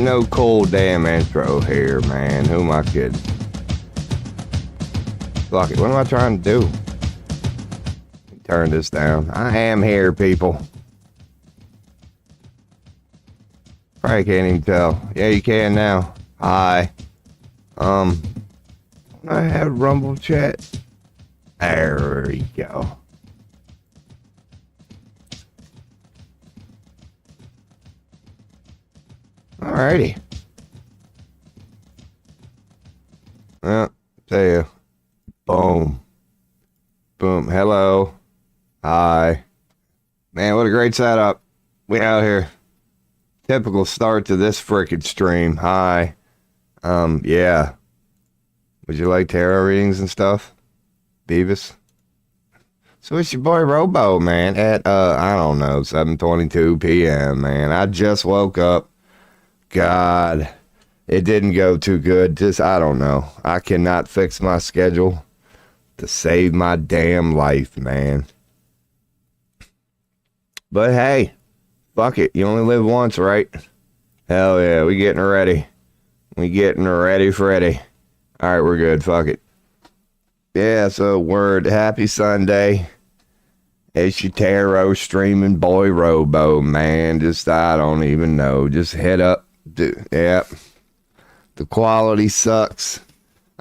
ain't no cool damn intro here, man. Who am I kidding? Fuck it. What am I trying to do? Turn this down. I am here, people. Probably can't even tell. Yeah, you can now. Hi. I have Rumble chat. There we go. Alrighty. Well, tell you. Boom. Boom. Hello. Hi. Man, what a great setup. We out here. Typical start to this frickin' stream. Hi. Yeah. Would you like tarot readings and stuff? Beavis? So it's your boy Robo, man, at, I don't know, 7:22 p.m., man. I just woke up. God, it didn't go too good. Just, I don't know. I cannot fix my schedule to save my damn life, man. But hey, fuck it. You only live once, right? Hell yeah, we getting ready. We getting ready, Freddy. All right, we're good. Fuck it. Yeah, so word. Happy Sunday. It's your tarot streaming boy Robo, man. Just, I don't even know. Just head up. Yep. The quality sucks.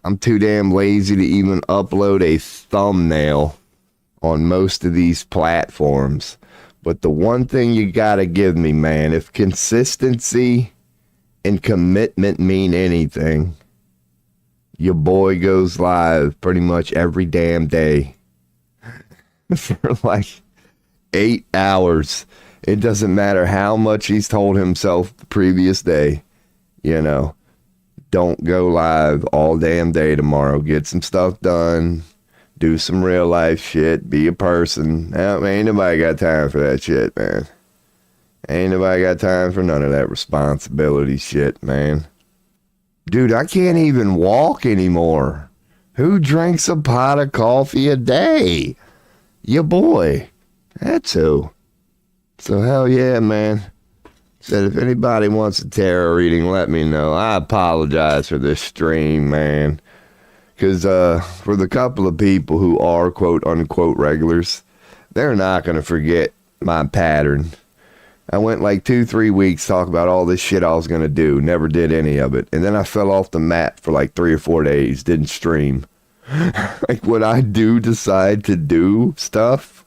I'm too damn lazy to even upload a thumbnail on most of these platforms. But the one thing you gotta give me, man, if consistency and commitment mean anything, your boy goes live pretty much every damn day for like 8 hours. It doesn't matter how much he's told himself the previous day, you know, don't go live all damn day tomorrow. Get some stuff done. Do some real life shit. Be a person. Ain't nobody got time for that shit, man. Ain't nobody got time for none of that responsibility shit, man. Dude, I can't even walk anymore. Who drinks a pot of coffee a day? Your boy. That's who. So hell yeah, man. Said if anybody wants a tarot reading, let me know. I apologize for this stream, man. Because for the couple of people who are quote unquote regulars, they're not going to forget my pattern. I went like 2-3 weeks talking about all this shit I was going to do. Never did any of it. And then I fell off the mat for like 3 or 4 days. Didn't stream. Like when I do decide to do stuff,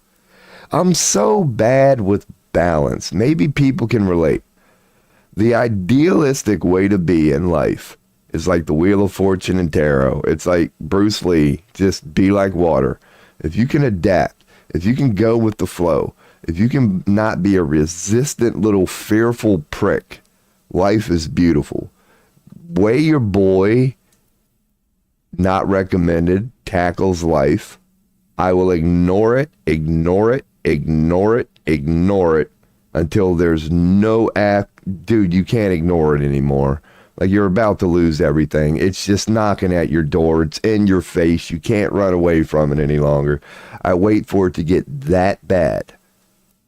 I'm so bad with balance. Maybe people can relate. The idealistic way to be in life is like the Wheel of Fortune and tarot. It's like Bruce Lee, just be like water. If you can adapt, if you can go with the flow, if you can not be a resistant little fearful prick, life is beautiful. Way your boy, not recommended, tackles life, I will ignore it, ignore it, ignore it, ignore it until there's no dude, you can't ignore it anymore. Like you're about to lose everything. It's just knocking at your door. It's in your face. You can't run away from it any longer. I wait for it to get that bad.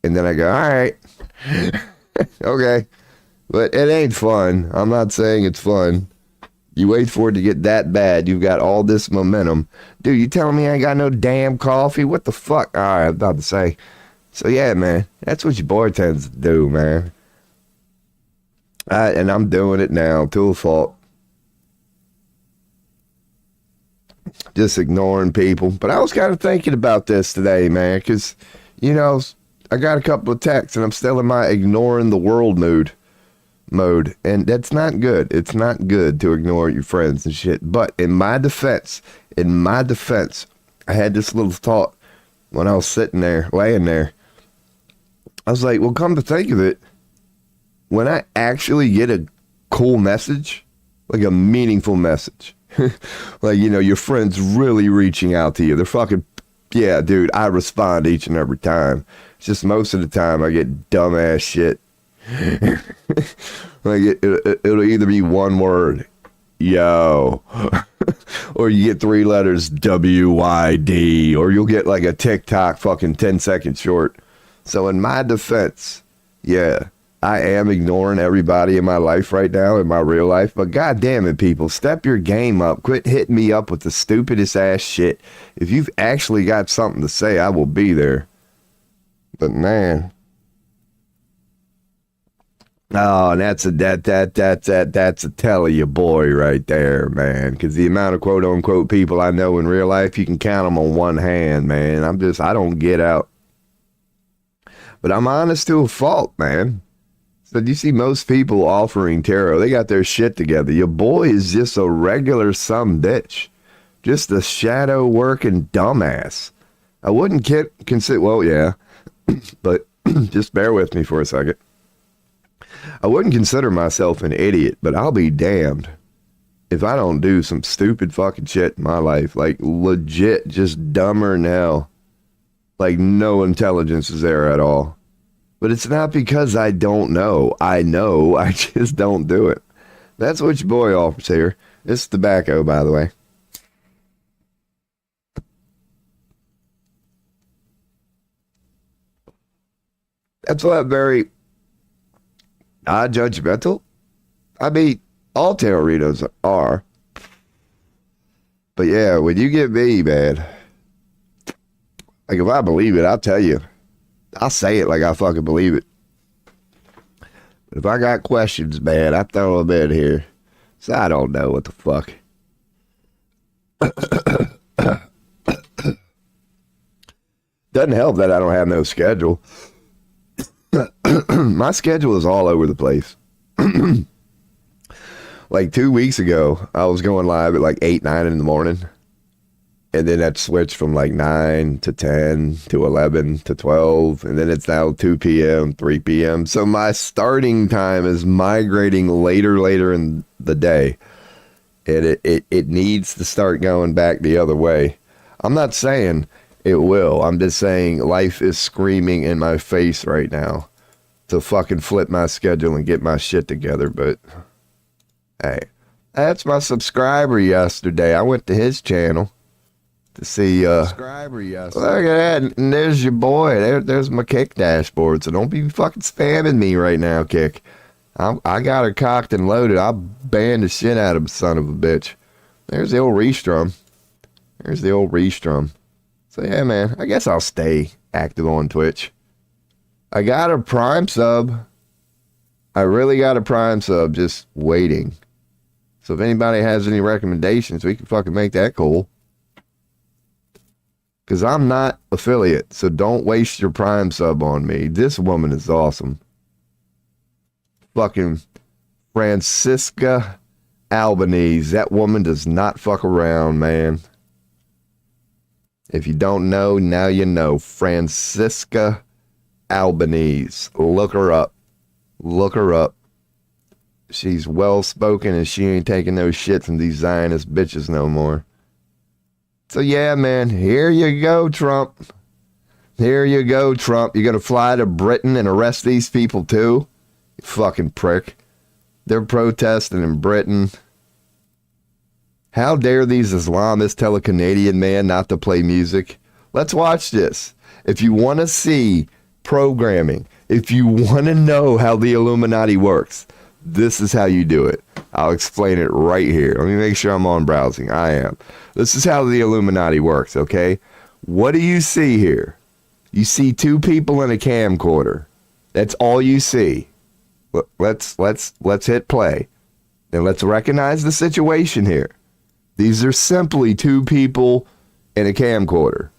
And then I go, all right. Okay. But it ain't fun. I'm not saying it's fun. You wait for it to get that bad. You've got all this momentum. Dude, you telling me I ain't got no damn coffee? What the fuck? All right, I'm about to say. So yeah, man. That's what your boy tends to do, man. And I'm doing it now, to a fault. Just ignoring people. But I was kind of thinking about this today, man, because, you know, I got a couple of texts and I'm still in my ignoring the world mode. And that's not good. It's not good to ignore your friends and shit. But in my defense, I had this little thought when I was sitting there, laying there. I was like, well, come to think of it, when I actually get a cool message, like a meaningful message, like, you know, your friend's really reaching out to you. They're fucking, yeah, dude, I respond each and every time. It's just most of the time I get dumbass shit. Like it'll either be one word, yo, or you get 3 letters, WYD, or you'll get like a TikTok fucking 10-second short. So in my defense, yeah, I am ignoring everybody in my life right now, in my real life. But god damn it, people, step your game up. Quit hitting me up with the stupidest ass shit. If you've actually got something to say, I will be there. But man, oh, and that's a tell of your boy right there, man. Because the amount of quote unquote people I know in real life, you can count them on one hand, man. I don't get out. But I'm honest to a fault, man. So you see most people offering tarot, they got their shit together. Your boy is just a regular sumbitch. Just a shadow working dumbass. I wouldn't consider, well, yeah, but just bear with me for a second. I wouldn't consider myself an idiot, but I'll be damned if I don't do some stupid fucking shit in my life. Like legit, just dumber than hell. Like no intelligence is there at all. But it's not because I don't know. I know, I just don't do it. That's what your boy offers here. It's tobacco, by the way. That's not very judgmental. I mean, all tarot readers are. But yeah, when you get me, man, like if I believe it, I'll tell you. I'll say it like I fucking believe it. But if I got questions, man, I throw them in here. So I don't know what the fuck. Doesn't help that I don't have no schedule. My schedule is all over the place. Like 2 weeks ago, I was going live at like 8, 9 in the morning. And then that switched from like 9 to 10 to 11 to 12. And then it's now 2 p.m., 3 p.m. So my starting time is migrating later in the day. And it needs to start going back the other way. I'm not saying it will. I'm just saying life is screaming in my face right now to fucking flip my schedule and get my shit together. But hey, that's my subscriber yesterday. I went to his channel to see subscriber yesterday. Look at that. And there's your boy. There's my Kick dashboard. So don't be fucking spamming me right now, Kick. I got her cocked and loaded. I'll ban the shit out of a son of a bitch. There's the old restrum. There's the old restrum. So yeah, man, I guess I'll stay active on Twitch. I got a Prime sub. I really got a Prime sub just waiting. So if anybody has any recommendations, we can fucking make that cool. Because I'm not affiliate, so don't waste your Prime sub on me. This woman is awesome. Fucking Francisca Albanese. That woman does not fuck around, man. If you don't know, now you know. Francisca Albanese. Look her up. Look her up. She's well-spoken and she ain't taking no shit from these Zionist bitches no more. So yeah, man, here you go, Trump. Here you go, Trump. You're going to fly to Britain and arrest these people too? You fucking prick. They're protesting in Britain. How dare these Islamists tell a Canadian man not to play music? Let's watch this. If you want to see programming, if you want to know how the Illuminati works, this is how you do it. I'll explain it right here. Let me make sure I'm on browsing. I am. This is how the Illuminati works, okay? What do you see here? You see two people in a camcorder. That's all you see. Let's hit play. And let's recognize the situation here. These are simply two people in a camcorder.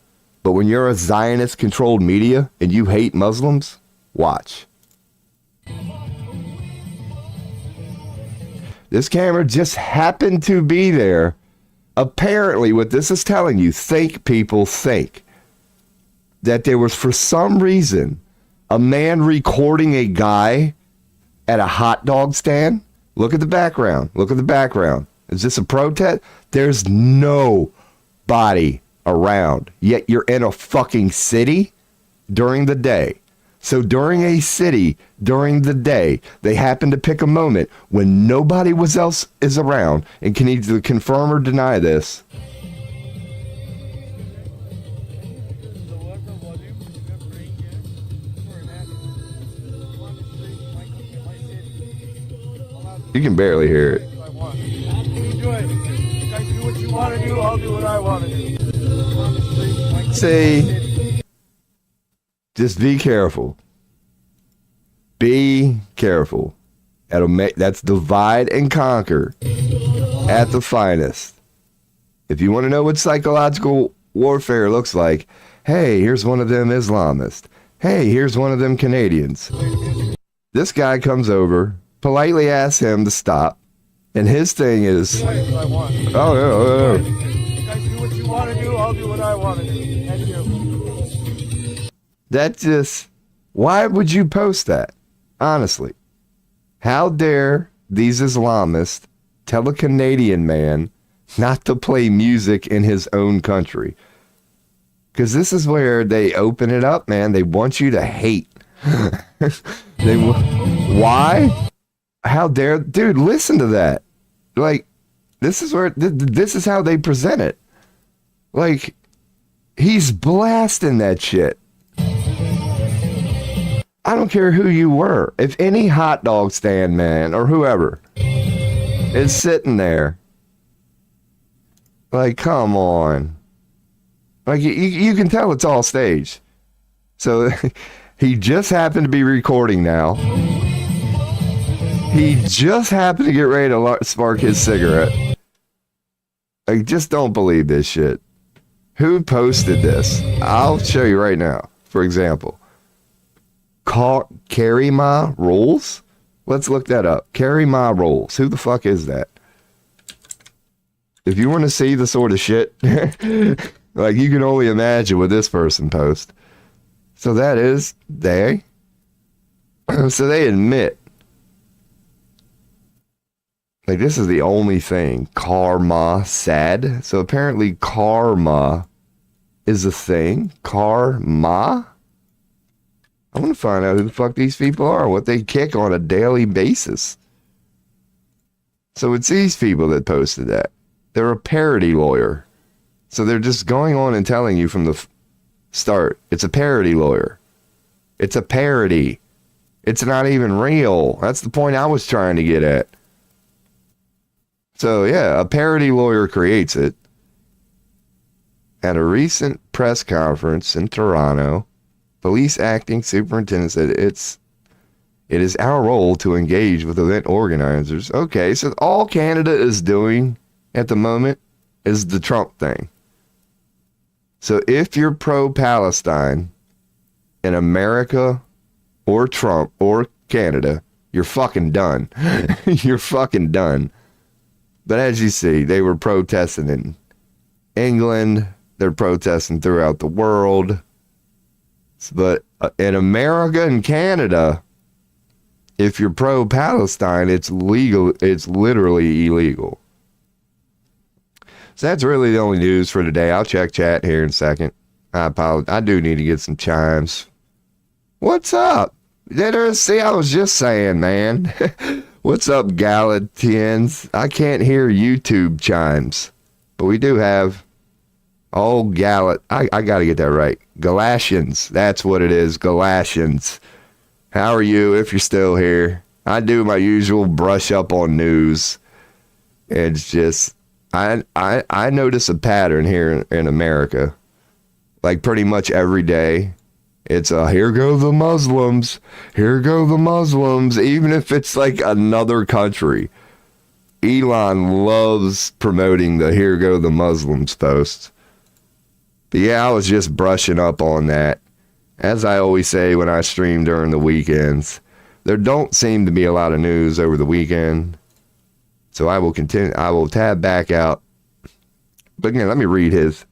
But when you're a Zionist-controlled media and you hate Muslims, watch. This camera just happened to be there. Apparently, what this is telling you, think people think, that there was, for some reason, a man recording a guy at a hot dog stand. Look at the background. Look at the background. Is this a protest? There's nobody around. Yet you're in a fucking city during the day. So during a city, during the day, they happen to pick a moment when nobody else is around and can either confirm or deny this. You can barely hear it. I want. Enjoy it. You guys do what you want to do, I'll do what I want to do. See, just be careful. Be careful. That's divide and conquer at the finest. If you want to know what psychological warfare looks like, hey, here's one of them Islamists. Hey, here's one of them Canadians. This guy comes over, politely asks him to stop, and his thing is, You guys do what you want to do, I'll do what I want to do. And you. That just, why would you post that? Honestly. How dare these Islamists tell a Canadian man not to play music in his own country? Because this is where they open it up, man. They want you to hate. Why? How dare, dude, listen to that. Like, this is where, this is how they present it. Like, he's blasting that shit. I don't care who you were. If any hot dog stand man or whoever is sitting there, like, come on. Like, you can tell it's all staged. So he just happened to be recording now. He just happened to get ready to spark his cigarette. Like, just don't believe this shit. Who posted this? I'll show you right now. For example, Carry My Rules? Let's look that up. Carry My Rules. Who the fuck is that? If you want to see the sort of shit, like, you can only imagine what this person posts. So that is they. So they admit. Like, this is the only thing. Karma sad. So apparently karma is a thing. Karma? I want to find out who the fuck these people are, what they kick on a daily basis. So it's these people that posted that. They're a parody lawyer. So they're just going on and telling you from the start, it's a parody lawyer. It's a parody. It's not even real. That's the point I was trying to get at. So yeah, a parody lawyer creates it. At a recent press conference in Toronto, police acting superintendent said it is our role to engage with event organizers. Okay, so all Canada is doing at the moment is the Trump thing. So if you're pro-Palestine in America or Trump or Canada, you're fucking done. You're fucking done. But as you see, they were protesting in England. They're protesting throughout the world. But in America and Canada, if you're pro-Palestine, it's legal. It's literally illegal. So that's really the only news for today. I'll check chat here in a second. I apologize. I do need to get some chimes. What's up? See, I was just saying, man. What's up, Galatians? I can't hear YouTube chimes, but we do have I got to get that right. Galatians. That's what it is. Galatians. How are you if you're still here? I do my usual brush up on news. It's just, I notice a pattern here in America. Like pretty much every day. It's here go the Muslims. Here go the Muslims. Even if it's like another country. Elon loves promoting the here go the Muslims posts. But yeah, I was just brushing up on that. As I always say when I stream during the weekends, there don't seem to be a lot of news over the weekend. So I will continue. I will tab back out. But again, let me read his.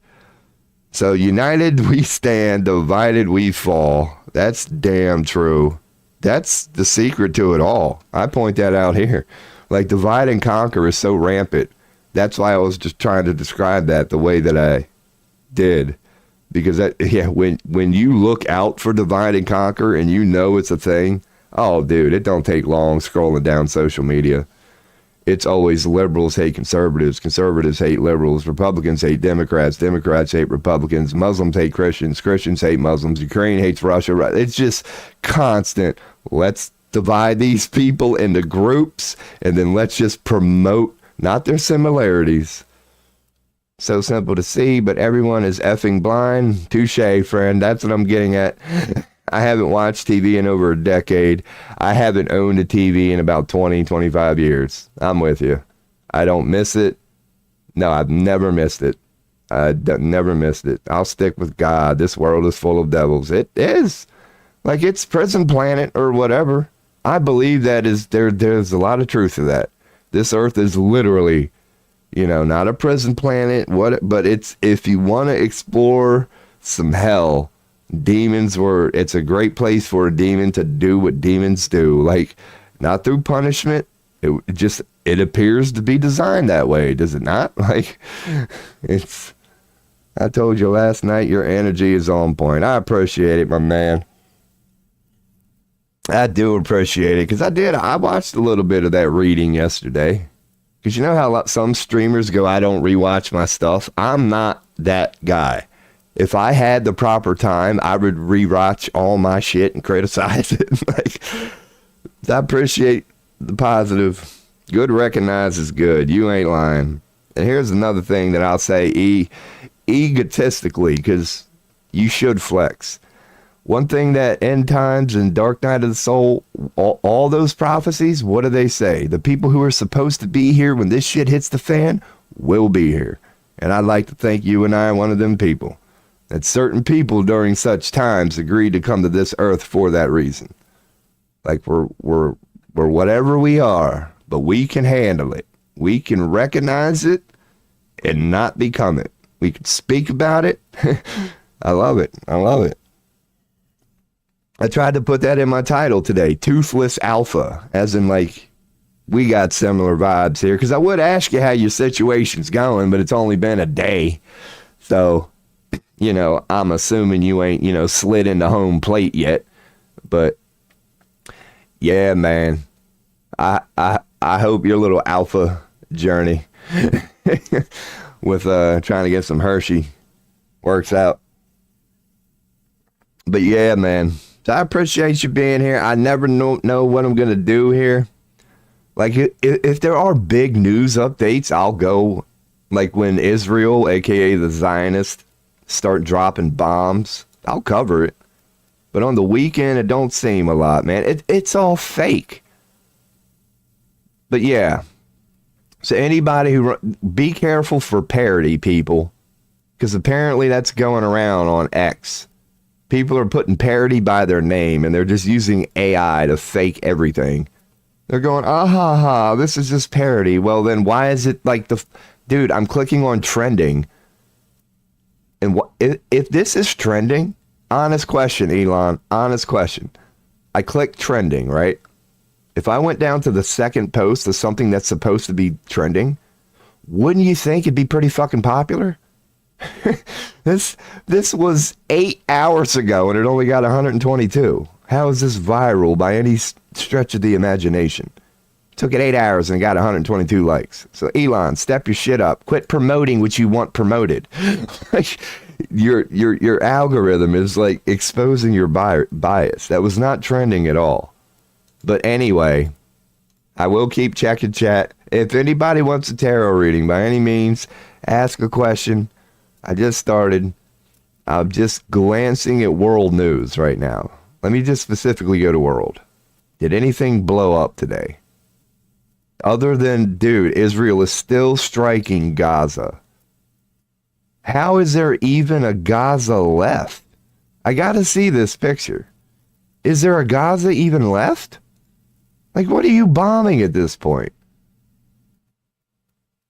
So, united we stand, divided we fall. That's damn true. That's the secret to it all. I point that out here. Like, divide and conquer is so rampant. That's why I was just trying to describe that the way that I did. Because, when you look out for divide and conquer and you know it's a thing, oh, dude, it don't take long scrolling down social media. It's always liberals hate conservatives, conservatives hate liberals, Republicans hate Democrats, Democrats hate Republicans, Muslims hate Christians, Christians hate Muslims, Ukraine hates Russia. It's just constant. Let's divide these people into groups, and then let's just promote not their similarities. So simple to see, but everyone is effing blind. Touche, friend. That's what I'm getting at. I haven't watched TV in over a decade. I haven't owned a TV in about 20, 25 years. I'm with you. I don't miss it. No, I've never missed it. Never missed it. I'll stick with God. This world is full of devils. It is. Like it's prison planet or whatever. I believe that is there's a lot of truth to that. This earth is literally, not a prison planet, but it's, if you want to explore some hell, it's a great place for a demon to do what demons do. Like, not through punishment. It appears to be designed that way, does it not? Like, I told you last night, your energy is on point. I appreciate it, my man. I do appreciate it, because I watched a little bit of that reading yesterday. Because you know how some streamers go, I don't rewatch my stuff? I'm not that guy. If I had the proper time, I would rewatch all my shit and criticize it. Like, I appreciate the positive. Good recognizes good. You ain't lying. And here's another thing that I'll say egotistically, because you should flex. One thing that End Times and Dark Night of the Soul, all those prophecies, what do they say? The people who are supposed to be here when this shit hits the fan will be here. And I'd like to think you and I are one of them people. That certain people during such times agreed to come to this earth for that reason. Like we're whatever we are, but we can handle it. We can recognize it and not become it. We can speak about it. I love it. I love it. I tried to put that in my title today, Toothless Alpha, as in like, we got similar vibes here, because I would ask you how your situation's going, but it's only been a day. So, I'm assuming you ain't, slid into home plate yet. But, yeah, man, I hope your little alpha journey with trying to get some Hershey works out. But, yeah, man. So I appreciate you being here. I never know what I'm going to do here. Like, if there are big news updates, I'll go. Like, when Israel, a.k.a. the Zionists, start dropping bombs, I'll cover it. But on the weekend, it don't seem a lot, man. It's all fake. But, yeah. So anybody be careful for parody, people. Because apparently that's going around on X. People are putting parody by their name, and they're just using AI to fake everything. They're going, this is just parody. Well, then why is it like dude, I'm clicking on trending. And if this is trending, honest question, Elon, honest question. I clicked trending, right? If I went down to the second post of something that's supposed to be trending, wouldn't you think it'd be pretty fucking popular? This was 8 hours ago and it only got 122. How is this viral by any stretch of the imagination? Took it 8 hours and got 122 likes. So Elon, step your shit up. Quit promoting what you want promoted. Your algorithm is like exposing your bias. That was not trending at all. But anyway, I will keep checking chat. If anybody wants a tarot reading by any means, ask a question. I just started. I'm just glancing at world news right now. Let me just specifically go to world. Did anything blow up today? Other than, dude, Israel is still striking Gaza. How is there even a Gaza left? I gotta see this picture. Is there a Gaza even left? Like, what are you bombing at this point?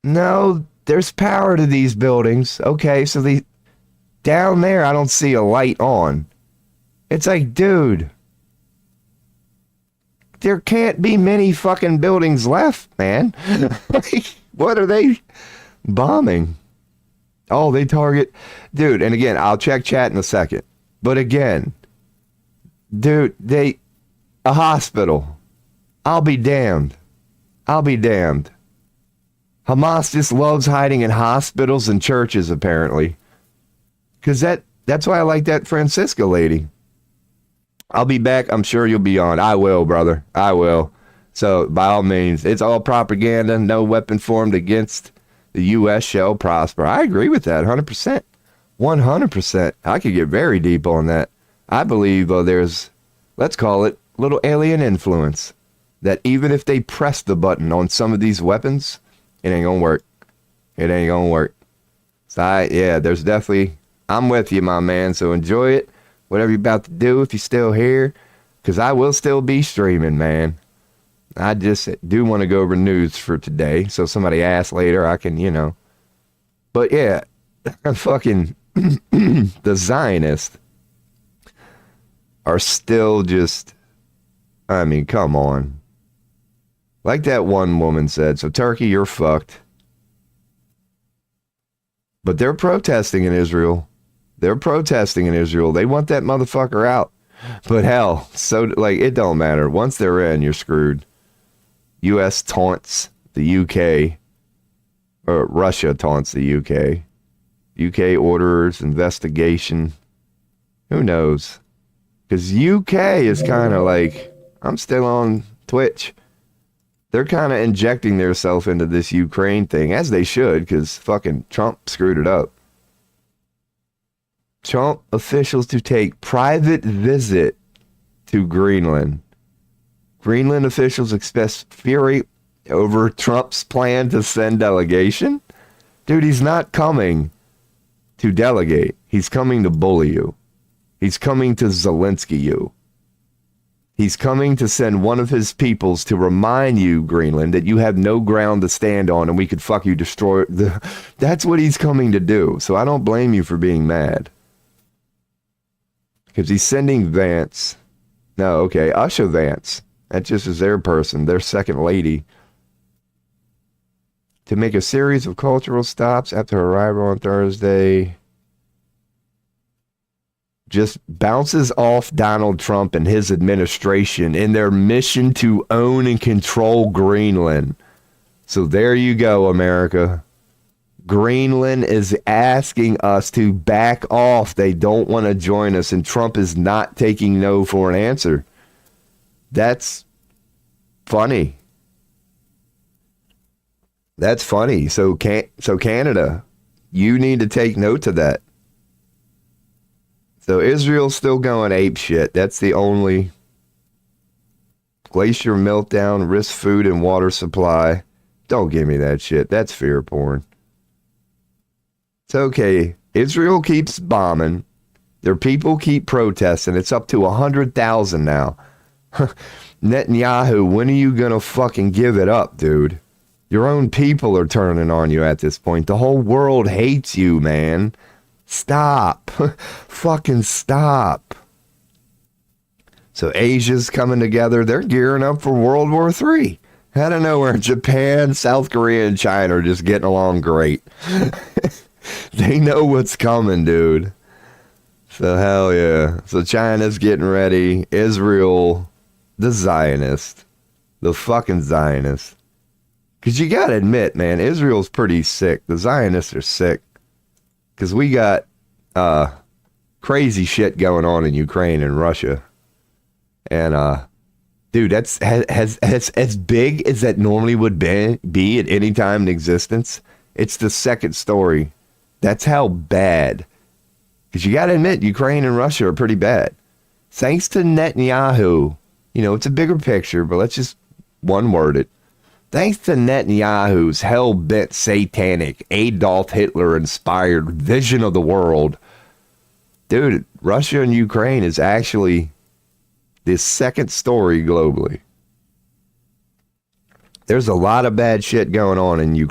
No, there's power to these buildings. Okay, so down there, I don't see a light on. It's like, dude, there can't be many fucking buildings left, man. Like, what are they bombing? Oh, they target, dude. And again, I'll check chat in a second. But again, dude, a hospital. I'll be damned. I'll be damned. Hamas just loves hiding in hospitals and churches, apparently. Because that's why I like that Francisca lady. I'll be back. I'm sure you'll be on. I will, brother. I will. So, by all means, it's all propaganda. No weapon formed against the U.S. shall prosper. I agree with that 100%. 100%. I could get very deep on that. I believe there's, let's call it, little alien influence. That even if they press the button on some of these weapons, it ain't going to work. It ain't going to work. So, yeah, there's definitely, I'm with you, my man. So enjoy it. Whatever you're about to do, if you're still here, because I will still be streaming, man. I just do want to go over news for today, so somebody asks later, I can, But yeah, fucking the Zionists are still just, I mean, come on. Like that one woman said, so Turkey, you're fucked. But they're protesting in Israel. They want that motherfucker out. But hell, so like it don't matter. Once they're in, you're screwed. U.S. taunts the UK, or Russia taunts the UK. UK orders investigation. Who knows? Because UK is kind of like, I'm still on Twitch. They're kind of injecting themselves into this Ukraine thing, as they should, because fucking Trump screwed it up. Trump officials to take private visit to Greenland. Greenland officials express fury over Trump's plan to send delegation. Dude, he's not coming to delegate. He's coming to bully you. He's coming to Zelensky you. He's coming to send one of his peoples to remind you, Greenland, that you have no ground to stand on and we could fuck you destroy. That's what he's coming to do. So I don't blame you for being mad. Because he's sending Vance. No, okay, Usha Vance. That just is their person, their second lady. To make a series of cultural stops after her arrival on Thursday. Just bounces off Donald Trump and his administration in their mission to own and control Greenland. So there you go, America. Greenland is asking us to back off. They don't want to join us, and Trump is not taking no for an answer. That's funny. That's funny. So Canada, you need to take note of that. So Israel's still going ape shit. That's the only glacier meltdown, risk food and water supply. Don't give me that shit. That's fear porn. It's okay. Israel keeps bombing. Their people keep protesting. It's up to 100,000 now. Netanyahu, when are you going to fucking give it up, dude? Your own people are turning on you at this point. The whole world hates you, man. Stop. Fucking stop. So Asia's coming together. They're gearing up for World War III. Out of nowhere, Japan, South Korea, and China are just getting along great. They know what's coming, dude. So hell yeah. So China's getting ready. Israel, the Zionist. The fucking Zionist. Because you got to admit, man, Israel's pretty sick. The Zionists are sick. Because we got crazy shit going on in Ukraine and Russia. And, dude, that's has as big as that normally would be at any time in existence. It's the second story. That's how bad. Because you got to admit, Ukraine and Russia are pretty bad. Thanks to Netanyahu, it's a bigger picture, but let's just one word it. Thanks to Netanyahu's hell-bent satanic Adolf Hitler-inspired vision of the world, dude, Russia and Ukraine is actually the second story globally. There's a lot of bad shit going on in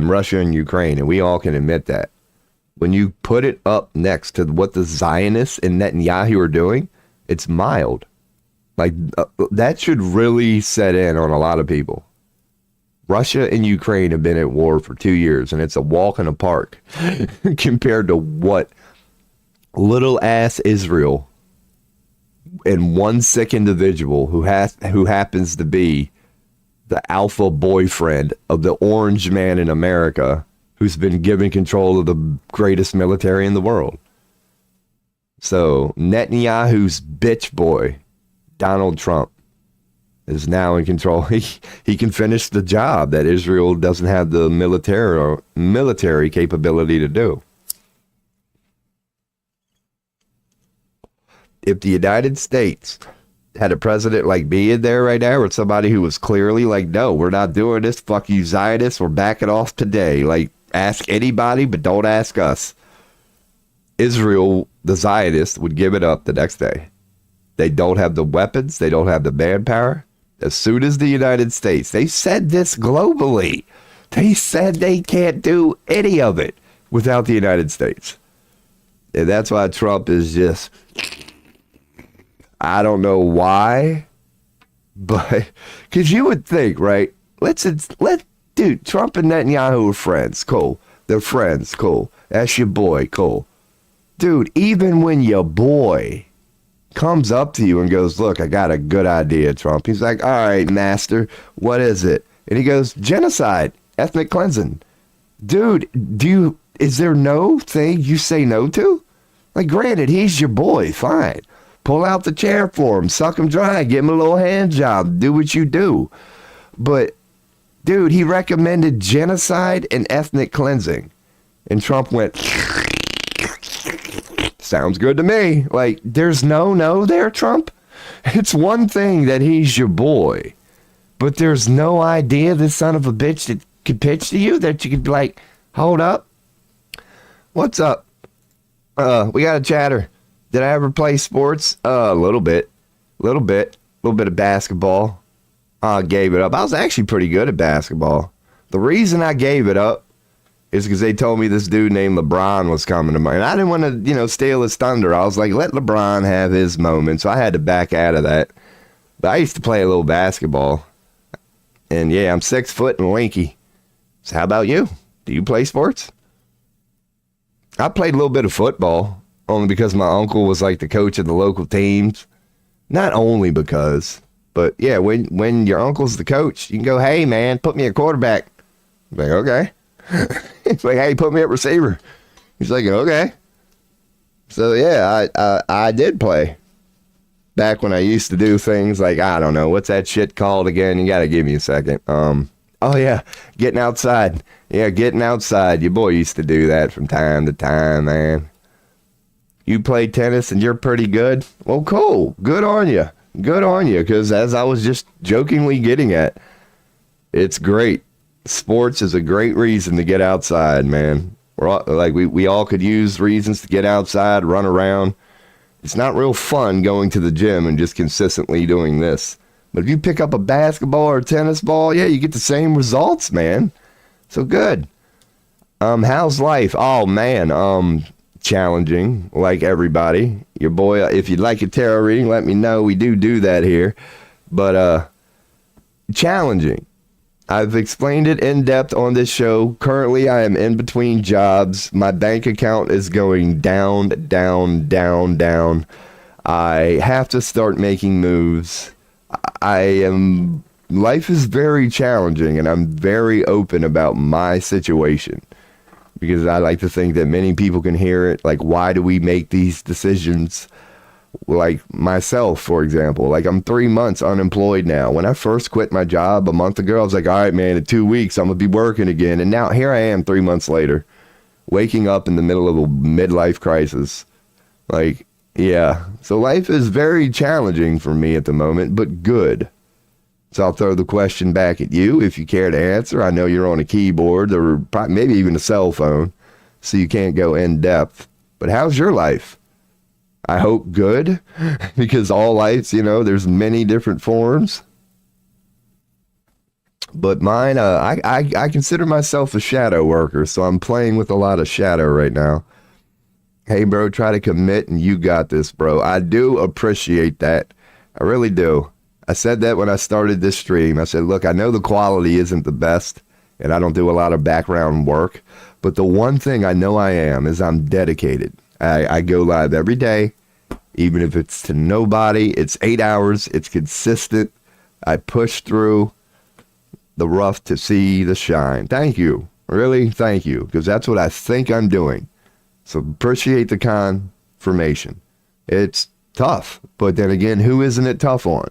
Russia and Ukraine, and we all can admit that. When you put it up next to what the Zionists and Netanyahu are doing, it's mild. Like, that should really set in on a lot of people. Russia and Ukraine have been at war for 2 years, and it's a walk in a park compared to what little ass Israel and one sick individual who happens to be the alpha boyfriend of the orange man in America who's been given control of the greatest military in the world. So Netanyahu's bitch boy, Donald Trump, is now in control. He can finish the job that Israel doesn't have the military capability to do. If the United States had a president like me in there right now, or somebody who was clearly like, no, we're not doing this, fuck you Zionists, we're backing off today. Like, ask anybody, but don't ask us. Israel, the Zionists, would give it up the next day. They don't have the weapons, they don't have the manpower. As soon as the United States, they said this globally, they said they can't do any of it without the United States. And that's why Trump is just, I don't know why, but because you would think, right? Dude, Trump and Netanyahu are friends, cool. They're friends, cool. That's your boy, cool. Dude, even when your boy comes up to you and goes, look, I got a good idea, Trump. He's like, all right, master, what is it? And he goes, genocide, ethnic cleansing. Dude, is there no thing you say no to? Like, granted, he's your boy, fine. Pull out the chair for him, suck him dry, give him a little hand job, do what you do. But, dude, he recommended genocide and ethnic cleansing. And Trump went, sounds good to me. Like, there's no there, Trump. It's one thing that he's your boy, but there's no idea this son of a bitch that could pitch to you that you could be like, hold up. What's up? We got a chatter. Did I ever play sports? A little bit of basketball. I gave it up. I was actually pretty good at basketball. The reason I gave it up is because they told me this dude named LeBron was coming to mind. I didn't want to, steal his thunder. I was like, let LeBron have his moment. So I had to back out of that. But I used to play a little basketball. And yeah, I'm 6 foot and lanky. So how about you? Do you play sports? I played a little bit of football, only because my uncle was like the coach of the local teams. Not only because, but yeah, when your uncle's the coach, you can go, hey man, put me at quarterback. I'm like, okay. It's like, hey, put me at receiver. He's like, okay. So yeah, I did play back when I used to do things like, I don't know, what's that shit called again? You got to give me a second. Oh yeah, getting outside. Yeah, getting outside. Your boy used to do that from time to time, man. You play tennis and you're pretty good? Well, cool. Good on you. Good on you. Because as I was just jokingly getting at, it's great. Sports is a great reason to get outside, man. We're all, like we all could use reasons to get outside, run around. It's not real fun going to the gym and just consistently doing this. But if you pick up a basketball or a tennis ball, yeah, you get the same results, man. So good. How's life? Oh man, challenging, like everybody. Your boy, if you'd like a tarot reading, let me know. We do that here. But challenging. I've explained it in depth on this show. Currently, I am in between jobs. My bank account is going down. I have to start making moves. Life is very challenging, and I'm very open about my situation because I like to think that many people can hear it. Like, why do we make these decisions? Like myself, for example, like I'm 3 months unemployed now. When I first quit my job a month ago, I was like, all right, man, in 2 weeks, I'm going to be working again. And now here I am 3 months later, waking up in the middle of a midlife crisis. Like, yeah. So life is very challenging for me at the moment, but good. So I'll throw the question back at you if you care to answer. I know you're on a keyboard or maybe even a cell phone, so you can't go in depth. But how's your life? I hope good, because all lives, there's many different forms. But mine, I consider myself a shadow worker, so I'm playing with a lot of shadow right now. Hey, bro, try to commit, and you got this, bro. I do appreciate that. I really do. I said that when I started this stream. I said, look, I know the quality isn't the best, and I don't do a lot of background work, but the one thing I know I am is I'm dedicated. I go live every day, even if it's to nobody. It's 8 hours. It's consistent. I push through the rough to see the shine. Thank you. Really, thank you, because that's what I think I'm doing. So appreciate the confirmation. It's tough. But then again, who isn't it tough on?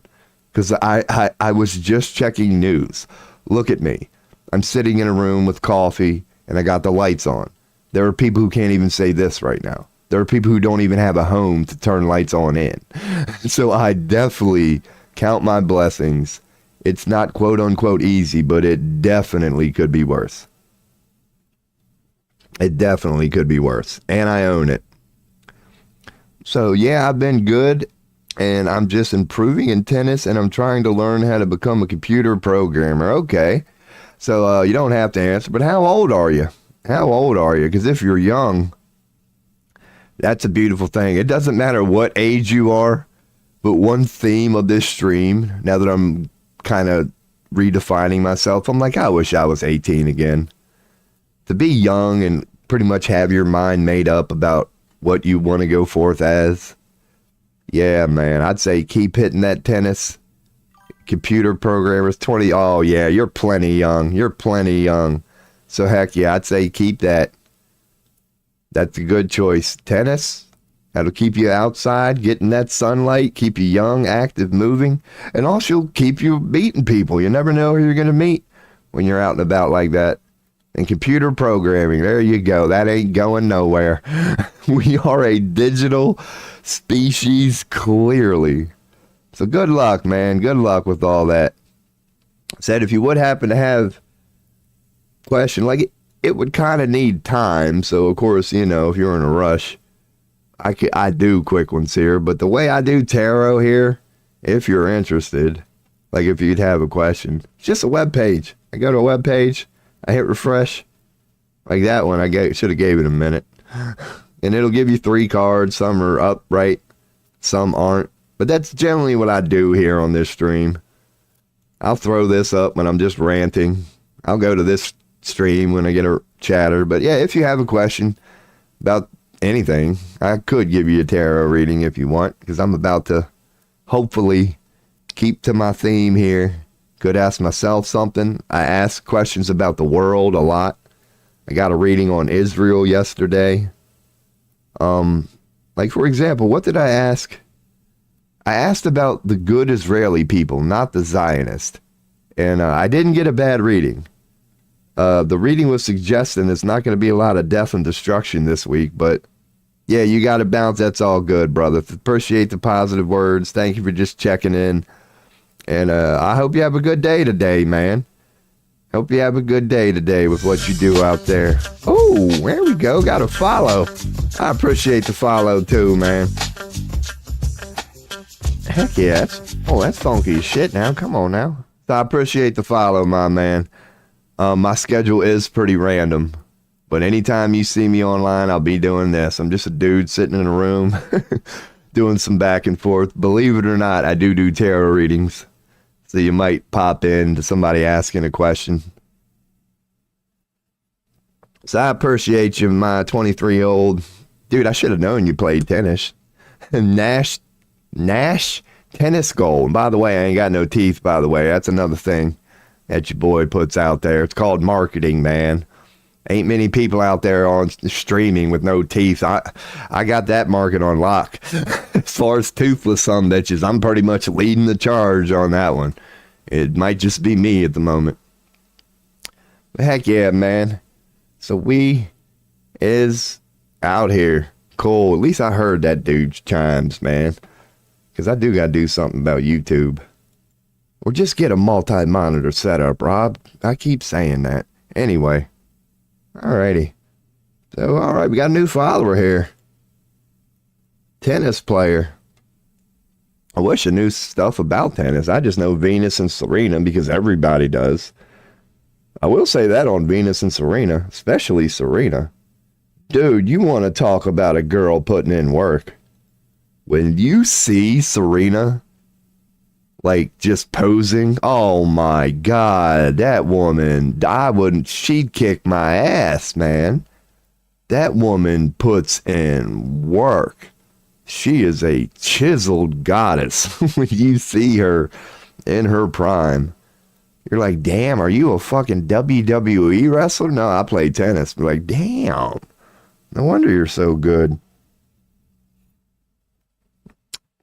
Because I was just checking news. Look at me. I'm sitting in a room with coffee and I got the lights on. There are people who can't even say this right now. There are people who don't even have a home to turn lights on in. So I definitely count my blessings. It's not quote unquote easy, but it definitely could be worse. It definitely could be worse. And I own it. So yeah, I've been good. And I'm just improving in tennis, and I'm trying to learn how to become a computer programmer. Okay. So you don't have to answer, but how old are you? How old are you? Because if you're young, that's a beautiful thing. It doesn't matter what age you are, but one theme of this stream, now that I'm kind of redefining myself, I'm like, I wish I was 18 again. To be young and pretty much have your mind made up about what you want to go forth as. Yeah, man, I'd say keep hitting that tennis. Computer programmers, 20. Oh, yeah, you're plenty young. You're plenty young. So, heck yeah, I'd say keep that. That's a good choice. Tennis, that'll keep you outside, getting that sunlight, keep you young, active, moving, and also keep you meeting people. You never know who you're going to meet when you're out and about like that. And computer programming, there you go. That ain't going nowhere. We are a digital species, clearly. So good luck, man. Good luck with all that. Said if you would happen to have a question, like it would kind of need time. So, of course, you know, if you're in a rush, I do quick ones here. But the way I do tarot here, if you're interested, like if you'd have a question, it's just a web page. I go to a web page. I hit refresh, like that one. Should have gave it a minute, and it'll give you 3 cards. Some are upright, some aren't. But that's generally what I do here on this stream. I'll throw this up when I'm just ranting. I'll go to this stream when I get a chatter. But yeah, if you have a question about anything, I could give you a tarot reading if you want, because I'm about to hopefully keep to my theme here. Could ask myself something. I ask questions about the world a lot. I got a reading on Israel yesterday. Like, for example, what did I ask? I asked about the good Israeli people, not the Zionist. And I didn't get a bad reading. The reading was suggesting there's not going to be a lot of death and destruction this week. But, yeah, you got to bounce. That's all good, brother. Appreciate the positive words. Thank you for just checking in. And I hope you have a good day today, man. Hope you have a good day today with what you do out there. Oh, there we go. Got a follow. I appreciate the follow too, man. Heck yeah. That's funky as shit now. Come on now. So I appreciate the follow, my man. My schedule is pretty random. But anytime you see me online, I'll be doing this. I'm just a dude sitting in a room doing some back and forth. Believe it or not, I do tarot readings. So you might pop in to somebody asking a question. So I appreciate you, my 23-year-old. Dude, I should have known you played tennis. Nash tennis goal. And by the way, I ain't got no teeth, by the way. That's another thing that your boy puts out there. It's called marketing, man. Ain't many people out there on streaming with no teeth. I got that market on lock. As far as toothless some bitches, I'm pretty much leading the charge on that one. It might just be me at the moment. But heck yeah, man. So we is out here. Cool. At least I heard that dude's chimes, man. Because I do got to do something about YouTube. Or just get a multi-monitor setup, Rob. I keep saying that. Anyway. Alrighty. So, alright, we got a new follower here. Tennis player. I wish I knew stuff about tennis. I just know Venus and Serena because everybody does. I will say that on Venus and Serena, especially Serena. Dude, you want to talk about a girl putting in work. When you see Serena, like, just posing, oh my God, that woman, she'd kick my ass, man. That woman puts in work. She is a chiseled goddess when you see her in her prime. You're like, damn, are you a fucking WWE wrestler? No, I play tennis. You're like, damn, no wonder you're so good.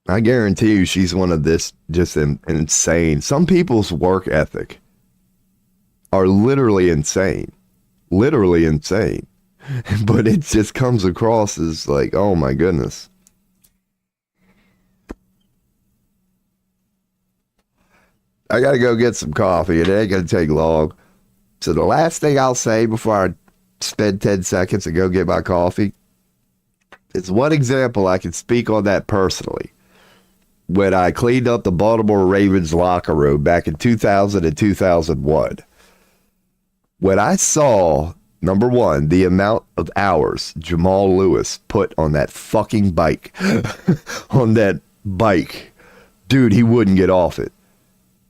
I guarantee you she's one of this just insane. Some people's work ethic are literally insane. Literally insane. But it just comes across as like, oh my goodness. I gotta go get some coffee. It ain't gonna take long. So the last thing I'll say before I spend 10 seconds and go get my coffee is one example I can speak on that personally. When I cleaned up the Baltimore Ravens locker room back in 2000 and 2001, when I saw, number one, the amount of hours Jamal Lewis put on that fucking bike, dude, he wouldn't get off it.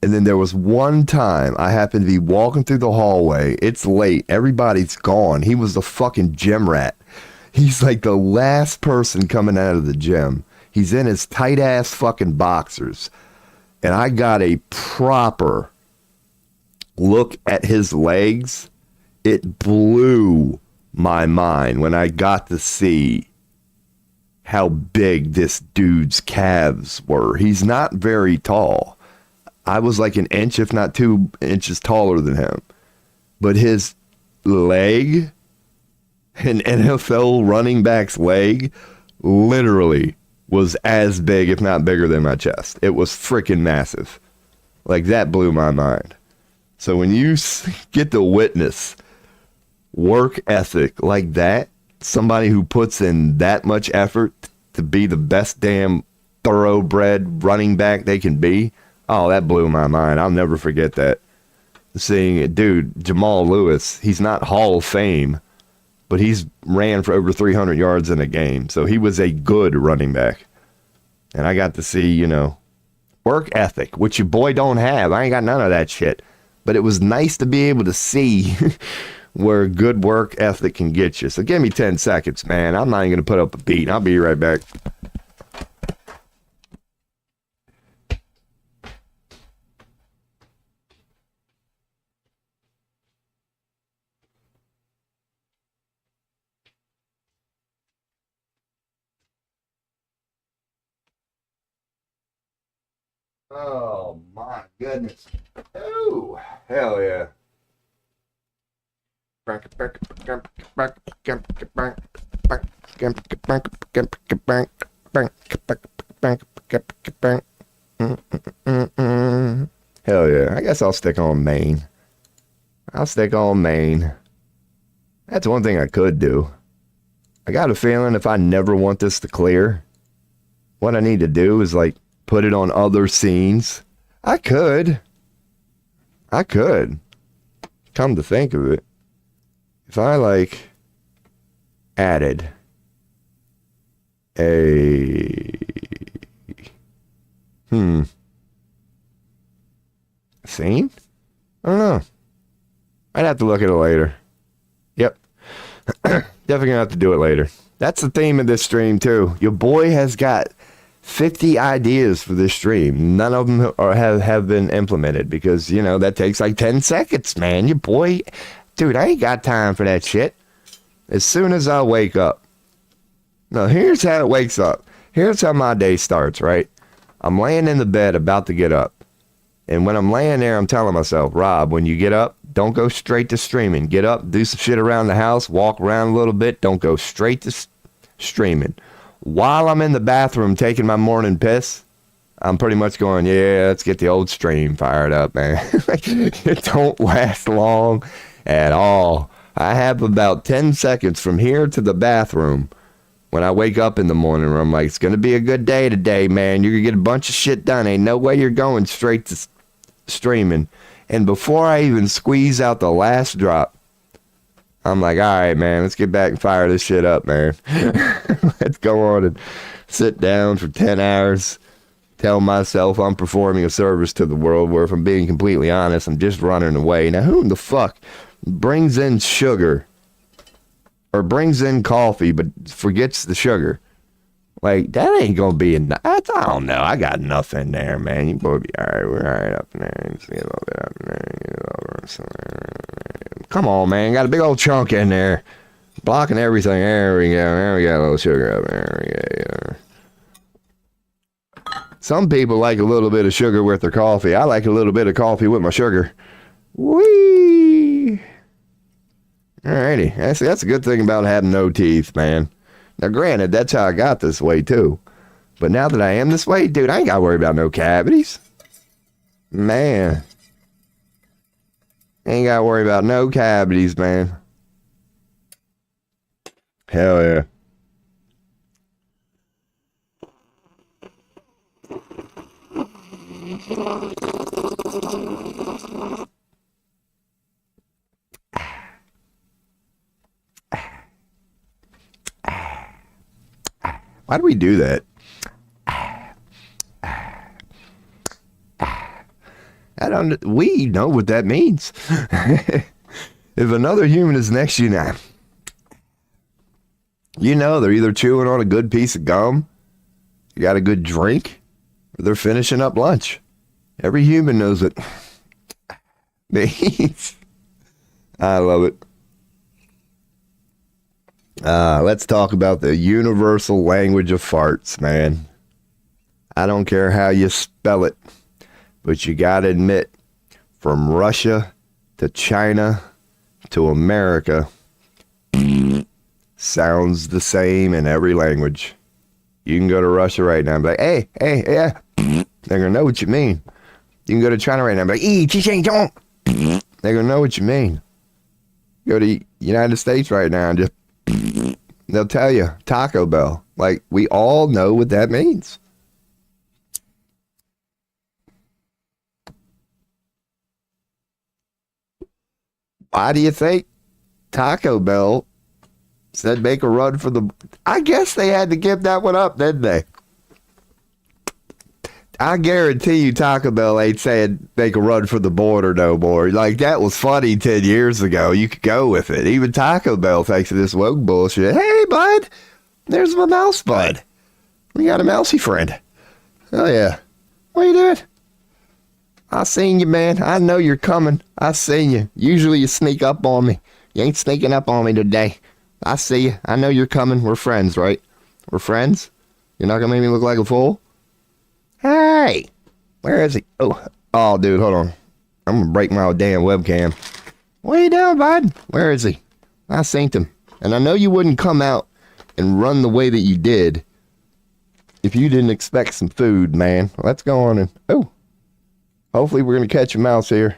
And then there was one time I happened to be walking through the hallway. It's late. Everybody's gone. He was the fucking gym rat. He's like the last person coming out of the gym. He's in his tight ass fucking boxers. And I got a proper look at his legs. It blew my mind when I got to see how big this dude's calves were. He's not very tall. I was like an inch, if not 2 inches taller than him. But his leg, an NFL running back's leg, literally was as big, if not bigger than my chest. It was freaking massive. Like, that blew my mind. So when you get to witness work ethic like that, somebody who puts in that much effort to be the best damn thoroughbred running back they can be, oh, that blew my mind. I'll never forget that. Seeing it, dude, Jamal Lewis, he's not Hall of Fame, but he's ran for over 300 yards in a game. So he was a good running back. And I got to see, you know, work ethic, which your boy don't have. I ain't got none of that shit. But it was nice to be able to see where good work ethic can get you. So give me 10 seconds, man. I'm not even going to put up a beat. I'll be right back. Oh my goodness. Oh, hell yeah. Hell yeah. I guess I'll stick on Maine. That's one thing I could do. I got a feeling if I never want this to clear, what I need to do is like put it on other scenes. I could. Come to think of it. If I like added a scene? I don't know. I'd have to look at it later. Yep. Definitely gonna have to do it later. That's the theme of this stream too. Your boy has got 50 ideas for this stream. None of them have been implemented because, you know, that takes like 10 seconds, man. Your boy, dude, I ain't got time for that shit. As soon as I wake up. No, here's how it wakes up. Here's how my day starts, right? I'm laying in the bed about to get up. And when I'm laying there, I'm telling myself, Rob, when you get up, don't go straight to streaming. Get up, do some shit around the house, walk around a little bit. Don't go straight to streaming. While I'm in the bathroom taking my morning piss, I'm pretty much going, yeah, let's get the old stream fired up, man. It don't last long at all. I have about 10 seconds from here to the bathroom when I wake up in the morning where I'm like, it's going to be a good day today, man. You're going to get a bunch of shit done. Ain't no way you're going straight to streaming. And before I even squeeze out the last drop, I'm like, all right, man, let's get back and fire this shit up, man. Let's go on and sit down for 10 hours, tell myself I'm performing a service to the world, where if I'm being completely honest, I'm just running away. Now, who in the fuck brings in sugar or brings in coffee but forgets the sugar? Like, that ain't gonna be enough. I don't know. I got nothing there, man. You boy be all right. We're all right up in there. Just get a little bit up in there. Come on, man. Got a big old chunk in there. Blocking everything. There we go. There we got a little sugar up there. There we go. Some people like a little bit of sugar with their coffee. I like a little bit of coffee with my sugar. Whee! Alrighty. That's a good thing about having no teeth, man. Now, granted, that's how I got this way, too. But now that I am this way, dude, I ain't got to worry about no cavities. Man. Ain't got to worry about no cavities, man. Hell yeah. Why do we do that? We know what that means. If another human is next to you now, you know they're either chewing on a good piece of gum, you got a good drink, or they're finishing up lunch. Every human knows what means. I love it. Let's talk about the universal language of farts, man. I don't care how you spell it, but you gotta admit, from Russia to China to America, sounds the same in every language. You can go to Russia right now and be like, hey, yeah. They're gonna know what you mean. You can go to China right now and be like, they're gonna know what you mean. Go to United States right now and just, they'll tell you, Taco Bell. Like, we all know what that means. Why do you think Taco Bell said make a run for the... I guess they had to give that one up, didn't they? I guarantee you Taco Bell ain't saying make a run for the border no more. Like, that was funny 10 years ago. You could go with it. Even Taco Bell thinks of this woke bullshit. Hey, bud, there's my mouse bud. We got a mousy friend. Oh, yeah. What are you doing? I seen you, man. I know you're coming. I seen you. Usually you sneak up on me. You ain't sneaking up on me today. I see you. I know you're coming. We're friends, right? We're friends? You're not gonna make me look like a fool? Hey! Where is he? Oh, dude, hold on. I'm gonna break my damn webcam. What are you doing, bud? Where is he? I seen him. And I know you wouldn't come out and run the way that you did if you didn't expect some food, man. Let's go on and... hopefully we're going to catch a mouse here.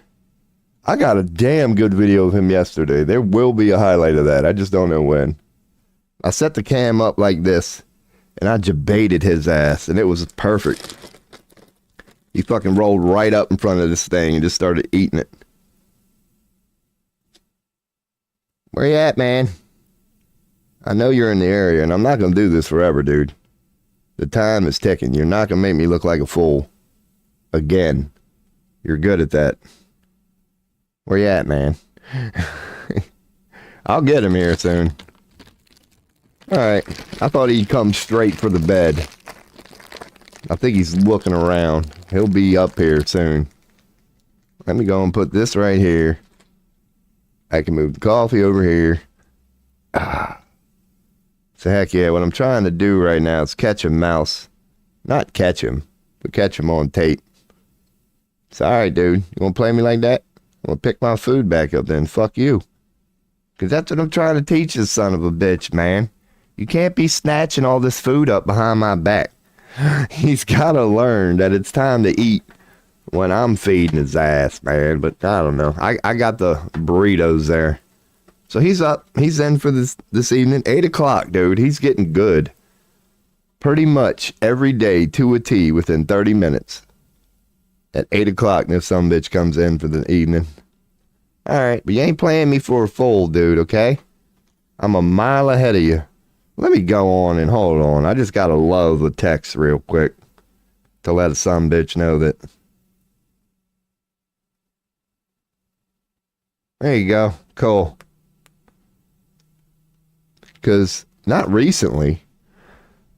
I got a damn good video of him yesterday. There will be a highlight of that. I just don't know when. I set the cam up like this, and I debated his ass, and it was perfect. He fucking rolled right up in front of this thing and just started eating it. Where you at, man? I know you're in the area, and I'm not going to do this forever, dude. The time is ticking. You're not going to make me look like a fool. Again. You're good at that. Where you at, man? I'll get him here soon. Alright. I thought he'd come straight for the bed. I think he's looking around. He'll be up here soon. Let me go and put this right here. I can move the coffee over here. So heck yeah, what I'm trying to do right now is catch a mouse. Not catch him, but catch him on tape. Sorry, dude. You want to play me like that? I'm going to pick my food back up then. Fuck you. Because that's what I'm trying to teach this son of a bitch, man. You can't be snatching all this food up behind my back. He's got to learn that it's time to eat when I'm feeding his ass, man. But I don't know. I got the burritos there. So he's up. He's in for this evening. 8 o'clock, dude. He's getting good. Pretty much every day to a T within 30 minutes. At 8 o'clock, if some bitch comes in for the evening. Alright, but you ain't playing me for a fool, dude, okay? I'm a mile ahead of you. Let me go on and hold on. I just gotta love the text real quick. To let a some bitch know that. There you go. Cool. Because, not recently,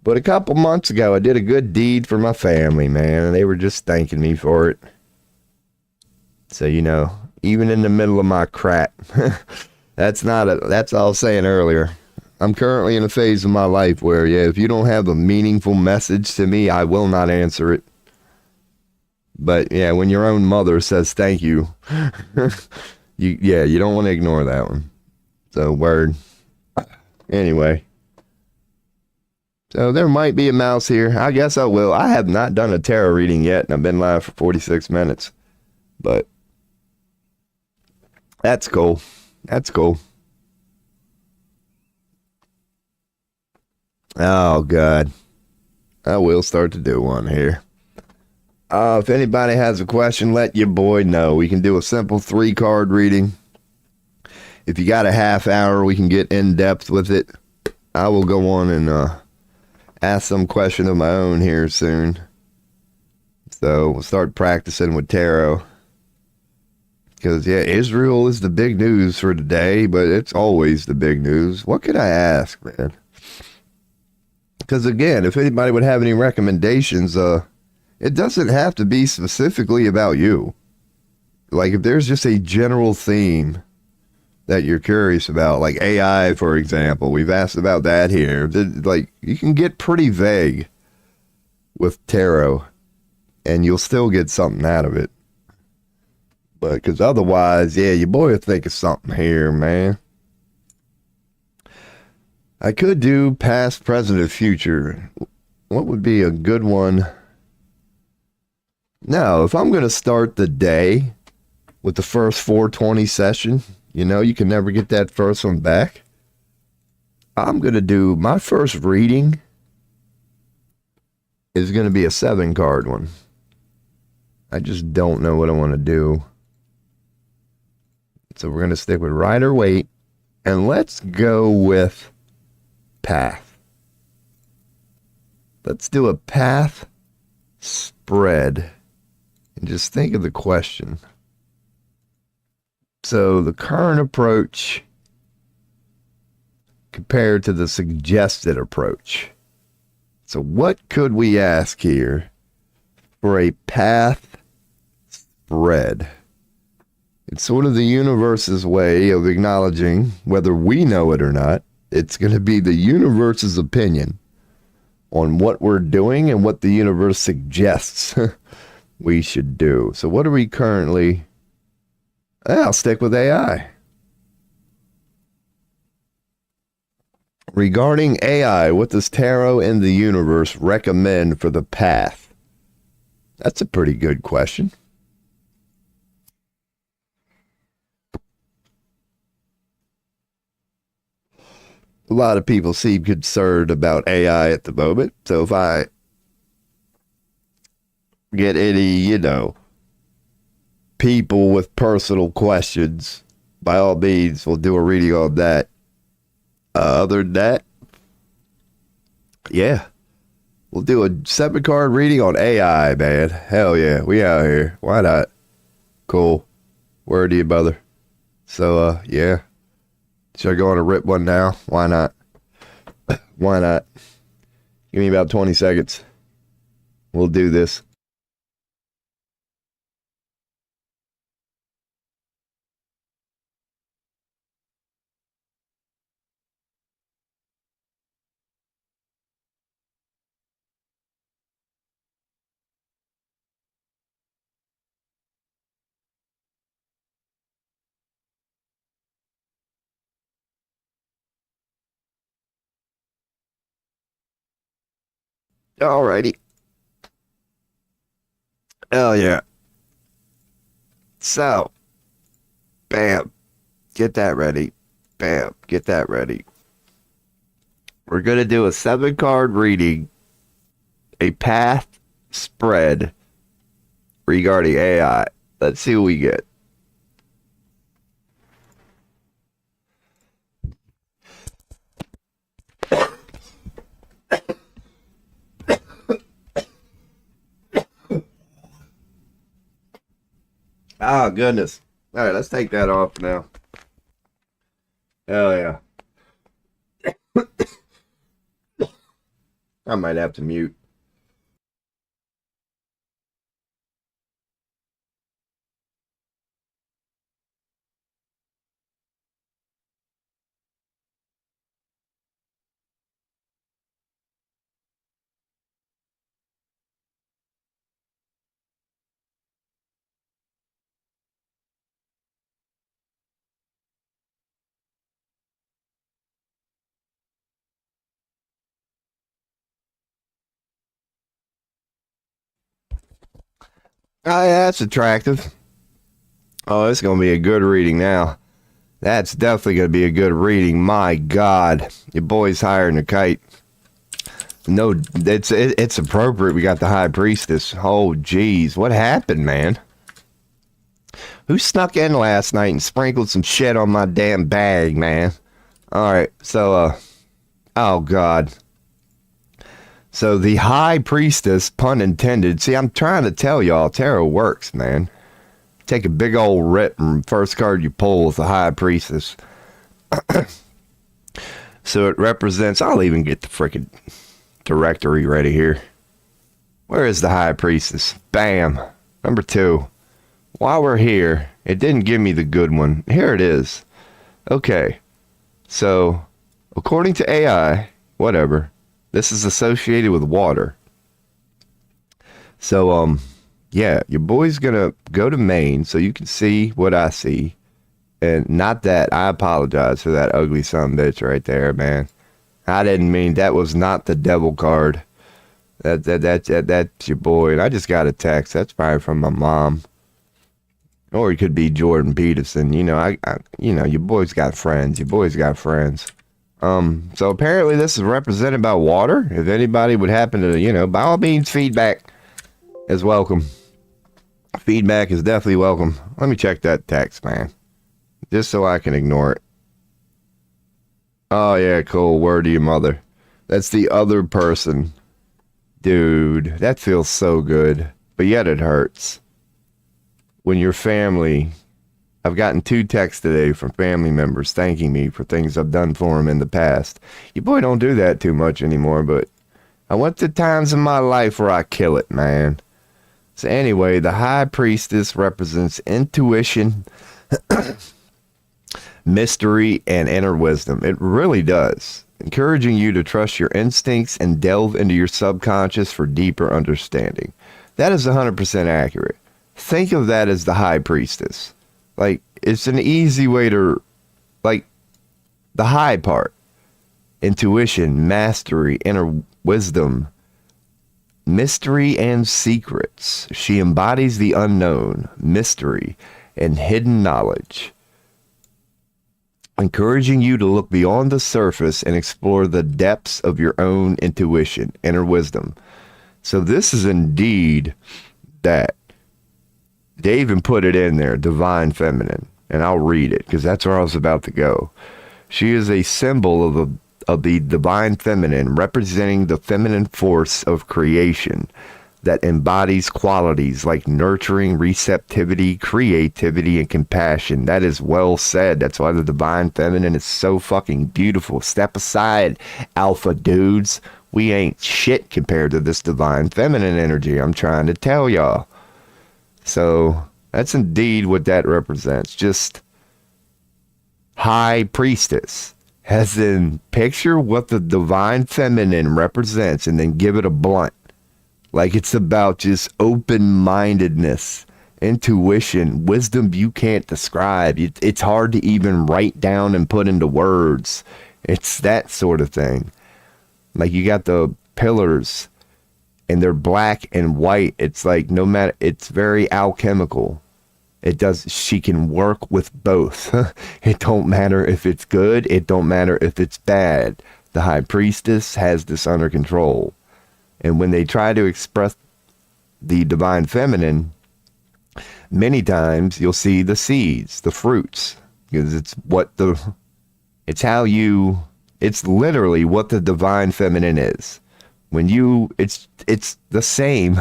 but a couple months ago, I did a good deed for my family, man, and they were just thanking me for it. So, you know, even in the middle of my crap, that's all I was saying earlier. I'm currently in a phase of my life where, yeah, if you don't have a meaningful message to me, I will not answer it. But yeah, when your own mother says thank you, you don't want to ignore that one. So word. Anyway. So there might be a mouse here. I guess I will. I have not done a tarot reading yet, and I've been live for 46 minutes. But that's cool. That's cool. Oh, God. I will start to do one here. If anybody has a question, let your boy know. We can do a simple 3-card reading. If you got a half hour, we can get in depth with it. I will go on and ask some question of my own here soon. So we'll start practicing with tarot. Because, yeah, Israel is the big news for today, but it's always the big news. What could I ask, man? Because, again, if anybody would have any recommendations, it doesn't have to be specifically about you. Like, if there's just a general theme that you're curious about, like AI, for example, we've asked about that here. Like, you can get pretty vague with tarot, and you'll still get something out of it. But, because otherwise, yeah, your boy will think of something here, man. I could do past, present, and future. What would be a good one? Now, if I'm going to start the day with the first 420 session, you know, you can never get that first one back. I'm going to do my first reading is going to be a 7-card one. I just don't know what I want to do. So we're going to stick with Rider-Waite, and let's go with path. Let's do a path spread. And just think of the question. So the current approach compared to the suggested approach. So what could we ask here for a path spread? It's sort of the universe's way of acknowledging, whether we know it or not, it's going to be the universe's opinion on what we're doing and what the universe suggests we should do. So what are we currently... I'll stick with AI. Regarding AI, what does tarot and the universe recommend for the path? That's a pretty good question. A lot of people seem concerned about AI at the moment. So if I get any, people with personal questions, by all means, we'll do a reading on that. Other than that, yeah, we'll do a 7-card reading on AI, man. Hell yeah, we out here. Why not? Cool. Word to you, brother. So, yeah. Should I go on a rip one now? Why not? Why not? Give me about 20 seconds. We'll do this. Alrighty. Hell yeah. So, bam. Get that ready. Bam. Get that ready. We're going to do a 7-card reading, a path spread regarding AI. Let's see what we get. Oh, goodness. All right, let's take that off now. Hell yeah. I might have to mute. Oh, yeah, that's attractive. Oh, it's going to be a good reading now. That's definitely going to be a good reading. My God. Your boy's higher than a kite. No, it's appropriate. We got the High Priestess. Oh, geez. What happened, man? Who snuck in last night and sprinkled some shit on my damn bag, man? All right, so, oh, God. So the High Priestess, pun intended. See, I'm trying to tell y'all, tarot works, man. Take a big old rip, and first card you pull is the High Priestess. So it represents, I'll even get the freaking directory ready here. Where is the High Priestess? Bam. Number 2. While we're here, it didn't give me the good one. Here it is. Okay. So, according to AI, whatever, this is associated with water. So, yeah, your boy's gonna go to Maine so you can see what I see. And not that, I apologize for that ugly son of a bitch right there, man. I didn't mean, that was not the devil card. That's your boy. And I just got a text. That's probably from my mom. Or it could be Jordan Peterson. You know, I you know, your boy's got friends. Your boy's got friends. So apparently this is represented by water. If anybody would happen to, you know, by all means, feedback is welcome. Feedback is definitely welcome. Let me check that text, man. Just so I can ignore it. Oh, yeah, cool. Word to your mother. That's the other person. Dude, that feels so good. But yet it hurts. When your family... I've gotten 2 texts today from family members thanking me for things I've done for them in the past. Your boy don't do that too much anymore, but I went through times in my life where I kill it, man. So anyway, the High Priestess represents intuition, mystery, and inner wisdom. It really does. Encouraging you to trust your instincts and delve into your subconscious for deeper understanding. That is 100% accurate. Think of that as the High Priestess. Like, it's an easy way to, like, the high part. Intuition, mastery, inner wisdom, mystery, and secrets. She embodies the unknown, mystery, and hidden knowledge. Encouraging you to look beyond the surface and explore the depths of your own intuition, inner wisdom. So this is indeed that. They even put it in there, divine feminine, and I'll read it because that's where I was about to go. She is a symbol of the divine feminine, representing the feminine force of creation that embodies qualities like nurturing, receptivity, creativity, and compassion. That is well said. That's why the divine feminine is so fucking beautiful. Step aside, alpha dudes. We ain't shit compared to this divine feminine energy. I'm trying to tell y'all. So that's indeed what that represents. Just High Priestess. As in, picture what the divine feminine represents and then give it a blunt. Like it's about just open-mindedness, intuition, wisdom you can't describe. It's hard to even write down and put into words. It's that sort of thing. Like you got the pillars. And they're black and white. It's like no matter, it's very alchemical. She can work with both. It don't matter if it's good. It don't matter if it's bad. The High Priestess has this under control. And when they try to express the divine feminine, many times you'll see the seeds, the fruits, because it's literally what the divine feminine is. It's the same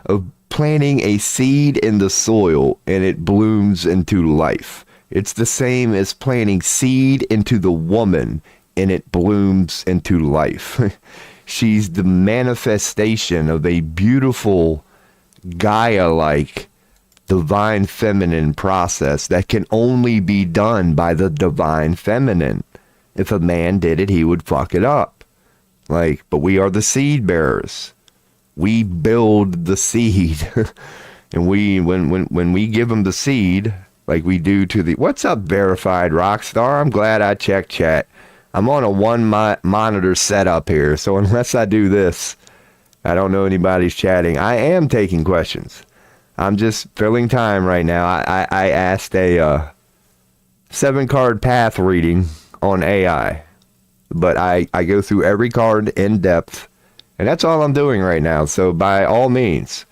of planting a seed in the soil and it blooms into life. It's the same as planting seed into the woman and it blooms into life. She's the manifestation of a beautiful Gaia-like divine feminine process that can only be done by the divine feminine. If a man did it, he would fuck it up. But we are the seed bearers. We build the seed. And when we give them the seed, like we do to the... What's up, verified rockstar? I'm glad I checked chat. I'm on a one-monitor setup here, so unless I do this, I don't know anybody's chatting. I am taking questions. I'm just filling time right now. I asked a 7-card path reading on AI, but I go through every card in depth, and that's all I'm doing right now. So by all means,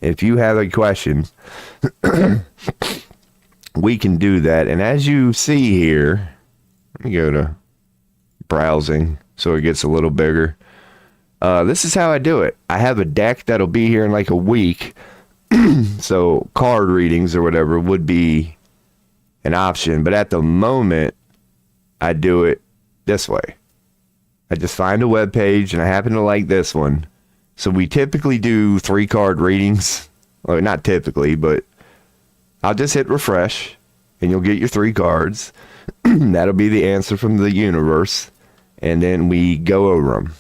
if you have a question, we can do that. And as you see here, let me go to browsing so it gets a little bigger. This is how I do it. I have a deck that'll be here in like a week. So card readings or whatever would be an option. But at the moment, I do it this way. I just find a web page and I happen to like this one. So we typically do 3-card readings. Well, not typically, but I'll just hit refresh and you'll get your 3 cards. That'll be the answer from the universe. And then we go over them.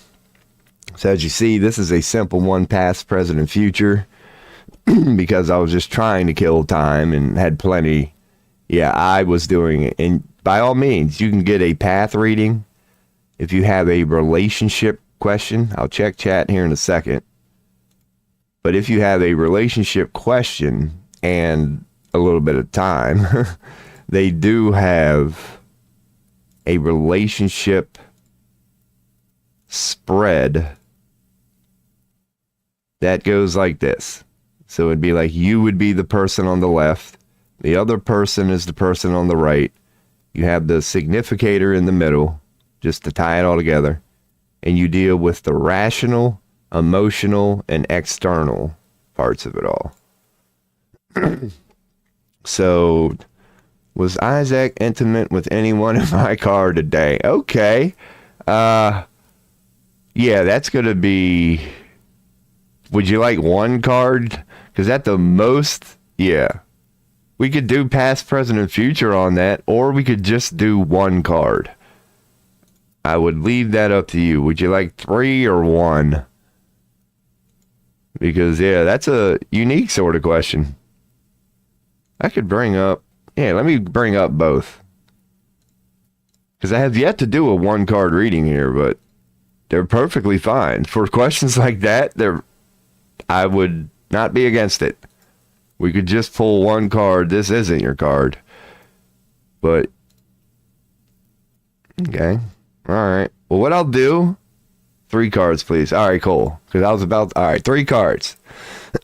So as you see, this is a simple one, past, present, and future. Because I was just trying to kill time and had plenty. Yeah, I was doing it. And by all means, you can get a path reading. If you have a relationship question, I'll check chat here in a second. But if you have a relationship question and a little bit of time, they do have a relationship spread that goes like this. So it'd be like you would be the person on the left. The other person is the person on the right. You have the significator in the middle, just to tie it all together. And you deal with the rational, emotional, and external parts of it all. So, was Isaac intimate with anyone in my car today? Okay. Yeah, that's going to be... Would you like 1 card? Because at the most, yeah. We could do past, present, and future on that, or we could just do 1 card. I would leave that up to you. Would you like 3 or 1? Because, yeah, that's a unique sort of question. I could bring up... Yeah, let me bring up both. Because I have yet to do a 1-card reading here, but they're perfectly fine. For questions like that, I would not be against it. We could just pull 1 card. This isn't your card. But, okay. All right. Well, what I'll do, 3 cards, please. All right, cool. Because I was about, all right, 3 cards.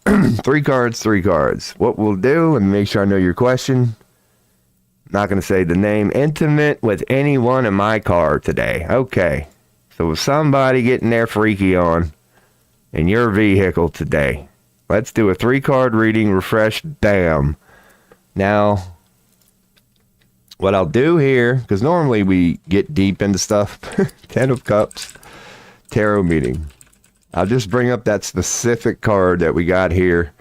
3 cards, 3 cards. What we'll do, and make sure I know your question. Not going to say the name. Intimate with anyone in my car today. Okay. So with somebody getting their freaky on in your vehicle today. Let's do a 3-card reading, refresh, bam. Now, what I'll do here, because normally we get deep into stuff, 10 of Cups, tarot meeting. I'll just bring up that specific card that we got here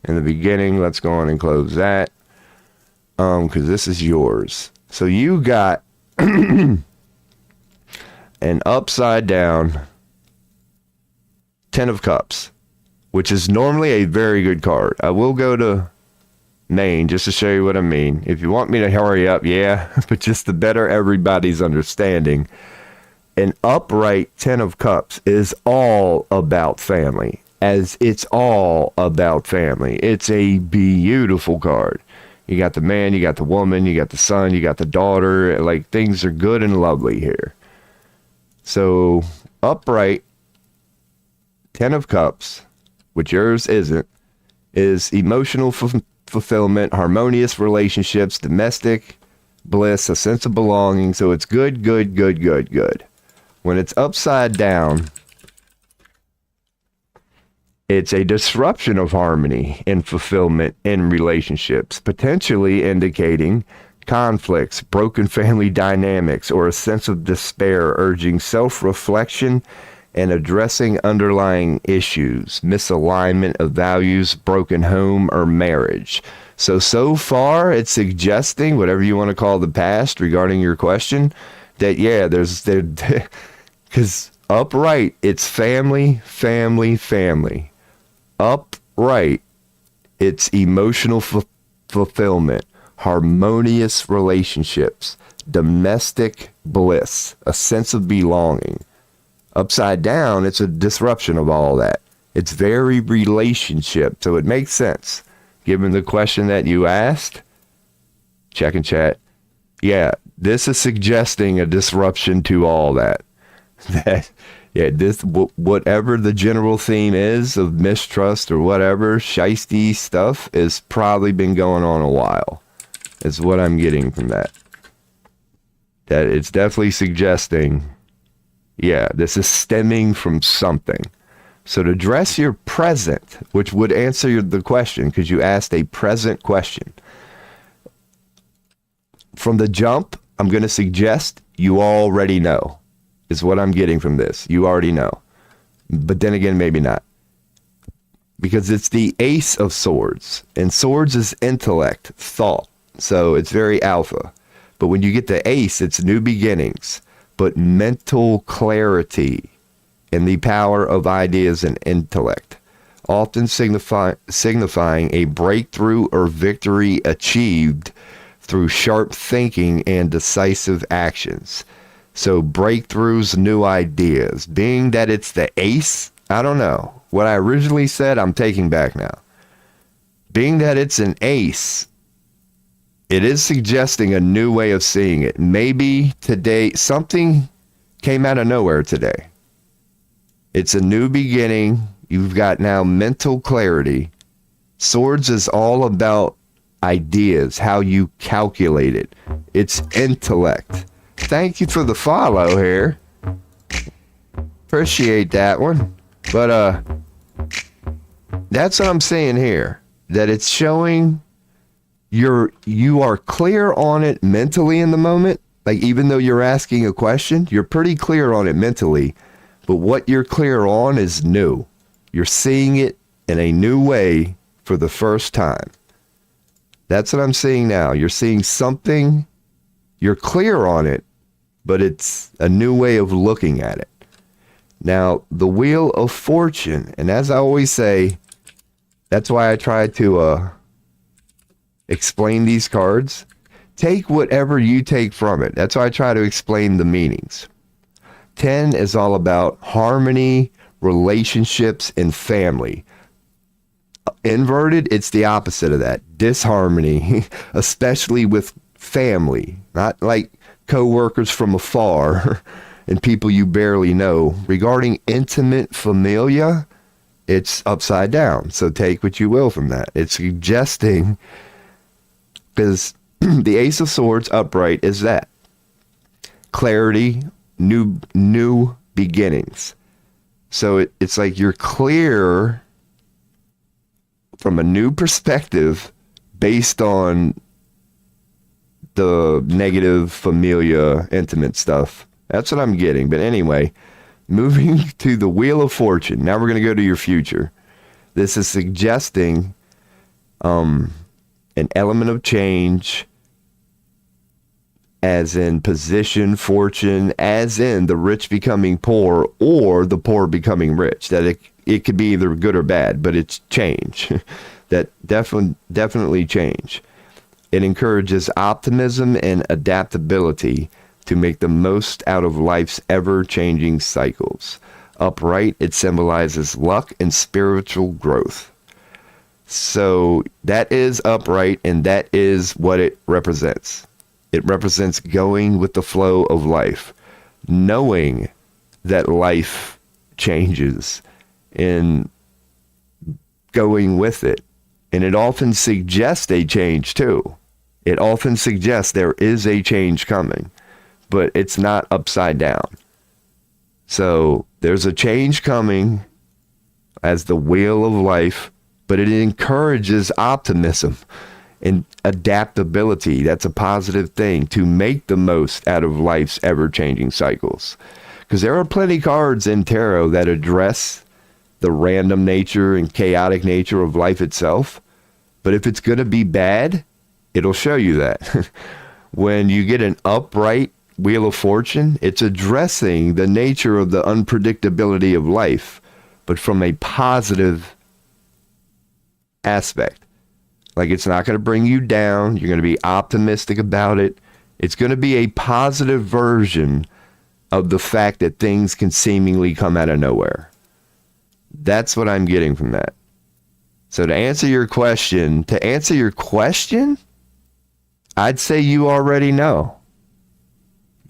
in the beginning. Let's go on and close that, because this is yours. So you got an upside down 10 of Cups, which is normally a very good card. I will go to main just to show you what I mean. If you want me to hurry up, yeah, but just to better everybody's understanding, an upright 10 of Cups is all about family, as it's all about family. It's a beautiful card. You got the man, you got the woman, you got the son, you got the daughter. Like, things are good and lovely here. So, upright 10 of Cups, which yours isn't, is emotional fulfillment, harmonious relationships, domestic bliss, a sense of belonging. So it's good, good, good, good, good. When it's upside down, it's a disruption of harmony and fulfillment in relationships, potentially indicating conflicts, broken family dynamics, or a sense of despair, urging self-reflection and addressing underlying issues, misalignment of values, broken home, or marriage. So far, it's suggesting, whatever you want to call the past regarding your question, that, yeah, because upright, it's family, family, family. Upright, it's emotional fulfillment, harmonious relationships, domestic bliss, a sense of belonging. Upside down, it's a disruption of all that. It's very relationship, so it makes sense. given the question that you asked? Check in chat. Yeah, this is suggesting a disruption to all that. Whatever the general theme is of mistrust or whatever, shiesty stuff has probably been going on a while. Is what I'm getting from that. That it's definitely suggesting, yeah, this is stemming from something. So to address your present, which would answer the question, because you asked a present question. From the jump, I'm going to suggest you already know, is what I'm getting from this. You already know. But then again, maybe not. Because it's the Ace of Swords. And Swords is intellect, thought. So it's very alpha. But when you get the Ace, it's new beginnings. But mental clarity and the power of ideas and intellect. Often signifying a breakthrough or victory achieved through sharp thinking and decisive actions. So breakthroughs, new ideas. Being that it's the Ace, I don't know. What I originally said, I'm taking back now. Being that it's an Ace, it is suggesting a new way of seeing it. Maybe today, something came out of nowhere today. It's a new beginning. You've got now mental clarity. Swords is all about ideas, how you calculate it. It's intellect. Thank you for the follow here. Appreciate that one. But that's what I'm saying here. That it's showing you are clear on it mentally in the moment. Like even though you're asking a question, you're pretty clear on it mentally. But what you're clear on is new. You're seeing it in a new way for the first time. That's what I'm seeing now. You're seeing something, you're clear on it, but it's a new way of looking at it. Now, the Wheel of Fortune, and as I always say, that's why I try to explain these cards. Take whatever you take from it. That's why I try to explain the meanings. 10 is all about harmony, relationships, and family. Inverted, it's the opposite of that. Disharmony, especially with family. Not like co-workers from afar and people you barely know. Regarding intimate familia, it's upside down. So take what you will from that. It's suggesting, because the Ace of Swords upright is that. Clarity, new beginnings. So it's like you're clear from a new perspective based on the negative familia intimate stuff. That's what I'm getting. But anyway, moving to the Wheel of Fortune. Now we're going to go to your future. This is suggesting an element of change, as in position, fortune, as in the rich becoming poor or the poor becoming rich. That it could be either good or bad, but it's change. That definitely change. It encourages optimism and adaptability to make the most out of life's ever-changing cycles. Upright, it symbolizes luck and spiritual growth. So that is upright, and that is what it represents. It represents going with the flow of life, knowing that life changes and going with it. And it often suggests a change too. It often suggests there is a change coming, but it's not upside down. So there's a change coming as the wheel of life, but it encourages optimism and adaptability. That's a positive thing, to make the most out of life's ever-changing cycles. Because there are plenty cards in tarot that address the random nature and chaotic nature of life itself. But if it's going to be bad, it'll show you that. When you get an upright Wheel of Fortune, it's addressing the nature of the unpredictability of life, but from a positive aspect. Like, it's not going to bring you down. You're going to be optimistic about it. It's going to be a positive version of the fact that things can seemingly come out of nowhere. That's what I'm getting from that. So to answer your question, I'd say you already know.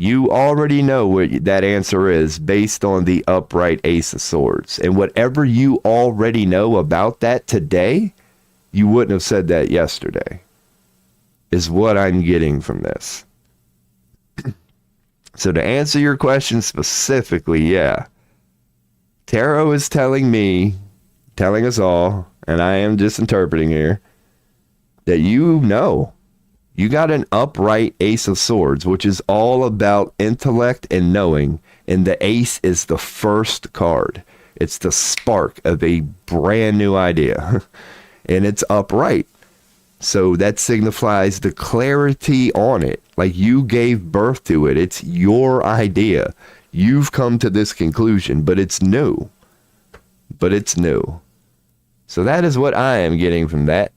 You already know what that answer is based on the upright Ace of Swords. And whatever you already know about that today, you wouldn't have said that yesterday, is what I'm getting from this. So to answer your question specifically, yeah. Tarot is telling us all, and I am just interpreting here, that you know. You got an upright Ace of Swords, which is all about intellect and knowing. And the Ace is the first card. It's the spark of a brand new idea. And it's upright. So that signifies the clarity on it. Like you gave birth to it. It's your idea. You've come to this conclusion, but it's new. So that is what I am getting from that.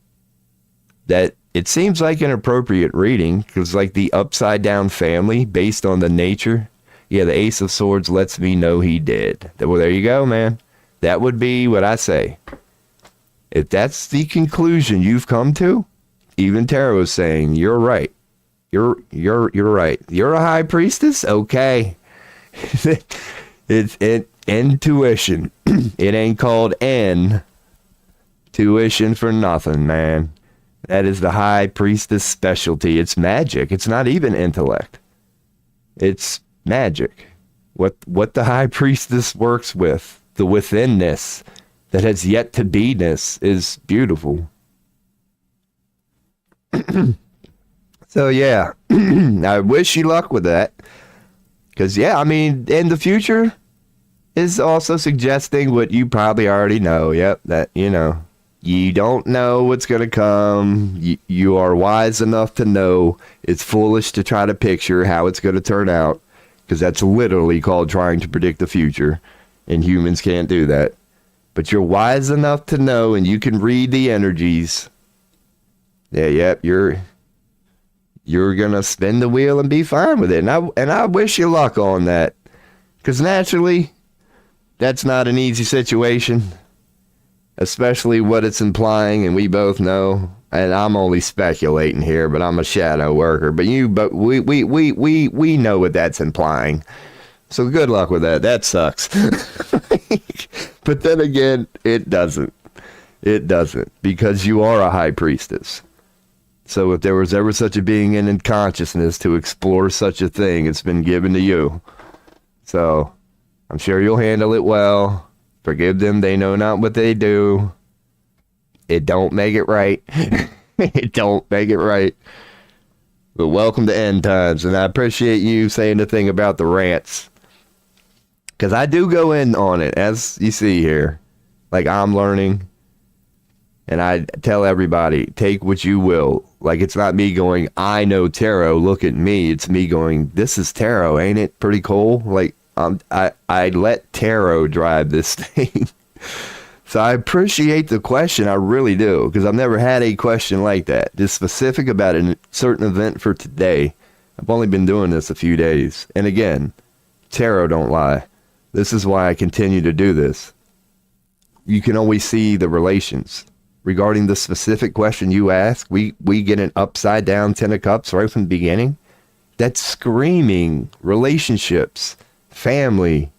That it seems like an appropriate reading, because like the upside down family, based on the nature, yeah, the Ace of Swords lets me know he did. Well, there you go, man. That would be what I say. If that's the conclusion you've come to, even Tarot is saying, you're right. You're right. You're a high priestess? Okay. It's intuition. It ain't called tuition for nothing, man. That is the high priestess specialty. It's magic. It's not even intellect. It's magic. What the high priestess works with, the withinness that has yet to be-ness, is beautiful. So yeah, I wish you luck with that. Because yeah, I mean, in the future is also suggesting what you probably already know. Yep, that, you know. You don't know what's going to come. You are wise enough to know it's foolish to try to picture how it's going to turn out, because that's literally called trying to predict the future, and humans can't do that. But you're wise enough to know, and you can read the energies. Yeah, yep, you're going to spin the wheel and be fine with it. And I wish you luck on that, because naturally, that's not an easy situation. Especially what it's implying, and we both know, and I'm only speculating here, but I'm a shadow worker. But we know what that's implying. So good luck with that. That sucks. But then again, it doesn't. It doesn't, because you are a high priestess. So if there was ever such a being in consciousness to explore such a thing, it's been given to you. So I'm sure you'll handle it well. Forgive them, they know not what they do. It don't make it right. It don't make it right. But welcome to end times, and I appreciate you saying the thing about the rants. Because I do go in on it, as you see here. Like, I'm learning, and I tell everybody, take what you will. Like, it's not me going, I know tarot, look at me. It's me going, this is tarot, ain't it pretty cool? Like, I let tarot drive this thing. So I appreciate the question. I really do. Because I've never had a question like that. Just specific about a certain event for today. I've only been doing this a few days. And again, tarot don't lie. This is why I continue to do this. You can always see the relations. Regarding the specific question you ask, we get an upside down 10 of cups right from the beginning. That's screaming relationships. Family.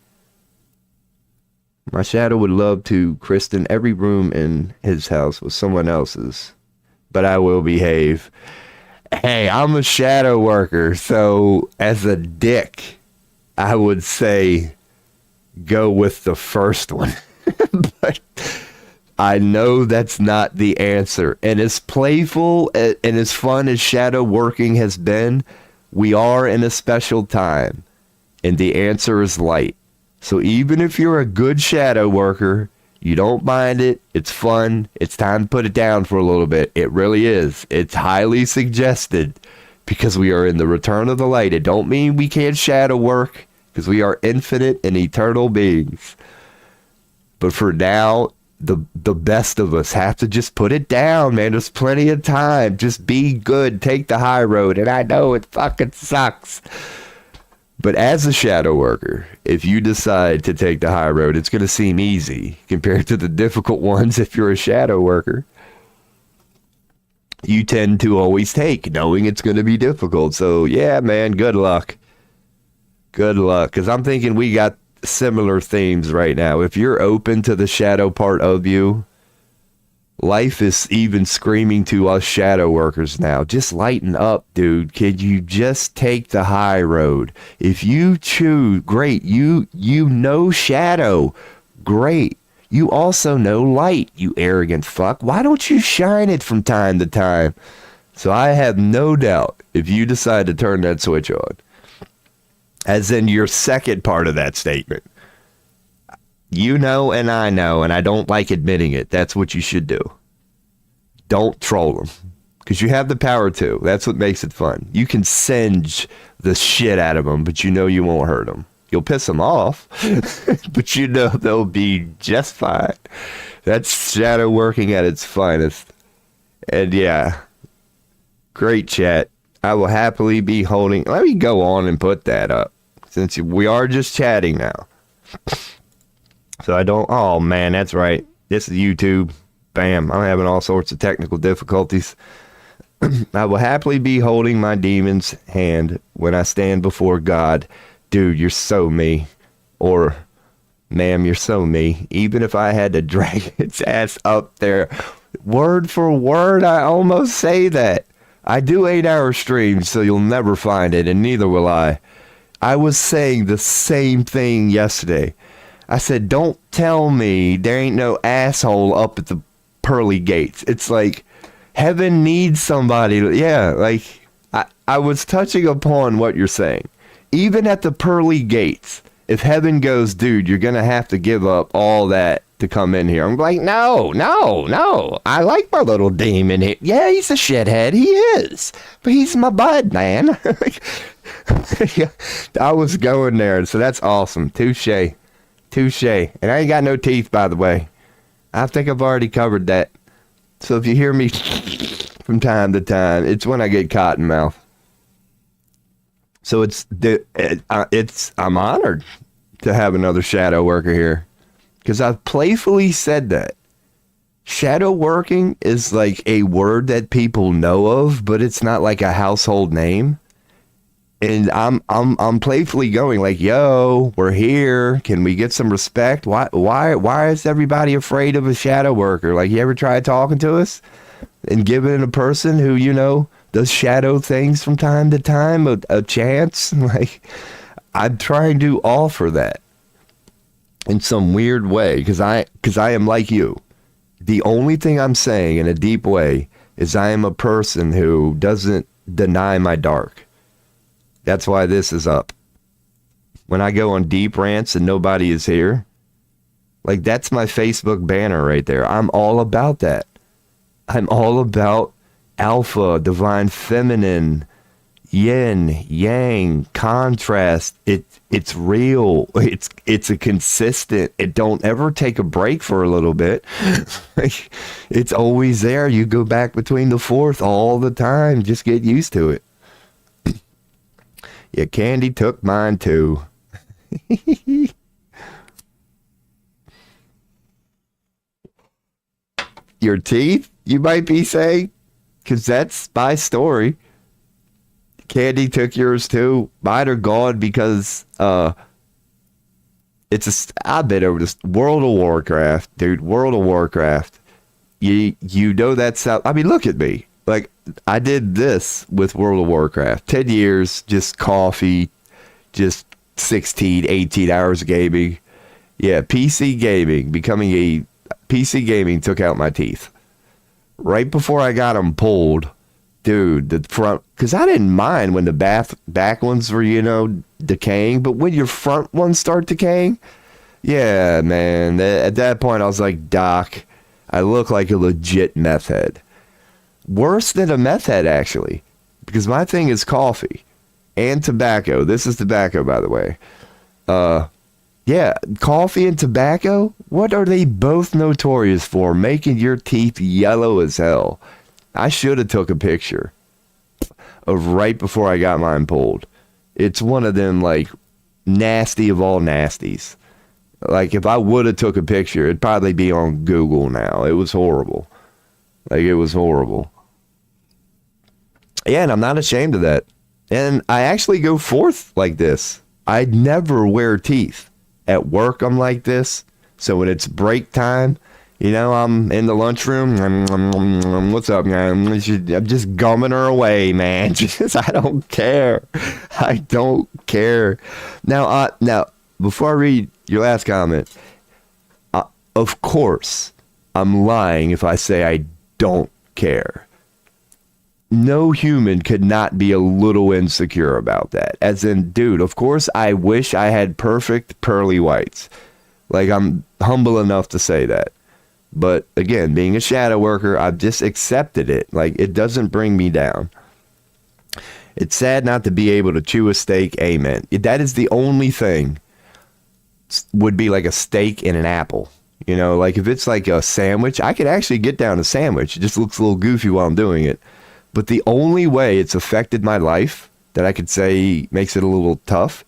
My shadow would love to christen every room in his house with someone else's, but I will behave. Hey, I'm a shadow worker, so as a dick, I would say go with the first one. But I know that's not the answer. And as playful and as fun as shadow working has been, we are in a special time. And the answer is light. So even if you're a good shadow worker, you don't mind it, it's fun, it's time to put it down for a little bit. It really is. It's highly suggested, because we are in the return of the light. It don't mean we can't shadow work, because we are infinite and eternal beings. But for now, the best of us have to just put it down, man. There's plenty of time. Just be good. Take the high road. And I know it fucking sucks. But as a shadow worker, if you decide to take the high road, it's going to seem easy compared to the difficult ones if you're a shadow worker. You tend to always take, knowing it's going to be difficult. So, yeah, man, good luck. Good luck. Because I'm thinking we got similar themes right now. If you're open to the shadow part of you, life is even screaming to us shadow workers now. Just lighten up, dude. Could you just take the high road? If you choose, great. You know shadow. Great. You also know light, you arrogant fuck. Why don't you shine it from time to time? So I have no doubt if you decide to turn that switch on, as in your second part of that statement, you know and I don't like admitting it. That's what you should do. Don't troll them, because you have the power to. That's what makes it fun. You can singe the shit out of them, but you know you won't hurt them. You'll piss them off, but you know they'll be just fine. That's shadow working at its finest. And yeah, great chat. I will happily be holding. Let me go on and put that up, since we are just chatting now. So I don't. Oh man, that's right. This is YouTube. Bam. I'm having all sorts of technical difficulties. I will happily be holding my demon's hand when I stand before God. Dude, you're so me. Or, ma'am, you're so me. Even if I had to drag its ass up there, word for word, I almost say that. I do 8-hour streams, so you'll never find it, and neither will I. I was saying the same thing yesterday. I said, don't tell me there ain't no asshole up at the pearly gates. It's like, heaven needs somebody. Yeah, like, I was touching upon what you're saying. Even at the pearly gates, if heaven goes, dude, you're going to have to give up all that to come in here. I'm like, no. I like my little demon here. Yeah, he's a shithead. He is. But he's my bud, man. Yeah, I was going there. So that's awesome. Touche. And I ain't got no teeth, by the way. I think I've already covered that. So if you hear me from time to time, it's when I get cotton mouth. So I'm honored to have another shadow worker here, because I've playfully said that shadow working is like a word that people know of, but it's not like a household name. And I'm playfully going like, yo, we're here. Can we get some respect? Why is everybody afraid of a shadow worker? Like, you ever try talking to us and giving a person who, you know, does shadow things from time to time a chance? Like, I'm trying to offer that in some weird way, because I am like you. The only thing I'm saying in a deep way is I am a person who doesn't deny my dark. That's why this is up. When I go on deep rants and nobody is here, like, that's my Facebook banner right there. I'm all about that. I'm all about alpha, divine feminine, yin, yang, contrast. It's real. It's a consistent. It don't ever take a break for a little bit. Like, it's always there. You go back between the fourth all the time. Just get used to it. Yeah, Candy took mine too. Your teeth, you might be saying? Because that's my story. Candy took yours too. Mine are gone because I've been over this World of Warcraft, dude. World of Warcraft. You know that's how, I mean, look at me. Like, I did this with World of Warcraft. 10 years, just coffee, just 16, 18 hours of gaming. Yeah, PC gaming. Becoming a PC gaming took out my teeth. Right before I got them pulled, dude, the front, because I didn't mind when the back ones were, you know, decaying, but when your front ones start decaying, yeah, man, at that point I was like, Doc, I look like a legit meth head. Worse than a meth head, actually, because my thing is coffee and tobacco. This is tobacco, by the way. Yeah, coffee and tobacco, what are they both notorious for? Making your teeth yellow as hell. I should have took a picture of right before I got mine pulled. It's one of them, like, nasty of all nasties. Like, if I would have took a picture, it'd probably be on Google now. It was horrible. Like, it was horrible. Yeah, and I'm not ashamed of that. And I actually go forth like this. I never wear teeth. At work, I'm like this. So when it's break time, you know, I'm in the lunchroom. What's up, man? I'm just gumming her away, man. I don't care. I don't care. Now, before I read your last comment, of course, I'm lying if I say I don't care. No human could not be a little insecure about that. As in, dude, of course, I wish I had perfect pearly whites. Like, I'm humble enough to say that. But again, being a shadow worker, I've just accepted it. Like, it doesn't bring me down. It's sad not to be able to chew a steak. Amen. That is the only thing. Would be like a steak and an apple. You know, like if it's like a sandwich, I could actually get down a sandwich. It just looks a little goofy while I'm doing it. But the only way it's affected my life that I could say makes it a little tough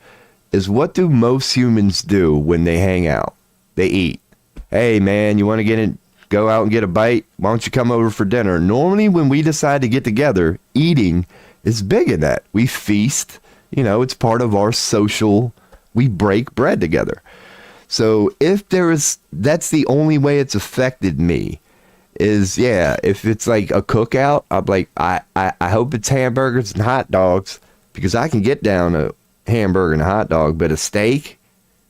is, what do most humans do when they hang out? They eat. Hey, man, you want to go out and get a bite? Why don't you come over for dinner? Normally, when we decide to get together, eating is big in that. We feast. You know, it's part of our social. We break bread together. So if that's the only way it's affected me. Is, yeah, if it's like a cookout, I'm like, I hope it's hamburgers and hot dogs, because I can get down a hamburger and a hot dog, but a steak,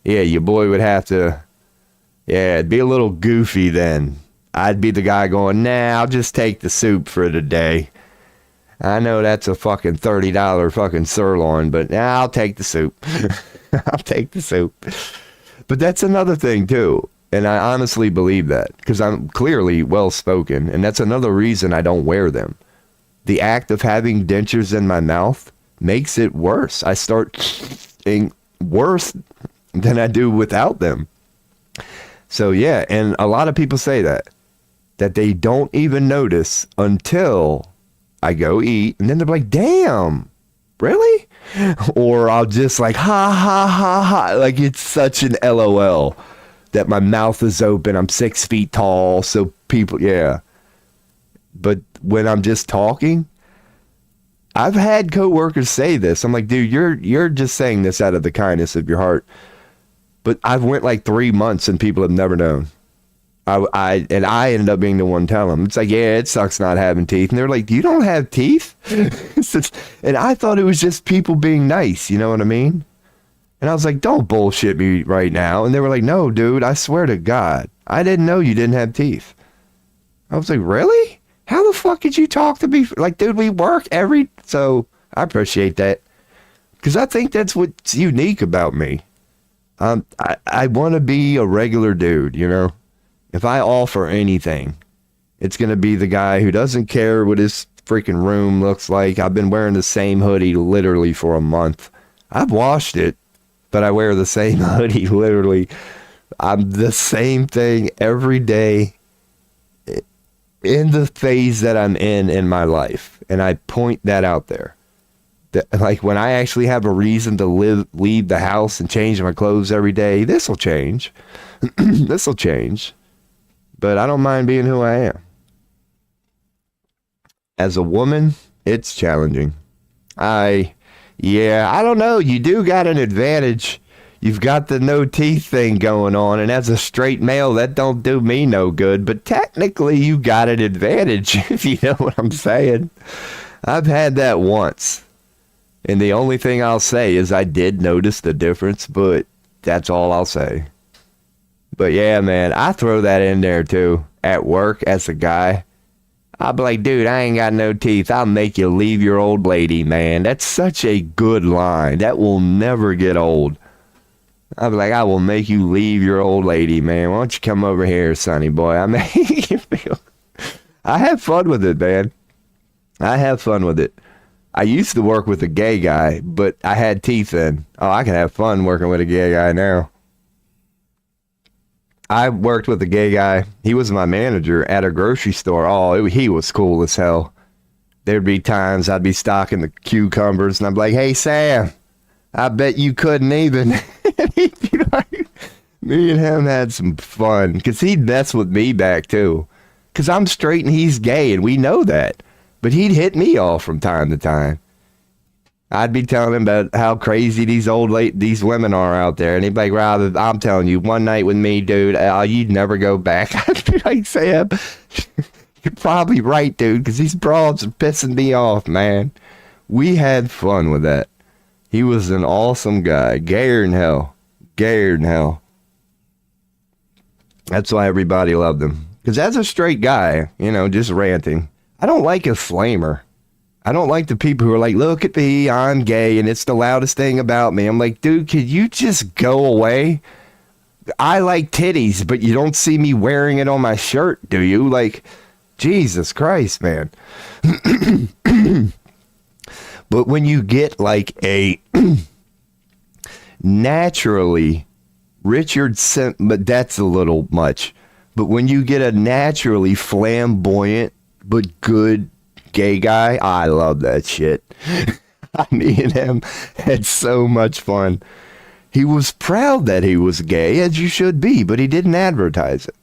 yeah, your boy would have to, yeah, it'd be a little goofy then. I'd be the guy going, nah, I'll just take the soup for the day. I know that's a fucking $30 fucking sirloin, but nah, I'll take the soup. I'll take the soup. But that's another thing too. And I honestly believe that, because I'm clearly well-spoken, and that's another reason I don't wear them. The act of having dentures in my mouth makes it worse. I start being worse than I do without them. So yeah, and a lot of people say that they don't even notice until I go eat, and then they're like, damn, really? Or I'll just like, ha, ha, ha, ha. Like, it's such an LOL. That my mouth is open. I'm 6 feet tall. So people, yeah. But when I'm just talking, I've had coworkers say this. I'm like, dude, you're just saying this out of the kindness of your heart. But I've went like 3 months and people have never known. I ended up being the one telling them. It's like, yeah, it sucks not having teeth. And they're like, you don't have teeth? And I thought it was just people being nice. You know what I mean? And I was like, don't bullshit me right now. And they were like, no, dude, I swear to God, I didn't know you didn't have teeth. I was like, really? How the fuck did you talk to me? Like, dude, we work so I appreciate that. Because I think that's what's unique about me. I want to be a regular dude, you know? If I offer anything, it's going to be the guy who doesn't care what his freaking room looks like. I've been wearing the same hoodie literally for a month. I've washed it. But I wear the same hoodie, literally. I'm the same thing every day in the phase that I'm in my life. And I point that out there. That, like, when I actually have a reason to leave the house and change my clothes every day, this will change. This will change. But I don't mind being who I am. As a woman, it's challenging. Yeah, I don't know. You do got an advantage. You've got the no teeth thing going on, and as a straight male, that don't do me no good. But technically, you got an advantage, if you know what I'm saying. I've had that once, and the only thing I'll say is I did notice the difference, but that's all I'll say. But yeah, man, I throw that in there too. At work, as a guy, I'll be like, dude, I ain't got no teeth. I'll make you leave your old lady, man. That's such a good line. That will never get old. I'll be like, I will make you leave your old lady, man. Why don't you come over here, sonny boy? I make you feel... I have fun with it, man. I have fun with it. I used to work with a gay guy, but I had teeth then. Oh, I can have fun working with a gay guy now. I worked with a gay guy. He was my manager at a grocery store. Oh, he was cool as hell. There'd be times I'd be stocking the cucumbers, and I'd be like, hey, Sam, I bet you couldn't even. He'd be like, me and him had some fun because he'd mess with me back too. Because I'm straight and he's gay and we know that. But he'd hit me off from time to time. I'd be telling him about how crazy these women are out there. And he'd be like, Rob, I'm telling you, one night with me, dude, you'd never go back. I'd be like, Sam, you're probably right, dude, because these broads are pissing me off, man. We had fun with that. He was an awesome guy. Gayer than hell. Gayer than hell. That's why everybody loved him. Because as a straight guy, just ranting, I don't like a flamer. I don't like the people who are like, look at me, I'm gay, and it's the loudest thing about me. I'm like, dude, could you just go away? I like titties, but you don't see me wearing it on my shirt, do you? Like, Jesus Christ, man. But when you get like a naturally but that's a little much. But when you get a naturally flamboyant but good gay guy, I love that shit. Me and him had so much fun. He was proud that he was gay, as you should be, but he didn't advertise it.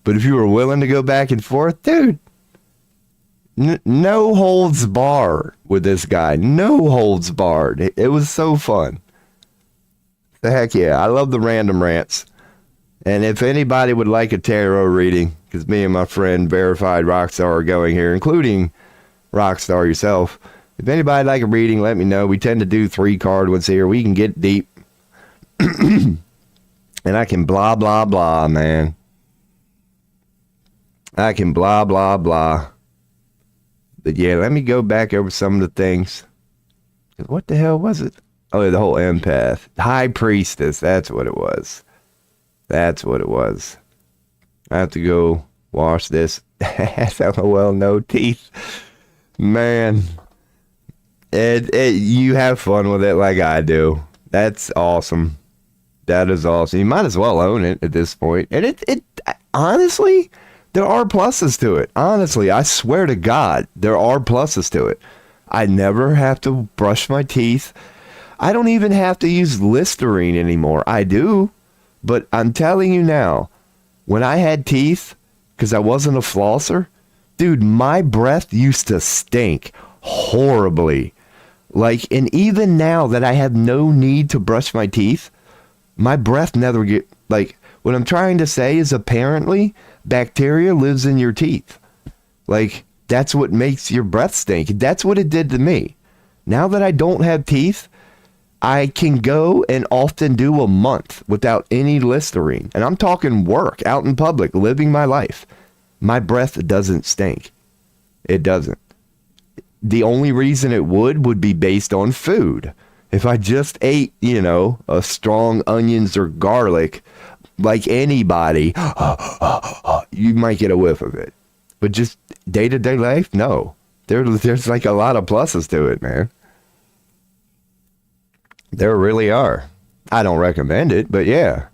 But if you were willing to go back and forth, dude, no holds barred with this guy. No holds barred. It was so fun. The heck yeah. I love the random rants. And if anybody would like a tarot reading, because me and my friend Verified Rockstar are going here, including Rockstar yourself. If anybody like a reading, let me know. We tend to do 3-card ones here. We can get deep. And I can blah, blah, blah, man. I can blah, blah, blah. But yeah, let me go back over some of the things. What the hell was it? Oh, the whole empath. High Priestess. That's what it was. That's what it was. I have to go wash this. LOL, no teeth. Man. You have fun with it like I do. That's awesome. That is awesome. You might as well own it at this point. And it honestly, there are pluses to it. Honestly, I swear to God, there are pluses to it. I never have to brush my teeth. I don't even have to use Listerine anymore. I do. But I'm telling you now, when I had teeth, because I wasn't a flosser, dude, my breath used to stink horribly. Like, and even now that I have no need to brush my teeth, my breath never get, like, what I'm trying to say is apparently bacteria lives in your teeth. Like, that's what makes your breath stink. That's what it did to me. Now that I don't have teeth, I can go and often do a month without any Listerine. And I'm talking work, out in public, living my life. My breath doesn't stink. It doesn't. The only reason it would be based on food. If I just ate, a strong onions or garlic, like anybody, you might get a whiff of it. But just day-to-day life, no. There's like a lot of pluses to it, man. There really are. I don't recommend it, but yeah.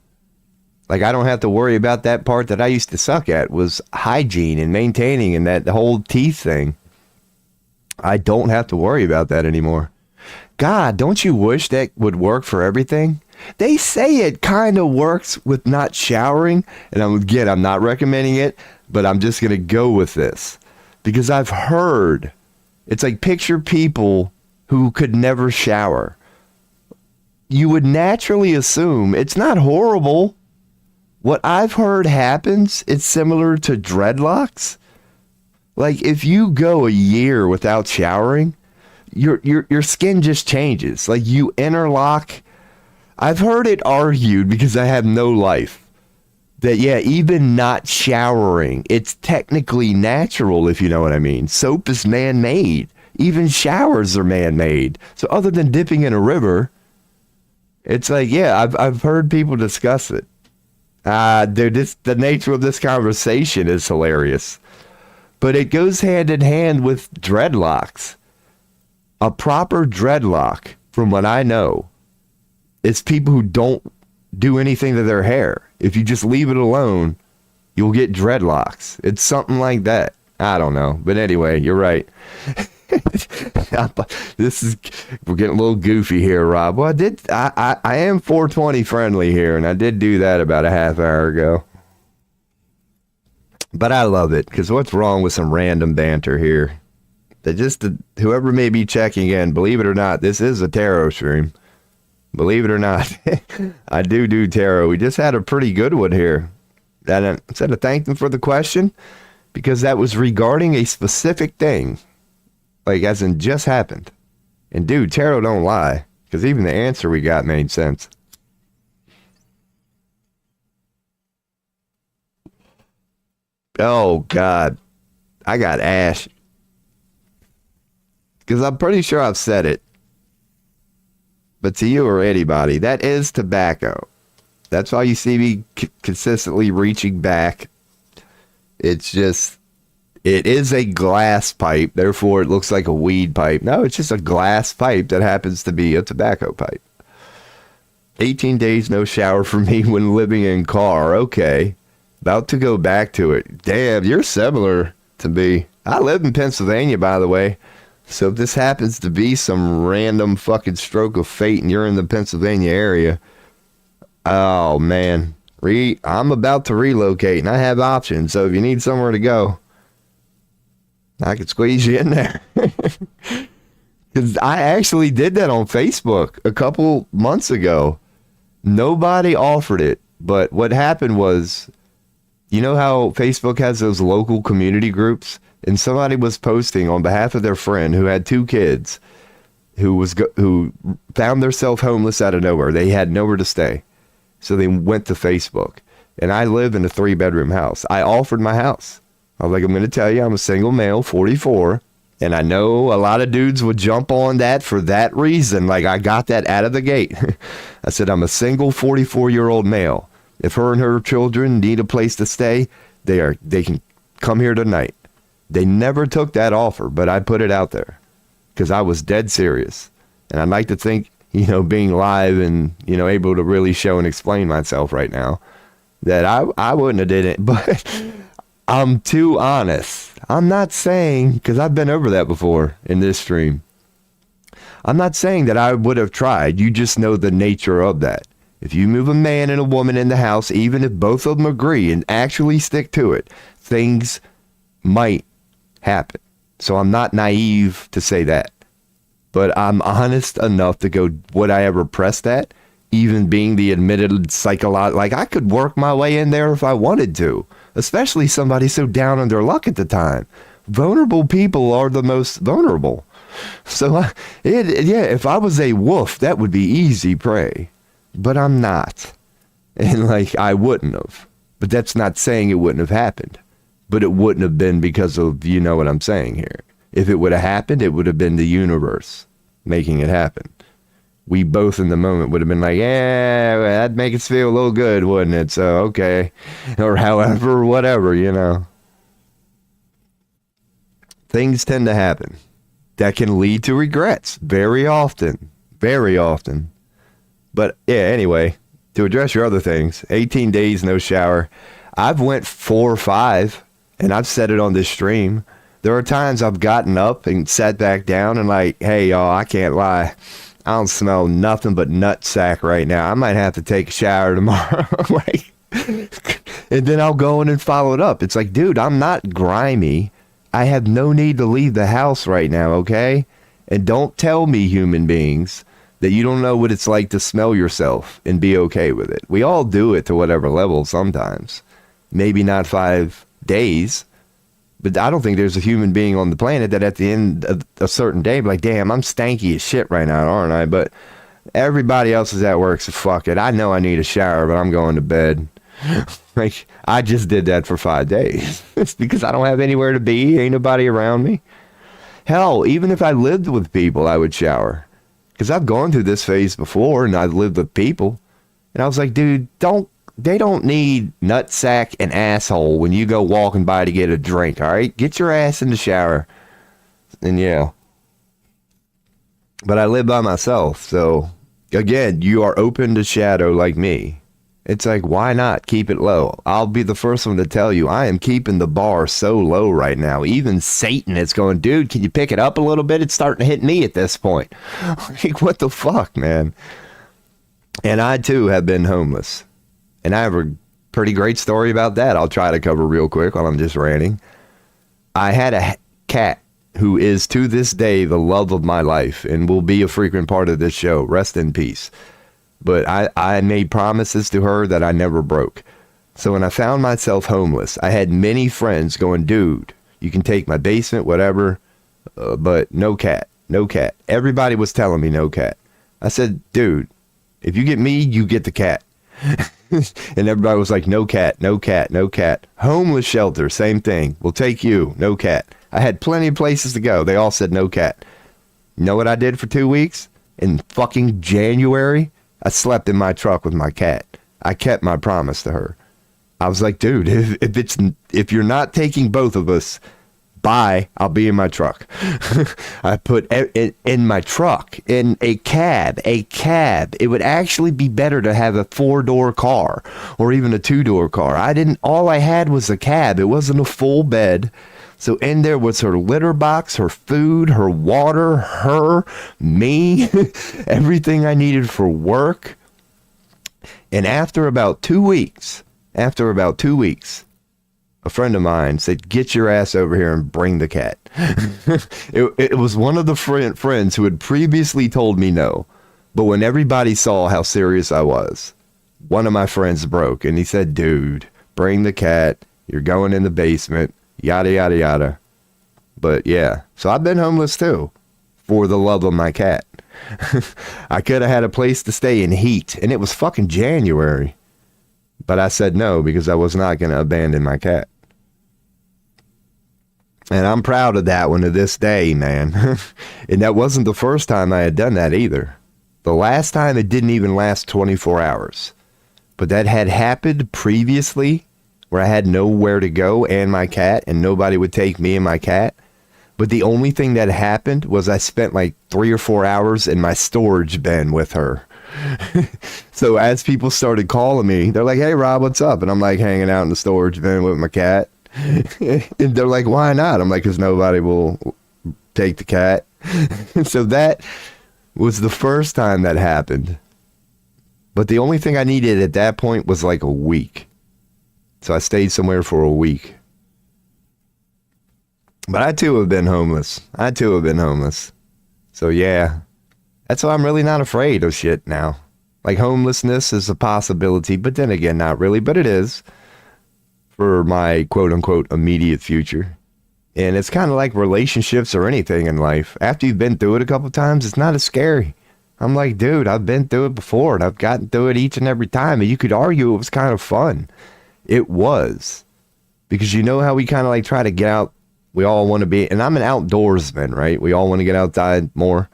Like, I don't have to worry about that part that I used to suck at, was hygiene and maintaining and that whole teeth thing. I don't have to worry about that anymore. God, don't you wish that would work for everything? They say it kind of works with not showering. And I'm not recommending it, but I'm just going to go with this. Because I've heard, it's like picture people who could never shower. You would naturally assume it's not horrible. What I've heard happens, it's similar to dreadlocks. Like, if you go a year without showering, your skin just changes. Like, you interlock. I've heard it argued, because I have no life, that yeah, even not showering, it's technically natural, if you know what I mean. Soap is man-made. Even showers are man-made. So other than dipping in a river, it's like, yeah, I've heard people discuss it. The nature of this conversation is hilarious. But it goes hand in hand with dreadlocks. A proper dreadlock, from what I know, is people who don't do anything to their hair. If you just leave it alone, you'll get dreadlocks. It's something like that. I don't know. But anyway, you're right. We're getting a little goofy here, Rob. Well, I am 420 friendly here, and I did do that about a half hour ago. But I love it, because what's wrong with some random banter here? Whoever may be checking in, believe it or not, this is a tarot stream. Believe it or not, I do tarot. We just had a pretty good one here. And instead of thank them for the question, because that was regarding a specific thing, like as in just happened. And dude, tarot don't lie, because even the answer we got made sense. Oh God, I got ash. Because I'm pretty sure I've said it. But to you or anybody, that is tobacco. That's why you see me consistently reaching back. It's just, it is a glass pipe. Therefore, it looks like a weed pipe. No, it's just a glass pipe that happens to be a tobacco pipe. 18 days no shower for me when living in car. Okay. About to go back to it. Damn, you're similar to me. I live in Pennsylvania, by the way. So if this happens to be some random fucking stroke of fate and you're in the Pennsylvania area, oh man, I'm about to relocate and I have options. So if you need somewhere to go, I could squeeze you in there. Because I actually did that on Facebook a couple months ago. Nobody offered it. But what happened was, you know how Facebook has those local community groups? And somebody was posting on behalf of their friend who had 2 kids who found themselves homeless out of nowhere. They had nowhere to stay. So they went to Facebook. And I live in a 3-bedroom house. I offered my house. I was like, I'm going to tell you, I'm a single male, 44. And I know a lot of dudes would jump on that for that reason. Like, I got that out of the gate. I said, I'm a single 44-year-old male. If her and her children need a place to stay, they can come here tonight. They never took that offer, but I put it out there because I was dead serious. And I'd like to think, being live and, able to really show and explain myself right now, that I wouldn't have did it. But I'm too honest. I'm not saying, because I've been over that before in this stream. I'm not saying that I would have tried. You just know the nature of that. If you move a man and a woman in the house, even if both of them agree and actually stick to it, things might happen. So I'm not naive to say that. But I'm honest enough to go, would I ever press that? Even being the admitted psychological, like I could work my way in there if I wanted to, especially somebody so down on their luck at the time. Vulnerable people are the most vulnerable. So if I was a wolf, that would be easy prey. But I'm not. And I wouldn't have. But that's not saying it wouldn't have happened. But it wouldn't have been because of, you know what I'm saying here. If it would have happened, it would have been the universe making it happen. We both in the moment would have been like, yeah, that'd make us feel a little good, wouldn't it? So, okay. Or however, whatever, Things tend to happen that can lead to regrets very often. Very often. But, yeah, anyway, to address your other things, 18 days, no shower. I've went 4 or 5. And I've said it on this stream. There are times I've gotten up and sat back down and hey, y'all, I can't lie. I don't smell nothing but nutsack right now. I might have to take a shower tomorrow. And then I'll go in and follow it up. It's like, dude, I'm not grimy. I have no need to leave the house right now, okay? And don't tell me, human beings, that you don't know what it's like to smell yourself and be okay with it. We all do it to whatever level sometimes. Maybe not 5 days, but I don't think there's a human being on the planet that at the end of a certain day be like, damn, I'm stanky as shit right now, aren't I? But everybody else is at work, so fuck it. I know I need a shower, but I'm going to bed. I just did that for 5 days. It's because I don't have anywhere to be. Ain't nobody around me. Hell, even if I lived with people, I would shower. Because I've gone through this phase before and I've lived with people. And I was like, dude, they don't need nutsack and asshole when you go walking by to get a drink, all right? Get your ass in the shower. And yeah. But I live by myself, so again, you are open to shadow like me. It's like, why not keep it low? I'll be the first one to tell you, I am keeping the bar so low right now. Even Satan is going, dude, can you pick it up a little bit? It's starting to hit me at this point. Like, what the fuck, man? And I, too, have been homeless. And I have a pretty great story about that. I'll try to cover real quick while I'm just ranting. I had a cat who is, to this day, the love of my life and will be a frequent part of this show. Rest in peace. But I made promises to her that I never broke. So when I found myself homeless, I had many friends going, dude, you can take my basement, whatever, but no cat, no cat. Everybody was telling me no cat. I said, dude, if you get me, you get the cat. And everybody was like, no cat, no cat, no cat. Homeless shelter, same thing. We'll take you, no cat. I had plenty of places to go. They all said no cat. You know what I did for 2 weeks? In fucking January, I slept in my truck with my cat. I kept my promise to her. I was like, dude, if you're not taking both of us, bye, I'll be in my truck. I put in my truck, in a cab. It would actually be better to have a 4-door car or even a 2-door car. All I had was a cab. It wasn't a full bed. So in there was her litter box, her food, her water, me, everything I needed for work. And after about 2 weeks, a friend of mine said, get your ass over here and bring the cat. It was one of the friends who had previously told me no. But when everybody saw how serious I was, one of my friends broke and he said, dude, bring the cat. You're going in the basement. Yada, yada, yada. But yeah, so I've been homeless too, for the love of my cat. I could have had a place to stay in heat, and it was fucking January. But I said no, because I was not going to abandon my cat. And I'm proud of that one to this day, man. And that wasn't the first time I had done that either. The last time it didn't even last 24 hours. But that had happened previously, where I had nowhere to go and my cat, and nobody would take me and my cat. But the only thing that happened was I spent like 3 or 4 hours in my storage bin with her. So as people started calling me, they're like, hey, Rob, what's up? And I'm like hanging out in the storage bin with my cat. And they're like, why not? I'm like, because nobody will take the cat. So that was the first time that happened. But the only thing I needed at that point was like a week. So I stayed somewhere for a week. But I too have been homeless. So yeah, that's why I'm really not afraid of shit now. Like homelessness is a possibility, but then again, not really, but it is for my quote unquote immediate future. And it's kind of like relationships or anything in life. After you've been through it a couple times, it's not as scary. I'm like, dude, I've been through it before and I've gotten through it each and every time. And you could argue it was kind of fun. It was, because you know how we kind of like try to get out. We all want to be, and I'm an outdoorsman, right? We all want to get outside more.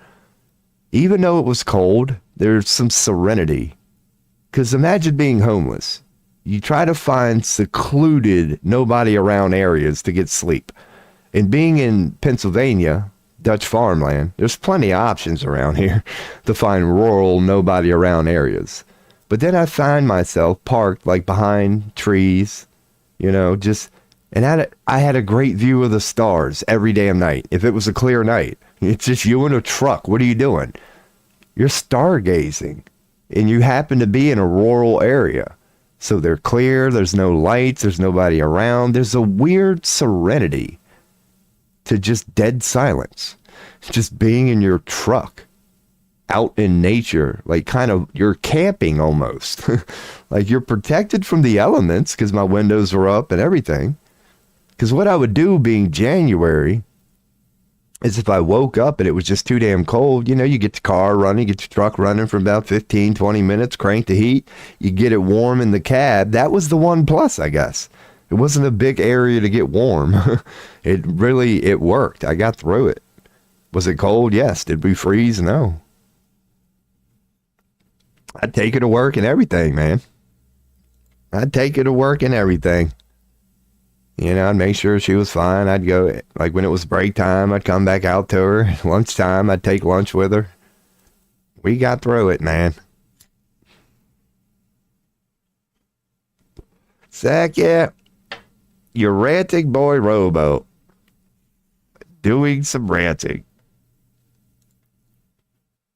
Even though it was cold, there's some serenity. Because imagine being homeless. You try to find secluded, nobody around areas to get sleep. And being in Pennsylvania, Dutch farmland, there's plenty of options around here to find rural, nobody around areas. But then I find myself parked like behind trees, and I had a great view of the stars every damn night. If it was a clear night, it's just you in a truck. What are you doing? You're stargazing, and you happen to be in a rural area. So they're clear. There's no lights. There's nobody around. There's a weird serenity to just dead silence, just being in your truck. Out in nature, like kind of you're camping almost. Like you're protected from the elements because my windows were up and everything. Because what I would do being January is if I woke up and it was just too damn cold, you get the car running, get your truck running for about 15, 20 minutes, crank the heat, you get it warm in the cab. That was the one plus, I guess. It wasn't a big area to get warm. It worked. I got through it. Was it cold? Yes. Did we freeze? No. I'd take her to work and everything, man. I'd make sure she was fine. I'd go, like when it was break time, I'd come back out to her. Lunchtime, I'd take lunch with her. We got through it, man. Zach, yeah. Your ranting boy Robo. Doing some ranting.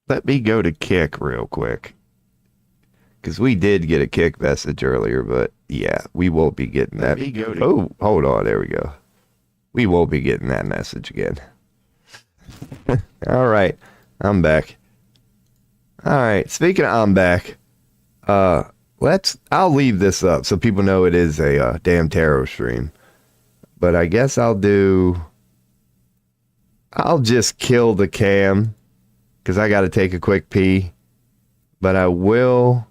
Let me go to Kick real quick. Because we did get a Kick message earlier, but yeah, we won't be getting that. Oh, hold on. There we go. We won't be getting that message again. All right. I'm back. All right. Speaking of I'm back, I'll leave this up so people know it is a damn tarot stream. But I guess I'll just kill the cam because I got to take a quick pee. But I will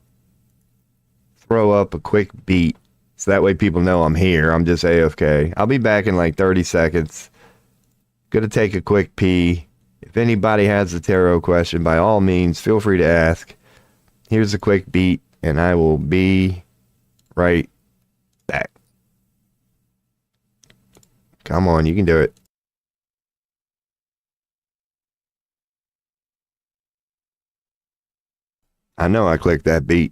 throw up a quick beat so that way people know I'm here. I'm just AFK. I'll be back in like 30 seconds. Gonna take a quick pee. If anybody has a tarot question, by all means, feel free to ask. Here's a quick beat, and I will be right back. Come on, you can do it. I know I clicked that beat.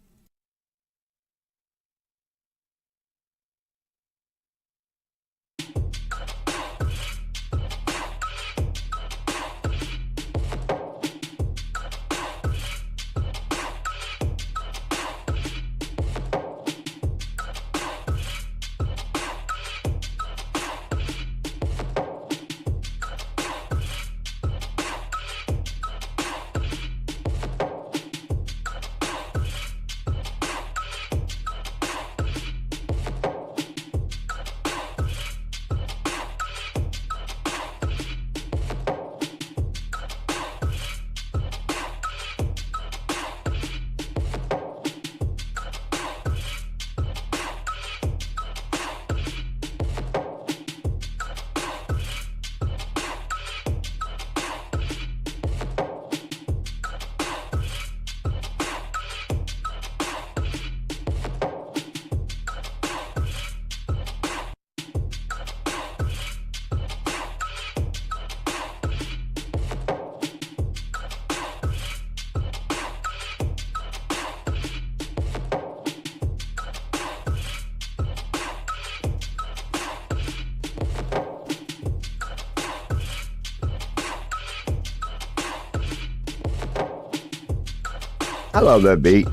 I love that beat.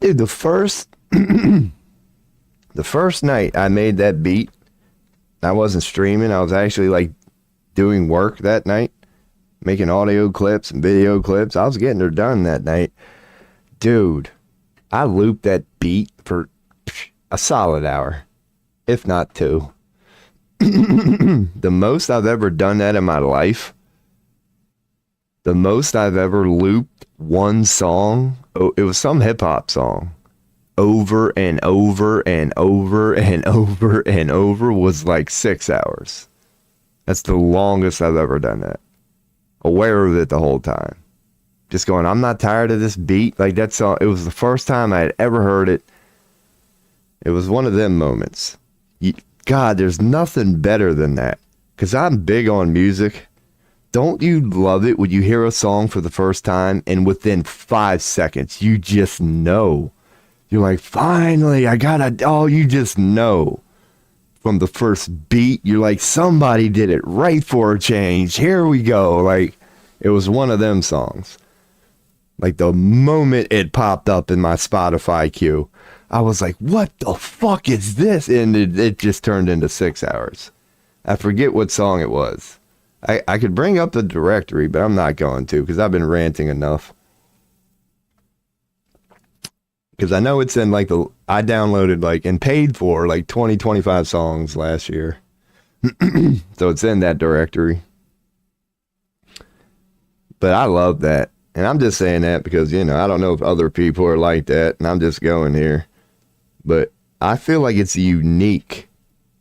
Dude, the first night I made that beat, I wasn't streaming. I was actually like doing work that night, making audio clips and video clips. I was getting her done that night. Dude, I looped that beat for a solid hour, if not two. The most I've ever done that in my life, the most I've ever looped one song, it was some hip-hop song, over and over and over and over and over, was like 6 hours. That's the longest I've ever done that. Aware of it the whole time. Just going, I'm not tired of this beat. Like, that song, it was the first time I had ever heard it. It was one of them moments. God, there's nothing better than that. Because I'm big on music. Don't you love it when you hear a song for the first time and within 5 seconds, you just know. You're like, finally, you just know. From the first beat, you're like, somebody did it right for a change. Here we go. Like, it was one of them songs. Like, the moment it popped up in my Spotify queue, I was like, what the fuck is this? And it just turned into 6 hours. I forget what song it was. I could bring up the directory, but I'm not going to because I've been ranting enough. Because I know it's in like I downloaded like and paid for like 25 songs last year. So it's in that directory. But I love that. And I'm just saying that because, I don't know if other people are like that. And I'm just going here. But I feel like it's unique.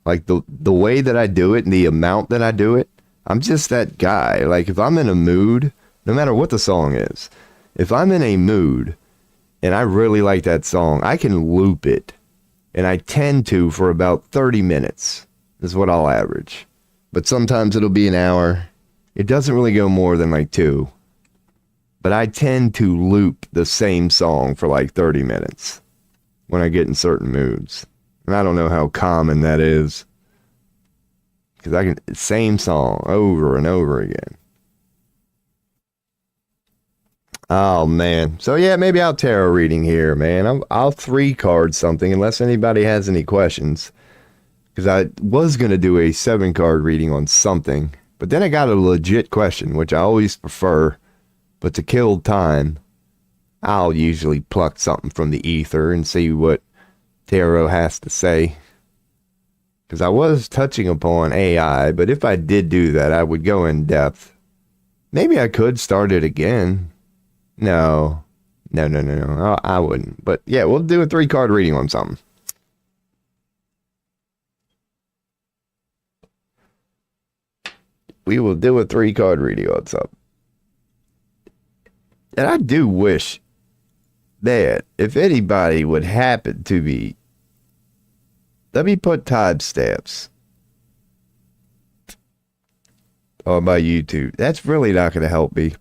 Like the way that I do it and the amount that I do it. I'm just that guy. Like, if I'm in a mood, no matter what the song is, if I'm in a mood and I really like that song, I can loop it. And I tend to for about 30 minutes is what I'll average. But sometimes it'll be an hour. It doesn't really go more than like 2. But I tend to loop the same song for like 30 minutes. when I get in certain moods. And I don't know how common that is. Because I can, same song over and over again. Oh, man. So, yeah, maybe I'll tarot reading here, man. I'll 3-card something unless anybody has any questions. Because I was going to do a 7-card reading on something. But then I got a legit question, which I always prefer. But to kill time, I'll usually pluck something from the ether and see what tarot has to say. Because I was touching upon AI, but if I did do that, I would go in depth. Maybe I could start it again. No. I wouldn't. But yeah, we'll do a 3-card reading on something. We will do a 3-card reading on something. And I do wish that if anybody would happen to be, let me put timestamps on my YouTube. That's really not going to help me.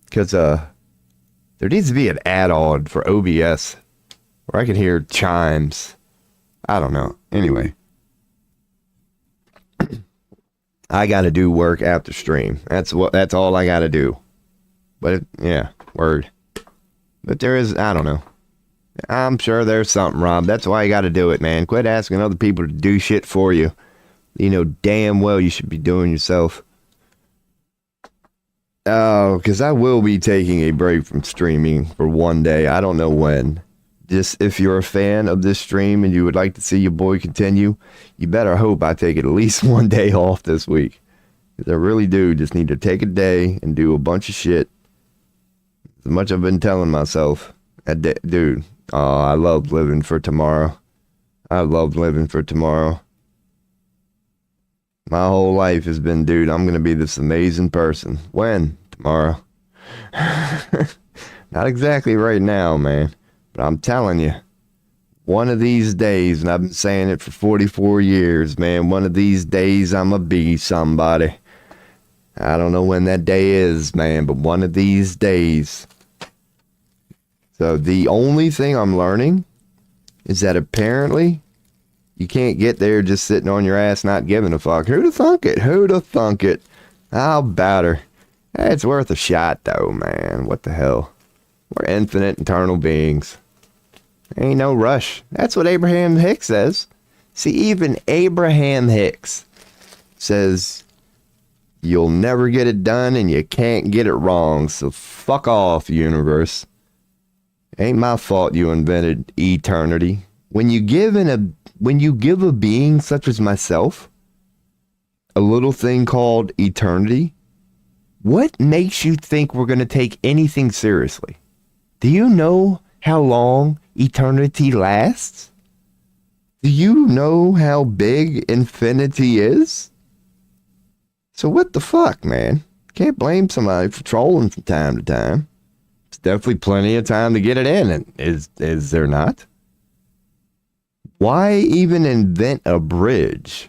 Because there needs to be an add-on for OBS where I can hear chimes. I don't know. Anyway. I got to do work after stream. That's all I got to do. But yeah, word. But there is, I don't know. I'm sure there's something, Rob. That's why you got to do it, man. Quit asking other people to do shit for you. You know damn well you should be doing yourself. Oh, because I will be taking a break from streaming for one day. I don't know when. Just if you're a fan of this stream and you would like to see your boy continue, you better hope I take at least one day off this week. Because I really do just need to take a day and do a bunch of shit. As much I've been telling myself. Dude, I love living for tomorrow. I love living for tomorrow. My whole life has been, dude, I'm going to be this amazing person. When? Tomorrow. Not exactly right now, man. But I'm telling you, one of these days, and I've been saying it for 44 years, man, one of these days I'm going to be somebody. I don't know when that day is, man, but one of these days. So the only thing I'm learning is that apparently you can't get there just sitting on your ass not giving a fuck. Who'da thunk it? Who'da thunk it? How about her? It's worth a shot, though, man. What the hell? We're infinite, eternal beings. Ain't no rush. That's what Abraham Hicks says. See, even Abraham Hicks says you'll never get it done and you can't get it wrong. So fuck off, universe. Ain't my fault you invented eternity. When you give a being such as myself a little thing called eternity, what makes you think we're going to take anything seriously? Do you know how long eternity lasts? Do you know how big infinity is? So what the fuck, man? Can't blame somebody for trolling from time to time. It's definitely plenty of time to get it in, is there not? Why even invent a bridge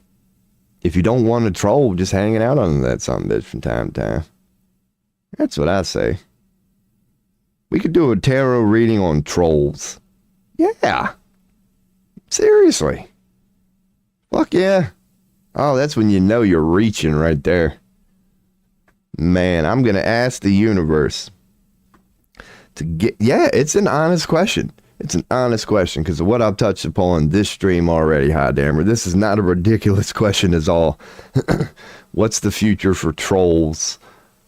if you don't want to troll just hanging out on that sumbitch from time to time? That's what I say. We could do a tarot reading on trolls. Yeah. Seriously. Fuck yeah. Oh, that's when you know you're reaching right there. Man, I'm going to ask the universe to get... Yeah, it's an honest question. It's an honest question because of what I've touched upon this stream already, High Dammer. This is not a ridiculous question at all. What's the future for trolls?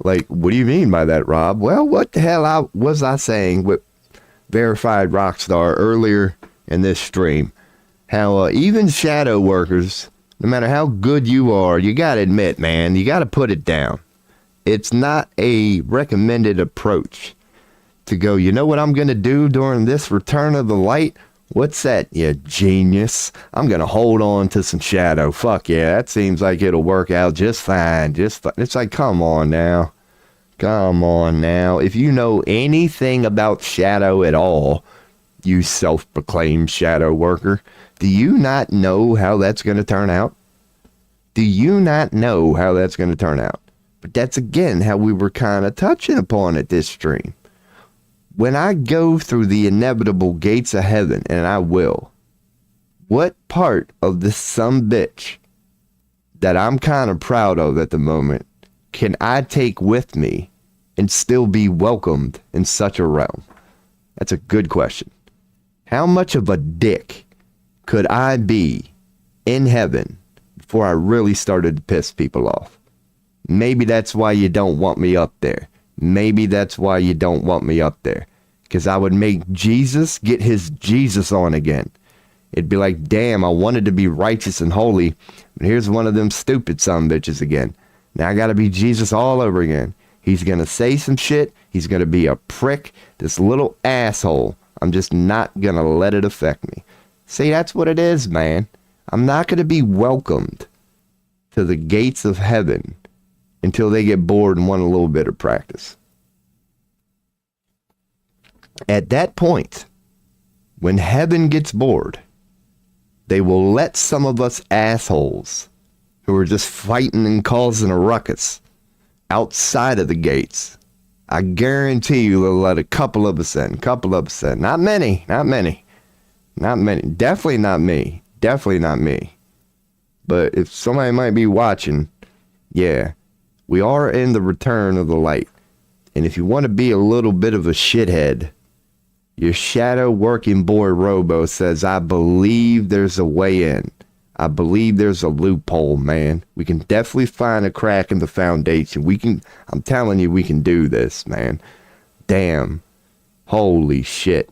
Like, what do you mean by that, Rob? Well, what the hell was I saying with Verified Rockstar earlier in this stream? How even shadow workers, no matter how good you are, you got to admit, man, you got to put it down. It's not a recommended approach to go, you know what I'm going to do during this return of the light? What's that, you genius? I'm going to hold on to some shadow. Fuck yeah, that seems like it'll work out just fine. It's like, come on now. Come on now. If you know anything about shadow at all, you self-proclaimed shadow worker, do you not know how that's going to turn out? Do you not know how that's going to turn out? But that's again how we were kind of touching upon it this stream. when I go through the inevitable gates of heaven, and I will, what part of this sumbitch that I'm kind of proud of at the moment can I take with me and still be welcomed in such a realm? That's a good question. How much of a dick could I be in heaven before I really started to piss people off? Maybe that's why you don't want me up there. Maybe that's why you don't want me up there. Because I would make Jesus get his Jesus on again. It'd be like, damn, I wanted to be righteous and holy, but here's one of them stupid sumbitches again. Now I gotta be Jesus all over again. He's gonna say some shit. He's gonna be a prick. This little asshole. I'm just not gonna let it affect me. See, that's what it is, man. I'm not gonna be welcomed to the gates of heaven until they get bored and want a little bit of practice. At that point, when heaven gets bored, they will let some of us assholes who are just fighting and causing a ruckus outside of the gates. I guarantee you they'll let a couple of us in. Not many. Definitely not me. But if somebody might be watching, yeah, we are in the return of the light. And if you want to be a little bit of a shithead, your shadow working boy Robo says, I believe there's a way in. I believe there's a loophole, man. We can definitely find a crack in the foundation. I'm telling you, we can do this, man. Damn. Holy shit.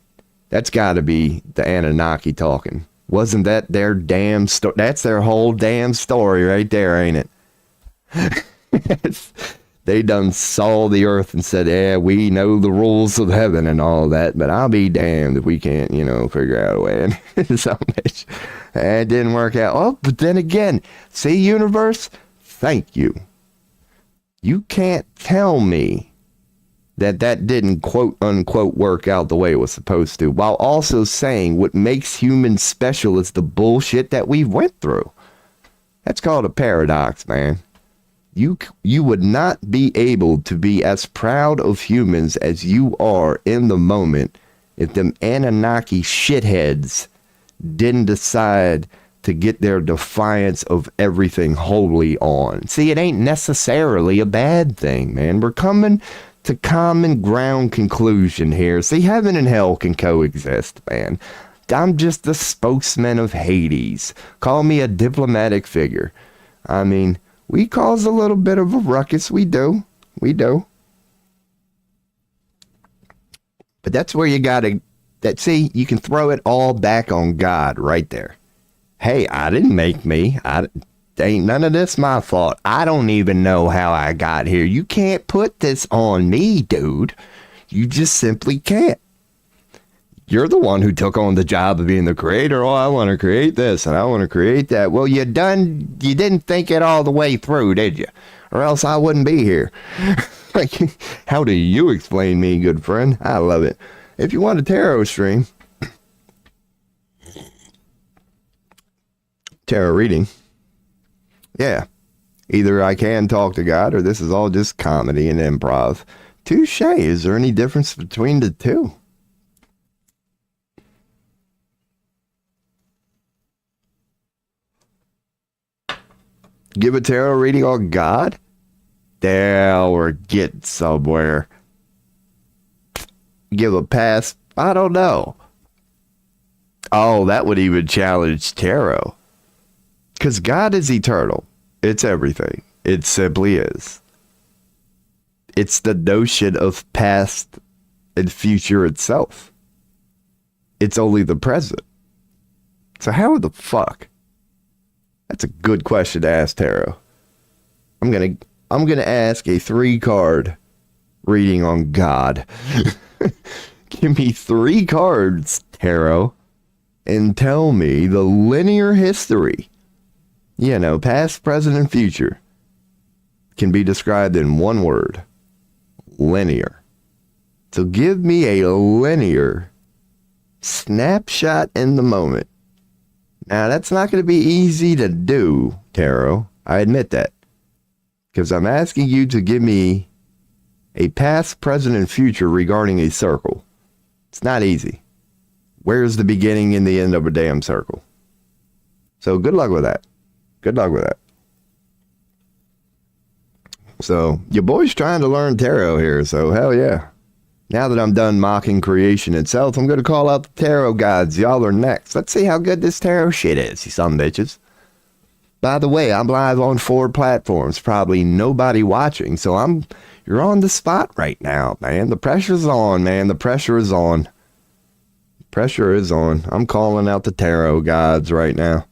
That's got to be the Anunnaki talking. Wasn't that their damn story? That's their whole damn story right there, ain't it? They done saw the earth and said, yeah, we know the rules of heaven and all that, but I'll be damned if we can't, figure out a way. And so much. It didn't work out. Oh, but then again, see, universe, thank you. You can't tell me that didn't quote unquote work out the way it was supposed to, while also saying what makes humans special is the bullshit that we went through. That's called a paradox, man. You would not be able to be as proud of humans as you are in the moment if them Anunnaki shitheads didn't decide to get their defiance of everything wholly on. See, it ain't necessarily a bad thing, man. We're coming to common ground conclusion here. See, heaven and hell can coexist, man. I'm just the spokesman of Hades. Call me a diplomatic figure. I mean, we cause a little bit of a ruckus. We do. But that's where you gotta, see, you can throw it all back on God right there. Hey, I didn't make me. Ain't none of this my fault. I don't even know how I got here. You can't put this on me, dude. You just simply can't. You're the one who took on the job of being the creator. Oh, I want to create this and I want to create that. Well, you didn't think it all the way through, did you? Or else I wouldn't be here. Like, how do you explain me, good friend? I love it. If you want a tarot stream, tarot reading, yeah, either I can talk to God or this is all just comedy and improv. Touche. Is there any difference between the two? Give a tarot reading on God? There, we're getting somewhere. Give a pass? I don't know. Oh, that would even challenge tarot. Because God is eternal. It's everything. It simply is. It's the notion of past and future itself. It's only the present. So how the fuck? That's a good question to ask tarot. I'm gonna ask a 3-card reading on God. Give me 3 cards, tarot, and tell me the linear history. Past, present, and future can be described in one word. Linear. So give me a linear snapshot in the moment. Now, that's not going to be easy to do, tarot. I admit that. Because I'm asking you to give me a past, present, and future regarding a circle. It's not easy. Where's the beginning and the end of a damn circle? So good luck with that. Good luck with that. So your boy's trying to learn tarot here, so hell yeah. Now that I'm done mocking creation itself, I'm going to call out the tarot gods. Y'all are next. Let's see how good this tarot shit is, you son of bitches. By the way, I'm live on 4 platforms. Probably nobody watching, so you're on the spot right now, man. The pressure's on, man. The pressure is on. Pressure is on. I'm calling out the tarot gods right now.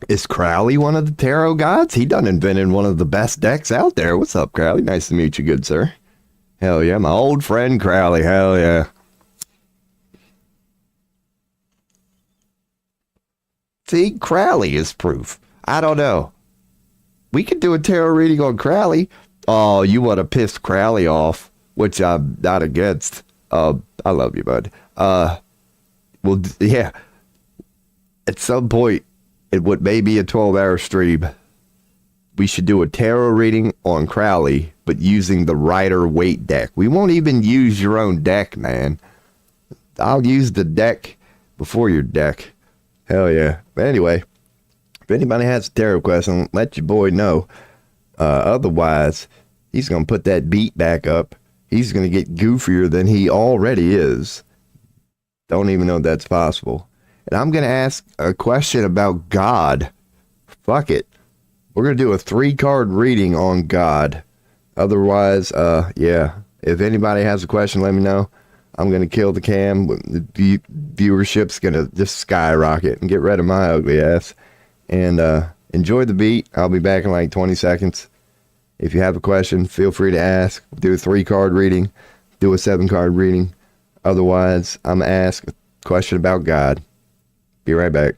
Is Crowley one of the tarot gods? He done invented one of the best decks out there. What's up, Crowley? Nice to meet you, good sir. Hell yeah, my old friend Crowley. Hell yeah. See, Crowley is proof. I don't know. We could do a tarot reading on Crowley. Oh, you want to piss Crowley off, which I'm not against. I love you, bud. Well, yeah. At some point, it would maybe a 12-hour stream, we should do a tarot reading on Crowley, but using the Rider-Waite deck. We won't even use your own deck, man. I'll use the deck before your deck. Hell yeah. But anyway, if anybody has a tarot question, let your boy know. Otherwise, he's going to put that beat back up. He's going to get goofier than he already is. Don't even know if that's possible. And I'm going to ask a question about God. Fuck it. We're going to do a 3-card reading on God. Otherwise, yeah. If anybody has a question, let me know. I'm going to kill the cam. The viewership's going to just skyrocket and get rid of my ugly ass. And enjoy the beat. I'll be back in like 20 seconds. If you have a question, feel free to ask. Do a 3-card reading. Do a 7-card reading. Otherwise, I'm going to ask a question about God. Be right back.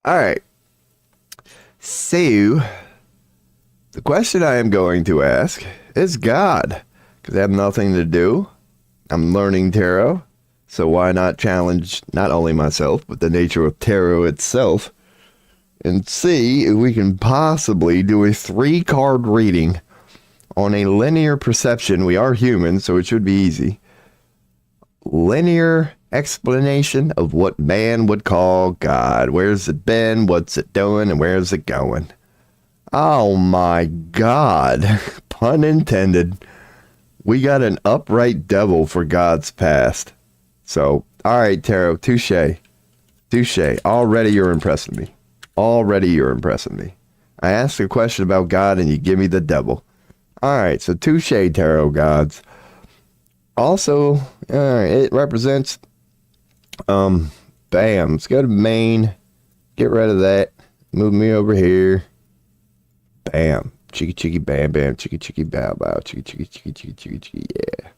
All right. So, the question I am going to ask is God, because I have nothing to do. I'm learning tarot, so why not challenge not only myself, but the nature of tarot itself, and see if we can possibly do a 3-card reading on a linear perception. We are human, so it should be easy. Linear explanation of what man would call God. Where's it been? What's it doing? And where's it going? Oh my God. Pun intended. We got an upright devil for God's past. So, all right, Tarot, touche. Touche. Already you're impressing me. Already you're impressing me. I asked a question about God and you give me the devil. All right, so touche, Tarot gods. Also, it represents, bam, let's go to main, get rid of that, move me over here, bam, chicky chicky bam bam, chicky chicky bow bow, chicky chicky chicky chicky chicky chicky, yeah.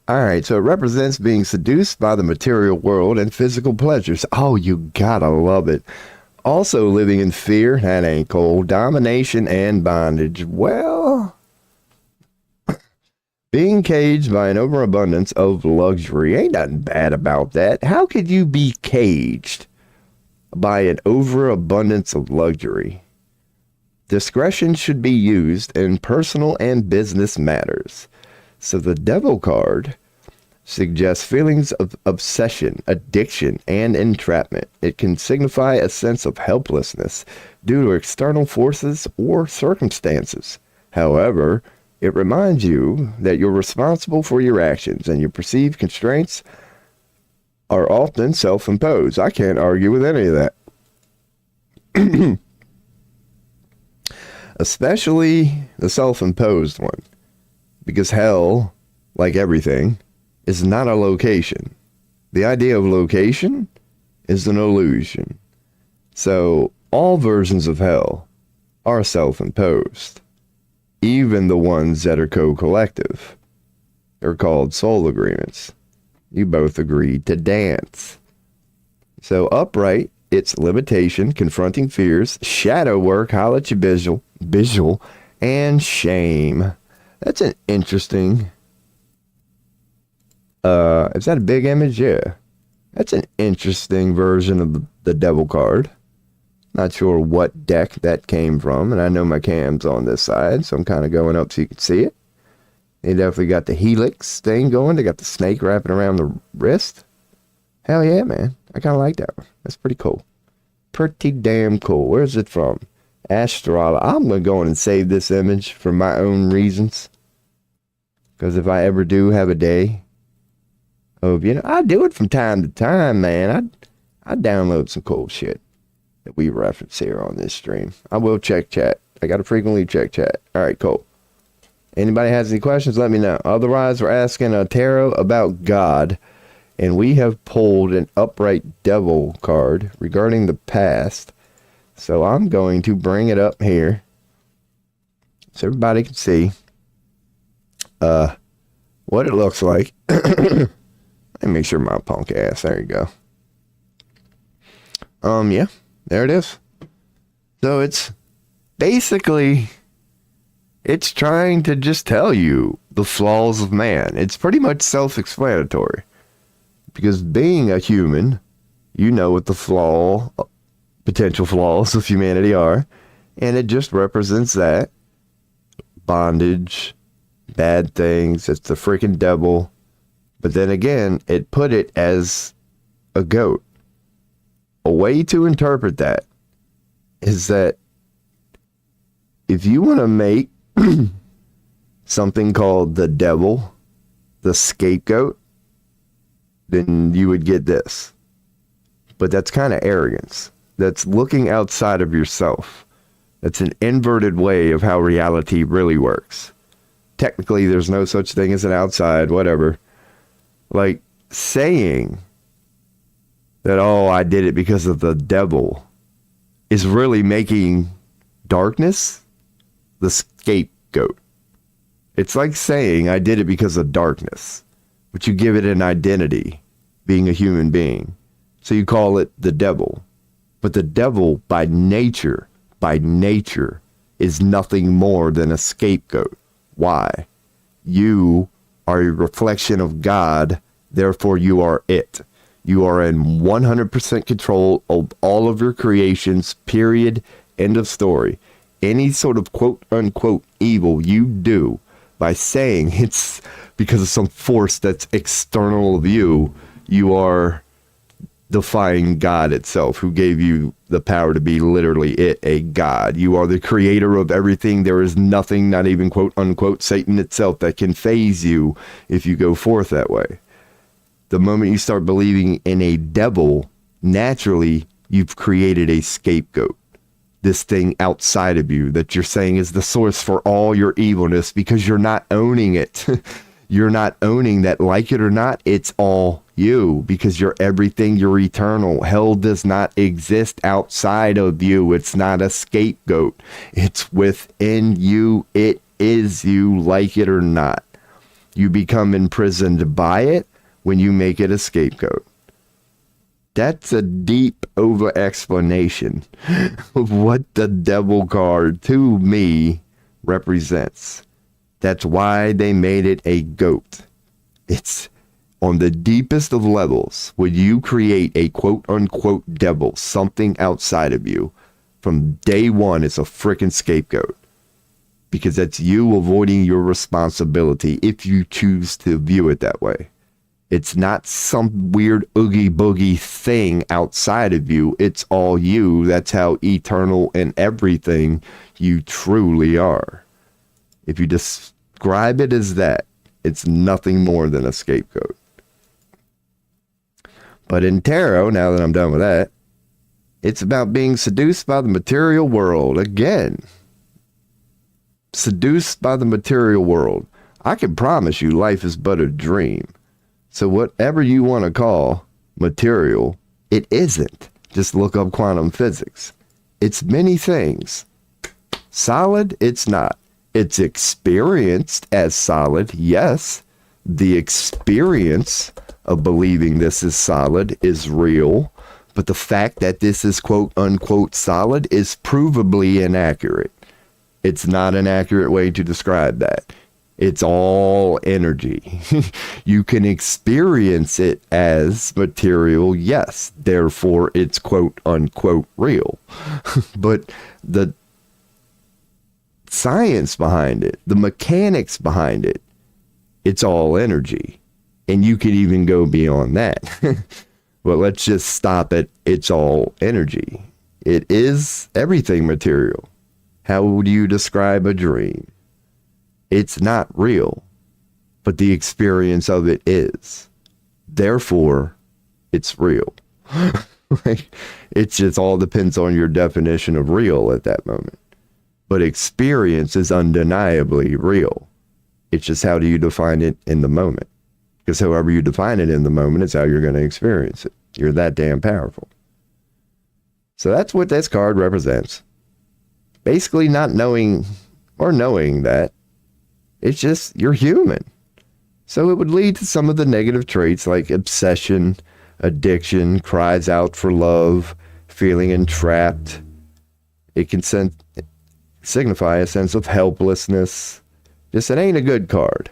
Alright, so it represents being seduced by the material world and physical pleasures. Oh, you gotta love it. Also living in fear, that ain't cool, domination and bondage. Well, being caged by an overabundance of luxury. Ain't nothing bad about that. How could you be caged by an overabundance of luxury? Discretion should be used in personal and business matters. So the Devil card suggests feelings of obsession, addiction, and entrapment. It can signify a sense of helplessness due to external forces or circumstances. However, it reminds you that you're responsible for your actions and your perceived constraints are often self-imposed. I can't argue with any of that. Especially the self-imposed one. Because hell, like everything, is not a location. The idea of location is an illusion. So all versions of hell are self-imposed. Even the ones that are co-collective. They're called soul agreements. You both agreed to dance. So upright, its limitation, confronting fears, shadow work, holla at your visual, and shame. That's an interesting... is that a big image? Yeah. That's an interesting version of the devil card. Not sure what deck that came from, and I know my cam's on this side, so I'm kind of going up so you can see it. They definitely got the helix thing going. They got the snake wrapping around the wrist. Hell yeah, man. I kind of like that one. That's pretty cool. Pretty damn cool. Where's it from? Astrology. I'm going to go in and save this image for my own reasons. Because if I ever do have a day of, I do it from time to time, man. I download some cool shit that we reference here on this stream. I will check chat. I got to frequently check chat. All right, cool. Anybody has any questions, let me know. Otherwise, we're asking a tarot about God, and we have pulled an upright devil card regarding the past. So I'm going to bring it up here so everybody can see what it looks like. Let me make sure my punk ass. There you go. Yeah, there it is. So it's basically... it's trying to just tell you the flaws of man. It's pretty much self-explanatory. Because being a human, you know what the potential flaws of humanity are. And it just represents that. Bondage, bad things, it's the freaking devil. But then again, it put it as a goat. A way to interpret that is that if you want to make something called the devil, the scapegoat, then you would get this. But that's kind of arrogance. That's looking outside of yourself. That's an inverted way of how reality really works. Technically, there's no such thing as an outside, whatever. Like saying that, oh, I did it because of the devil is really making darkness the scapegoat. It's like saying I did it because of darkness, but you give it an identity, being a human being. So you call it the devil. But the devil by nature, is nothing more than a scapegoat. Why? You are a reflection of God, therefore you are it. You are in 100% control of all of your creations, period, end of story. Any sort of quote-unquote evil you do by saying it's because of some force that's external of you, you are defying God itself, who gave you the power to be literally it, a God. You are the creator of everything. There is nothing, not even quote-unquote Satan itself, that can phase you if you go forth that way. The moment you start believing in a devil, naturally, you've created a scapegoat. This thing outside of you that you're saying is the source for all your evilness, because you're not owning it. You're not owning that, like it or not, it's all you, because you're everything, you're eternal. Hell does not exist outside of you. It's not a scapegoat. It's within you. It is you, like it or not. You become imprisoned by it when you make it a scapegoat. That's a deep over explanation of what the devil card to me represents. That's why they made it a goat. It's on the deepest of levels. When you create a quote unquote devil, something outside of you, from day one, it's a freaking scapegoat. Because that's you avoiding your responsibility if you choose to view it that way. It's not some weird oogie boogie thing outside of you. It's all you. That's how eternal and everything you truly are. If you describe it as that, it's nothing more than a scapegoat. But in tarot, now that I'm done with that, it's about being seduced by the material world. Again, seduced by the material world. I can promise you life is but a dream. So whatever you want to call material, it isn't. Just look up quantum physics. It's many things. Solid, it's not. It's experienced as solid, yes. The experience of believing this is solid is real, but the fact that this is quote unquote solid is provably inaccurate. It's not an accurate way to describe that. It's all energy. You can experience it as material, yes. Therefore, it's quote unquote real. But the science behind it, the mechanics behind it, it's all energy. And you could even go beyond that. But let's just stop at it's all energy. It is everything material. How would you describe a dream? It's not real, but the experience of it is. Therefore, it's real. It just all depends on your definition of real at that moment. But experience is undeniably real. It's just how do you define it in the moment? Because however you define it in the moment is how you're going to experience it. You're that damn powerful. So that's what this card represents. Basically not knowing or knowing that. It's just you're human. So it would lead to some of the negative traits like obsession, addiction, cries out for love, feeling entrapped. It can signify a sense of helplessness. Just it ain't a good card.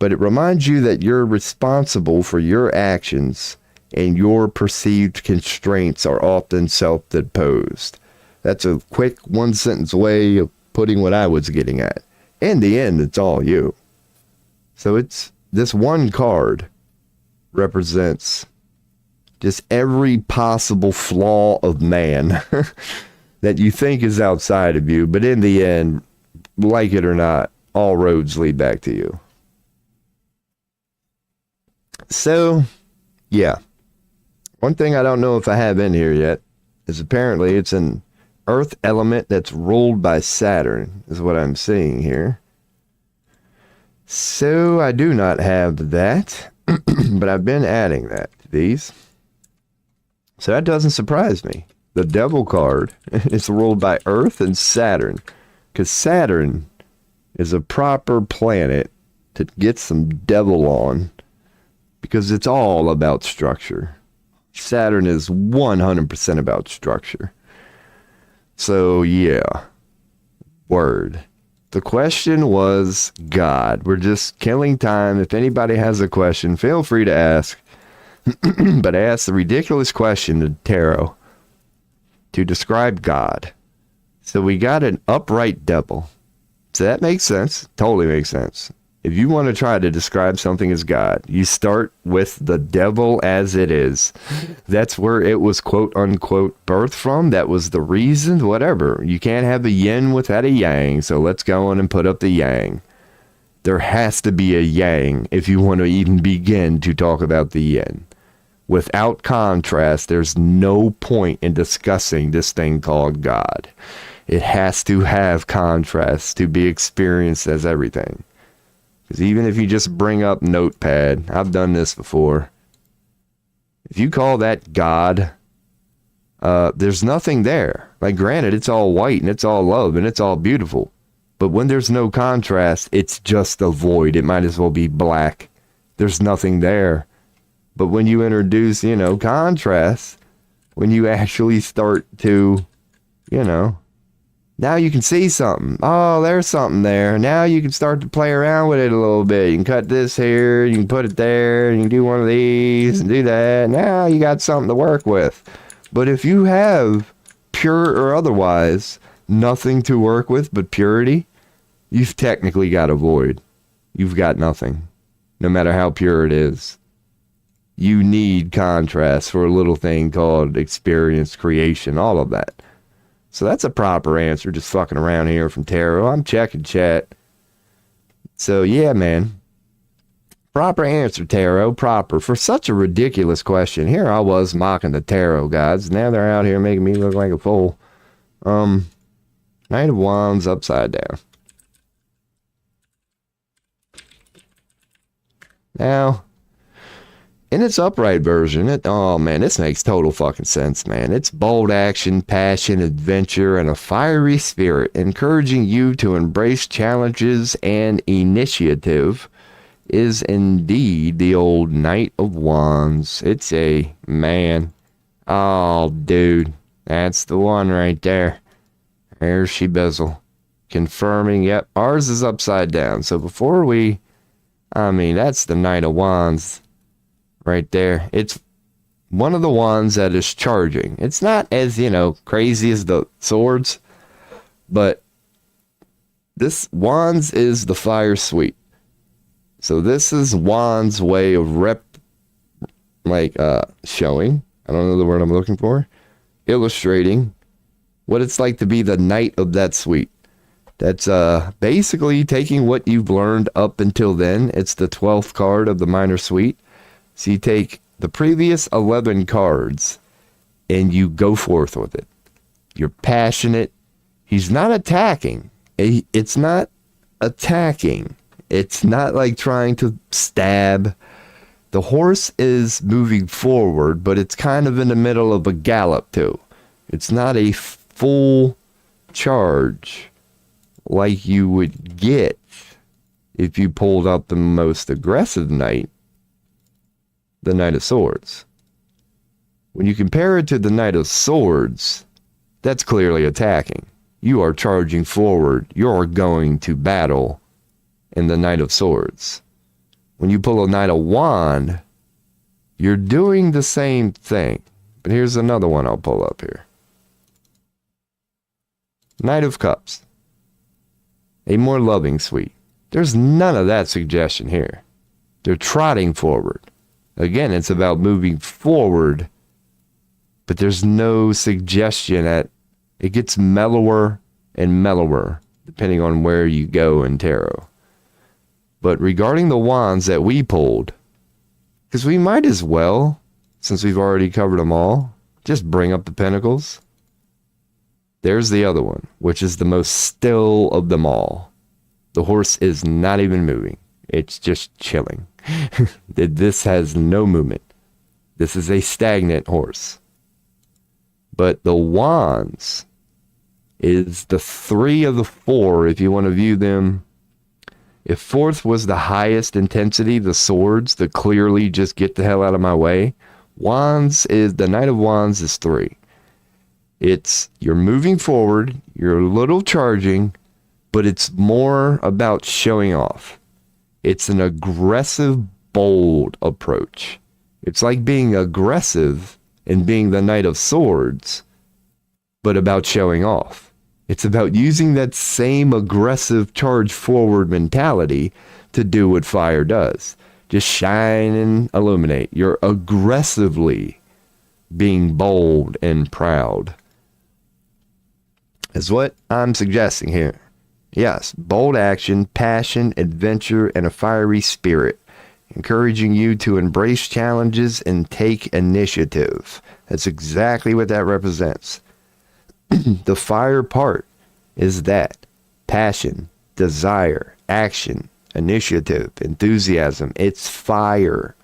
But it reminds you that you're responsible for your actions and your perceived constraints are often self-imposed. That's a quick one-sentence way of putting what I was getting at. In the end, it's all you. So it's this one card represents just every possible flaw of man that you think is outside of you. But in the end, like it or not, all roads lead back to you. So, yeah. One thing I don't know if I have in here yet is apparently it's an earth element that's ruled by Saturn, is what I'm seeing here. So I do not have that, but I've been adding that to these. So that doesn't surprise me. The Devil card is ruled by Earth and Saturn, because Saturn is a proper planet to get some devil on, because it's all about structure. Saturn is 100% about structure. So, yeah. Word. The question was God. We're just killing time. If anybody has a question, feel free to ask. But ask the ridiculous question to tarot to describe God. So we got an upright devil. So that makes sense. Totally makes sense. If you want to try to describe something as God, you start with the devil as it is. That's where it was quote unquote birthed from. That was the reason, whatever. You can't have a yin without a yang. So let's go on and put up the yang. There has to be a yang if you want to even begin to talk about the yin. Without contrast, there's no point in discussing this thing called God. It has to have contrast to be experienced as everything. Because even if you just bring up Notepad, I've done this before. If you call that God, there's nothing there. Like, granted, it's all white and it's all love and it's all beautiful. But when there's no contrast, it's just a void. It might as well be black. There's nothing there. But when you introduce, contrast, when you actually start to, now you can see something. Oh, there's something there. Now you can start to play around with it a little bit. You can cut this here, you can put it there, you can do one of these and do that. Now you got something to work with. But if you have pure or otherwise nothing to work with but purity, you've technically got a void. You've got nothing, no matter how pure it is. You need contrast for a little thing called experience, creation, all of that. So that's a proper answer, just fucking around here from tarot. I'm checking chat. So yeah, man. Proper answer, Tarot. Proper. For such a ridiculous question. Here I was mocking the tarot gods. Now they're out here making me look like a fool. Knight of Wands upside down. Now, in its upright version, oh man, this makes total fucking sense, man. It's bold action, passion, adventure, and a fiery spirit, encouraging you to embrace challenges and initiative, is indeed the old Knight of Wands. It's a man. Oh, dude, that's the one right there. There's she bezel. Confirming, yep, ours is upside down. So before we, that's the Knight of Wands right there. It's one of the wands that is charging. It's not as, crazy as the swords, but this Wands is the fire suite. So this is Wands' way of showing, I don't know the word I'm looking for, illustrating what it's like to be the knight of that suite. That's basically taking what you've learned up until then. It's the 12th card of the minor suite. So you take the previous 11 cards and you go forth with it. You're passionate. He's not attacking. It's not attacking. It's not like trying to stab. The horse is moving forward, but it's kind of in the middle of a gallop too. It's not a full charge like you would get if you pulled out the most aggressive knight, the Knight of Swords. When you compare it to the Knight of Swords, that's clearly attacking. You are charging forward. You're going to battle in the Knight of Swords. When you pull a Knight of Wand, you're doing the same thing. But here's another one I'll pull up here. Knight of Cups. A more loving suite. There's none of that suggestion here. They're trotting forward. Again, it's about moving forward, but there's no suggestion that it gets mellower and mellower depending on where you go in tarot. But regarding the wands that we pulled, because we might as well, since we've already covered them all, just bring up the pentacles. There's the other one, which is the most still of them all. The horse is not even moving. It's just chilling. This has no movement. This is a stagnant horse. But the wands is the 3 of the 4, if you want to view them. If 4th was the highest intensity, the swords, the clearly just get the hell out of my way, wands is, the Knight of Wands is 3. It's, you're moving forward, you're a little charging, but it's more about showing off. It's an aggressive, bold approach. It's like being aggressive and being the Knight of Swords, but about showing off. It's about using that same aggressive charge forward mentality to do what fire does. Just shine and illuminate. You're aggressively being bold and proud. Is what I'm suggesting here. Yes, bold action, passion, adventure, and a fiery spirit, encouraging you to embrace challenges and take initiative. That's exactly what that represents. The fire part is that passion, desire, action, initiative, enthusiasm. It's fire.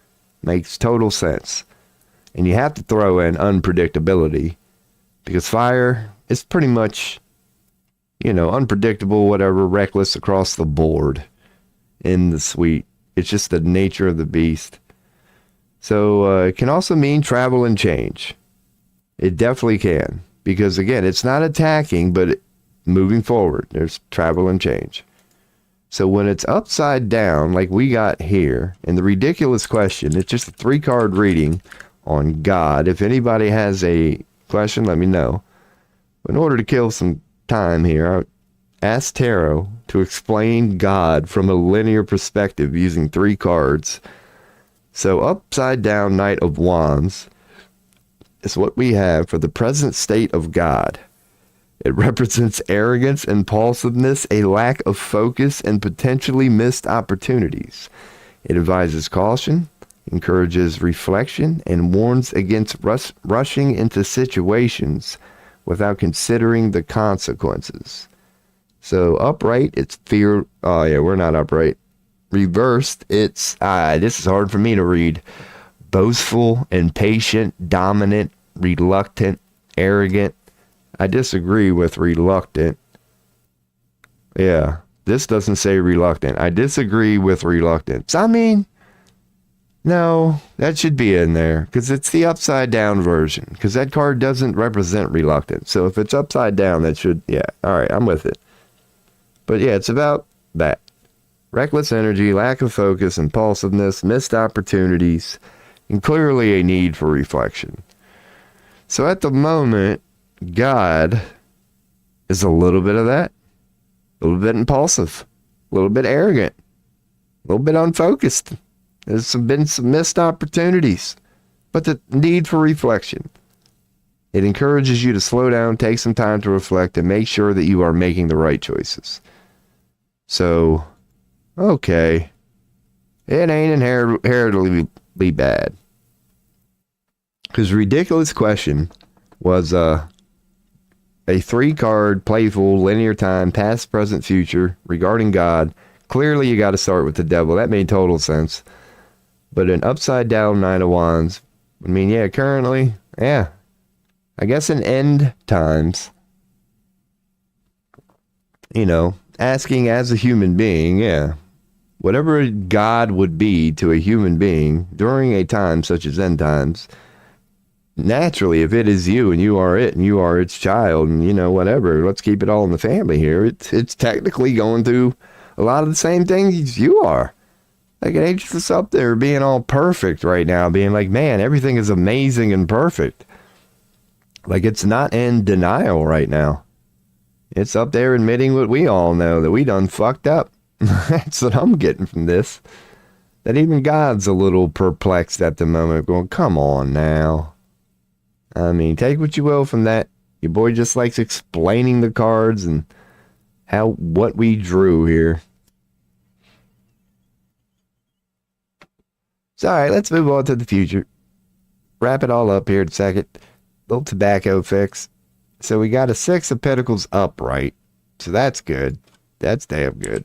Makes total sense. And you have to throw in unpredictability, because fire is pretty much, unpredictable, whatever, reckless across the board in the suite. It's just the nature of the beast. So it can also mean travel and change. It definitely can. Because again, it's not attacking, but moving forward. There's travel and change. So when it's upside down, like we got here, in the ridiculous question, it's just a 3-card reading on God. If anybody has a question, let me know. In order to kill some time here, I asked Tarot to explain God from a linear perspective using 3 cards. So upside down Knight of Wands is what we have for the present state of God. It represents arrogance, impulsiveness, a lack of focus, and potentially missed opportunities. It advises caution, encourages reflection, and warns against rushing into situations without considering the consequences. So upright, it's fear. Oh yeah, we're not upright. Reversed, it's, this is hard for me to read. Boastful, impatient, dominant, reluctant, arrogant. I disagree with reluctant. Yeah, this doesn't say reluctant. I disagree with reluctance. I mean, no, that should be in there because it's the upside down version because that card doesn't represent reluctance. So if it's upside down, that should, yeah, all right, I'm with it. But yeah, it's about that. Reckless energy, lack of focus, impulsiveness, missed opportunities, and clearly a need for reflection. So at the moment, God is a little bit of that. A little bit impulsive, a little bit arrogant, a little bit unfocused. There's been some missed opportunities, but the need for reflection. It encourages you to slow down, take some time to reflect, and make sure that you are making the right choices. So, okay, it ain't inherently bad. Because Ridiculous Question was a 3-card, playful, linear time, past, present, future, regarding God. Clearly, you got to start with the devil. That made total sense. But an upside-down 9 of Wands, I mean, yeah, currently, yeah. I guess in end times, you know, asking as a human being, yeah, whatever God would be to a human being during a time such as end times, naturally, if it is you and you are it and you are its child and, you know, whatever, let's keep it all in the family here. It's technically going through a lot of the same things you are. Like, it ain't just up there being all perfect right now, being like, man, everything is amazing and perfect. Like, it's not in denial right now. It's up there admitting what we all know, that we done fucked up. That's what I'm getting from this. That even God's a little perplexed at the moment, going, come on now. I mean, take what you will from that. Your boy just likes explaining the cards and what we drew here. So, all right, let's move on to the future. Wrap it all up here in a second. Little tobacco fix. So we got a 6 of Pentacles upright. So that's good. That's damn good.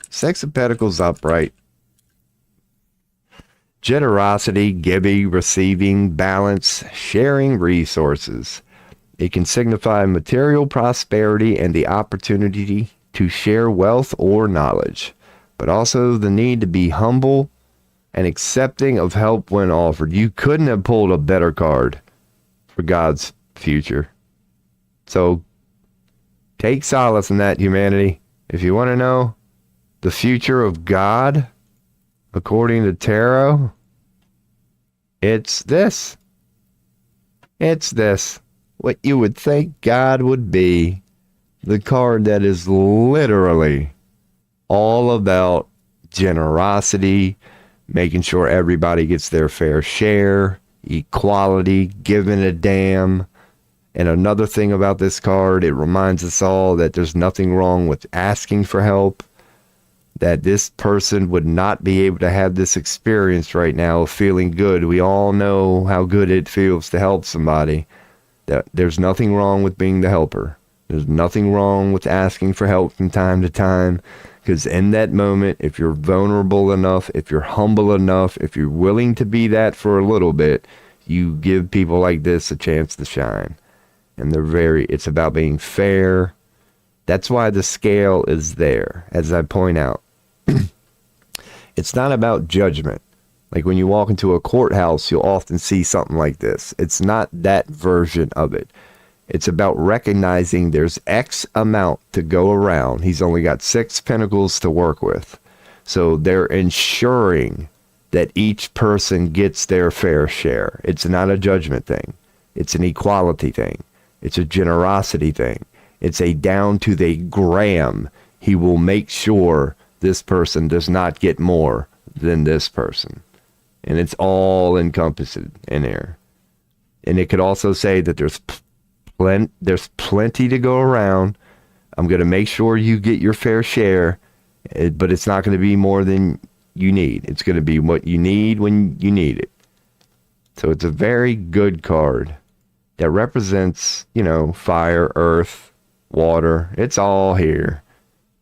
6 of Pentacles upright. Generosity, giving, receiving, balance, sharing resources. It can signify material prosperity and the opportunity to share wealth or knowledge, but also the need to be humble and accepting of help when offered. You couldn't have pulled a better card for God's future. So take solace in that, humanity. If you want to know the future of God, according to tarot, it's this. It's this. What you would think God would be. The card that is literally all about generosity, making sure everybody gets their fair share, equality, giving a damn. And another thing about this card, it reminds us all that there's nothing wrong with asking for help. That this person would not be able to have this experience right now of feeling good. We all know how good it feels to help somebody. That there's nothing wrong with being the helper. There's nothing wrong with asking for help from time to time. Because in that moment, if you're vulnerable enough, if you're humble enough, if you're willing to be that for a little bit, you give people like this a chance to shine. And it's about being fair. That's why the scale is there, as I point out. It's not about judgment. Like when you walk into a courthouse, you'll often see something like this. It's not that version of it. It's about recognizing there's X amount to go around. He's only got 6 pentacles to work with. So they're ensuring that each person gets their fair share. It's not a judgment thing. It's an equality thing. It's a generosity thing. It's a down to the gram. He will make sure this person does not get more than this person. And it's all encompassed in there. And it could also say that there's plenty to go around. I'm going to make sure you get your fair share, but it's not going to be more than you need. It's going to be what you need when you need it. So it's a very good card that represents, fire, earth, water. It's all here.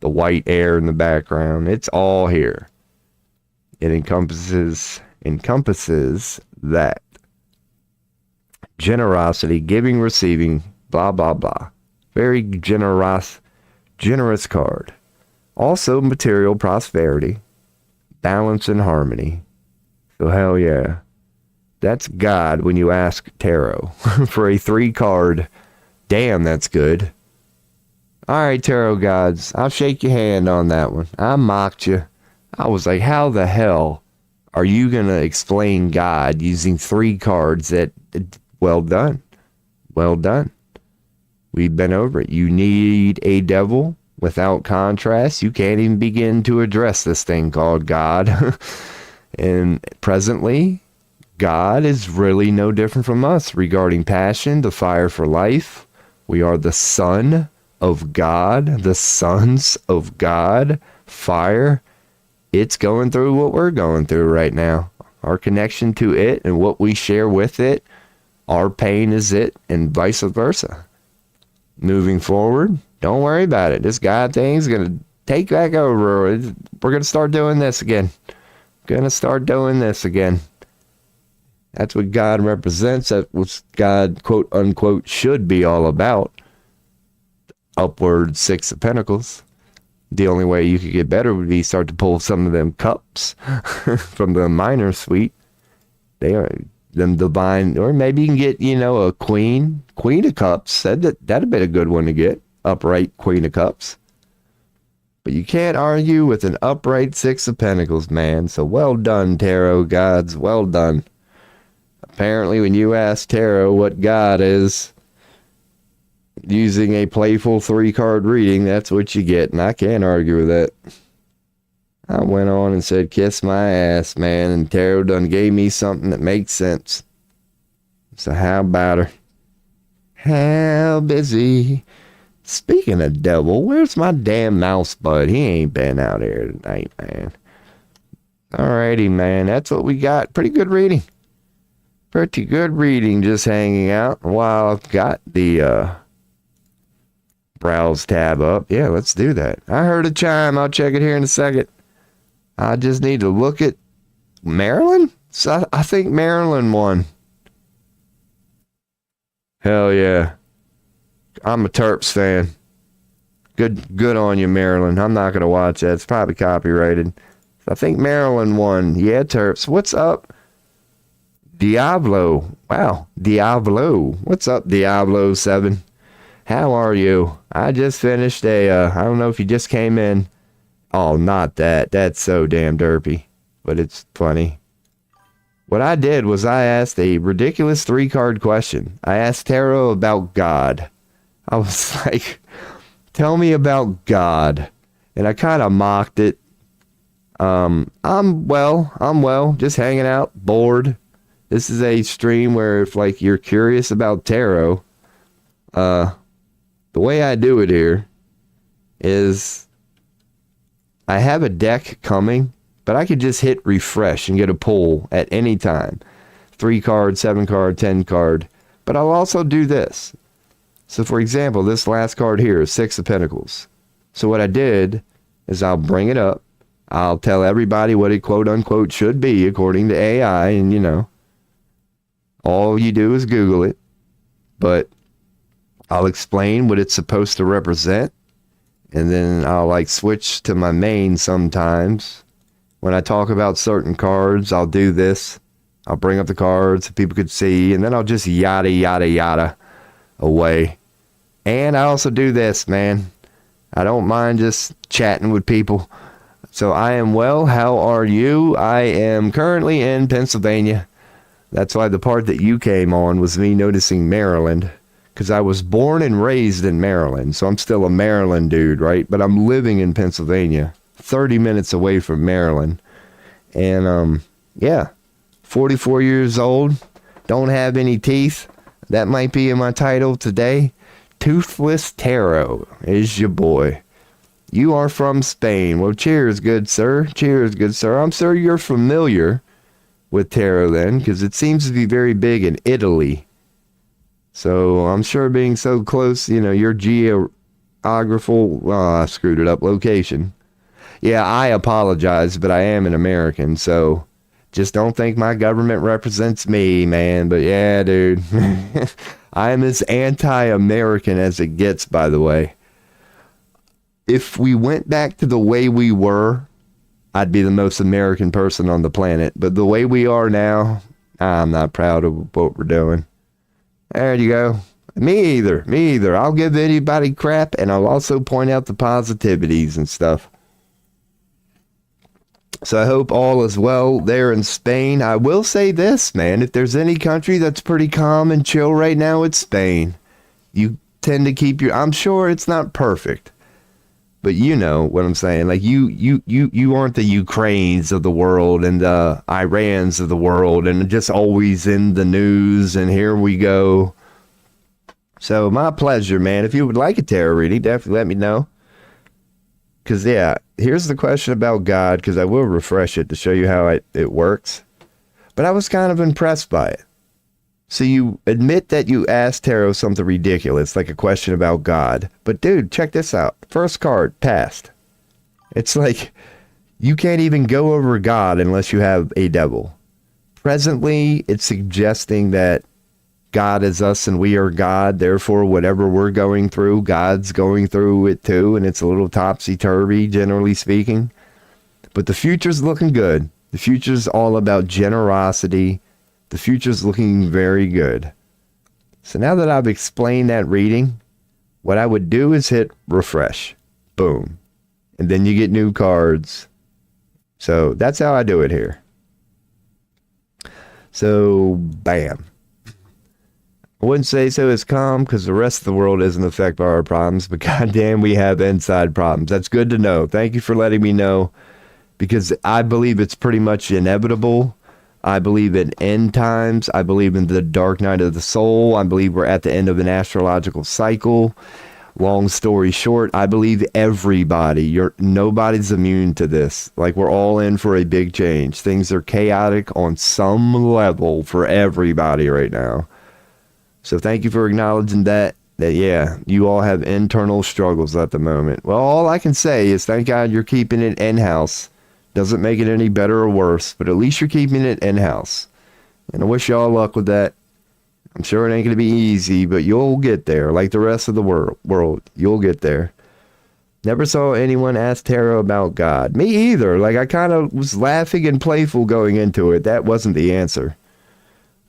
The white air in the background. It's all here. It encompasses that. Generosity, giving, receiving, blah, blah, blah. Very generous card. Also material prosperity, balance and harmony. So hell yeah. That's God when you ask tarot. For a 3-card, damn, that's good. Alright, tarot gods, I'll shake your hand on that one. I mocked you. I was like, how the hell are you going to explain God using 3 cards that, well done. Well done. We've been over it. You need a devil. Without contrast, you can't even begin to address this thing called God. And presently, God is really no different from us regarding passion, the fire for life. We are the son of God, the sons of God, fire. It's going through what we're going through right now. Our connection to it and what we share with it, our pain is it, and vice versa. Moving forward, don't worry about it. This God thing's going to take back over. We're going to start doing this again. That's what God represents. That's what God, quote unquote, should be all about. Upward 6 of Pentacles. The only way you could get better would be start to pull some of them cups from the minor suite. They are them divine, or maybe you can get, a queen of cups. That'd be a good one to get. Upright Queen of Cups. But you can't argue with an upright 6 of Pentacles, man. So well done, tarot gods. Well done. Apparently, when you ask tarot what God is, using a playful 3-card reading, that's what you get. And I can't argue with that. I went on and said, kiss my ass, man. And tarot done gave me something that makes sense. So how about her? How busy? Speaking of devil, where's my damn mouse bud? He ain't been out here tonight, man. Alrighty, man. That's what we got. Pretty good reading. Just hanging out while I've got the browse tab up. Yeah, let's do that. I heard a chime. I'll check it here in a second. I just need to look at Maryland. So I think Maryland won. Hell yeah. I'm a Terps fan. Good on you, Maryland. I'm not going to watch that. It's probably copyrighted. I think Maryland won. Yeah, Terps. What's up? Diablo. Wow. Diablo. What's up, Diablo 7? How are you? I just finished I don't know if you just came in. Oh, not that. That's so damn derpy. But it's funny. What I did was I asked a ridiculous 3-card question. I asked tarot about God. I was like, tell me about God. And I kind of mocked it. I'm well, just hanging out, bored. This is a stream where if like you're curious about tarot, the way I do it here is I have a deck coming, but I could just hit refresh and get a pull at any time. 3-card, 7-card, 10-card. But I'll also do this. So for example, this last card here is 6 of Pentacles. So what I did is I'll bring it up. I'll tell everybody what it quote unquote should be according to AI. And all you do is Google it. But I'll explain what it's supposed to represent. And then I'll like switch to my main sometimes. When I talk about certain cards, I'll do this. I'll bring up the cards so people could see. And then I'll just yada, yada, yada away. And I also do this, man. I don't mind just chatting with people. So I am well. How are you? I am currently in Pennsylvania. That's why the part that you came on was me noticing Maryland. Because I was born and raised in Maryland. So I'm still a Maryland dude, right? But I'm living in Pennsylvania. 30 minutes away from Maryland. And, 44 years old. Don't have any teeth. That might be in my title today. Toothless Tarot is your boy. You are from Spain. Well, cheers, good sir. Cheers, good sir. I'm sure you're familiar with tarot then, because it seems to be very big in Italy. So I'm sure being so close, your geographical, I screwed it up, location. Yeah, I apologize, but I am an American, so just don't think my government represents me, man. But yeah, dude, I am as anti-American as it gets, by the way. If we went back to the way we were, I'd be the most American person on the planet. But the way we are now, I'm not proud of what we're doing. There you go. Me either. I'll give anybody crap, and I'll also point out the positivities and stuff. So I hope all is well there in Spain. I will say this, man. If there's any country that's pretty calm and chill right now, it's Spain. You tend to keep I'm sure it's not perfect. But you know what I'm saying. Like you aren't the Ukraines of the world and the Irans of the world and just always in the news and here we go. So my pleasure, man. If you would like a tarot reading, definitely let me know. Because, yeah, here's the question about God, because I will refresh it to show you how it works. But I was kind of impressed by it. So you admit that you asked tarot something ridiculous, like a question about God. But dude, check this out. First card, passed. It's like you can't even go over God unless you have a devil. Presently, it's suggesting that God is us and we are God. Therefore, whatever we're going through, God's going through it too. And it's a little topsy-turvy, generally speaking. But the future's looking good. The future's all about generosity. The future's looking very good. So now that I've explained that reading, what I would do is hit refresh. Boom. And then you get new cards. So that's how I do it here. So, bam. I wouldn't say so it's calm because the rest of the world isn't affected by our problems, but goddamn, we have inside problems. That's good to know. Thank you for letting me know, because I believe it's pretty much inevitable. I believe in end times. I believe in the dark night of the soul. I believe we're at the end of an astrological cycle. Long story short, I believe nobody's immune to this. Like, we're all in for a big change. Things are chaotic on some level for everybody right now. So thank you for acknowledging that yeah, you all have internal struggles at the moment. Well, all I can say is thank God you're keeping it in-house. Doesn't make it any better or worse, but at least you're keeping it in-house. And I wish y'all luck with that. I'm sure it ain't going to be easy, but you'll get there. Like the rest of the world, you'll get there. Never saw anyone ask tarot about God. Me either. Like, I kind of was laughing and playful going into it. That wasn't the answer.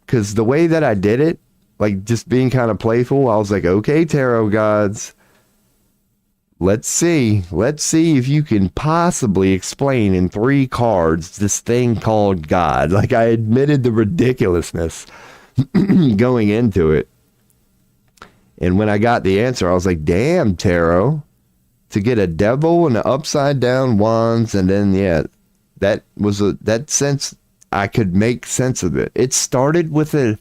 Because the way that I did it, like just being kind of playful, I was like, okay, tarot gods, let's see if you can possibly explain in 3 cards this thing called God. Like, I admitted the ridiculousness going into it. And when I got the answer, I was like, damn, tarot, to get a devil and an upside down wands. And then, yeah, that sense, I could make sense of it. It started with an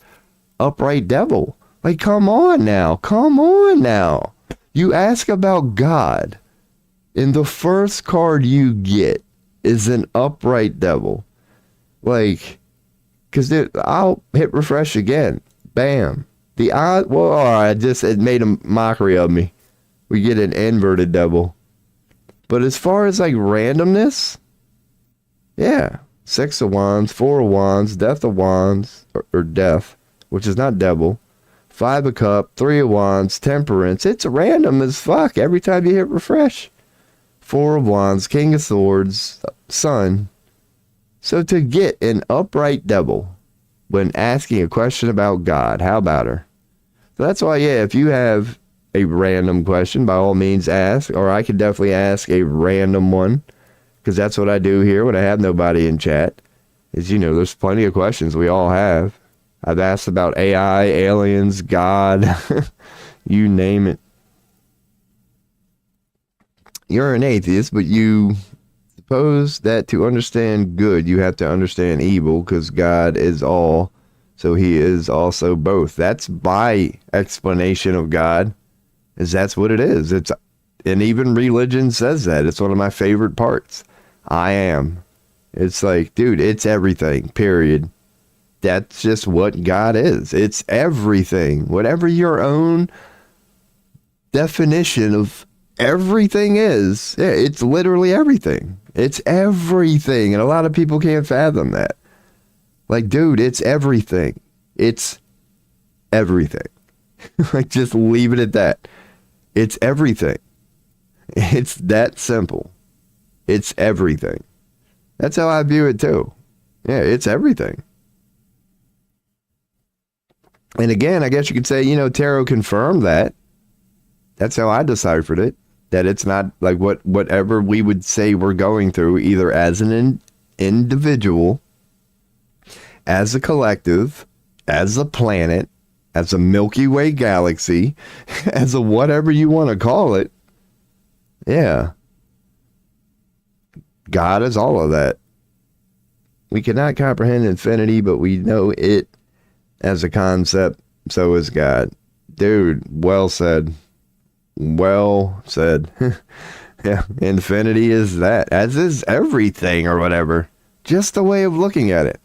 upright devil. Like, come on now. You ask about God, and the first card you get is an upright devil. Like, because I'll hit refresh again. Bam. It made a mockery of me. We get an inverted devil. But as far as like randomness, yeah. 6 of Wands, 4 of Wands, Death of Wands, or Death, which is not devil. 5 of Cups, 3 of Wands, Temperance. It's random as fuck every time you hit refresh. 4 of Wands, King of Swords, Sun. So to get an upright devil when asking a question about God, how about her? So that's why, yeah, if you have a random question, by all means ask, or I could definitely ask a random one, because that's what I do here when I have nobody in chat, is, there's plenty of questions we all have. I've asked about AI, aliens, God, you name it. You're an atheist, but you suppose that to understand good, you have to understand evil, because God is all, so he is also both. That's my explanation of God, is that's what it is. It's and even religion says that. It's one of my favorite parts. I am. It's like, dude, it's everything, period. That's just what God is. It's everything. Whatever your own definition of everything is, yeah, it's literally everything. It's everything. And a lot of people can't fathom that. Like, dude, it's everything. It's everything. Like, just leave it at that. It's everything. It's that simple. It's everything. That's how I view it too. Yeah, it's everything. And again, I guess you could say, tarot confirmed that. That's how I deciphered it. That it's not like whatever we would say we're going through, either as an individual, as a collective, as a planet, as a Milky Way galaxy, as a whatever you want to call it. Yeah. God is all of that. We cannot comprehend infinity, but we know it as a concept. So is God. Dude, well said. Well said. Yeah, infinity is that, as is everything or whatever. Just a way of looking at it.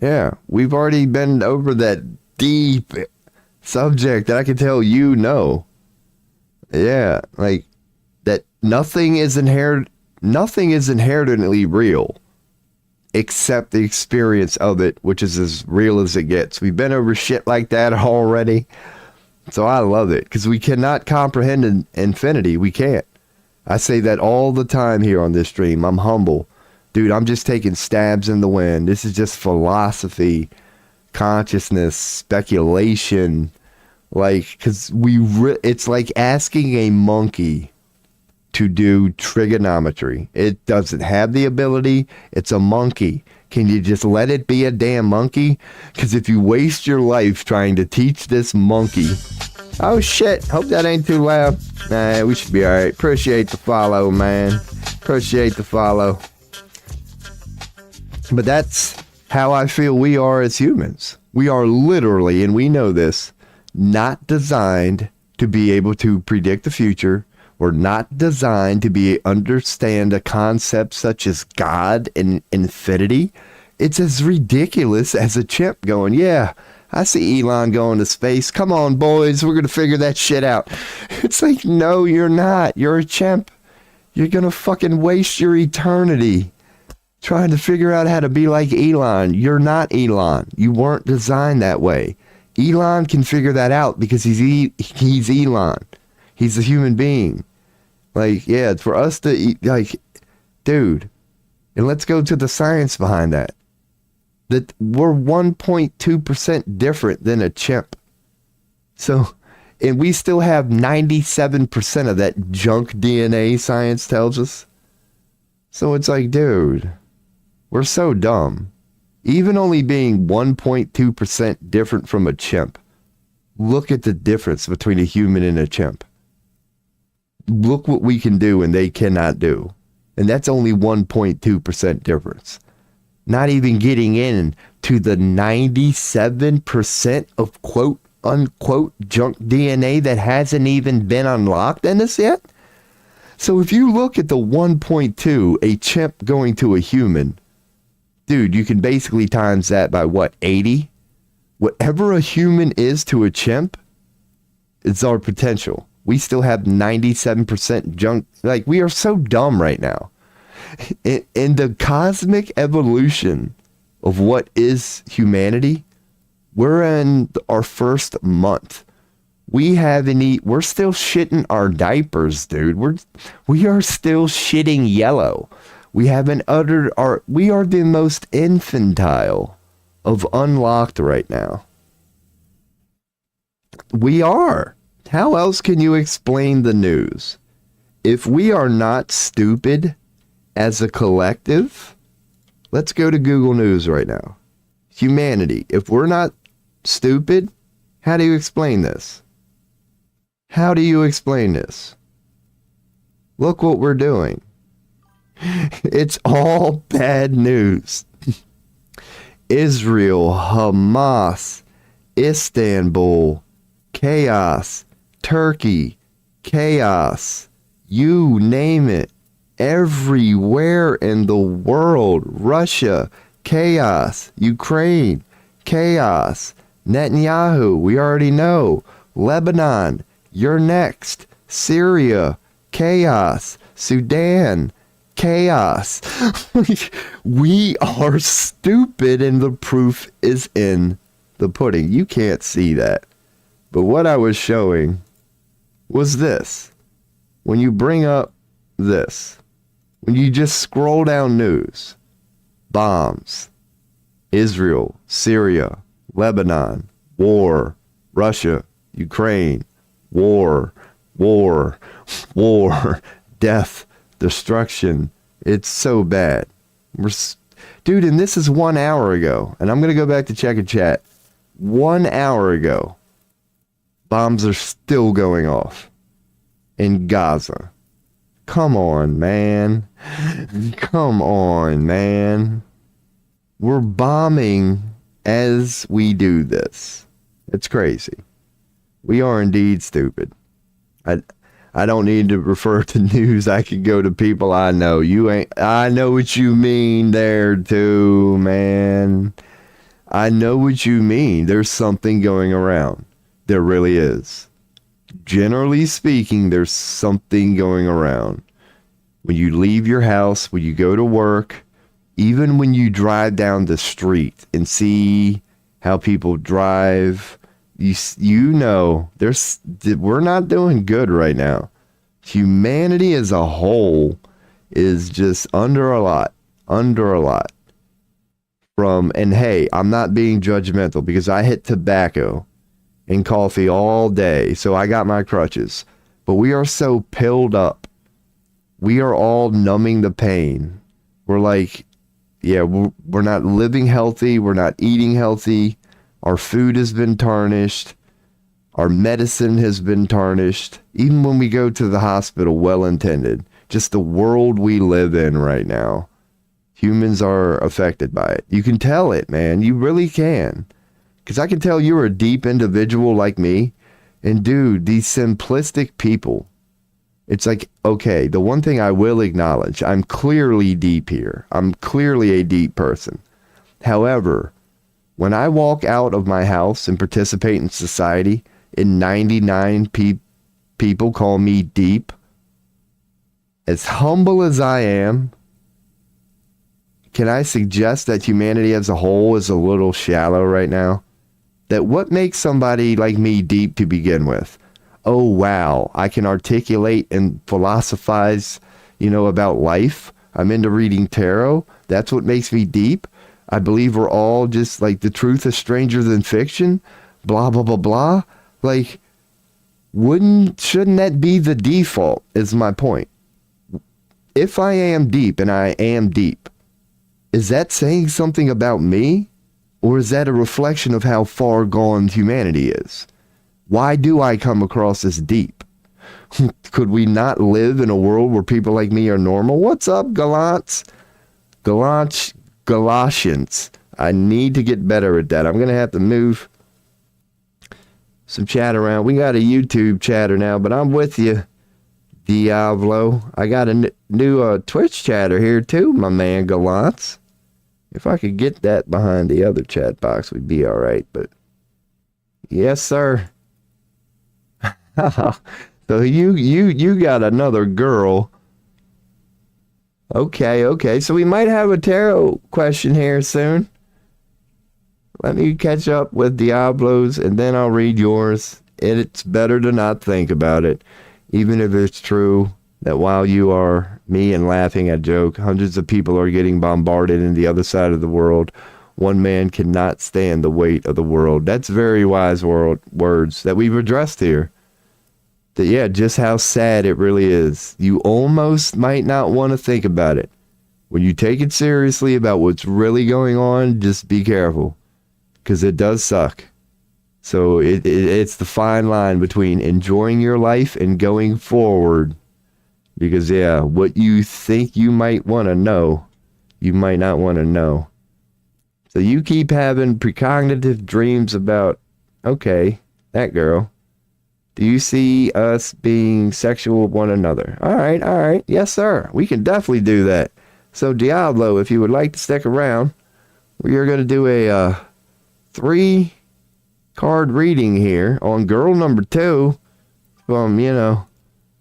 Yeah, we've already been over that deep subject that I can tell you know. Yeah, like that nothing is inherently real except the experience of it, which is as real as it gets. We've been over shit like that already. So I love it because we cannot comprehend infinity. We can't. I say that all the time here on this stream. I'm humble. Dude, I'm just taking stabs in the wind. This is just philosophy, consciousness, speculation. Like, because it's like asking a monkey to do trigonometry. It doesn't have the ability. It's a monkey. Can you just let it be a damn monkey? Because if you waste your life trying to teach this monkey... Oh shit, hope that ain't too loud. Nah, we should be alright. Appreciate the follow, man. Appreciate the follow. But that's how I feel we are as humans. We are literally, and we know this, not designed to be able to predict the future. We're not designed to understand a concept such as God and infinity. It's as ridiculous as a chimp going, yeah, I see Elon going to space. Come on, boys, we're going to figure that shit out. It's like, no, you're not. You're a chimp. You're going to fucking waste your eternity trying to figure out how to be like Elon. You're not Elon. You weren't designed that way. Elon can figure that out because he's Elon. He's a human being. Like, yeah, it's for us to, like, dude, and let's go to the science behind that. That we're 1.2% different than a chimp. So, and we still have 97% of that junk DNA, science tells us. So it's like, dude, we're so dumb. Even only being 1.2% different from a chimp. Look at the difference between a human and a chimp. Look what we can do and they cannot do. And that's only 1.2% difference. Not even getting in to the 97% of quote unquote junk DNA that hasn't even been unlocked in us yet. So if you look at the 1.2, a chimp going to a human, dude, you can basically times that by what, 80? Whatever a human is to a chimp, it's our potential. We still have 97% junk. Like, we are so dumb right now. In the cosmic evolution of what is humanity, we're in our first month. We're still shitting our diapers, dude. We are still shitting yellow. We haven't uttered we are the most infantile of unlocked right now. We are. How else can you explain the news? If we are not stupid as a collective, let's go to Google News right now. Humanity. If we're not stupid, how do you explain this? How do you explain this? Look what we're doing. It's all bad news. Israel, Hamas, Istanbul, chaos. Turkey, chaos. You name it. Everywhere in the world. Russia, chaos. Ukraine, chaos. Netanyahu, we already know. Lebanon, you're next. Syria, chaos. Sudan, chaos. We are stupid, and the proof is in the pudding. You can't see that. But what I was showing was this. When you bring up this, when you just scroll down news, bombs, Israel, Syria, Lebanon, war, Russia, Ukraine, war, death, destruction. It's so bad. Dude, and this is 1 hour ago. And I'm going to go back to check a chat. 1 hour ago, bombs are still going off in Gaza. Come on, man. Come on, man. We're bombing as we do this. It's crazy. We are indeed stupid. I don't need to refer to news. I can go to people I know. I know what you mean there too, man. I know what you mean. There's something going around. There really is. Generally speaking, there's something going around. When you leave your house, when you go to work, even when you drive down the street and see how people drive, you know, we're not doing good right now. Humanity as a whole is just under a lot. And hey, I'm not being judgmental because I hit tobacco and coffee all day, so I got my crutches. But we are so pilled up. We are all numbing the pain. We're like, yeah, we're not living healthy. We're not eating healthy. Our food has been tarnished. Our medicine has been tarnished. Even when we go to the hospital, well-intended. Just the world we live in right now. Humans are affected by it. You can tell it, man. You really can. Because I can tell you're a deep individual like me. And dude, these simplistic people. It's like, okay, the one thing I will acknowledge, I'm clearly deep here. I'm clearly a deep person. However, when I walk out of my house and participate in society, and 99 people call me deep, as humble as I am, can I suggest that humanity as a whole is a little shallow right now? That what makes somebody like me deep to begin with? Oh, wow, I can articulate and philosophize, about life. I'm into reading tarot. That's what makes me deep. I believe we're all just like the truth is stranger than fiction. Blah, blah, blah, blah. Like, shouldn't that be the default is my point. If I am deep and I am deep, is that saying something about me? Or is that a reflection of how far gone humanity is? Why do I come across as deep? Could we not live in a world where people like me are normal? What's up, Galatians? I need to get better at that. I'm going to have to move some chat around. We got a YouTube chatter now, but I'm with you, Diablo. I got a new Twitch chatter here too, my man, Galants. If I could get that behind the other chat box, we'd be all right. But yes, sir. So you got another girl. Okay. So we might have a tarot question here soon. Let me catch up with Diablo's and then I'll read yours. It's better to not think about it, even if it's true that while you are me and laughing at joke, hundreds of people are getting bombarded in the other side of the world. One man cannot stand the weight of the world. That's very wise words that we've addressed here. That, yeah, just how sad it really is. You almost might not want to think about it. When you take it seriously about what's really going on, just be careful. Because it does suck. So it's the fine line between enjoying your life and going forward. Because, yeah, what you think you might want to know, you might not want to know. So you keep having precognitive dreams about, okay, that girl. Do you see us being sexual with one another? All right. Yes, sir. We can definitely do that. So, Diablo, if you would like to stick around, we are going to do a 3-card reading here on girl number 2 from,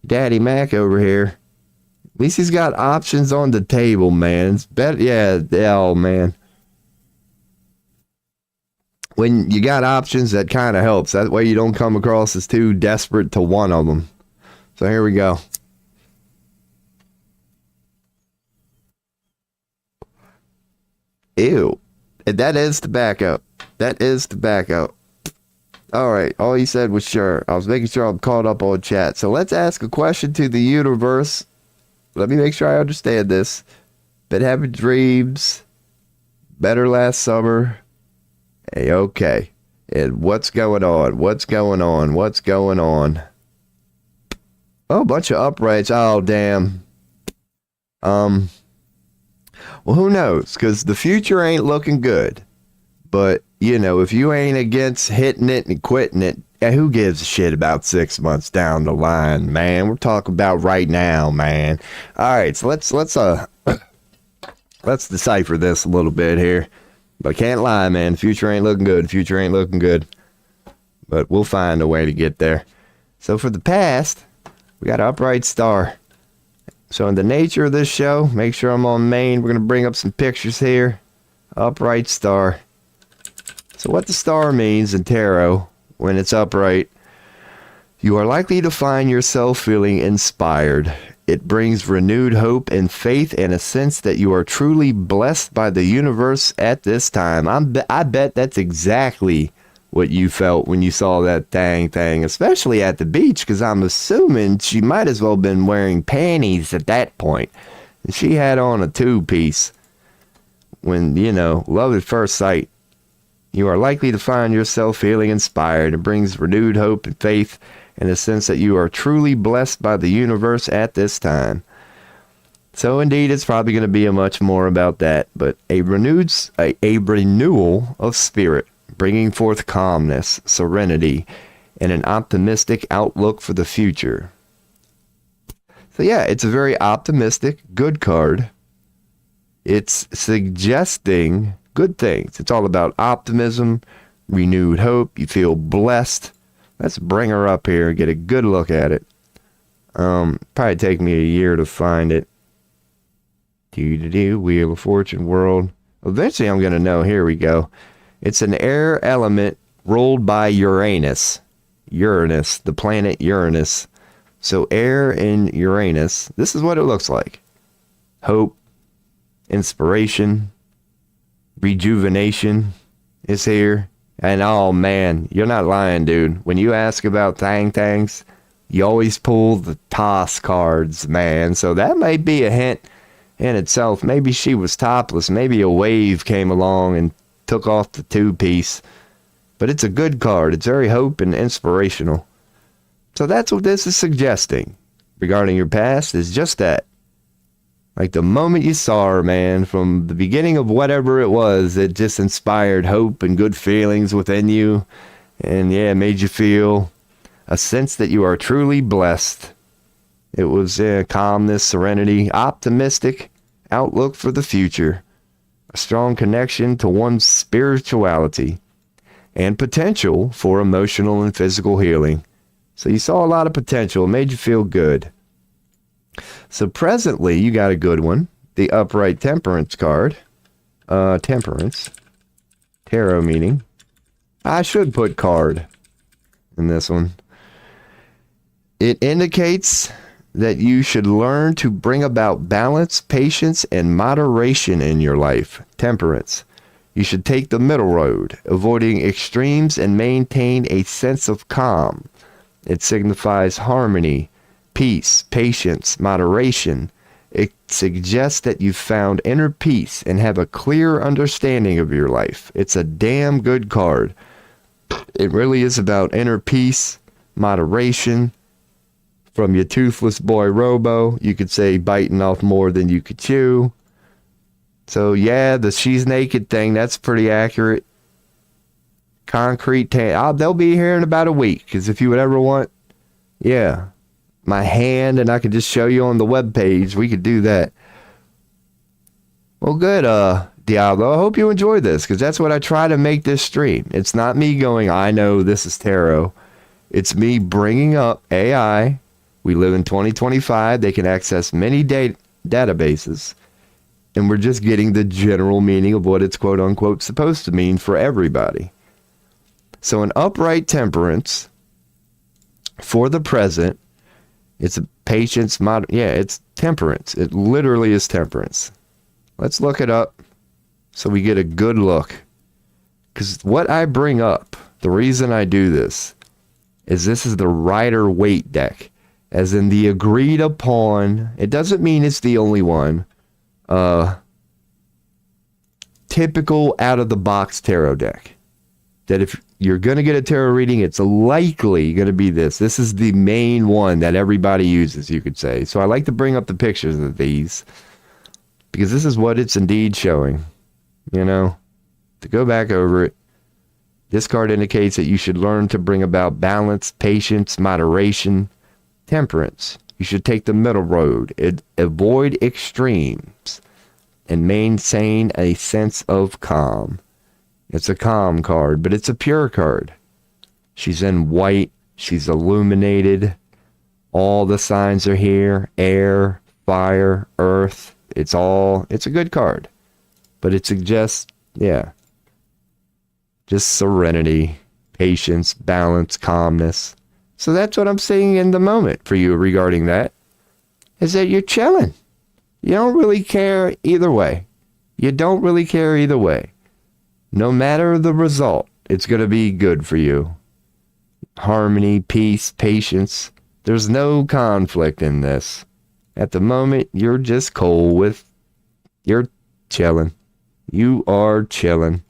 Daddy Mac over here. At least he's got options on the table, man. It's better. Yeah, oh, man. When you got options, that kind of helps. That way you don't come across as too desperate to one of them. So here we go. Ew. That is tobacco. That is tobacco. All right. All he said was sure. I was making sure I'm caught up on chat. So let's ask a question to the universe. Let me make sure I understand this. Been having dreams. Better last summer. Hey, okay. And what's going on? What's going on? What's going on? Oh, a bunch of uprights. Oh, damn. Well, who knows? Because the future ain't looking good. But, if you ain't against hitting it and quitting it, who gives a shit about 6 months down the line, man? We're talking about right now, man. All right, so let's decipher this a little bit here. But I can't lie, man. The future ain't looking good. The future ain't looking good. But we'll find a way to get there. So for the past, we got an upright star. So in the nature of this show, make sure I'm on main. We're going to bring up some pictures here. Upright star. So what the star means in tarot, when it's upright, you are likely to find yourself feeling inspired. It brings renewed hope and faith and a sense that you are truly blessed by the universe at this time. I bet that's exactly what you felt when you saw that thing, especially at the beach, because I'm assuming she might as well have been wearing panties at that point. And she had on a 2-piece. When, love at first sight. You are likely to find yourself feeling inspired. It brings renewed hope and faith and a sense that you are truly blessed by the universe at this time. So indeed, it's probably going to be a much more about that, but a renewal of spirit, bringing forth calmness, serenity, and an optimistic outlook for the future. So yeah, it's a very optimistic, good card. It's suggesting good things. It's all about optimism, renewed hope. You feel blessed. Let's bring her up here and get a good look at it. Probably take me a year to find it. Wheel of Fortune World. Eventually I'm going to know. Here we go. It's an air element ruled by Uranus. Uranus, the planet Uranus. So air in Uranus. This is what it looks like. Hope, inspiration, rejuvenation is here. And oh man, you're not lying, dude. When you ask about things, you always pull the toss cards, man. So that might be a hint in itself. Maybe she was topless. Maybe a wave came along and took off the 2-piece. But it's a good card. It's very hope and inspirational. So that's what this is suggesting regarding your past, is just that. Like the moment you saw her, man, from the beginning of whatever it was, it just inspired hope and good feelings within you. And yeah, it made you feel a sense that you are truly blessed. It was calmness, serenity, optimistic outlook for the future, a strong connection to one's spirituality, and potential for emotional and physical healing. So you saw a lot of potential. It made you feel good. So presently, you got a good one. The upright temperance card. Temperance. Tarot meaning. I should put card in this one. It indicates that you should learn to bring about balance, patience, and moderation in your life. Temperance. You should take the middle road, avoiding extremes and maintain a sense of calm. It signifies harmony, peace, patience, moderation. It suggests that you've found inner peace and have a clear understanding of your life. It's a damn good card. It really is about inner peace, moderation. From your toothless boy Robo, you could say biting off more than you could chew. So yeah, the she's naked thing, that's pretty accurate. Concrete they'll be here in about a week, because if you would ever want Yeah. My hand, and I could just show you on the webpage. We could do that. Well, good, Diablo. I hope you enjoy this, because that's what I try to make this stream. It's not me going, I know this is tarot. It's me bringing up AI. We live in 2025. They can access many databases. And we're just getting the general meaning of what it's quote unquote supposed to mean for everybody. So an upright temperance for the present, it's a patience, it's temperance. It literally is temperance. Let's look it up so we get a good look. Because what I bring up, the reason I do this is the Rider-Waite deck. As in the agreed upon, it doesn't mean it's the only one, typical out-of-the-box tarot deck. That if you're going to get a tarot reading, it's likely going to be this. This is the main one that everybody uses, you could say. So I like to bring up the pictures of these, because this is what it's indeed showing. You know, to go back over it, this card indicates that you should learn to bring about balance, patience, moderation, temperance. You should take the middle road, avoid extremes, and maintain a sense of calm. It's a calm card, but it's a pure card. She's in white. She's illuminated. All the signs are here. Air, fire, earth. It's a good card. But it suggests, just serenity, patience, balance, calmness. So that's what I'm seeing in the moment for you regarding that, is that you're chilling. You don't really care either way. You don't really care either way. No matter the result, it's going to be good for you. Harmony, peace, patience. There's no conflict in this. At the moment, you're just you're chilling. You are chilling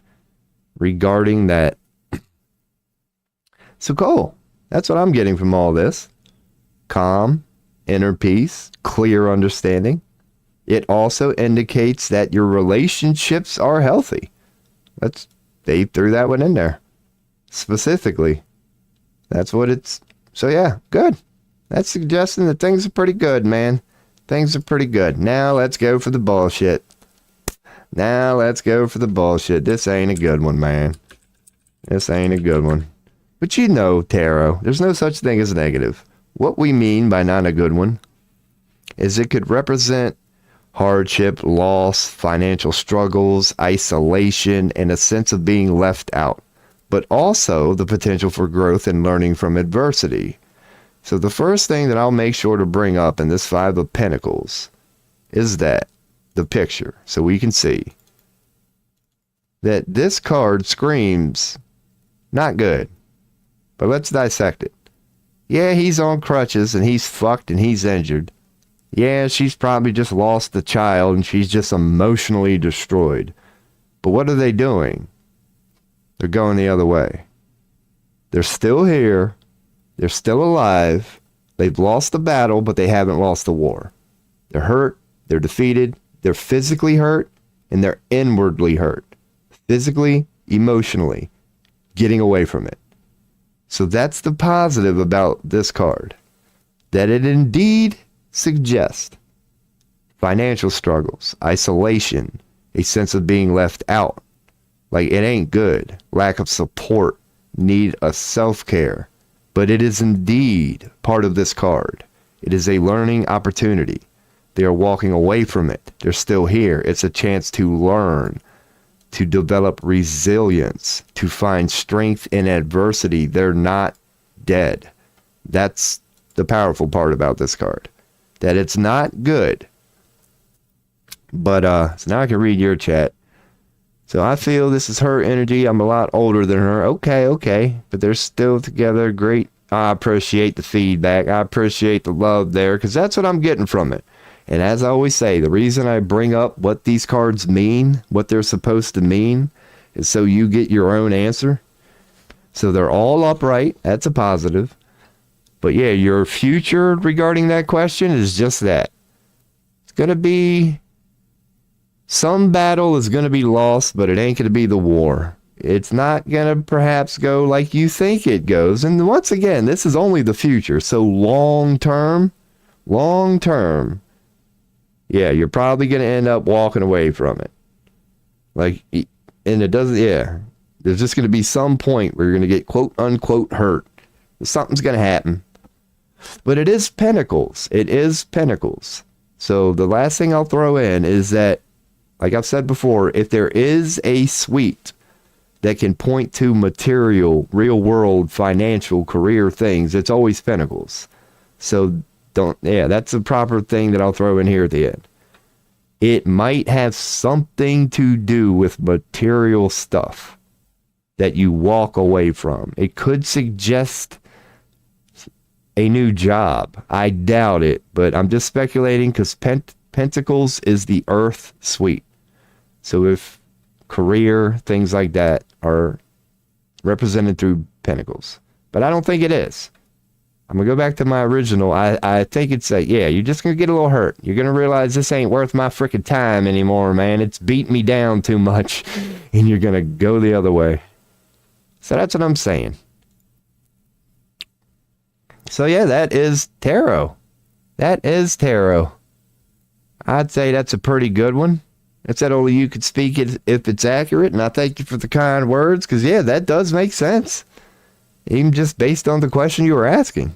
regarding that. So cool. That's what I'm getting from all this. Calm, inner peace, clear understanding. It also indicates that your relationships are healthy. They threw that one in there. Specifically. That's what it's... So yeah, good. That's suggesting that things are pretty good, man. Things are pretty good. Now let's go for the bullshit. This ain't a good one, man. This ain't a good one. But you know, tarot, there's no such thing as negative. What we mean by not a good one is it could represent hardship, loss, financial struggles, isolation, and a sense of being left out, but also the potential for growth and learning from adversity. So the first thing that I'll make sure to bring up in this Five of Pentacles is that the picture, so we can see that this card screams not good. But let's dissect it. Yeah, he's on crutches and he's fucked and he's injured. Yeah, she's probably just lost a child and she's just emotionally destroyed. But what are they doing? They're going the other way. They're still here. They're still alive. They've lost the battle, but they haven't lost the war. They're hurt. They're defeated. They're physically hurt and they're inwardly hurt. Physically, emotionally, getting away from it. So that's the positive about this card. That it indeed suggests financial struggles, isolation, a sense of being left out. Like it ain't good. Lack of support, need of self-care. But it is indeed part of this card. It is a learning opportunity. They are walking away from it. They're still here. It's a chance to learn, to develop resilience, to find strength in adversity. They're not dead. That's the powerful part about this card. That it's not good. But, so now I can read your chat. So I feel this is her energy. I'm a lot older than her. Okay. But they're still together. Great. I appreciate the feedback. I appreciate the love there, because that's what I'm getting from it. And as I always say, the reason I bring up what these cards mean, what they're supposed to mean, is so you get your own answer. So they're all upright. That's a positive. But yeah, your future regarding that question is just that. It's going to be... Some battle is going to be lost, but it ain't going to be the war. It's not going to perhaps go like you think it goes. And once again, this is only the future. So long term, yeah, you're probably going to end up walking away from it. Like, and it doesn't, yeah. There's just going to be some point where you're going to get quote unquote hurt. Something's going to happen. But it is Pentacles. It is Pentacles. So the last thing I'll throw in is that, like I've said before, if there is a suite that can point to material, real world, financial, career things, it's always Pentacles. So that's the proper thing that I'll throw in here at the end. It might have something to do with material stuff that you walk away from. It could suggest a new job. I doubt it, but I'm just speculating because Pentacles is the Earth suite. So if career, things like that are represented through Pentacles. But I don't think it is. I'm going to go back to my original. I think it's you're just going to get a little hurt. You're going to realize this ain't worth my freaking time anymore, man. It's beating me down too much. And you're going to go the other way. So that's what I'm saying. So yeah, that is tarot. That is tarot. I'd say that's a pretty good one. It's that only you could speak it if it's accurate. And I thank you for the kind words. Because yeah, that does make sense. Even just based on the question you were asking.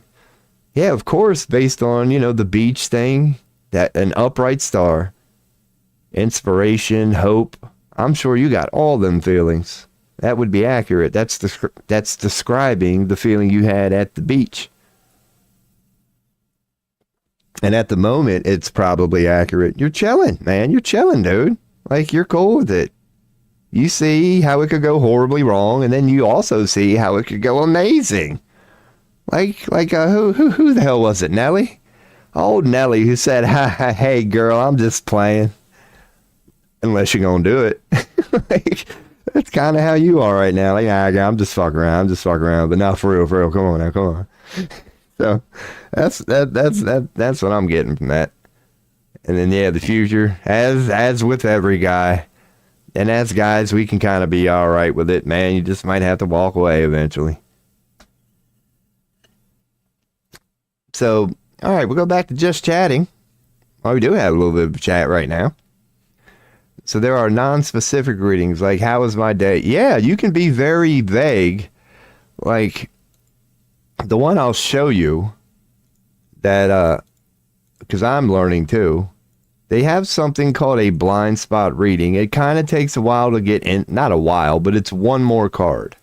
Yeah, of course, based on, the beach thing, that an upright star, inspiration, hope. I'm sure you got all them feelings. That would be accurate. That's describing the feeling you had at the beach. And at the moment, it's probably accurate. You're chilling, man. You're chilling, dude. Like, you're cool with it. You see how it could go horribly wrong, and then you also see how it could go amazing. Who the hell was it, Nelly? Old Nelly, who said, hey, girl, I'm just playing. Unless you're going to do it. That's kind of how you are right now. I'm just fucking around. But not for real. Come on. So that's what I'm getting from that. And then, the future, as with every guy. And as guys, we can kind of be all right with it, man. You just might have to walk away eventually. So, all right, we'll go back to just chatting. Well, we do have a little bit of chat right now. So there are non-specific readings, like, how was my day? Yeah, you can be very vague. Like, the one I'll show you that, because I'm learning too, they have something called a blind spot reading. It kind of takes a while to get in. Not a while, but it's one more card.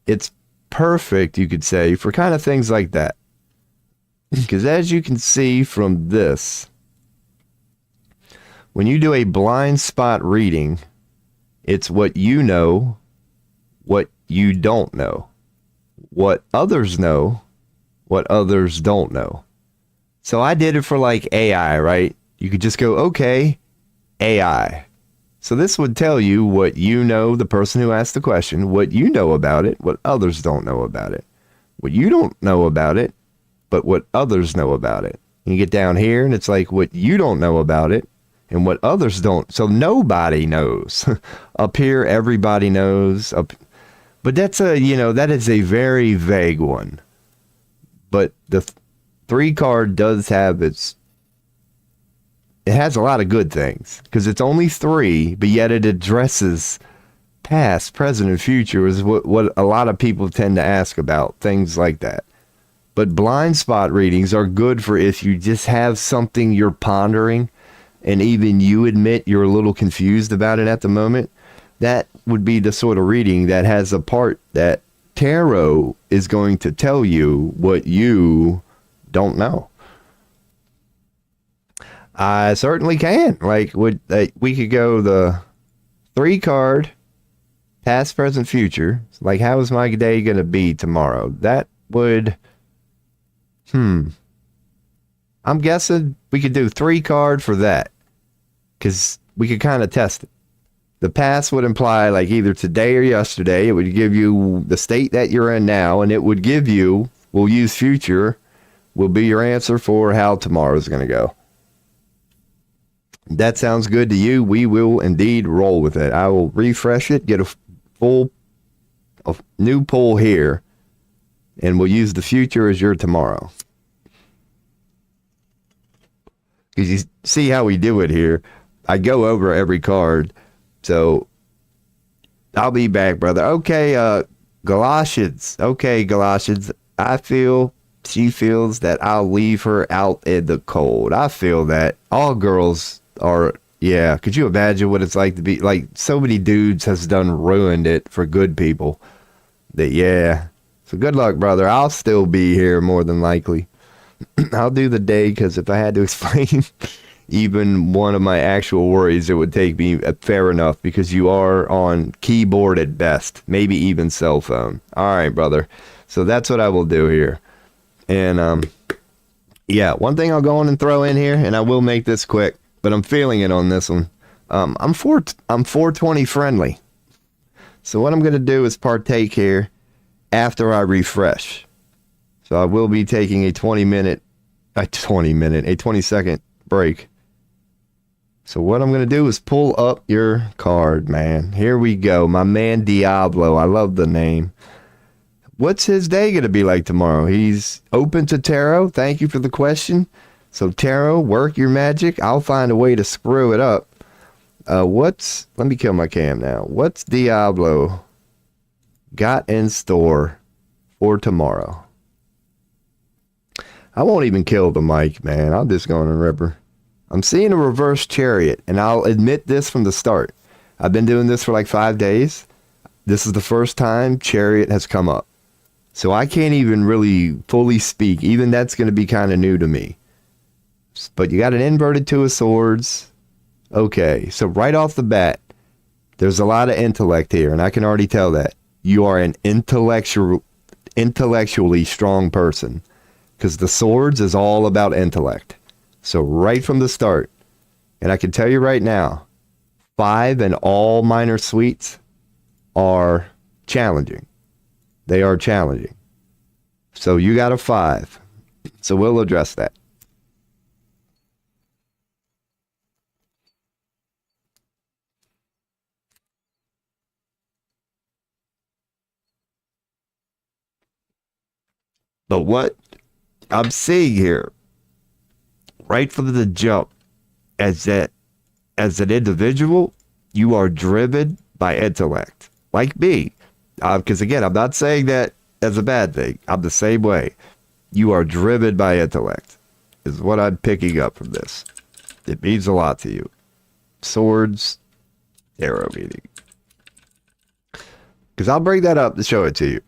It's perfect, you could say, for kind of things like that. Because as you can see from this, when you do a blind spot reading, it's what you know, what you don't know, what others know, what others don't know. So I did it for like AI, right? You could just go, okay, AI. So this would tell you what you know, the person who asked the question, what you know about it, what others don't know about it. What you don't know about it, but what others know about it. You get down here and it's like what you don't know about it and what others don't. So nobody knows. Up here, everybody knows. But that's that is a very vague one. But the 3 card does have it has a lot of good things because it's only 3, but yet it addresses past, present, and future is what a lot of people tend to ask about, things like that. But blind spot readings are good for if you just have something you're pondering and even you admit you're a little confused about it at the moment. That would be the sort of reading that has a part that tarot is going to tell you what you don't know. I certainly can. We could go the 3 card, past, present, future. Like, how is my day going to be tomorrow? That would, I'm guessing we could do 3 card for that. Because we could kind of test it. The past would imply like either today or yesterday. It would give you the state that you're in now. And it would give you, we'll use future, will be your answer for how tomorrow's going to go. That sounds good to you. We will indeed roll with it. I will refresh it, get a full, a new pull here, and we'll use the future as your tomorrow. Because you see how we do it here. I go over every card, so I'll be back, brother. Okay, Galatians. Okay, Galatians. She feels that I'll leave her out in the cold. I feel that all girls are, yeah. Could you imagine what it's like to be, like, so many dudes has ruined it for good people. That, yeah. So good luck, brother. I'll still be here more than likely. I'll do the day, because if I had to explain even one of my actual worries, it would take me fair enough, because you are on keyboard at best, maybe even cell phone. All right, brother. So that's what I will do here. And yeah, one thing I'll go on and throw in here, and I will make this quick, but I'm feeling it on this one. I'm 420 friendly. So what I'm going to do is partake here after I refresh. So I will be taking a 20-second break. So what I'm going to do is pull up your card, man. Here we go. My man Diablo. I love the name. What's his day going to be like tomorrow? He's open to tarot. Thank you for the question. So tarot, work your magic. I'll find a way to screw it up. Let me kill my cam now. What's Diablo got in store for tomorrow? I won't even kill the mic, man. I'll just go on and rip her. I'm seeing a reverse chariot, and I'll admit this from the start. I've been doing this for like 5 days. This is the first time chariot has come up. So I can't even really fully speak. Even that's going to be kind of new to me. But you got an inverted two of swords. Okay, so right off the bat, there's a lot of intellect here, and I can already tell that. You are an intellectually strong person. Because the swords is all about intellect. So right from the start, and I can tell you right now, 5 and all minor suites are challenging. They are challenging. So you got a 5. So we'll address that. But what I'm seeing here, right from the jump, as an individual, you are driven by intellect, like me. Because again, I'm not saying that as a bad thing. I'm the same way. You are driven by intellect, is what I'm picking up from this. It means a lot to you. Swords, arrow meaning. Because I'll bring that up to show it to you.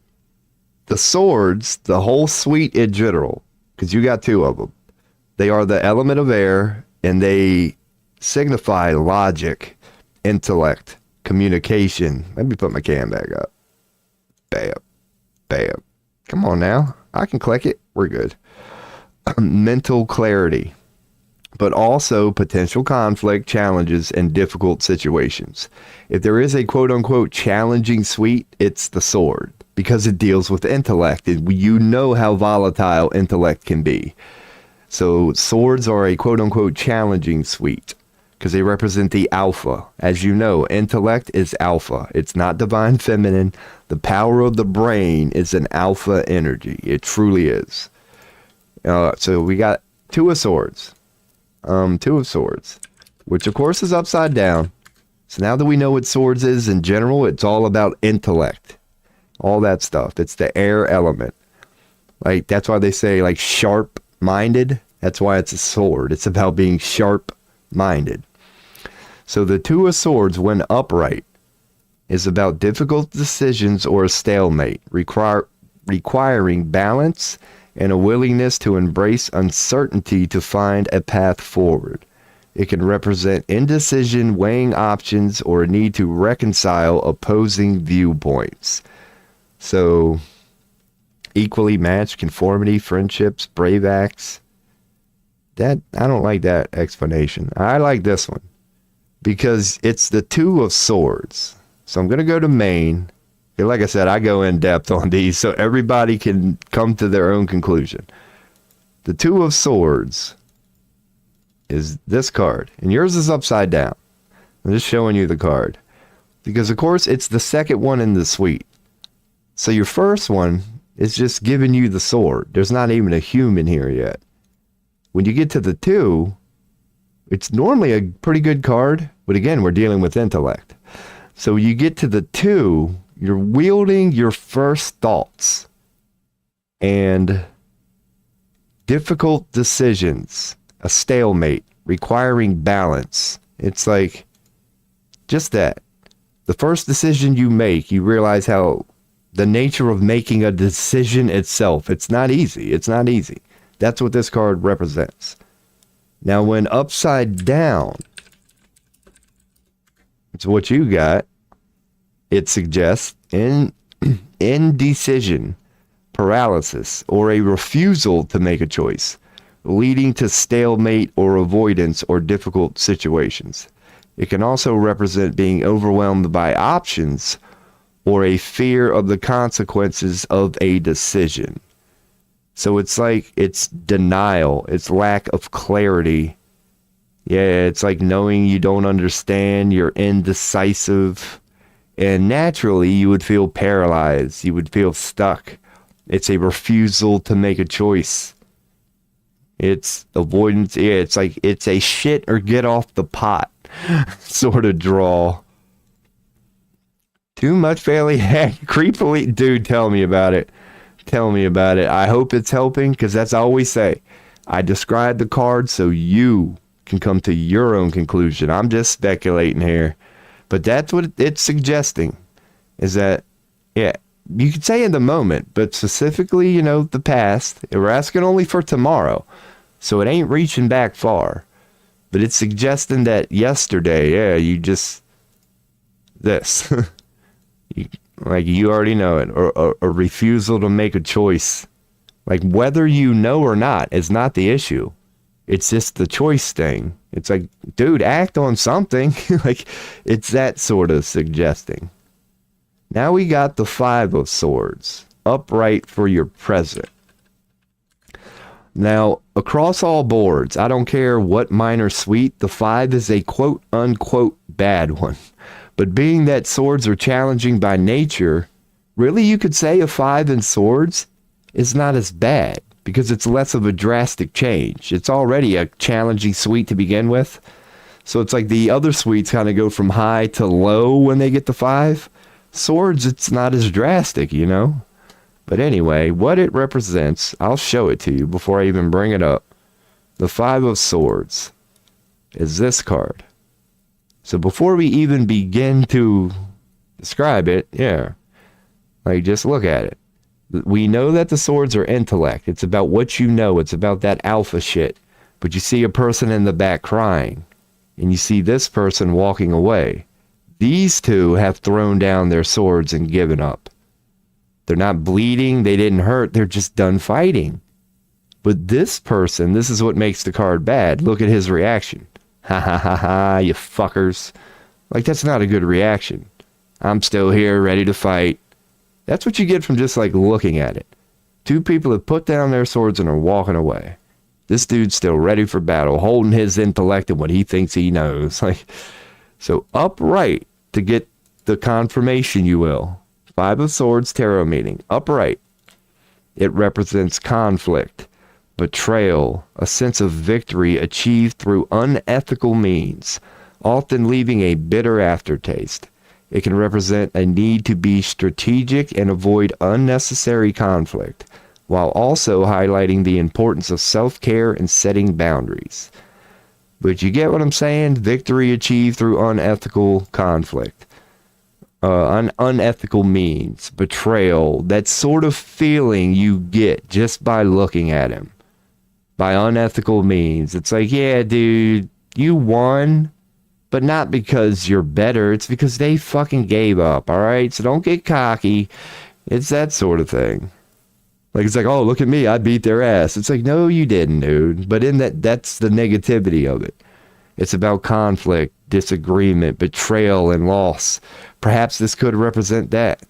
The swords, the whole suite in general, because you got 2 of them. They are the element of air, and they signify logic, intellect, communication. Let me put my cam back up. Bam. Bam. Come on now. I can click it. We're good. Mental clarity, but also potential conflict, challenges, and difficult situations. If there is a quote-unquote challenging suite, it's the sword, because it deals with intellect. You know how volatile intellect can be. So swords are a quote-unquote challenging suite because they represent the alpha. As you know, intellect is alpha. It's not divine feminine. The power of the brain is an alpha energy. It truly is. So we got 2 of swords. 2 of swords, which of course is upside down. So now that we know what swords is in general, it's all about intellect. All that stuff. It's the air element. Like, that's why they say, like, sharp-minded. That's why it's a sword. It's about being sharp-minded. So the 2 of swords, when upright, is about difficult decisions or a stalemate, requiring balance and a willingness to embrace uncertainty to find a path forward. It can represent indecision, weighing options, or a need to reconcile opposing viewpoints. So, equally matched, conformity, friendships, brave acts. I don't like that explanation. I like this one because it's the 2 of swords. So I'm going to go to main. Like I said, I go in depth on these so everybody can come to their own conclusion. The 2 of swords is this card, and yours is upside down. I'm just showing you the card. Because, of course, it's the second one in the suite. So your first one is just giving you the sword. There's not even a human here yet. When you get to the 2, it's normally a pretty good card. But again, we're dealing with intellect. So you get to the 2, you're wielding your first thoughts. And difficult decisions. A stalemate. Requiring balance. It's like just that. The first decision you make, you realize how the nature of making a decision itself, it's not easy. It's not easy. That's what this card represents. Now, when upside down, it's what you got. It suggests indecision, paralysis, or a refusal to make a choice, leading to stalemate or avoidance or difficult situations. It can also represent being overwhelmed by options or a fear of the consequences of a decision. So it's like it's denial, it's lack of clarity. Yeah, it's like knowing you don't understand, you're indecisive, and naturally you would feel paralyzed, you would feel stuck. It's a refusal to make a choice. It's avoidance. Yeah, it's like it's a shit or get off the pot sort of draw. Too much fairly creepily. Dude, tell me about it. Tell me about it. I hope it's helping, because that's all we say. I describe the card so you can come to your own conclusion. I'm just speculating here. But that's what it's suggesting. Is that, yeah, you could say in the moment, but specifically, you know, the past. We're asking only for tomorrow. So it ain't reaching back far. But it's suggesting that yesterday, yeah, you just, this. Like you already know it. Or a refusal to make a choice. Like whether you know or not is not the issue. It's just the choice thing. It's like, dude, act on something. Like it's that sort of suggesting. Now we got the 5 of Swords. Upright for your present. Now, across all boards, I don't care what minor suite, the 5 is a quote-unquote bad one. But being that swords are challenging by nature, really you could say a 5 in Swords is not as bad, because it's less of a drastic change. It's already a challenging suite to begin with. So it's like the other suites kind of go from high to low when they get to 5. Swords, it's not as drastic, you know? But anyway, what it represents, I'll show it to you before I even bring it up. The 5 of Swords is this card. So before we even begin to describe it, yeah, like just look at it. We know that the swords are intellect. It's about what you know. It's about that alpha shit. But you see a person in the back crying, and you see this person walking away. These two have thrown down their swords and given up. They're not bleeding. They didn't hurt. They're just done fighting. But this person, this is what makes the card bad. Look at his reaction. Ha ha ha ha, you fuckers. Like, that's not a good reaction. I'm still here, ready to fight. That's what you get from just, like, looking at it. Two people have put down their swords and are walking away. This dude's still ready for battle, holding his intellect and what he thinks he knows. Like, so upright, to get the confirmation, you will. 5 of Swords tarot meaning. Upright. It represents conflict, betrayal, a sense of victory achieved through unethical means, often leaving a bitter aftertaste. It can represent a need to be strategic and avoid unnecessary conflict, while also highlighting the importance of self-care and setting boundaries. But you get what I'm saying? Victory achieved through unethical conflict. Unethical means, betrayal, that sort of feeling you get just by looking at him. By unethical means. It's like, yeah, dude, you won, but not because you're better. It's because they fucking gave up, all right? So don't get cocky. It's that sort of thing. Like, it's like, oh, look at me, I beat their ass. It's like, no, you didn't, dude. But in that's the negativity of it. It's about conflict, disagreement, betrayal, and loss. Perhaps this could represent that.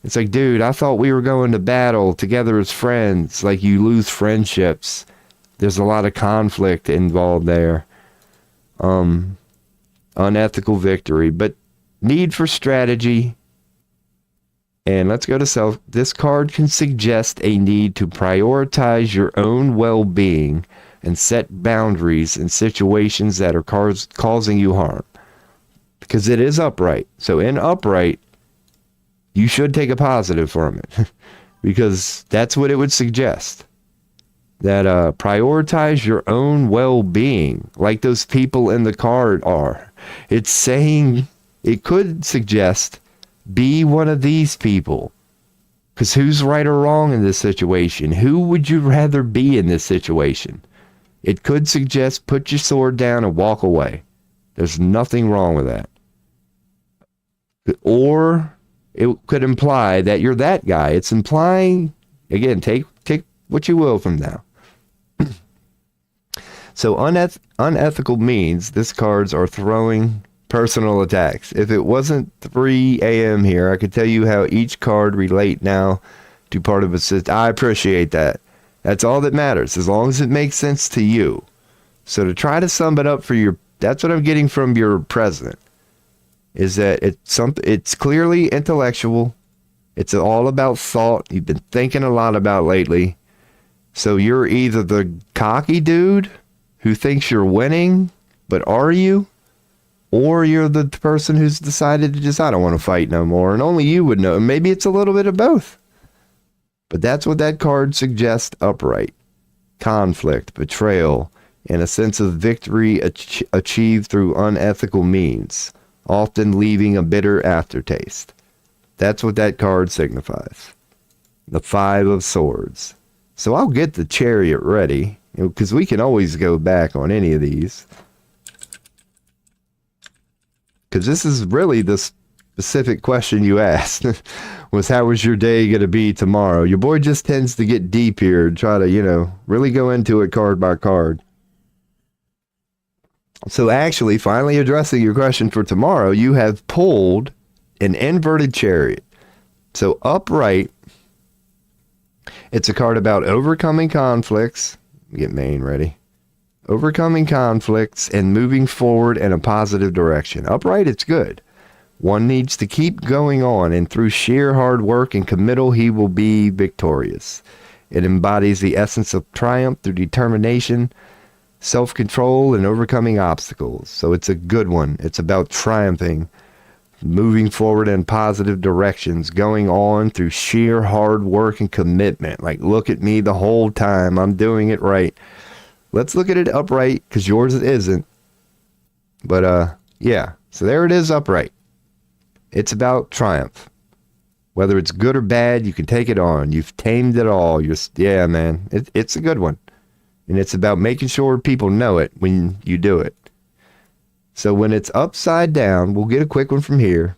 It's like, dude, I thought we were going to battle together as friends. Like, you lose friendships. There's a lot of conflict involved there. Unethical victory. But need for strategy. And let's go to self. This card can suggest a need to prioritize your own well-being and set boundaries in situations that are causing you harm. Because it is upright. So in upright, you should take a positive from it. Because that's what it would suggest. That prioritize your own well-being, like those people in the card are. It's saying, it could suggest, be one of these people. Because who's right or wrong in this situation? Who would you rather be in this situation? It could suggest, put your sword down and walk away. There's nothing wrong with that. Or it could imply that you're that guy. It's implying, again, take what you will from now. So unethical means this cards are throwing personal attacks. If it wasn't 3 a.m. here, I could tell you how each card relate now to part of a system. I appreciate that. That's all that matters, as long as it makes sense to you. So to try to sum it up for your, that's what I'm getting from your president, is that it's clearly intellectual. It's all about thought. You've been thinking a lot about lately. So you're either the cocky dude who thinks you're winning, but are you? Or you're the person who's decided to just, I don't want to fight no more. And only you would know. Maybe it's a little bit of both. But that's what that card suggests upright. Conflict, betrayal, and a sense of victory achieved through unethical means, often leaving a bitter aftertaste. That's what that card signifies. The 5 of Swords. So I'll get the Chariot ready, because we can always go back on any of these. Because this is really the specific question you asked, was how was your day going to be tomorrow? Your boy just tends to get deep here and try to, really go into it card by card. So actually, finally addressing your question for tomorrow, you have pulled an inverted Chariot. So upright, it's a card about overcoming conflicts. Get main ready. Overcoming conflicts and moving forward in a positive direction. Upright, it's good. One needs to keep going on, and through sheer hard work and committal, he will be victorious. It embodies the essence of triumph through determination, self-control, and overcoming obstacles. So it's a good one. It's about triumphing, moving forward in positive directions, going on through sheer hard work and commitment. Like, look at me the whole time. I'm doing it right. Let's look at it upright, because yours it isn't. But, yeah. So there it is upright. It's about triumph. Whether it's good or bad, you can take it on. You've tamed it all. Yeah, man. It's a good one. And it's about making sure people know it when you do it. So when it's upside down, we'll get a quick one from here.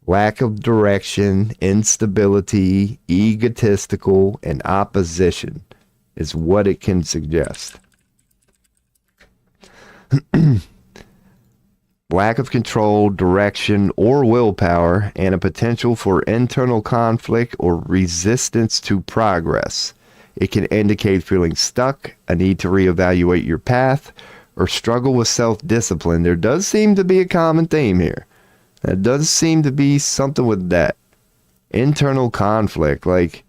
Lack of direction, instability, egotistical, and opposition is what it can suggest. Lack of control, direction, or willpower, and a potential for internal conflict or resistance to progress. It can indicate feeling stuck, a need to reevaluate your path, or struggle with self-discipline. There does seem to be a common theme here. There does seem to be something with that. Internal conflict, like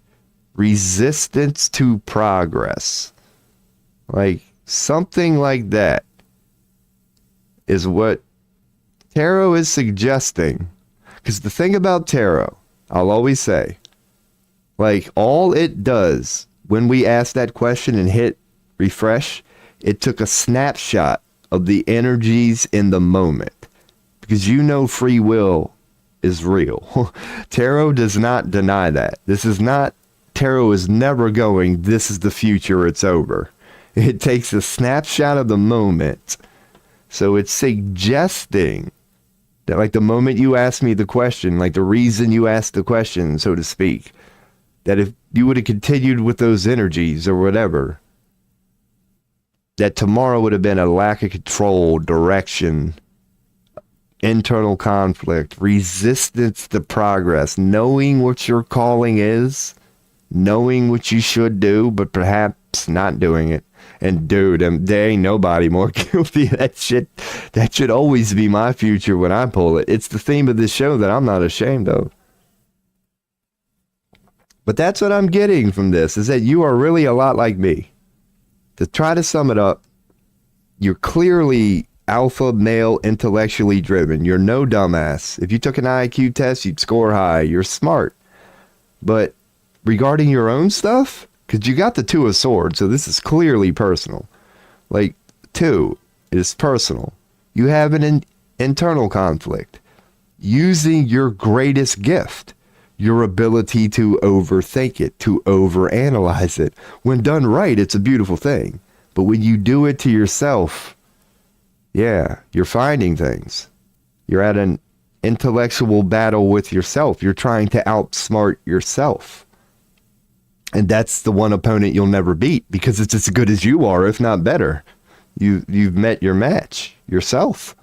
resistance to progress. Like something like that is what tarot is suggesting. Because the thing about tarot, I'll always say, like all it does when we ask that question and hit refresh, it took a snapshot of the energies in the moment. Because free will is real. Tarot does not deny that. Tarot is never going, this is the future, it's over. It takes a snapshot of the moment. So it's suggesting that like the moment you asked me the question, like the reason you asked the question, so to speak, that if you would have continued with those energies or whatever, that tomorrow would have been a lack of control, direction, internal conflict, resistance to progress, knowing what your calling is, knowing what you should do, but perhaps not doing it. And dude, there ain't nobody more guilty. That should always be my future when I pull it. It's the theme of this show that I'm not ashamed of. But that's what I'm getting from this, is that you are really a lot like me. To try to sum it up, you're clearly alpha male, intellectually driven. You're no dumbass. If you took an IQ test, you'd score high. You're smart. But regarding your own stuff, because you got the Two of Swords, so this is clearly personal. Like, two is personal. You have an internal conflict. Using your greatest gift, your ability to overthink it, to overanalyze it. When done right, it's a beautiful thing. But when you do it to yourself, yeah, you're finding things. You're at an intellectual battle with yourself. You're trying to outsmart yourself. And that's the one opponent you'll never beat, because it's as good as you are, if not better. You've met your match, yourself.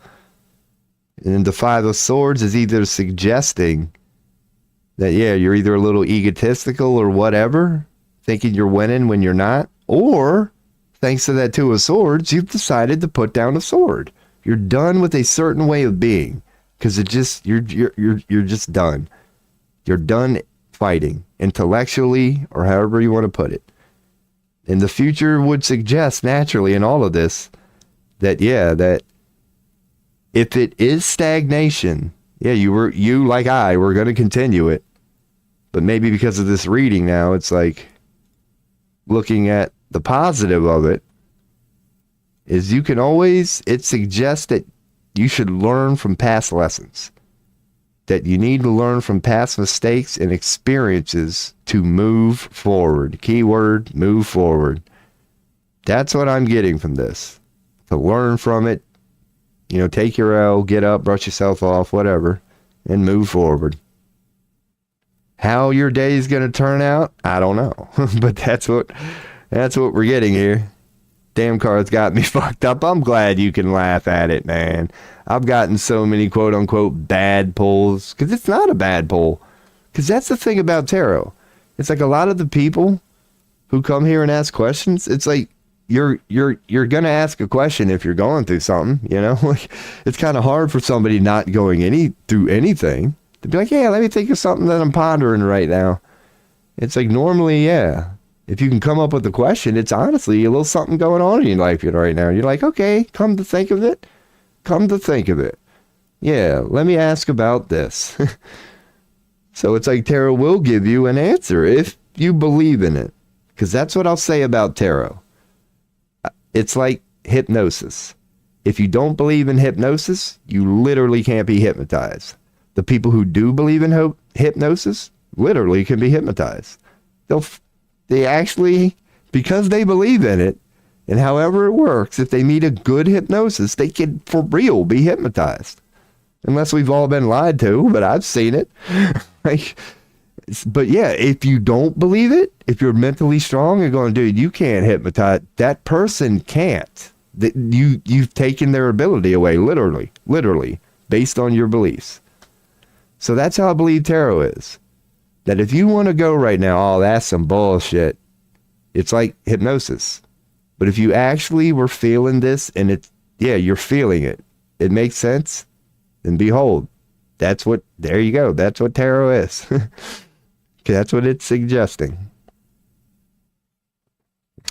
And the Five of Swords is either suggesting that, yeah, you're either a little egotistical or whatever, thinking you're winning when you're not, or thanks to that Two of Swords, you've decided to put down a sword. You're done with a certain way of being, because you're just done. You're done fighting intellectually, or however you want to put it. And the future would suggest naturally in all of this that, yeah, that if it is stagnation, yeah, you like I were going to continue it. But maybe because of this reading now, it's like looking at the positive of it is you can always, it suggests that you should learn from past lessons, that you need to learn from past mistakes and experiences to move forward. Keyword, move forward. That's what I'm getting from this. To learn from it, you know, take your L, get up, brush yourself off, whatever, and move forward. How your day is going to turn out, I don't know. But that's what we're getting here. Damn cards got me fucked up. I'm glad you can laugh at it, man. I've gotten so many quote unquote bad pulls, because it's not a bad pull. Because that's the thing about tarot. It's like a lot of the people who come here and ask questions, it's like you're going to ask a question if you're going through something, you know? Like, it's kind of hard for somebody not going through anything to be like, yeah, let me think of something that I'm pondering right now. It's like normally, yeah, if you can come up with a question, it's honestly a little something going on in your life right now. You're like, okay, come to think of it. Yeah, let me ask about this. So it's like tarot will give you an answer if you believe in it. Because that's what I'll say about tarot. It's like hypnosis. If you don't believe in hypnosis, you literally can't be hypnotized. The people who do believe in hypnosis literally can be hypnotized. They actually, because they believe in it, and however it works, if they meet a good hypnosis, they can for real be hypnotized. Unless we've all been lied to, but I've seen it. But yeah, if you don't believe it, if you're mentally strong and going, dude, you can't hypnotize, that person can't. You've taken their ability away, literally, based on your beliefs. So that's how I believe tarot is. That if you want to go right now, oh, that's some bullshit. It's like hypnosis. But if you actually were feeling this and you're feeling it, it makes sense, then behold, there you go. That's what tarot is. That's what it's suggesting.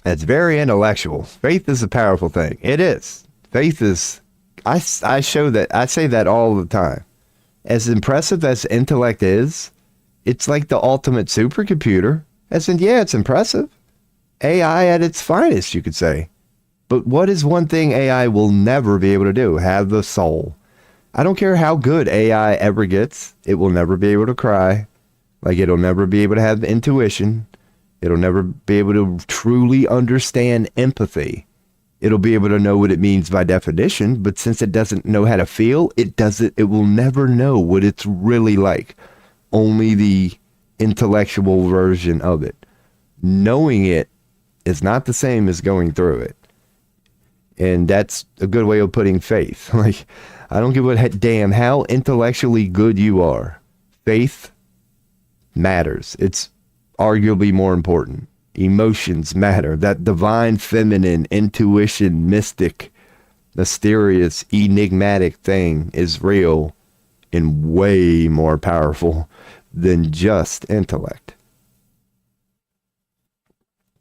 It's very intellectual. Faith is a powerful thing. It is. Faith is, I say that all the time. As impressive as intellect is, it's like the ultimate supercomputer. As in, yeah, it's impressive. AI at its finest, you could say. But what is one thing AI will never be able to do? Have the soul. I don't care how good AI ever gets. It will never be able to cry. Like, it'll never be able to have intuition. It'll never be able to truly understand empathy. It'll be able to know what it means by definition, but since it doesn't know how to feel, it will never know what it's really like. Only the intellectual version of it. Knowing it is not the same as going through it. And that's a good way of putting faith. Like, I don't give a damn how intellectually good you are. Faith matters. It's arguably more important. Emotions matter. That divine feminine intuition, mystic, mysterious, enigmatic thing is real and way more powerful than just intellect.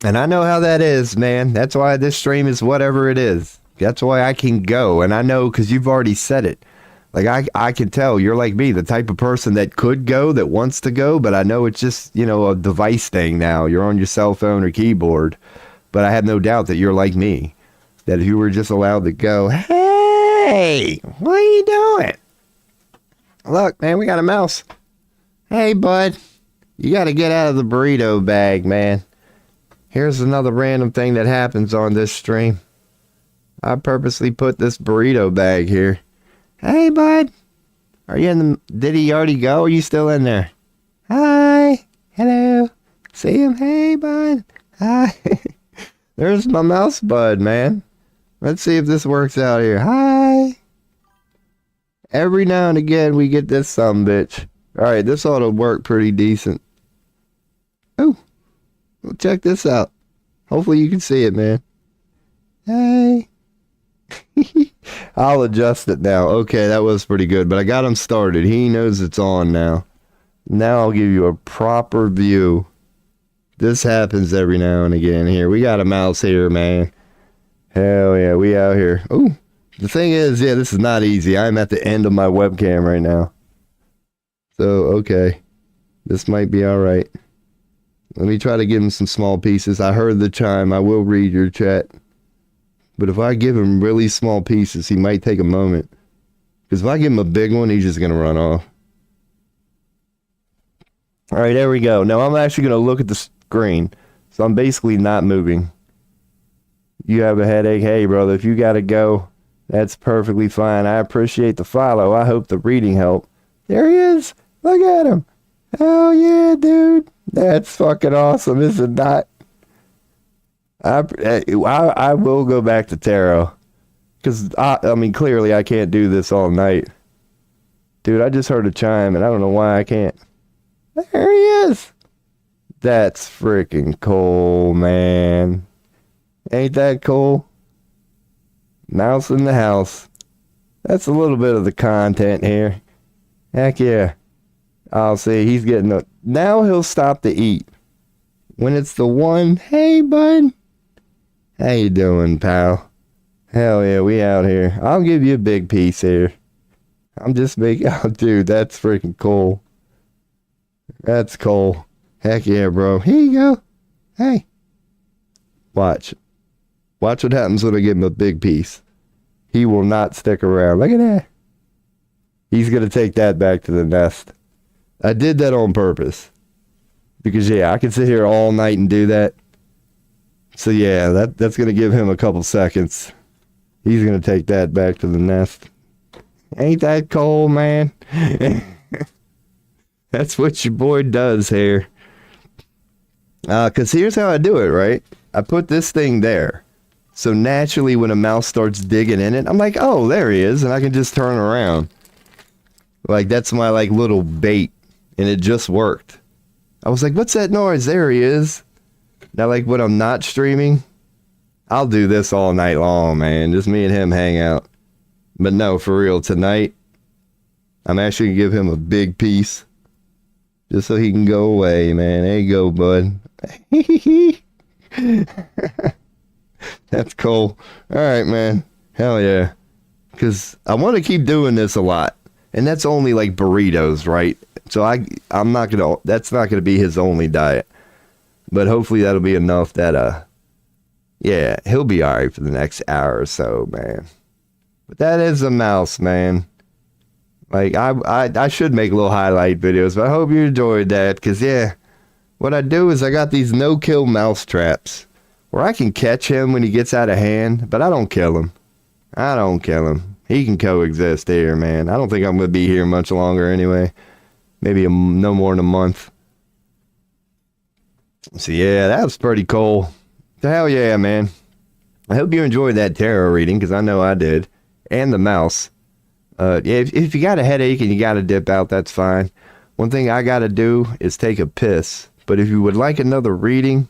And I know how that is, man. That's why this stream is whatever it is. That's why I can go. And I know because you've already said it. Like, I can tell you're like me, the type of person that could go, that wants to go, but I know it's just, you know, a device thing now. You're on your cell phone or keyboard. But I have no doubt that you're like me, that if you were just allowed to go, hey, what are you doing? Look, man, we got a mouse. Hey, bud, you got to get out of the burrito bag, man. Here's another random thing that happens on this stream. I purposely put this burrito bag here. Hey, bud. Are you in the... Did he already go? Or are you still in there? Hi. Hello. See him? Hey, bud. Hi. There's my mouse bud, man. Let's see if this works out here. Hi. Every now and again, we get this sumbitch. Alright, this ought to work pretty decent. Oh. Well, check this out. Hopefully you can see it, man. Hey. I'll adjust it now. Okay, that was pretty good, but I got him started. He knows it's on now. Now I'll give you a proper view. This happens every now and again here. We got a mouse here, man. Hell yeah, we out here. Ooh, the thing is, yeah, this is not easy. I'm at the end of my webcam right now. So, okay. This might be alright. Let me try to give him some small pieces. I heard the chime. I will read your chat. But if I give him really small pieces, he might take a moment. Because if I give him a big one, he's just going to run off. Alright, there we go. Now I'm actually going to look at the screen. So I'm basically not moving. You have a headache? Hey, brother, if you got to go, that's perfectly fine. I appreciate the follow. I hope the reading helped. There he is. Look at him. Hell yeah, dude. That's fucking awesome, is it not? I will go back to tarot. Because, I mean, clearly I can't do this all night. Dude, I just heard a chime, and I don't know why I can't. There he is. That's freaking cool, man. Ain't that cool? Mouse in the house. That's a little bit of the content here. Heck yeah. I'll see. He's getting a... Now he'll stop to eat. When it's the one, hey, bud. How you doing, pal? Hell yeah, we out here. I'll give you a big piece here. I'm just making... Oh, dude, that's freaking cool. That's cool. Heck yeah, bro. Here you go. Hey. Watch. Watch what happens when I give him a big piece. He will not stick around. Look at that. He's going to take that back to the nest. I did that on purpose. Because, yeah, I can sit here all night and do that. So, yeah, that's going to give him a couple seconds. He's going to take that back to the nest. Ain't that cool, man? That's what your boy does here. Because here's how I do it, right? I put this thing there. So, naturally, when a mouse starts digging in it, I'm like, oh, there he is. And I can just turn around. Like, that's my, like, little bait. And it just worked. I was like, what's that noise? There he is. Now, like, when I'm not streaming, I'll do this all night long, man. Just me and him hang out. But no, for real, tonight, I'm actually going to give him a big piece. Just so he can go away, man. There you go, bud. That's cool. Alright, man. Hell yeah. Because I want to keep doing this a lot. And that's only, like, burritos, right? So I'm not going to... That's not going to be his only diet. But hopefully that'll be enough that, yeah, he'll be alright for the next hour or so, man. But that is a mouse, man. Like, I should make little highlight videos, but I hope you enjoyed that, because, yeah, what I do is I got these no-kill mouse traps, where I can catch him when he gets out of hand, but I don't kill him. I don't kill him. He can coexist here, man. I don't think I'm going to be here much longer anyway. Maybe no more than a month. So yeah, that was pretty cool. Hell yeah, man. I hope you enjoyed that tarot reading, because I know I did. And the mouse. Yeah, if you got a headache and you got to dip out, that's fine. One thing I got to do is take a piss. But if you would like another reading,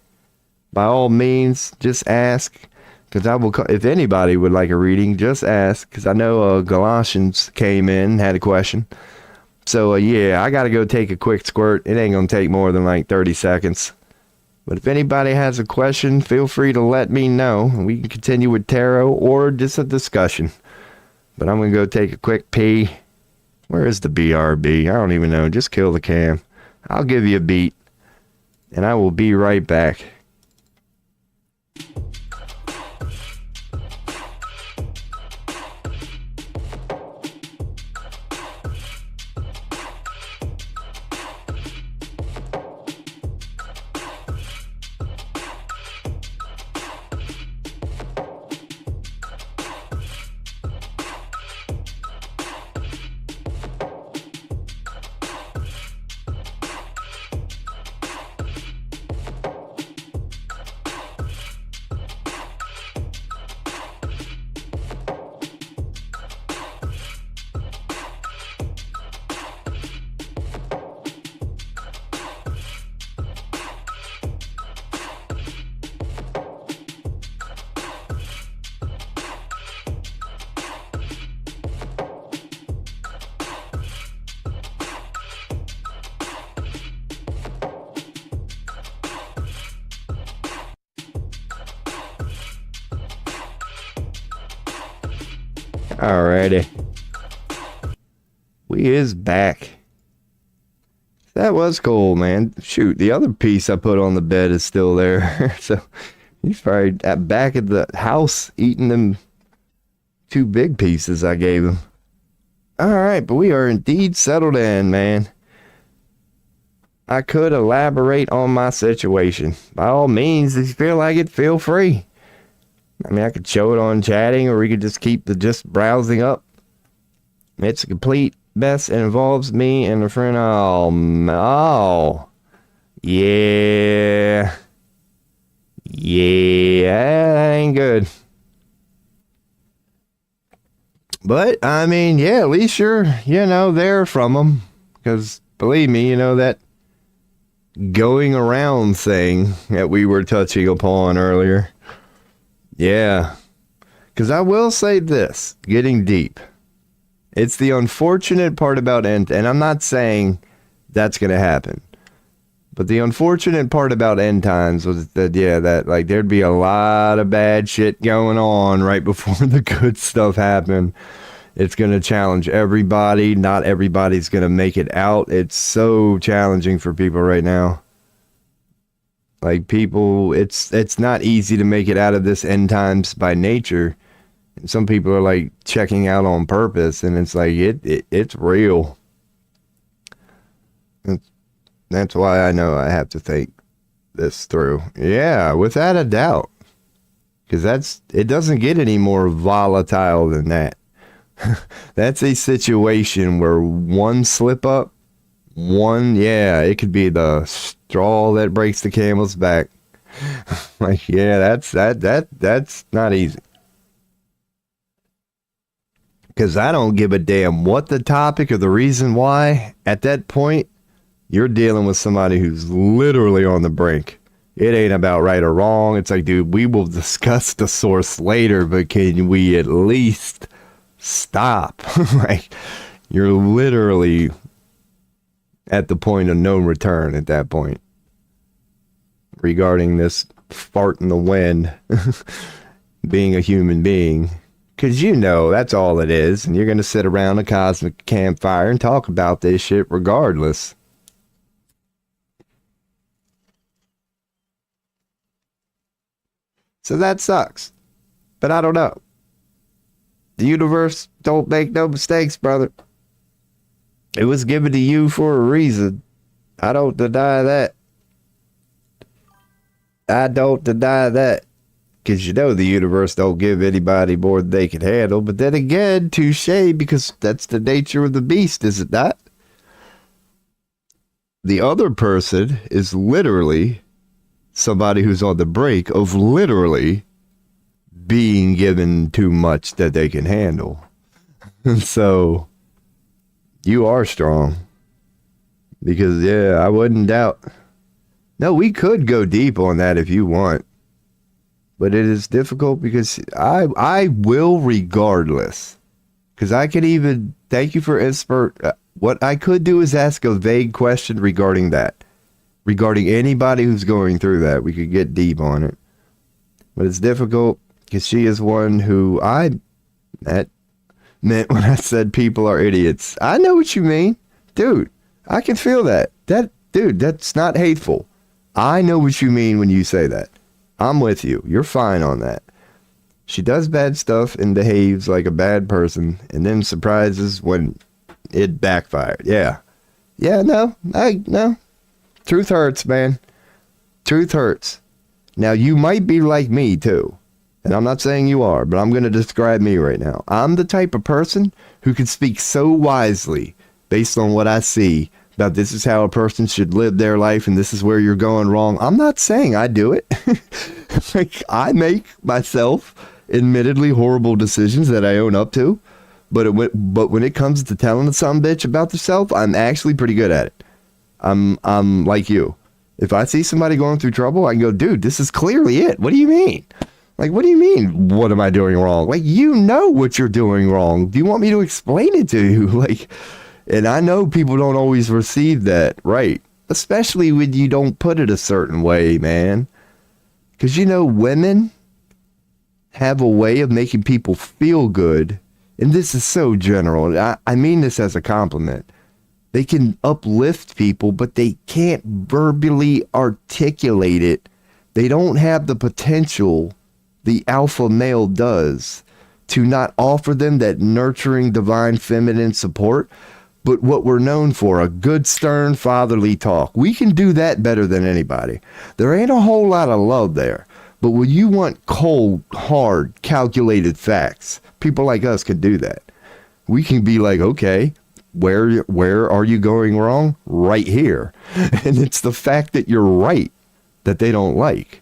by all means, just ask. Because I will, if anybody would like a reading, just ask. Because I know Galatians came in, had a question. So, yeah, I got to go take a quick squirt. It ain't going to take more than like 30 seconds. But if anybody has a question, feel free to let me know. We can continue with tarot or just a discussion. But I'm going to go take a quick pee. Where is the BRB? I don't even know. Just kill the cam. I'll give you a beat. And I will be right back. Alrighty. We is back. That was cool, man. Shoot, the other piece I put on the bed is still there. So he's probably at back at the house eating them 2 big pieces I gave him. Alright, but we are indeed settled in, man. I could elaborate on my situation. By all means, if you feel like it, feel free. I mean, I could show it on chatting, or we could just keep the just browsing up. It's a complete mess. It involves me and a friend. Oh, yeah. Yeah, that ain't good. But, I mean, yeah, at least you're, there from them. Because, believe me, that going around thing that we were touching upon earlier. Yeah, because I will say this, getting deep. It's the unfortunate part about and I'm not saying that's going to happen. But the unfortunate part about end times was that, that there'd be a lot of bad shit going on right before the good stuff happened. It's going to challenge everybody. Not everybody's going to make it out. It's so challenging for people right now. People, it's not easy to make it out of this end times by nature. And some people are checking out on purpose, and it's it's real. That's why I know I have to think this through. Yeah, without a doubt. Because it doesn't get any more volatile than that. That's a situation where one slip up, it could be the straw that breaks the camel's back. That's not easy. Because I don't give a damn what the topic or the reason why. At that point, you're dealing with somebody who's literally on the brink. It ain't about right or wrong. It's dude, we will discuss the source later, but can we at least stop? You're literally at the point of no return at that point. Regarding this fart in the wind being a human being. Because that's all it is. And you're going to sit around a cosmic campfire and talk about this shit regardless. So that sucks. But I don't know. The universe don't make no mistakes, brother. It was given to you for a reason. I don't deny that. I don't deny that. Because the universe don't give anybody more than they can handle. But then again, touche, because that's the nature of the beast, is it not? The other person is literally somebody who's on the brink of literally being given too much that they can handle. So, you are strong. Because, I wouldn't doubt No, we could go deep on that if you want. But it is difficult because I will regardless. Because I could even, thank you for what I could do is ask a vague question regarding that. Regarding anybody who's going through that. We could get deep on it. But it's difficult because she is one who that meant when I said people are idiots. I know what you mean. Dude, I can feel that. Dude, that's not hateful. I know what you mean when you say that. I'm with you. You're fine on that. She does bad stuff and behaves like a bad person and then surprises when it backfired. Yeah. Yeah, no. Truth hurts, man. Truth hurts. Now, you might be like me, too. And I'm not saying you are, but I'm going to describe me right now. I'm the type of person who can speak so wisely based on what I see about this is how a person should live their life and this is where you're going wrong. I'm not saying I do it. Like, I make myself admittedly horrible decisions that I own up to. But when it comes to telling some bitch about themselves, I'm actually pretty good at it. I'm like you. If I see somebody going through trouble, I can go, dude, this is clearly it. What do you mean? Like, what do you mean? What am I doing wrong? Like, you know what you're doing wrong. Do you want me to explain it to you? Like, and I know people don't always receive that right, especially when you don't put it a certain way, man. Because, you know, women have a way of making people feel good. And this is so general. I mean this as a compliment. They can uplift people, but they can't verbally articulate it. They don't have the potential the alpha male does to not offer them that nurturing, divine, feminine support, but what we're known for, a good, stern, fatherly talk. We can do that better than anybody. There ain't a whole lot of love there. But when you want cold, hard, calculated facts, people like us can do that. We can be like, okay, where are you going wrong? Right here. And it's the fact that you're right that they don't like.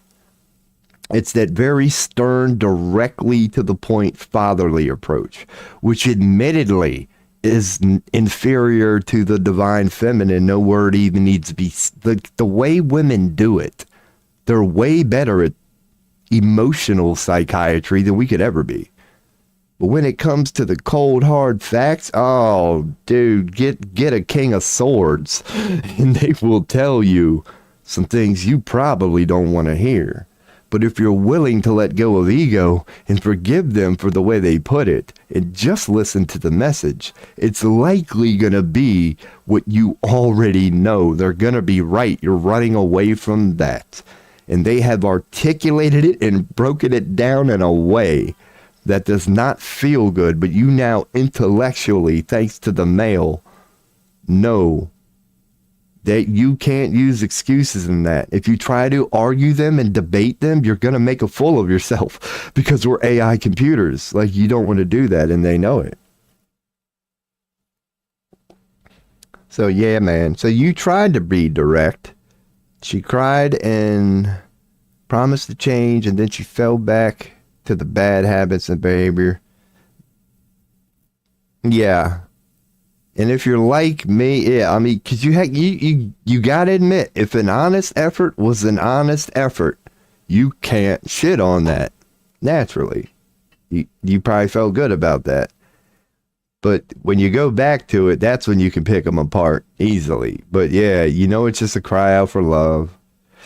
It's that very stern, directly to the point, fatherly approach, which admittedly is inferior to the divine feminine. No word even needs to be. The way women do it, they're way better at emotional psychiatry than we could ever be. But when it comes to the cold, hard facts, oh, dude, get a king of swords and they will tell you some things you probably don't want to hear. But if you're willing to let go of ego and forgive them for the way they put it and just listen to the message, it's likely going to be what you already know. They're going to be right. You're running away from that. And they have articulated it and broken it down in a way that does not feel good, but you now intellectually, thanks to the male, know that you can't use excuses in that. If you try to argue them and debate them, you're going to make a fool of yourself because we're AI computers. Like, you don't want to do that, and they know it. So, yeah, man. So you tried to be direct. She cried and promised to change, and then she fell back to the bad habits and behavior. Yeah. And if you're like me, yeah, I mean, because you got to admit, if an honest effort was an honest effort, you can't shit on that. Naturally. You probably felt good about that. But when you go back to it, that's when you can pick them apart easily. But yeah, you know, it's just a cry out for love.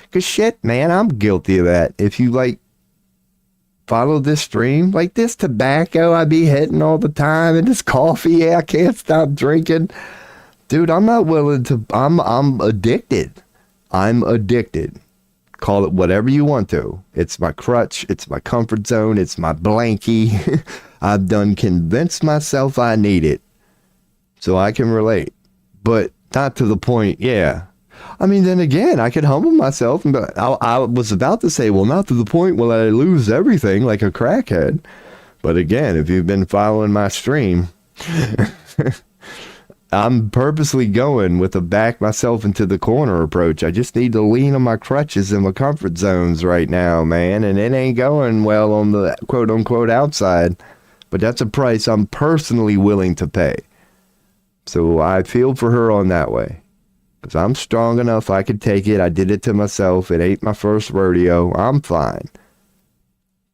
Because shit, man, I'm guilty of that. If you like follow this stream, like this tobacco I be hitting all the time, and this coffee, yeah, I can't stop drinking. Dude, I'm not willing to, I'm addicted. I'm addicted. Call it whatever you want to. It's my crutch. It's my comfort zone. It's my blankie. I've done convinced myself I need it. So I can relate. But not to the point, yeah. I mean, then again, I could humble myself. And I was about to say, well, not to the point where I lose everything like a crackhead. But again, if you've been following my stream, I'm purposely going with a back myself into the corner approach. I just need to lean on my crutches in my comfort zones right now, man. And it ain't going well on the quote unquote outside. But that's a price I'm personally willing to pay. So I feel for her on that way. Because I'm strong enough, I could take it. I did it to myself. It ain't my first rodeo. I'm fine.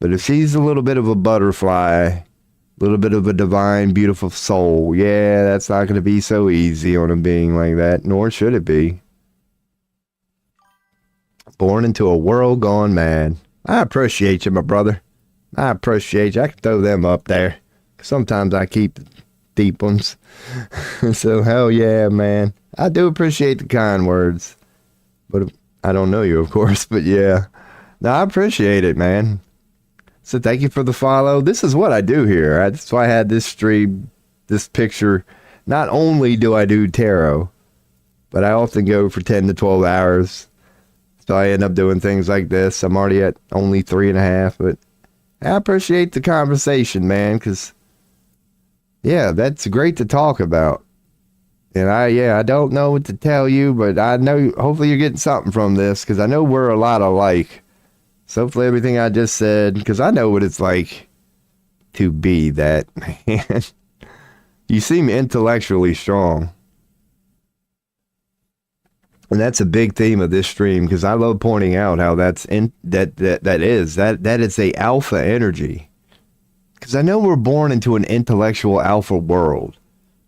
But if she's a little bit of a butterfly, a little bit of a divine, beautiful soul, yeah, that's not going to be so easy on a being like that, nor should it be. Born into a world gone mad. I appreciate you, my brother. I appreciate you. I can throw them up there. Sometimes I keep deep ones. So, hell yeah, man. I do appreciate the kind words. But I don't know you, of course, but yeah. No, I appreciate it, man. So thank you for the follow. This is what I do here. That's why I had this stream, this picture. Not only do I do tarot, but I often go for 10 to 12 hours. So I end up doing things like this. I'm already at only 3.5, but I appreciate the conversation, man, because, yeah, that's great to talk about. And I don't know what to tell you, but I know hopefully you're getting something from this, because I know we're a lot alike. So hopefully everything I just said, because I know what it's like to be that, man. You seem intellectually strong. And that's a big theme of this stream, because I love pointing out how that is a alpha energy. Because I know we're born into an intellectual alpha world.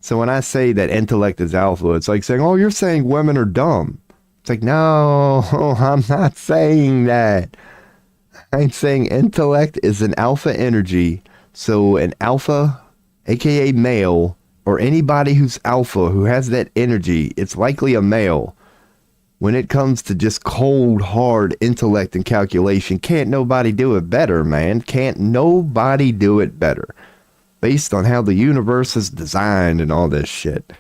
So when I say that intellect is alpha, it's like saying, oh, you're saying women are dumb. It's like, no, I'm not saying that. I'm saying intellect is an alpha energy. So an alpha, aka male, or anybody who's alpha, who has that energy, it's likely a male. When it comes to just cold, hard intellect and calculation, can't nobody do it better, man. Can't nobody do it better. Based on how the universe is designed and all this shit.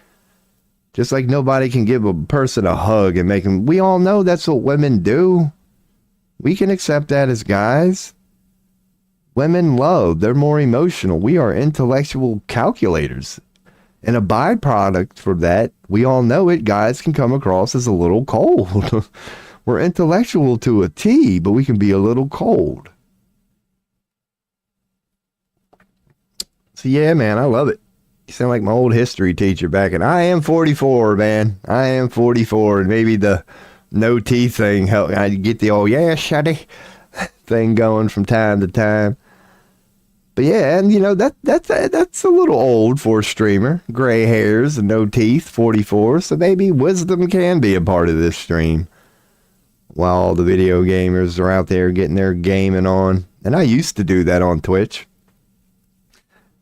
Just like nobody can give a person a hug and make them... We all know that's what women do. We can accept that as guys. Women love. They're more emotional. We are intellectual calculators. And a byproduct for that, we all know it, guys can come across as a little cold. We're intellectual to a T, but we can be a little cold. So yeah, man, I love it. You sound like my old history teacher back in... I am 44, man. I am 44, and maybe the no teeth thing helped. I get the old, yeah, shuddy thing going from time to time. But yeah, and you know, that's a little old for a streamer. Gray hairs and no teeth, 44. So maybe wisdom can be a part of this stream. While all the video gamers are out there getting their gaming on. And I used to do that on Twitch.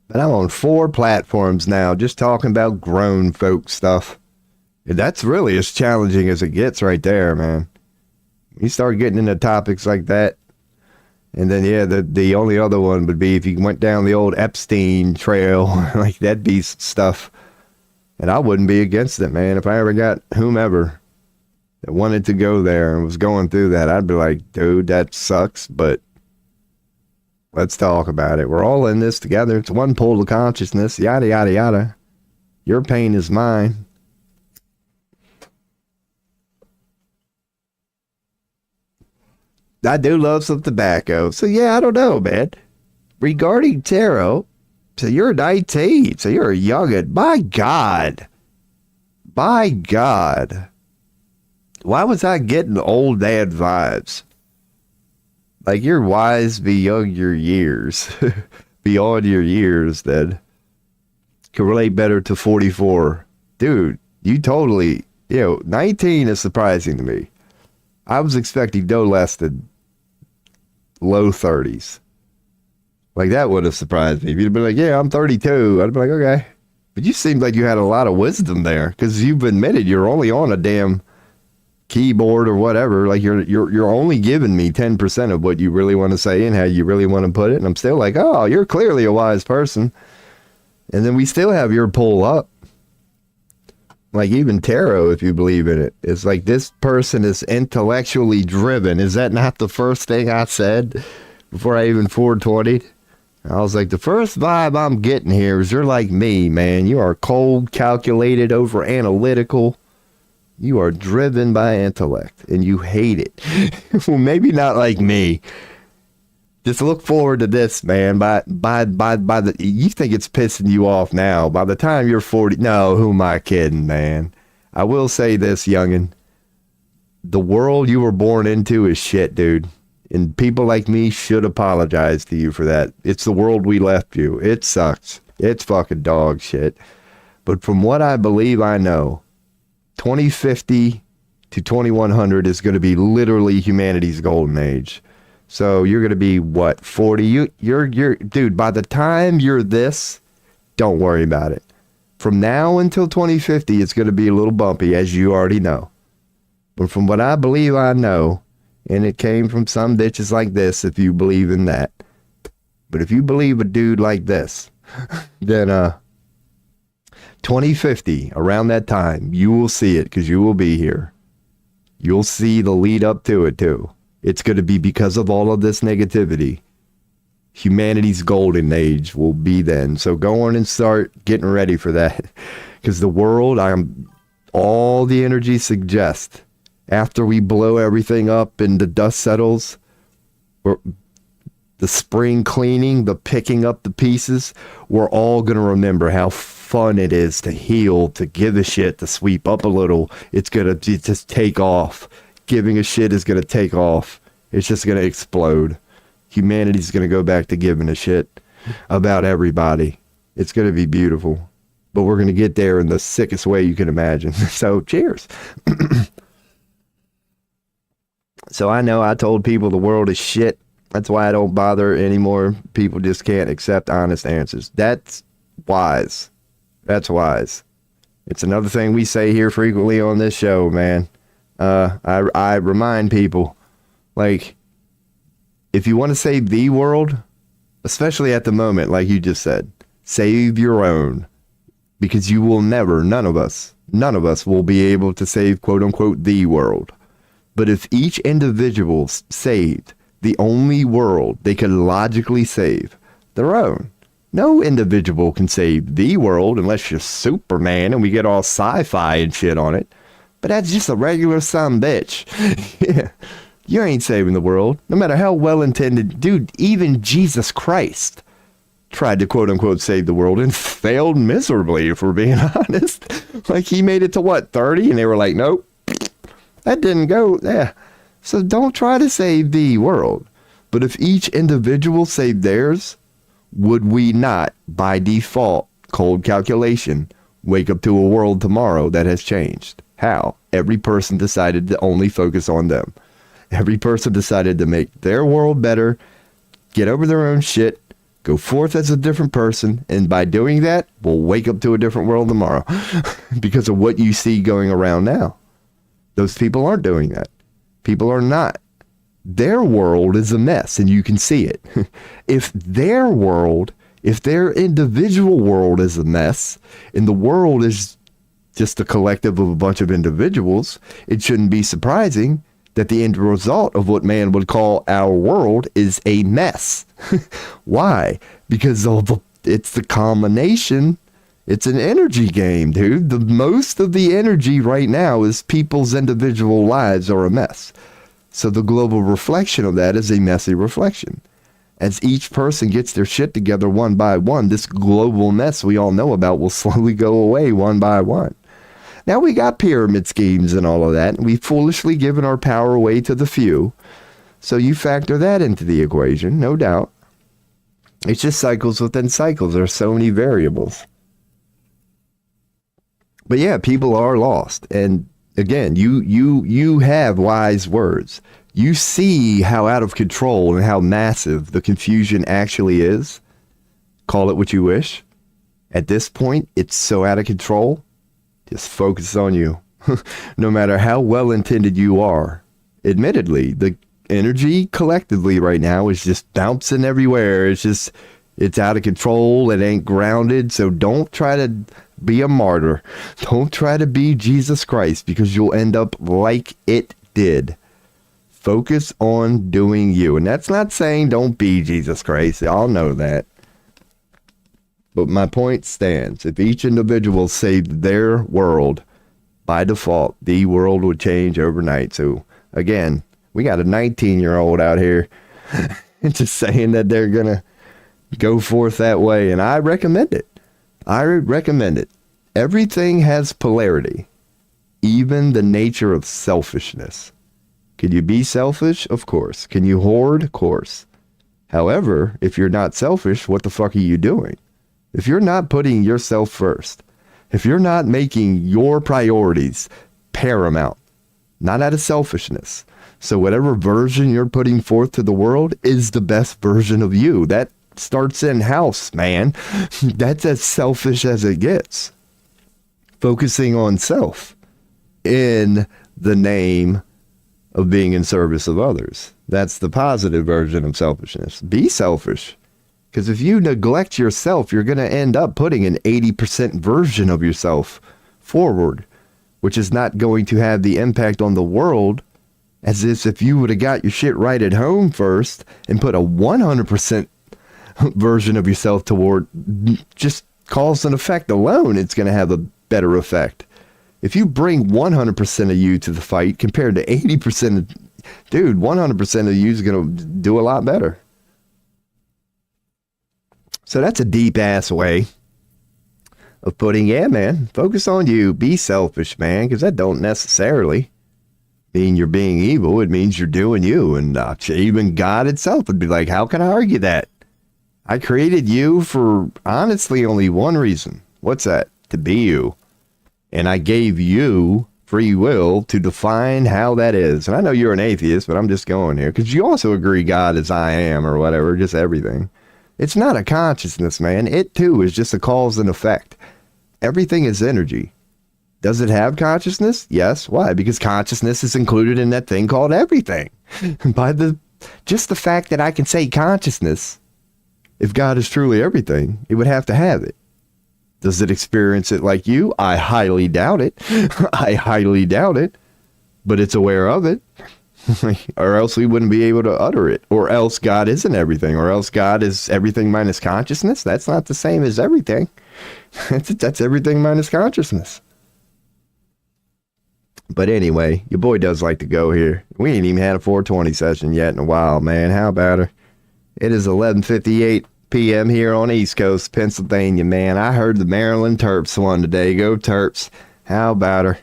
But I'm on 4 platforms now, just talking about grown folk stuff. And that's really as challenging as it gets right there, man. You start getting into topics like that. And then, yeah, the only other one would be if you went down the old Epstein trail, like that beast stuff. And I wouldn't be against it, man. If I ever got whomever that wanted to go there and was going through that, I'd be like, dude, that sucks, but let's talk about it. We're all in this together. It's one pool of consciousness, yada, yada, yada. Your pain is mine. I do love some tobacco. So, yeah, I don't know, man. Regarding tarot, so you're 19. So you're a youngin'. My God. My God. Why was I getting old dad vibes? Like, you're wise beyond your years. Beyond your years, then. Can relate better to 44. Dude, you totally... 19 is surprising to me. I was expecting no less than low 30s. Like, that would have surprised me. If you'd been like, yeah, I'm 32, I'd be like, okay. But you seemed like you had a lot of wisdom there, because you've admitted you're only on a damn keyboard or whatever. Like, you're only giving me 10% of what you really want to say and how you really want to put it. And I'm still like, oh, you're clearly a wise person. And then we still have your pull up. Like, even tarot, if you believe in it, it's like this person is intellectually driven. Is that not the first thing I said before I even 420'd? I was like, the first vibe I'm getting here is you're like me, man. You are cold, calculated, over analytical. You are driven by intellect, and you hate it. Well, maybe not like me. Just look forward to this, man. By the, you think it's pissing you off now. By the time you're 40, no, who am I kidding, man? I will say this, youngin'. The world you were born into is shit, dude. And people like me should apologize to you for that. It's the world we left you. It sucks. It's fucking dog shit. But from what I believe I know, 2050 to 2100 is going to be literally humanity's golden age. So you're going to be, what, 40? You're dude, by the time you're this, don't worry about it. From now until 2050, it's going to be a little bumpy, as you already know. But from what I believe I know, and it came from some bitches like this, if you believe in that. But if you believe a dude like this, then 2050, around that time, you will see it because you will be here. You'll see the lead up to it too. It's going to be because of all of this negativity. Humanity's golden age will be then. So go on and start getting ready for that. Because the world, all the energy suggests, after we blow everything up and the dust settles, the spring cleaning, the picking up the pieces, we're all going to remember how fun it is to heal, to give a shit, to sweep up a little. It's going to just take off. Giving a shit is going to take off. It's just going to explode. Humanity's going to go back to giving a shit about everybody. It's going to be beautiful. But we're going to get there in the sickest way you can imagine. So, cheers. So I know I told people the world is shit. That's why I don't bother anymore. People just can't accept honest answers. That's wise. That's wise. It's another thing we say here frequently on this show, man. I remind people, like, if you want to save the world, especially at the moment, like you just said, save your own. Because you will never, none of us will be able to save, quote unquote, the world. But if each individual saved the only world they could logically save, their own. No individual can save the world unless you're Superman and we get all sci-fi and shit on it. But that's just a regular son bitch. Yeah. You ain't saving the world. No matter how well-intended. Dude, even Jesus Christ tried to quote-unquote save the world and failed miserably, if we're being honest. Like, he made it to, what, 30? And they were like, nope. That didn't go, yeah. So don't try to save the world. But if each individual saved theirs, would we not, by default, cold calculation, wake up to a world tomorrow that has changed? How? Every person decided to only focus on them. Every person decided to make their world better, get over their own shit, go forth as a different person, and by doing that, we'll wake up to a different world tomorrow. Because of what you see going around now. Those people aren't doing that. People are not. Their world is a mess, and you can see it. If their individual world is a mess, and the world is just a collective of a bunch of individuals, it shouldn't be surprising that the end result of what man would call our world is a mess. Why? Because it's the combination. It's an energy game, dude. The most of the energy right now is people's individual lives are a mess. So the global reflection of that is a messy reflection. As each person gets their shit together one by one, this global mess we all know about will slowly go away one by one. Now we got pyramid schemes and all of that, and we've foolishly given our power away to the few. So you factor that into the equation, no doubt. It's just cycles within cycles. There are so many variables. But yeah, people are lost. And again, you have wise words. You see how out of control and how massive the confusion actually is. Call it what you wish. At this point, it's so out of control. Just focus on you. No matter how well-intended you are. Admittedly, the energy collectively right now is just bouncing everywhere. It's out of control. It ain't grounded. So don't try to be a martyr. Don't try to be Jesus Christ, because you'll end up like it did. Focus on doing you. And that's not saying don't be Jesus Christ. Y'all know that. But my point stands. If each individual saved their world, by default, the world would change overnight. So again, we got a 19-year-old out here just saying that they're going to go forth that way. And I recommend it. I recommend it. Everything has polarity. even the nature of selfishness. Can you be selfish? Of course. Can you hoard? Of course. However, if you're not selfish, what the fuck are you doing? If you're not putting yourself first, if you're not making your priorities paramount, not out of selfishness, so whatever version you're putting forth to the world is the best version of you. That starts in house, man. That's as selfish as it gets. Focusing on self in the name of being in service of others. That's the positive version of selfishness. Be selfish. Because if you neglect yourself, you're going to end up putting an 80% version of yourself forward, which is not going to have the impact on the world as if you would have got your shit right at home first and put a 100% version of yourself toward just cause and effect alone. It's going to have a better effect. If you bring 100% of you to the fight compared to 80%, dude, 100% of you is going to do a lot better. So that's a deep ass way of putting, yeah, man, focus on you. Be selfish, man, because that don't necessarily mean you're being evil. It means you're doing you. And even God itself would be like, how can I argue that? I created you for honestly only one reason. What's that? To be you. And I gave you free will to define how that is. And I know you're an atheist, but I'm just going here because you also agree God is I am or whatever, just everything. It's not a consciousness, man. It too is just a cause and effect. Everything is energy. Does it have consciousness? Yes. Why? Because consciousness is included in that thing called everything. By just the fact that I can say consciousness, if God is truly everything, it would have to have it. Does it experience it like you? I highly doubt it. I highly doubt it. But it's aware of it. Or else we wouldn't be able to utter it. Or else God isn't everything. Or else God is everything minus consciousness. That's not the same as everything. That's everything minus consciousness. But anyway, your boy does like to go here. We ain't even had a 420 session yet in a while, man. How about her? It is 11:58 p.m. here on East Coast, Pennsylvania, man. I heard the Maryland Terps won today. Go Terps. How about her?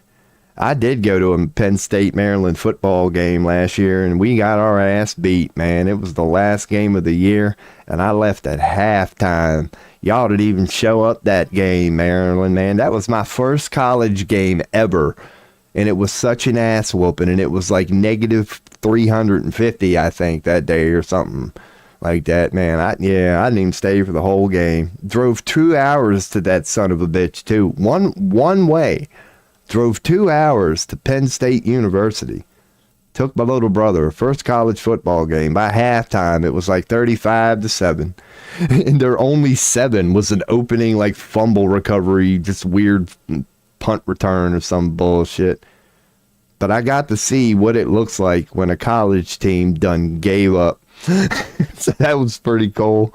I did go to a Penn State Maryland football game last year, and we got our ass beat, man. It was the last game of the year, and I left at halftime. Y'all didn't even show up that game, Maryland, man. That was my first college game ever. And it was such an ass whooping, and it was like negative 350, I think, that day or something like that, man. I didn't even stay for the whole game. Drove 2 hours to that son of a bitch, too. One way. Drove 2 hours to Penn State University. Took my little brother, first college football game. By halftime, it was like 35-7. And their only 7 was an opening, like, fumble recovery, just weird punt return or some bullshit. But I got to see what it looks like when a college team done gave up. So that was pretty cool.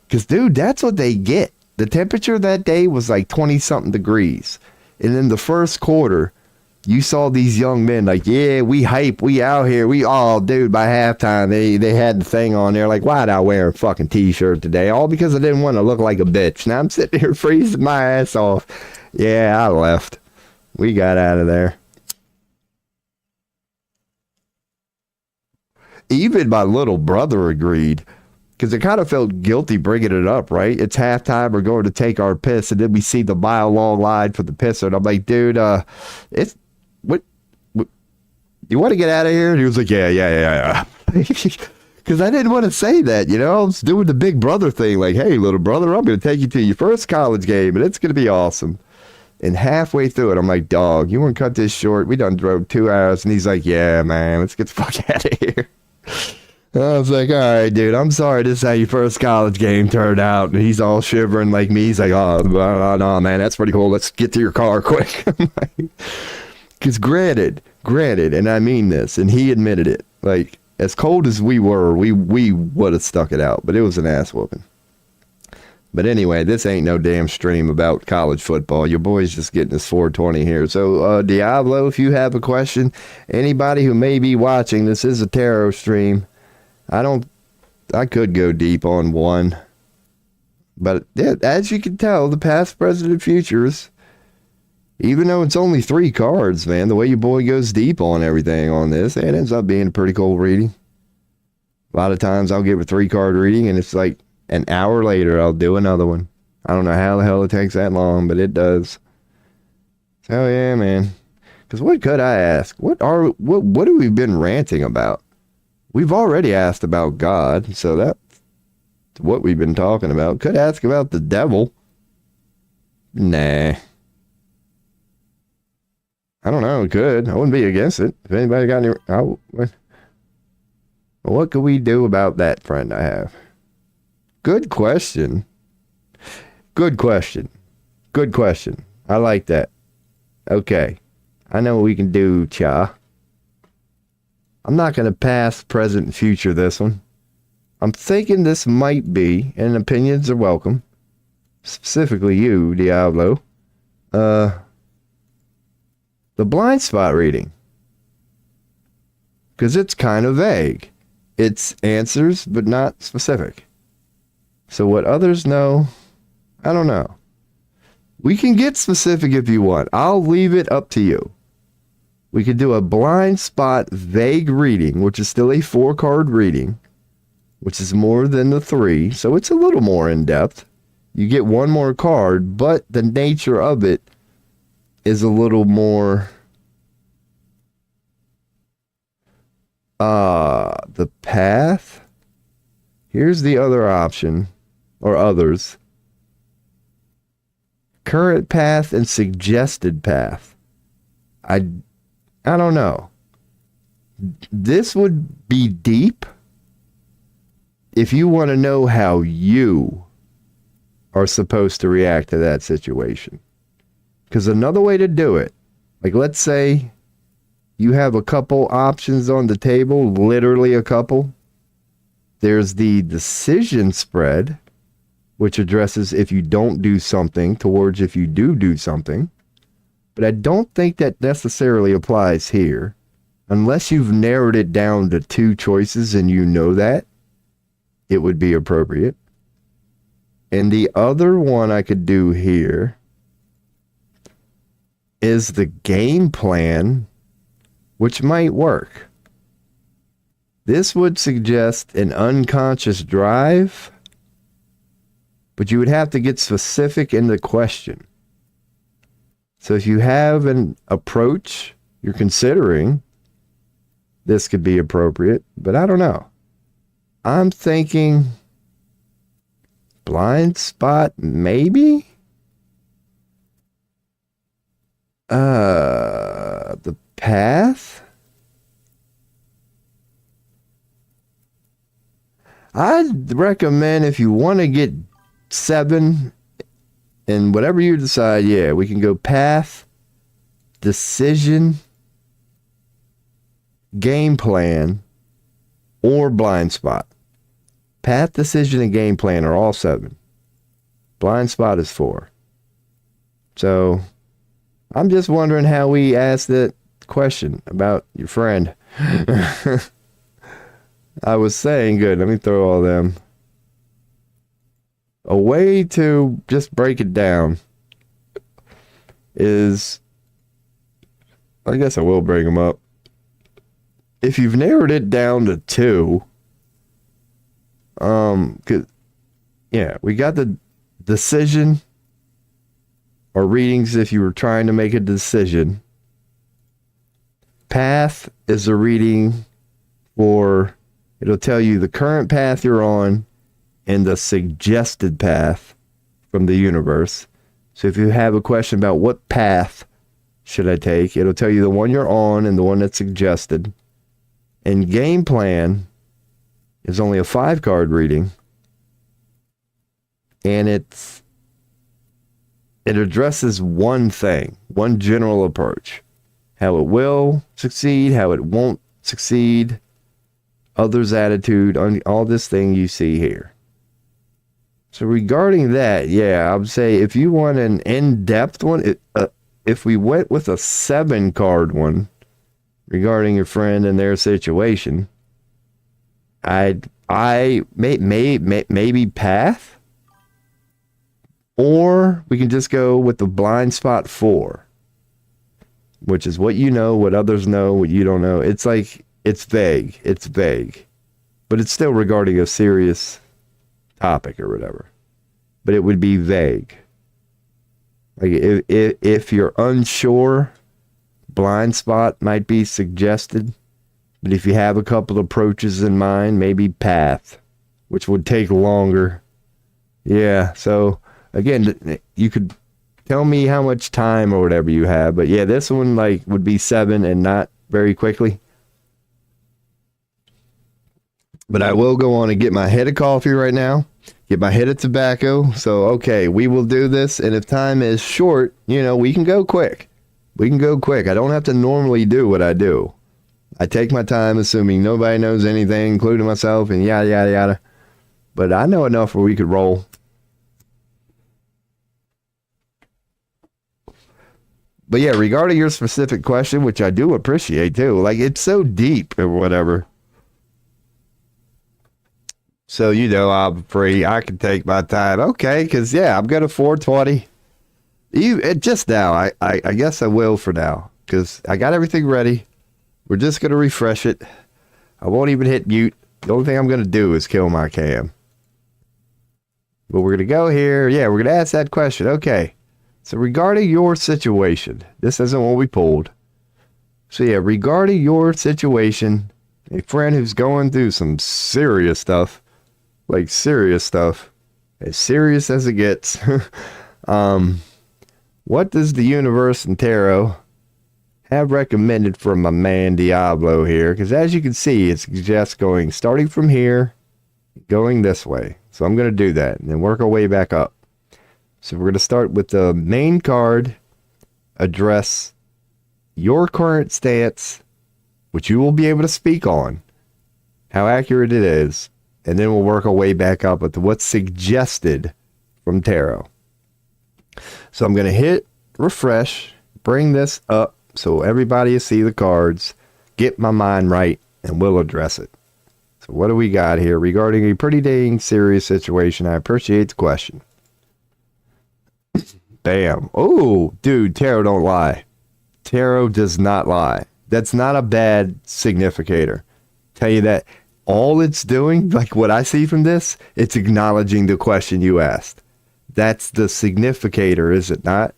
Because, dude, that's what they get. The temperature that day was like 20-something degrees. And in the first quarter, you saw these young men like, yeah, we hype, we out here. Dude, by halftime, they had the thing on there like, why'd I wear a fucking t-shirt today? All because I didn't want to look like a bitch. Now I'm sitting here freezing my ass off. Yeah, I left. We got out of there. Even my little brother agreed, because it kind of felt guilty bringing it up, right? It's halftime, we're going to take our piss, and then we see the mile-long line for the pisser, and I'm like, dude, it's, what, you want to get out of here? And he was like, yeah. Because I didn't want to say that, you know? I was doing the big brother thing, like, hey, little brother, I'm going to take you to your first college game, and it's going to be awesome. And halfway through it, I'm like, dog, you want to cut this short? We done drove 2 hours. And he's like, yeah, man, let's get the fuck out of here. And I was like, all right, dude, I'm sorry this is how your first college game turned out. And he's all shivering like me. He's like, oh, no, man, that's pretty cool. Let's get to your car quick. Because granted, and I mean this, and he admitted it, like, as cold as we were, we would have stuck it out. But it was an ass whooping. But anyway, this ain't no damn stream about college football. Your boy's just getting his 420 here. So, Diablo, if you have a question, anybody who may be watching, this is a tarot stream. I could go deep on one. But yeah, as you can tell, the past, present, and futures, Even though it's only 3 cards, man, the way your boy goes deep on everything on this, it ends up being a pretty cool reading. A lot of times I'll give a 3-card reading, and it's like an hour later I'll do another one. I don't know how the hell it takes that long, but it does. So yeah, man. Because what could I ask? What have we been ranting about? We've already asked about God, so that's what we've been talking about. Could ask about the devil. Nah. I don't know. Could. I wouldn't be against it. If anybody got any... What could we do about that friend I have? Good question. Good question. Good question. I like that. Okay. I know what we can do, Cha. I'm not going to pass, present, and future this one. I'm thinking this might be, and opinions are welcome, specifically you, Diablo, the blind spot reading. Because it's kind of vague. It's answers, but not specific. So what others know, I don't know. We can get specific if you want. I'll leave it up to you. We could do a blind spot vague reading, which is still a 4-card reading, which is more than the 3, so it's a little more in depth. You get 1 more card, but the nature of it is a little more... the path. Here's the other option, or others. Current path and suggested path. I don't know. This would be deep if you want to know how you are supposed to react to that situation. Because another way to do it, like let's say you have a couple options on the table, literally a couple. There's the decision spread, which addresses if you don't do something towards if you do something. But I don't think that necessarily applies here. Unless you've narrowed it down to 2 choices and you know that, it would be appropriate. And the other one I could do here is the game plan, which might work. This would suggest an unconscious drive, but you would have to get specific in the question. So if you have an approach you're considering, this could be appropriate, but I don't know. I'm thinking blind spot, maybe? The path? I'd recommend if you want to get 7, and whatever you decide, yeah, we can go path, decision, game plan, or blind spot. Path, decision, and game plan are all 7. Blind spot is 4. So I'm just wondering how we asked that question about your friend. I was saying, good, let me throw all them. A way to just break it down is, I guess I will bring them up. If you've narrowed it down to 2, 'cause, yeah, we got the decision or readings if you were trying to make a decision. Path is a reading for, it'll tell you the current path you're on and the suggested path from the universe. So if you have a question about what path should I take, it'll tell you the one you're on and the one that's suggested. And game plan is only a 5-card reading, and it addresses one thing, one general approach. How it will succeed, how it won't succeed, others' attitude, all this thing you see here. So regarding that, yeah, I would say if you want an in-depth one, if we went with a 7-card one regarding your friend and their situation, maybe path, or we can just go with the blind spot 4. which is what you know, what others know, what you don't know. It's like, it's vague. It's vague. But it's still regarding a serious topic or whatever. But it would be vague. Like if you're unsure, blind spot might be suggested. But if you have a couple approaches in mind, maybe path, which would take longer. Yeah, so again, you could tell me how much time or whatever you have. But yeah, this one like would be 7 and not very quickly. But I will go on and get my head of coffee right now. Get my head of tobacco. So, okay, we will do this. And if time is short, we can go quick. We can go quick. I don't have to normally do what I do. I take my time, assuming nobody knows anything, including myself, and yada, yada, yada. But I know enough where we could roll. But yeah, regarding your specific question, which I do appreciate too, like it's so deep or whatever. So, I'm free. I can take my time. Okay, because, yeah, I'm going to 420. Just now, I guess I will for now, because I got everything ready. We're just going to refresh it. I won't even hit mute. The only thing I'm going to do is kill my cam. But we're going to go here. Yeah, we're going to ask that question. Okay, so regarding your situation, this isn't what we pulled. So, yeah, regarding your situation, a friend who's going through some serious stuff, like serious stuff, as serious as it gets. What does the universe and tarot have recommended for my man Diablo here? Because as you can see, it suggests starting from here, going this way. So I'm going to do that and then work our way back up. So we're going to start with the main card, address your current stance, which you will be able to speak on, how accurate it is. And then we'll work our way back up with what's suggested from tarot. So I'm going to hit refresh, bring this up so everybody will see the cards, get my mind right, and we'll address it. So what do we got here regarding a pretty dang serious situation? I appreciate the question. Bam. Oh, dude, tarot don't lie. Tarot does not lie. That's not a bad significator. Tell you that. All it's doing, like what I see from this, it's acknowledging the question you asked. That's the significator, is it not?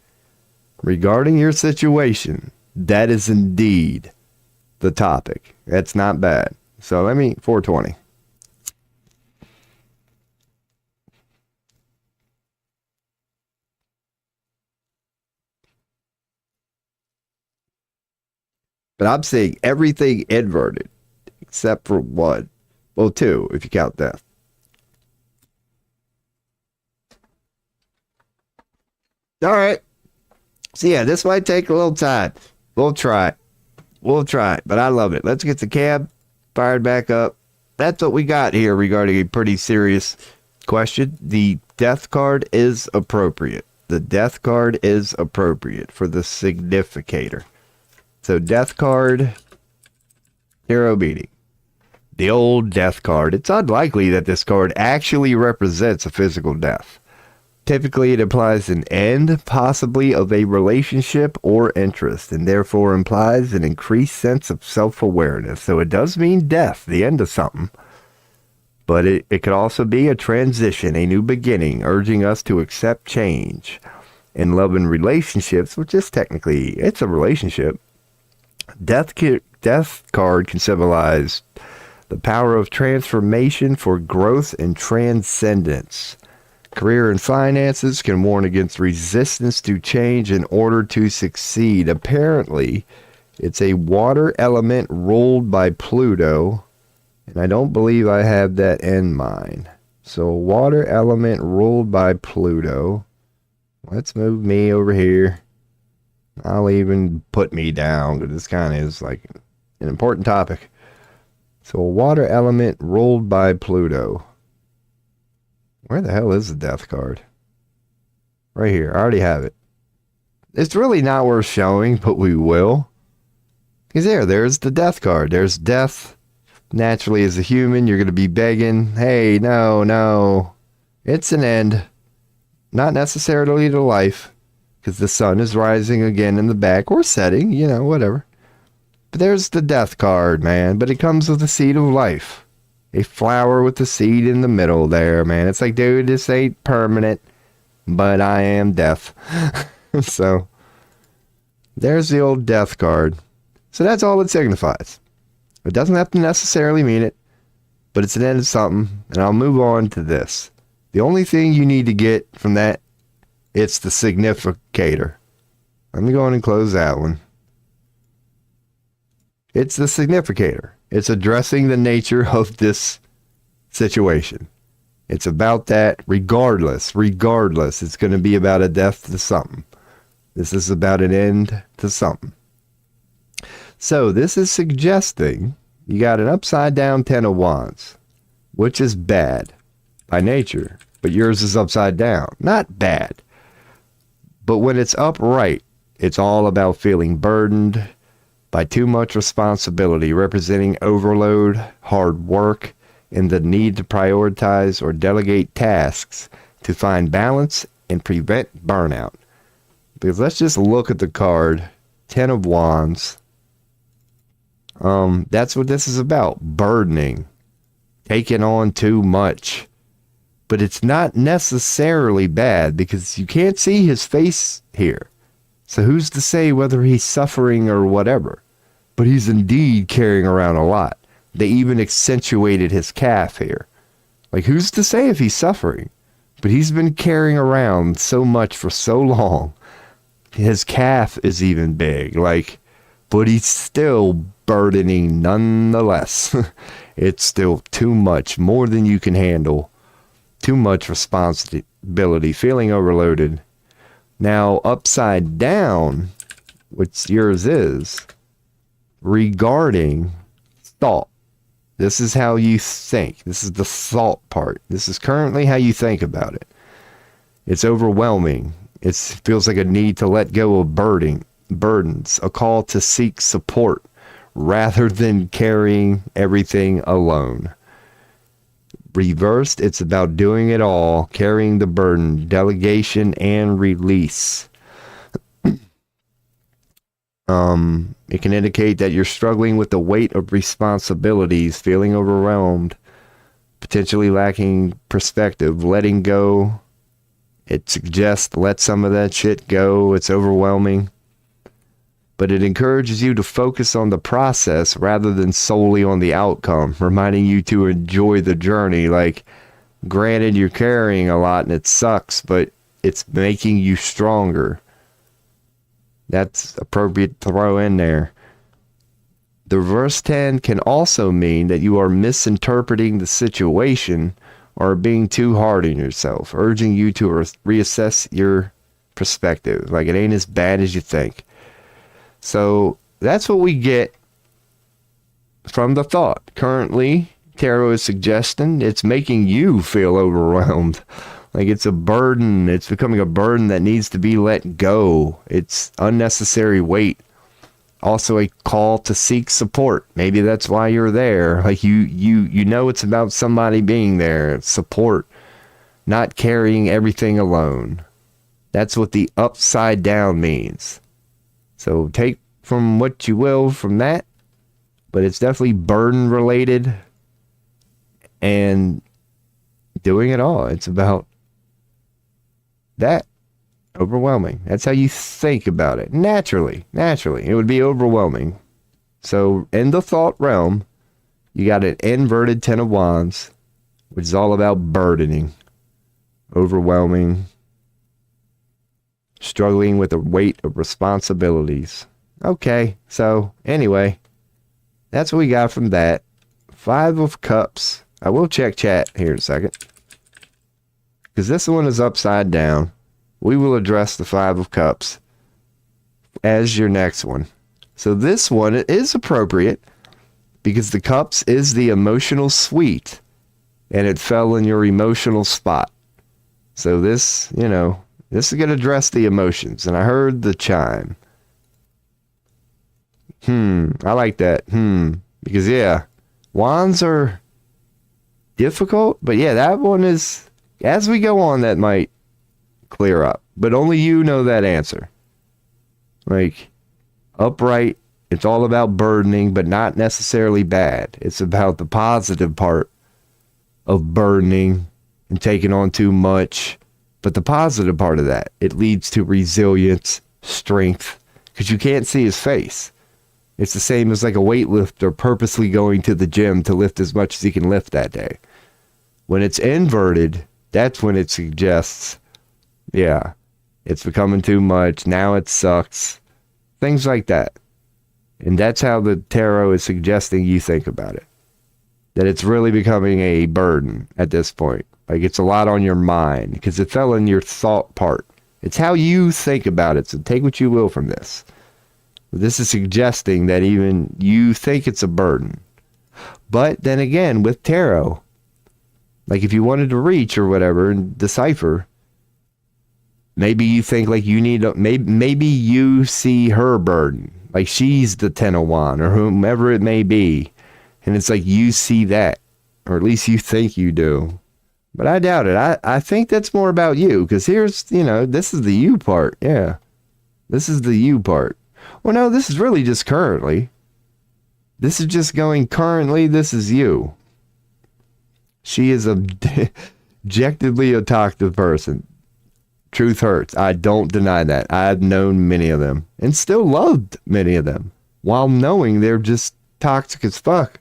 Regarding your situation, that is indeed the topic. That's not bad. So let me, 420. But I'm seeing everything inverted, except for one. Well, 2, if you count death. All right. So, yeah, this might take a little time. We'll try. But I love it. Let's get the cab fired back up. That's what we got here regarding a pretty serious question. The death card is appropriate. The death card is appropriate for the significator. So, death card, tarot meeting. The old death card. It's unlikely that this card actually represents a physical death. Typically, it implies an end, possibly of a relationship or interest, and therefore implies an increased sense of self-awareness. So it does mean death, the end of something. But it could also be a transition, a new beginning, urging us to accept change. In love and relationships, which is technically, it's a relationship, death card can symbolize the power of transformation for growth and transcendence. Career and finances can warn against resistance to change in order to succeed. Apparently, it's a water element ruled by Pluto, and I don't believe I have that in mind. So, water element ruled by Pluto. Let's move me over here. I'll even put me down, because this kind of is like an important topic. So, a water element ruled by Pluto. Where the hell is the death card? Right here. I already have it. It's really not worth showing, but we will. Because there's the death card. There's death. Naturally, as a human, you're going to be begging, hey, no. It's an end. Not necessarily to life, because the sun is rising again in the back, or setting, whatever. But there's the death card, man. But it comes with the seed of life. A flower with the seed in the middle there, man. It's like, dude, this ain't permanent, but I am death. So, there's the old death card. So that's all it signifies. It doesn't have to necessarily mean it, but it's an end of something, and I'll move on to this. The only thing you need to get from that, it's the significator. Let me go on and close that one. It's the significator. It's addressing the nature of this situation. It's about that regardless. It's going to be about a death to something. This is about an end to something. So this is suggesting you got an upside down 10 of wands, which is bad by nature, but yours is upside down. Not bad. But when it's upright, it's all about feeling burdened by too much responsibility, representing overload, hard work, and the need to prioritize or delegate tasks to find balance and prevent burnout. Because let's just look at the card, 10 of Wands. That's what this is about, burdening, taking on too much. But it's not necessarily bad because you can't see his face here. So who's to say whether he's suffering or whatever? But he's indeed carrying around a lot. They even accentuated his calf here. Like, who's to say if he's suffering? But he's been carrying around so much for so long. His calf is even big. But he's still burdening nonetheless. It's still too much, more than you can handle. Too much responsibility, feeling overloaded. Now, upside down, which yours is, regarding thought. This is how you think. This is the thought part. This is currently how you think about it. It's overwhelming. It feels like a need to let go of burdens, a call to seek support rather than carrying everything alone. Reversed, it's about doing it all, carrying the burden, delegation, and release. It can indicate that you're struggling with the weight of responsibilities, feeling overwhelmed, potentially lacking perspective, letting go. It suggests let some of that shit go. It's overwhelming. But it encourages you to focus on the process rather than solely on the outcome, reminding you to enjoy the journey. Granted, you're carrying a lot and it sucks, but it's making you stronger. That's appropriate to throw in there. The reverse 10 can also mean that you are misinterpreting the situation or being too hard on yourself, urging you to reassess your perspective. It ain't as bad as you think. So that's what we get from the thought. Currently, tarot is suggesting it's making you feel overwhelmed. It's a burden. It's becoming a burden that needs to be let go. It's unnecessary weight. Also a call to seek support. Maybe that's why you're there. You know it's about somebody being there. Support. Not carrying everything alone. That's what the upside down means. So take from what you will from that. But it's definitely burden related. And doing it all. It's about that. Overwhelming. That's how you think about it. Naturally. It would be overwhelming. So in the thought realm, you got an inverted 10 of Wands, which is all about burdening, overwhelming, struggling with the weight of responsibilities. Okay, so anyway, that's what we got from that. 5 of Cups. I will check chat here in a second, because this one is upside down. We will address the 5 of Cups as your next one. So this one is appropriate because the Cups is the emotional suite, and it fell in your emotional spot. So this, this is going to address the emotions. And I heard the chime. I like that. Because wands are difficult, but that one is, as we go on, that might clear up. But only you know that answer. Like, upright, it's all about burdening, but not necessarily bad. It's about the positive part of burdening and taking on too much. But the positive part of that, it leads to resilience, strength, because you can't see his face. It's the same as like a weightlifter purposely going to the gym to lift as much as he can lift that day. When it's inverted, that's when it suggests, yeah, it's becoming too much. Now it sucks. Things like that. And that's how the tarot is suggesting you think about it. That it's really becoming a burden at this point. Like it's a lot on your mind because it fell in your thought part. It's how you think about it. So take what you will from this. This is suggesting that even you think it's a burden. But then again, with tarot, like if you wanted to reach or whatever and decipher, maybe you think like you need, maybe you see her burden. Like she's the 10 of Wands or whomever it may be. And it's like you see that, or at least you think you do. But I doubt it. I think that's more about you because here's, this is the you part. Yeah. This is the you part. Well, no, this is really just currently. This is just going currently. This is you. She is objectively a talkative person. Truth hurts. I don't deny that. I've known many of them and still loved many of them while knowing they're just toxic as fuck.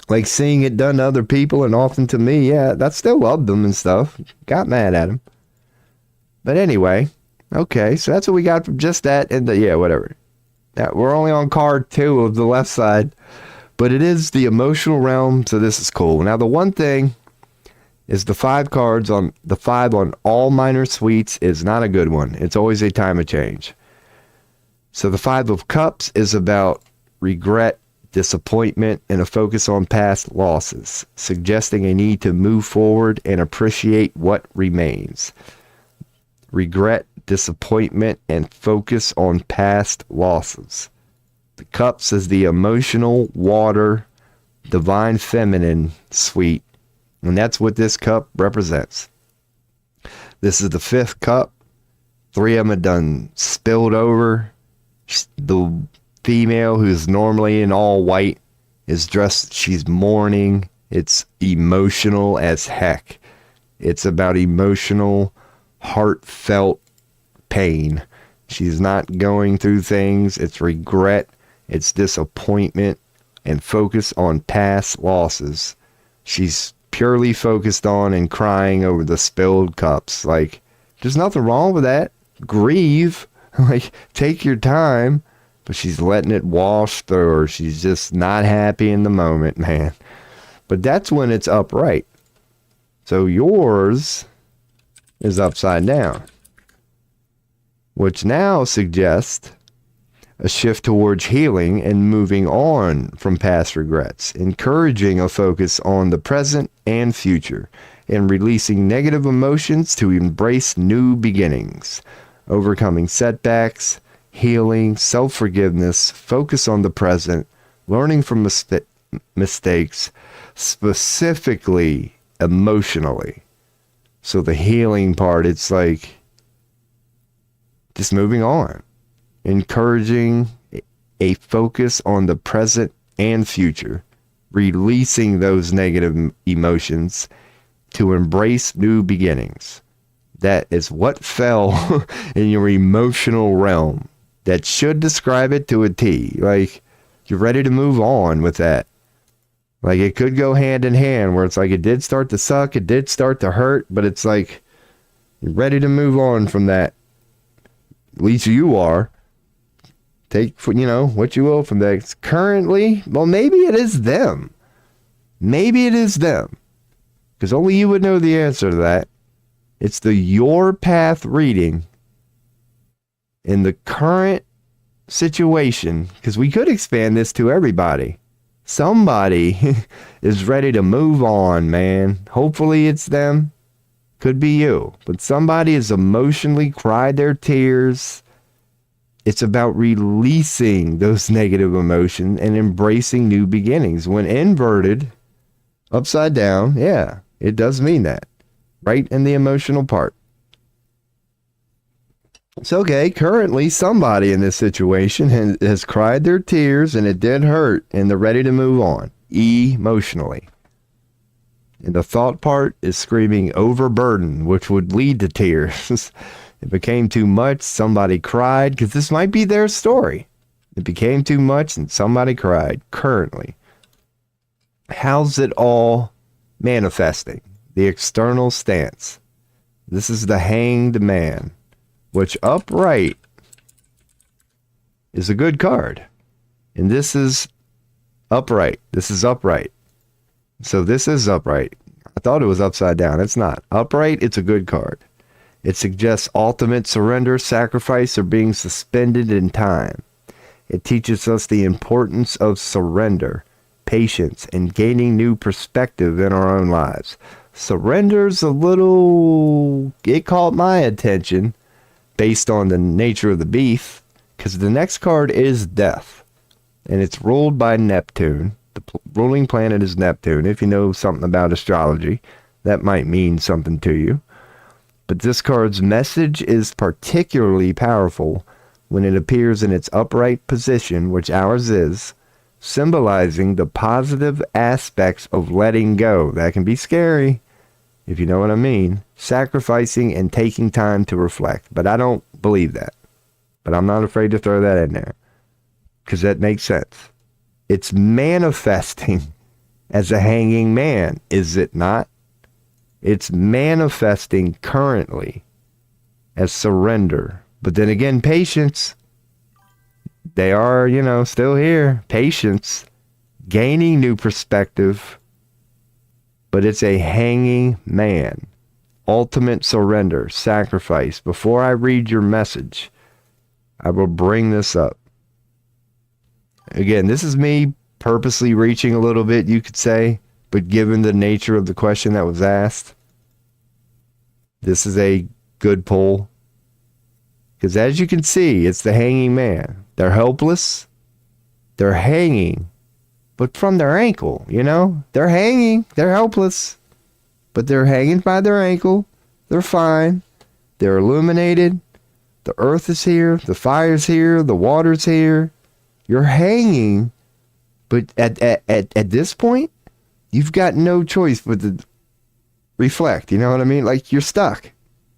Like seeing it done to other people and often to me, yeah, I still loved them and stuff. Got mad at them. But anyway, okay, so that's what we got from just that and yeah, whatever. Now, we're only on card 2 of the left side, but it is the emotional realm, so this is cool. Now, the one thing is the 5 cards on the 5 on all minor suites is not a good one. It's always a time of change. So the 5 of Cups is about regret, disappointment, and a focus on past losses, suggesting a need to move forward and appreciate what remains. Regret, disappointment, and focus on past losses. The Cups is the emotional water, divine feminine suite, and that's what this cup represents. This is the 5th cup. 3 of them are done spilled over. The female, who's normally in all white, is dressed, she's mourning. It's emotional as heck. It's about emotional, heartfelt pain. She's not going through things. It's regret, it's disappointment, and focus on past losses. She's purely focused on and crying over the spilled cups. Like, there's nothing wrong with that. Grieve. Like, take your time. But she's letting it wash through her. She's just not happy in the moment, man. But that's when it's upright. So yours is upside down, which now suggests a shift towards healing and moving on from past regrets, encouraging a focus on the present and future, and releasing negative emotions to embrace new beginnings, overcoming setbacks, healing, self-forgiveness, focus on the present, learning from mistakes, specifically emotionally. So the healing part, it's like just moving on, encouraging a focus on the present and future, releasing those negative emotions to embrace new beginnings. That is what fell in your emotional realm. That should describe it to a T. Like, you're ready to move on with that. Like, it could go hand in hand where it's like it did start to suck, it did start to hurt, but it's like you're ready to move on from that. At least you are. Take, what you will from that. It's currently, well, maybe it is them. Maybe it is them. Because only you would know the answer to that. It's the Your Path reading. In the current situation, because we could expand this to everybody. Somebody is ready to move on, man. Hopefully it's them. Could be you. But somebody has emotionally cried their tears. It's about releasing those negative emotions and embracing new beginnings. When inverted, upside down, yeah, it does mean that. right in the emotional part. It's okay. Currently, somebody in this situation has cried their tears and it did hurt and they're ready to move on emotionally. And the thought part is screaming overburden, which would lead to tears. It became too much. Somebody cried, because this might be their story. It became too much and somebody cried currently. How's it all manifesting? The external stance. This is the Hanged Man, which upright is a good card. And this is upright. This is upright. So this is upright. I thought it was upside down. It's not. Upright, it's a good card. It suggests ultimate surrender, sacrifice, or being suspended in time. It teaches us the importance of surrender, patience, and gaining new perspective in our own lives. Surrender's a little... It caught my attention based on the nature of the beef, because the next card is Death, and it's ruled by Neptune. The ruling planet is Neptune. If you know something about astrology, that might mean something to you. But this card's message is particularly powerful when it appears in its upright position, which ours is, symbolizing the positive aspects of letting go. That can be scary, if you know what I mean. Sacrificing and taking time to reflect. But I don't believe that. But I'm not afraid to throw that in there, because that makes sense. It's manifesting as a hanging man, is it not? It's manifesting currently as surrender. But then again, patience. They are, still here. Patience. Gaining new perspective. But it's a hanging man. Ultimate surrender, sacrifice. Before I read your message, I will bring this up. Again, this is me purposely reaching a little bit, you could say, but given the nature of the question that was asked, this is a good pull. Because as you can see, it's the hanging man. They're helpless. They're hanging, but from their ankle, They're hanging. They're helpless, but they're hanging by their ankle. They're fine. They're illuminated. The earth is here. The fire's here. The water's here. You're hanging, but at this point, you've got no choice but to reflect. You know what I mean? Like, you're stuck.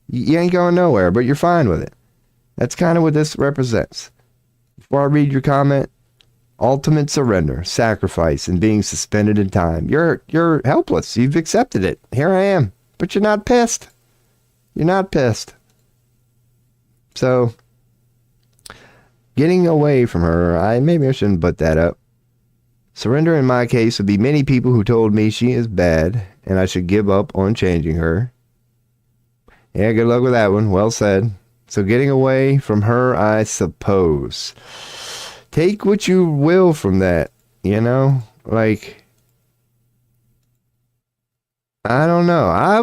You ain't going nowhere, but you're fine with it. That's kind of what this represents. Before I read your comment, ultimate surrender, sacrifice, and being suspended in time. You're helpless. You've accepted it. Here I am. But you're not pissed. You're not pissed. So, getting away from her, maybe I shouldn't put that up. Surrender in my case would be many people who told me she is bad and I should give up on changing her. Yeah, good luck with that one. Well said. So getting away from her, I suppose. Take what you will from that, Like, I don't know. I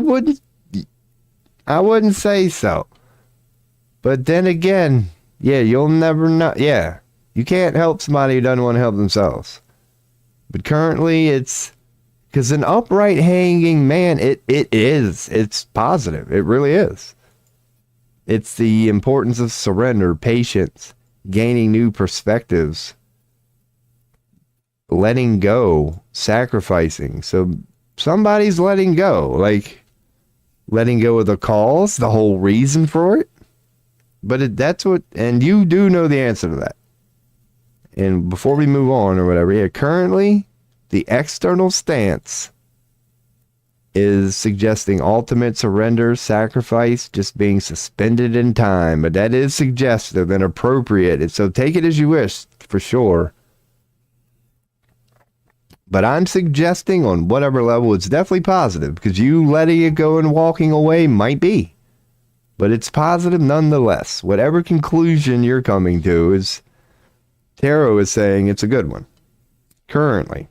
wouldn't say so. But then again, yeah, you'll never know. Yeah, you can't help somebody who doesn't want to help themselves. But currently, it's because an upright hanging man, it's positive. It really is. It's the importance of surrender, patience, gaining new perspectives, letting go, sacrificing. So somebody's letting go, like letting go of the cause, the whole reason for it. But that's what, and you do know the answer to that. And before we move on or whatever, currently the external stance is suggesting ultimate surrender, sacrifice, just being suspended in time. But that is suggestive and appropriate. So take it as you wish, for sure. But I'm suggesting on whatever level, it's definitely positive, because you letting it go and walking away might be. But it's positive nonetheless. Whatever conclusion you're coming to is, Tarot is saying it's a good one. Currently.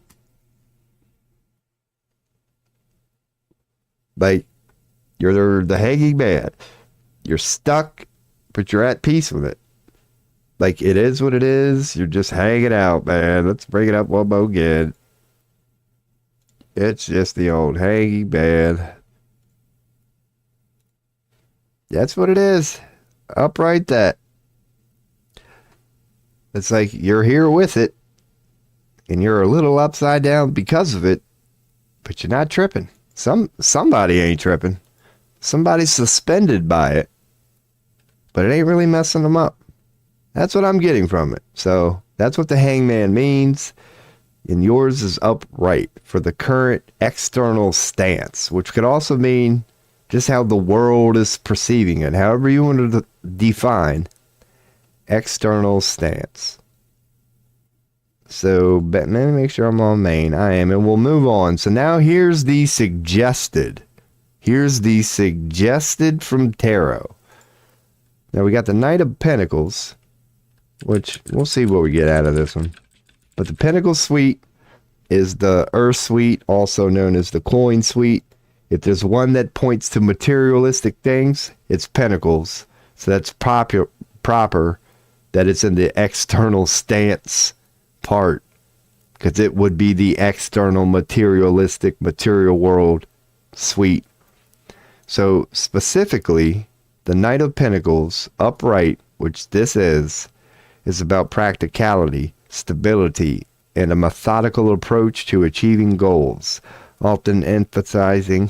Like, you're the hanging man. You're stuck, but you're at peace with it. Like, it is what it is. You're just hanging out, man. Let's bring it up one more again. It's just the old hanging man. That's what it is. Upright that. It's like you're here with it, and you're a little upside down because of it, but you're not tripping. Somebody ain't tripping. Somebody's suspended by it, but it ain't really messing them up. That's what I'm getting from it. So that's what the hangman means. And yours is upright for the current external stance, which could also mean just how the world is perceiving it. However you want to define external stance. So let me make sure I'm on main. I am, and we'll move on. So now here's the suggested. Here's the suggested from tarot. Now we got the Knight of Pentacles, which we'll see what we get out of this one. But the Pentacle Suite is the Earth Suite, also known as the Coin Suite. If there's one that points to materialistic things, it's Pentacles. So that's proper that it's in the external stance part, because it would be the external materialistic material world suite. So specifically, the Knight of Pentacles upright, which this is about practicality, stability, and a methodical approach to achieving goals, often emphasizing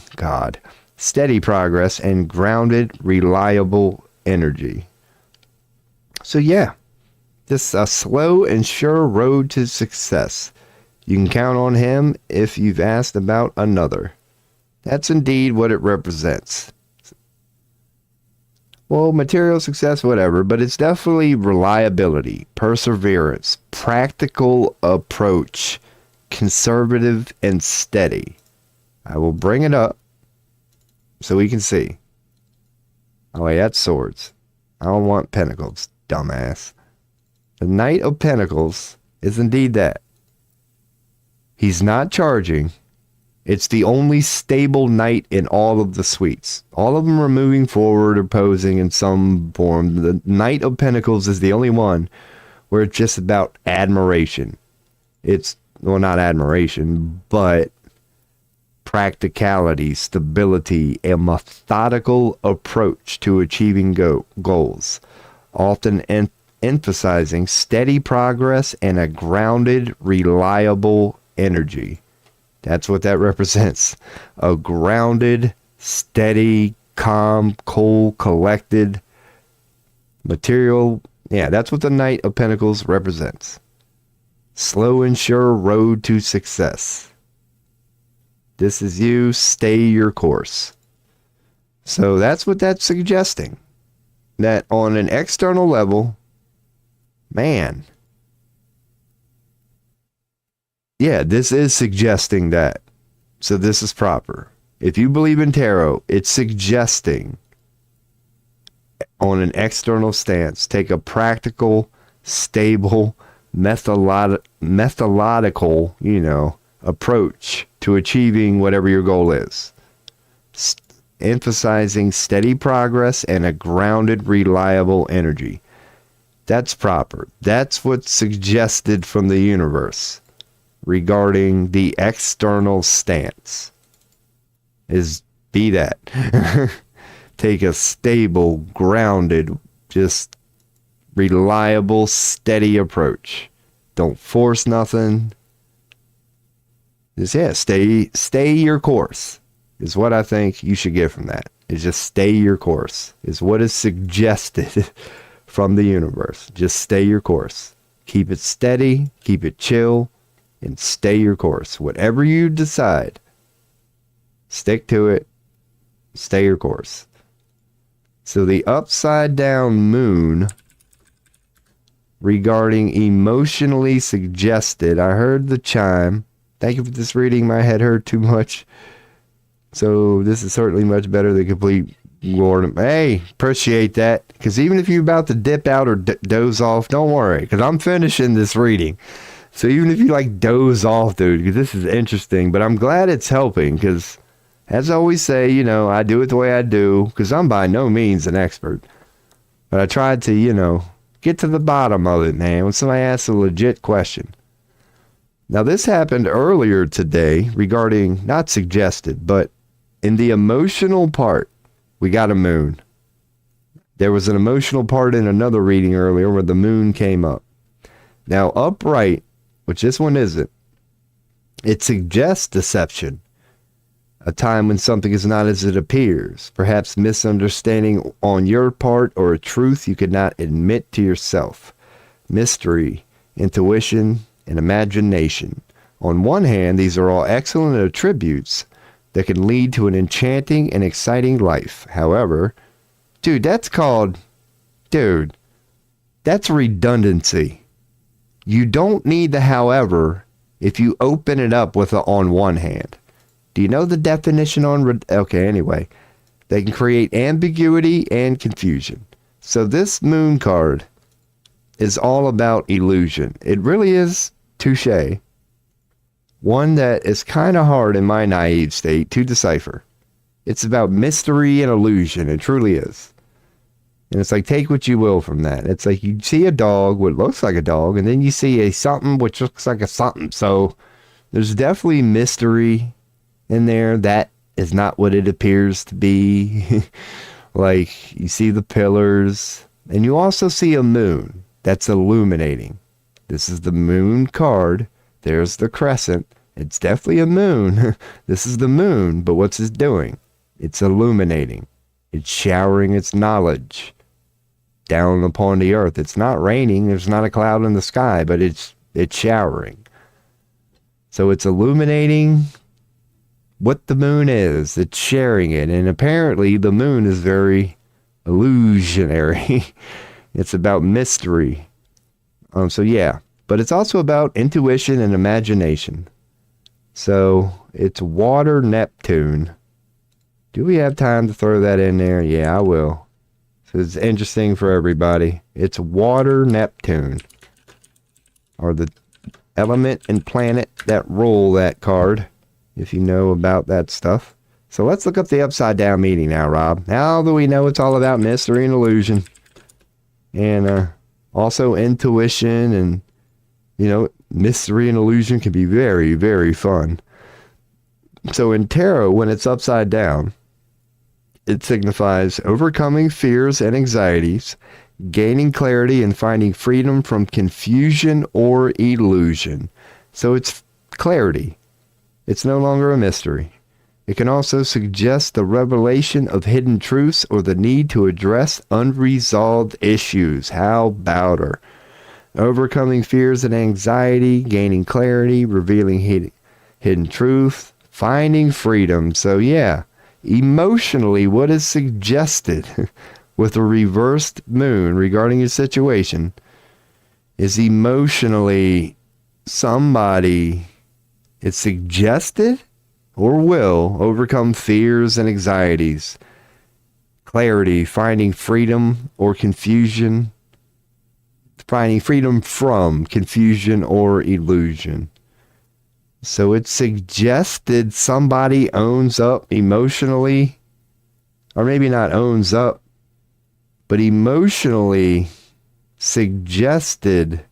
steady progress and grounded, reliable energy. So yeah, this a slow and sure road to success. You can count on him if you've asked about another. That's indeed what it represents. Well, material success, whatever, but it's definitely reliability, perseverance, practical approach, conservative and steady. I will bring it up so we can see. Oh, wait, that's swords. I don't want pentacles, dumbass. The Knight of Pentacles is indeed that. He's not charging. It's the only stable knight in all of the suites. All of them are moving forward or posing in some form. The Knight of Pentacles is the only one where it's just about admiration. It's, well, not admiration, but practicality, stability, a methodical approach to achieving goals. Often emphasizing steady progress and a grounded, reliable energy. That's what that represents. A grounded, steady, calm, cool, collected material. Yeah, that's what the Knight of Pentacles represents. Slow and sure road to success. This is you. Stay your course. So that's what that's suggesting. That on an external level, man, yeah, this is suggesting that. So this is proper. If you believe in tarot, it's suggesting on an external stance, take a practical, stable, methodical, approach to achieving whatever your goal is. Emphasizing steady progress and a grounded, reliable energy. That's proper. That's what's suggested from the universe regarding the external stance. Is be that. Take a stable, grounded, just reliable, steady approach. Don't force nothing. Just, stay your course is what I think you should get from that. Is just stay your course is what is suggested from the universe. Just stay your course. Keep it steady, keep it chill, and stay your course. Whatever you decide, stick to it, stay your course. So the upside down moon regarding emotionally suggested. I heard the chime. Thank you for this reading. My head hurt too much. So this is certainly much better than complete boredom. Hey, appreciate that. Because even if you're about to dip out or doze off, don't worry. Because I'm finishing this reading. So even if you doze off, dude, because this is interesting. But I'm glad it's helping. Because as I always say, I do it the way I do. Because I'm by no means an expert. But I tried to, get to the bottom of it, man. When somebody asks a legit question. Now, this happened earlier today regarding, not suggested, but in the emotional part, we got a moon. There was an emotional part in another reading earlier where the moon came up. Now, upright, which this one isn't, it suggests deception, a time when something is not as it appears, perhaps misunderstanding on your part or a truth you could not admit to yourself, mystery, intuition, and imagination. On one hand, these are all excellent attributes that can lead to an enchanting and exciting life. However, that's redundancy. You don't need the however if you open it up with a on one hand. Do you know the definition on... Okay, anyway. They can create ambiguity and confusion. So this moon card is all about illusion. It really is touche. One that is kind of hard in my naive state to decipher. It's about mystery and illusion. It truly is. And it's like, take what you will from that. It's like you see a dog, what looks like a dog, and then you see a something which looks like a something. So there's definitely mystery in there. That is not what it appears to be. Like, you see the pillars, and you also see a moon that's illuminating. This is the moon card. There's the crescent. It's definitely a moon. This is the moon, but what's it doing? It's illuminating. It's showering its knowledge down upon the earth. It's not raining. There's not a cloud in the sky, but it's showering. So it's illuminating what the moon is. It's sharing it. And apparently the moon is very illusionary. It's about mystery. So yeah. But it's also about intuition and imagination. So it's water Neptune. Do we have time to throw that in there? Yeah, I will. So it's interesting for everybody. It's water Neptune. Or the element and planet that rule that card, if you know about that stuff. So let's look up the upside down meaning now, Rob. Now that we know it's all about mystery and illusion. And also intuition and, mystery and illusion can be very, very fun. So in tarot, when it's upside down, it signifies overcoming fears and anxieties, gaining clarity, and finding freedom from confusion or illusion. So it's clarity. It's no longer a mystery. It can also suggest the revelation of hidden truths or the need to address unresolved issues. How about her? Overcoming fears and anxiety, gaining clarity, revealing hidden truth, finding freedom. So yeah, emotionally, what is suggested with a reversed moon regarding your situation is emotionally somebody is suggested or will overcome fears and anxieties, clarity, finding freedom or confusion, finding freedom from confusion or illusion. So it suggested somebody owns up emotionally, or maybe not owns up, but emotionally suggested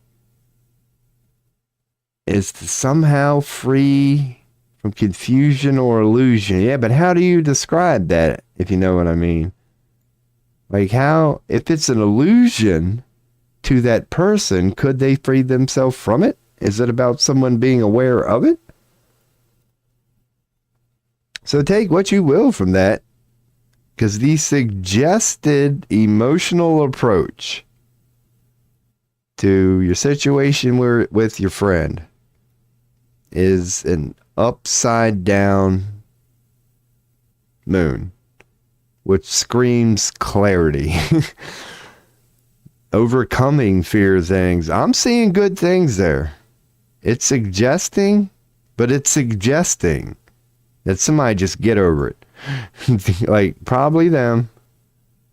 is to somehow free from confusion or illusion. Yeah, but how do you describe that, if you know what I mean? Like how, if it's an illusion to that person, could they free themselves from it? Is it about someone being aware of it? So take what you will from that, because the suggested emotional approach to your situation with your friend is an upside down moon, which screams clarity. Overcoming fears and anxieties. I'm seeing good things there. It's suggesting, but it's suggesting that somebody just get over it. Like, probably them.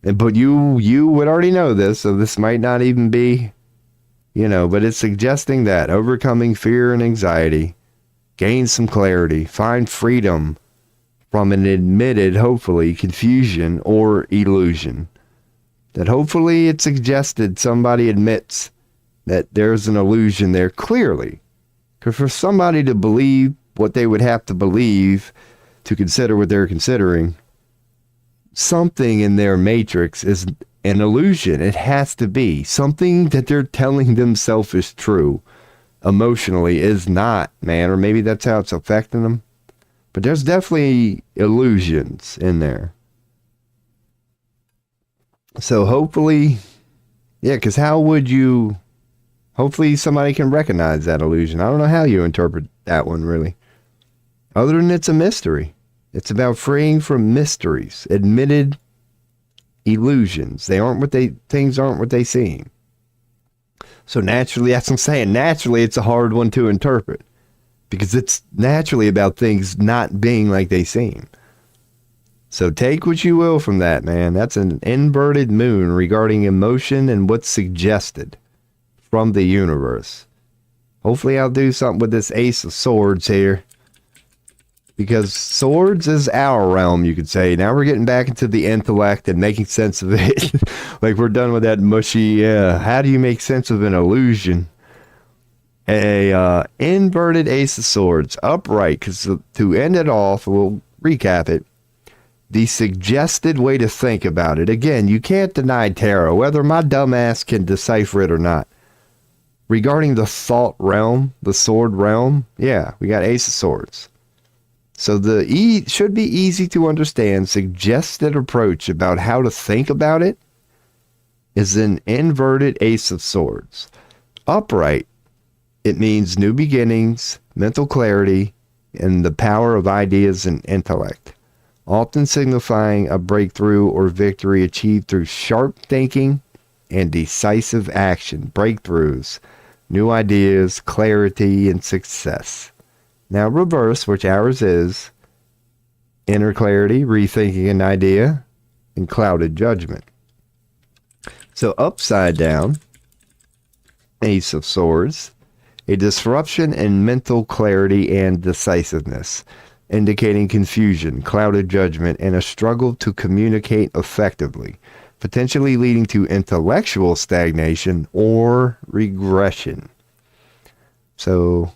But you would already know this, so this might not even be, but it's suggesting that overcoming fear and anxiety, gain some clarity, find freedom from an admitted, hopefully, confusion or illusion. That hopefully it suggested somebody admits that there's an illusion there clearly. Because for somebody to believe what they would have to believe to consider what they're considering, something in their matrix is an illusion. It has to be. Something that they're telling themselves is true emotionally is not, man. Or maybe that's how it's affecting them. But there's definitely illusions in there. So hopefully, yeah, because how would you, hopefully somebody can recognize that illusion. I don't know how you interpret that one, really. Other than it's a mystery. It's about freeing from mysteries, admitted illusions. Things aren't what they seem. So naturally, that's what I'm saying. Naturally, it's a hard one to interpret. Because it's naturally about things not being like they seem. So take what you will from that, man. That's an inverted moon regarding emotion and what's suggested from the universe. Hopefully I'll do something with this Ace of Swords here. Because swords is our realm, you could say. Now we're getting back into the intellect and making sense of it. Like we're done with that mushy, how do you make sense of an illusion? Inverted Ace of Swords, upright, because to end it off, we'll recap it. The suggested way to think about it. Again, you can't deny tarot, whether my dumbass can decipher it or not. Regarding the thought realm, the sword realm, yeah, we got Ace of Swords. So the should be easy to understand suggested approach about how to think about it is an inverted Ace of Swords. Upright, it means new beginnings, mental clarity, and the power of ideas and intellect, often signifying a breakthrough or victory achieved through sharp thinking and decisive action. Breakthroughs, new ideas, clarity, and success. Now reverse, which ours is, inner clarity, rethinking an idea, and clouded judgment. So upside down, Ace of Swords, a disruption in mental clarity and decisiveness, indicating confusion, clouded judgment, and a struggle to communicate effectively, potentially leading to intellectual stagnation or regression. So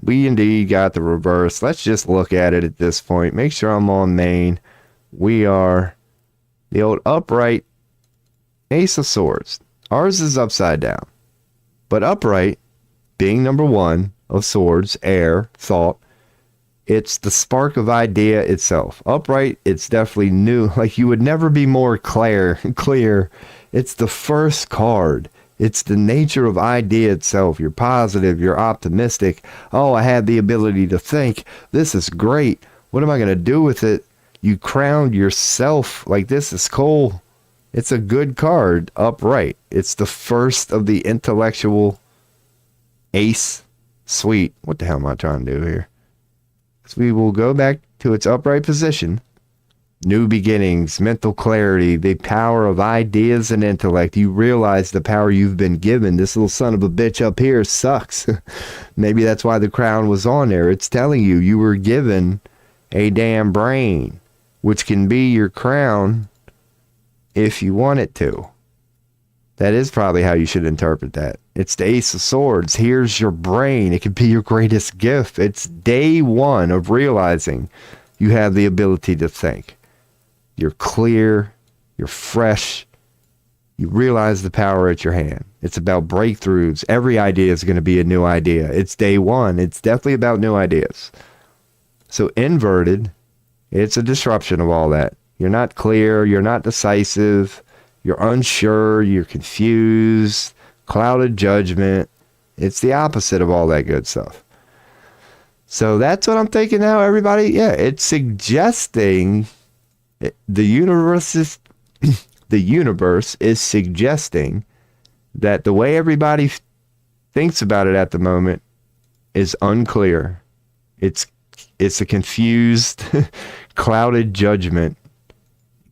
we indeed got the reverse. Let's just look at it at this point. Make sure I'm on main. We are the old upright Ace of Swords. Ours is upside down. But upright, being number one of swords, air, thought, it's the spark of idea itself. Upright, it's definitely new. Like you would never be more clear. It's the first card. It's the nature of idea itself. You're positive. You're optimistic. Oh, I have the ability to think. This is great. What am I going to do with it? You crowned yourself. Like, this is cool. It's a good card. Upright. It's the first of the intellectual ace suite. What the hell am I trying to do here? So we will go back to its upright position. New beginnings, mental clarity, the power of ideas and intellect. You realize the power you've been given. This little son of a bitch up here sucks. Maybe that's why the crown was on there. It's telling you you were given a damn brain, which can be your crown if you want it to. That is probably how you should interpret that. It's the Ace of Swords. Here's your brain. It can be your greatest gift. It's day one of realizing you have the ability to think. You're clear, you're fresh, you realize the power at your hand. It's about breakthroughs. Every idea is going to be a new idea. It's day one. It's definitely about new ideas. So inverted, it's a disruption of all that. You're not clear, you're not decisive, you're unsure, you're confused, clouded judgment. It's the opposite of all that good stuff. So that's what I'm thinking now, everybody. Yeah, it's suggesting the universe is suggesting that the way everybody thinks about it at the moment is unclear. It's a confused, clouded judgment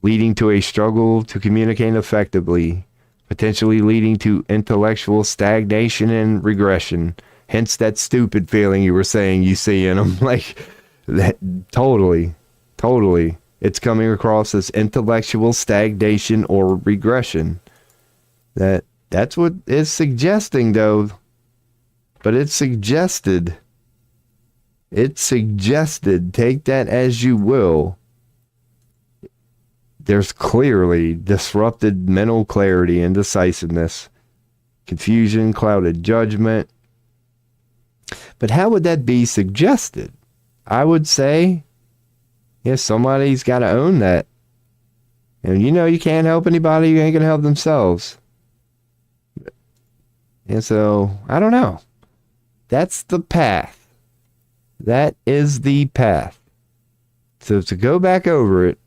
leading to a struggle to communicate effectively, potentially leading to intellectual stagnation and regression. Hence that stupid feeling you were saying you see in them. Like, that, totally. It's coming across as intellectual stagnation or regression. That's what it's suggesting, though. But it's suggested. It's suggested. Take that as you will. there's clearly disrupted mental clarity and decisiveness, confusion, clouded judgment. But how would that be suggested? I would say, yeah, somebody's got to own that. And you can't help anybody who ain't going to help themselves. And so, I don't know. That's the path. That is the path. So to go back over it,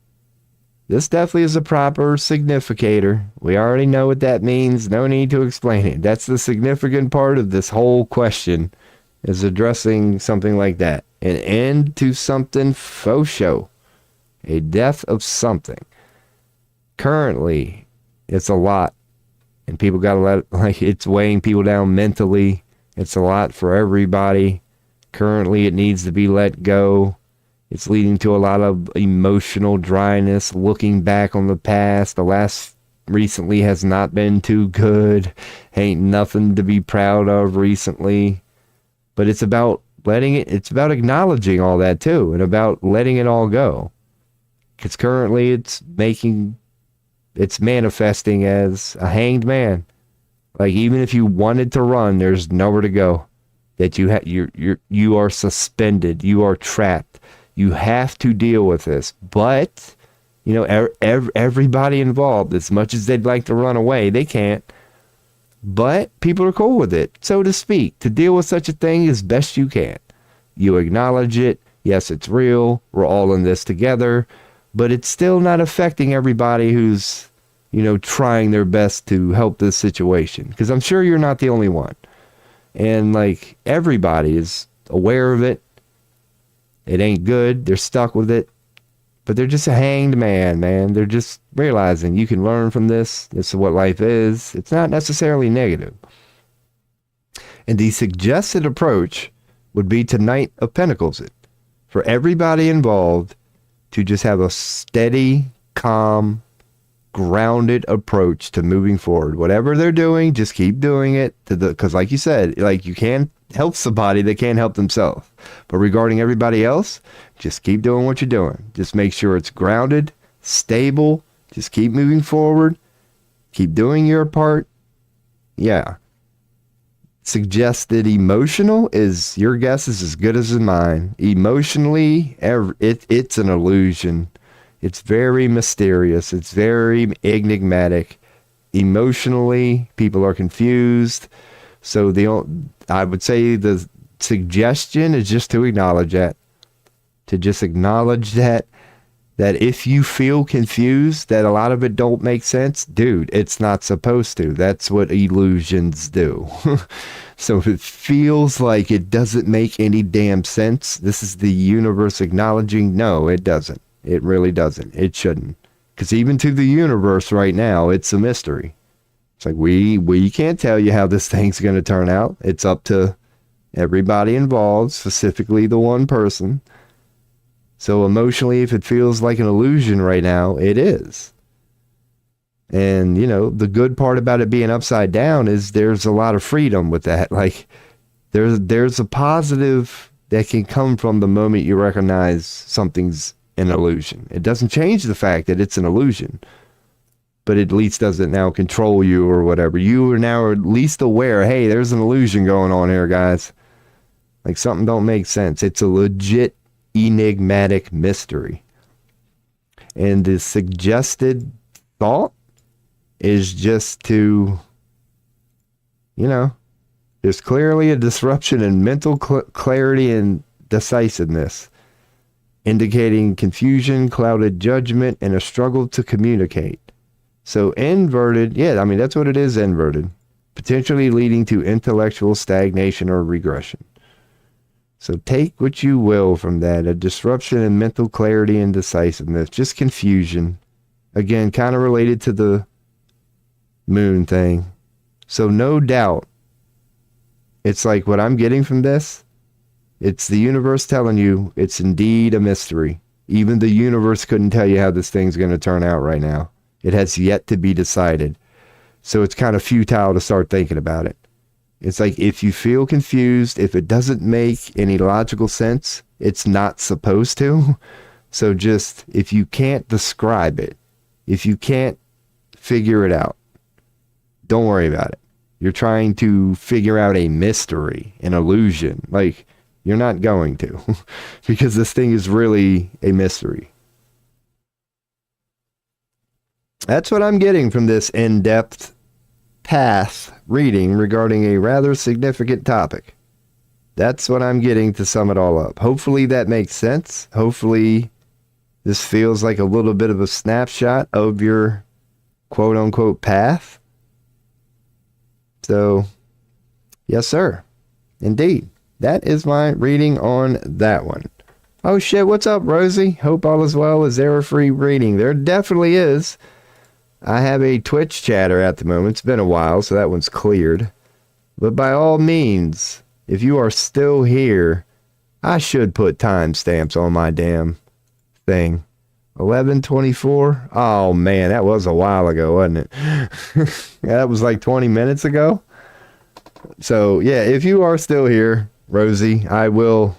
this definitely is a proper significator. We already know what that means. No need to explain it. That's the significant part of this whole question, is addressing something like that. An end to something faux show. A death of something. Currently, it's a lot. And people got to it's weighing people down mentally. It's a lot for everybody. Currently, it needs to be let go. It's leading to a lot of emotional dryness, looking back on the past. The last recently has not been too good. Ain't nothing to be proud of recently. But it's about it's about acknowledging all that too, and about letting it all go. Because currently it's manifesting as a hanged man. Like, even if you wanted to run, there's nowhere to go. That you are suspended. You are trapped. You have to deal with this. But, everybody involved, as much as they'd like to run away, they can't. But people are cool with it, so to speak. To deal with such a thing as best you can. You acknowledge it. Yes, it's real. We're all in this together. But it's still not affecting everybody who's, trying their best to help this situation. Because I'm sure you're not the only one. And, everybody is aware of it. It ain't good. They're stuck with it. But they're just a hanged man. They're just realizing you can learn from this. This is what life is. It's not necessarily negative. And the suggested approach would be to Knight of Pentacles it. For everybody involved to just have a steady, calm, grounded approach to moving forward. Whatever they're doing, just keep doing it. Because like you said, you can't help somebody that can't help themselves. But regarding everybody else, just keep doing what you're doing. Just make sure it's grounded, stable. Just keep moving forward. Keep doing your part. Yeah. Suggested emotional is, your guess is as good as mine. Emotionally, it's an illusion. It's very mysterious. It's very enigmatic. Emotionally, people are confused. So I would say the suggestion is just to acknowledge that. To just acknowledge that if you feel confused, that a lot of it don't make sense, dude, it's not supposed to. That's what illusions do. So if it feels like it doesn't make any damn sense, this is the universe acknowledging, no, it doesn't. It really doesn't. It shouldn't. Because even to the universe right now, it's a mystery. It's like, we can't tell you how this thing's going to turn out. It's up to everybody involved, specifically the one person. So emotionally, if it feels like an illusion right now, it is. And, the good part about it being upside down is there's a lot of freedom with that. There's a positive that can come from the moment you recognize something's an illusion. It doesn't change the fact that it's an illusion, but it at least doesn't now control you or whatever. You are now at least aware, hey, there's an illusion going on here, guys. Something don't make sense. It's a legit enigmatic mystery. And the suggested thought is just to, there's clearly a disruption in mental clarity and decisiveness, indicating confusion, clouded judgment, and a struggle to communicate. So inverted, that's what it is, inverted, potentially leading to intellectual stagnation or regression. So take what you will from that, a disruption in mental clarity and decisiveness, just confusion. Again, kind of related to the moon thing. So no doubt, it's like what I'm getting from this, it's the universe telling you it's indeed a mystery. Even the universe couldn't tell you how this thing's going to turn out right now. It has yet to be decided. So it's kind of futile to start thinking about it. It's like, if you feel confused, if it doesn't make any logical sense, it's not supposed to. So just, if you can't describe it, If you can't figure it out, don't worry about it. You're trying to figure out a mystery, an illusion. Like, you're not going to, because this thing is really a mystery. That's what I'm getting from this in-depth path reading regarding a rather significant topic. That's what I'm getting to sum it all up. Hopefully that makes sense. Hopefully this feels like a little bit of a snapshot of your quote-unquote path. So, yes, sir. Indeed. That is my reading on that one. Oh, shit. What's up, Rosie? Hope all is well. Is there a free reading? There definitely is. I have a Twitch chatter at the moment. It's been a while, so that one's cleared. But by all means, if you are still here, I should put timestamps on my damn thing. 11:24. Oh, man, that was a while ago, wasn't it? That was like 20 minutes ago. So, yeah, if you are still here, Rosie, I will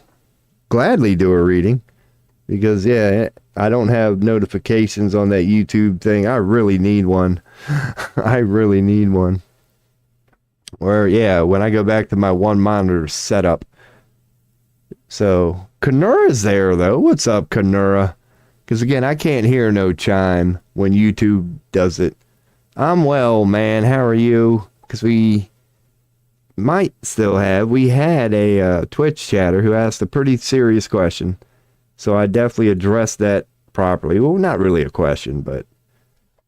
gladly do a reading. Because, yeah, I don't have notifications on that YouTube thing. I really need one. I really need one. Or, yeah, when I go back to my one monitor setup. So, Kanura's there, though. What's up, Kanura? Because, again, I can't hear no chime when YouTube does it. I'm well, man. How are you? Because we might still have. We had a Twitch chatter who asked a pretty serious question. So I definitely addressed that properly. Well, not really a question, but...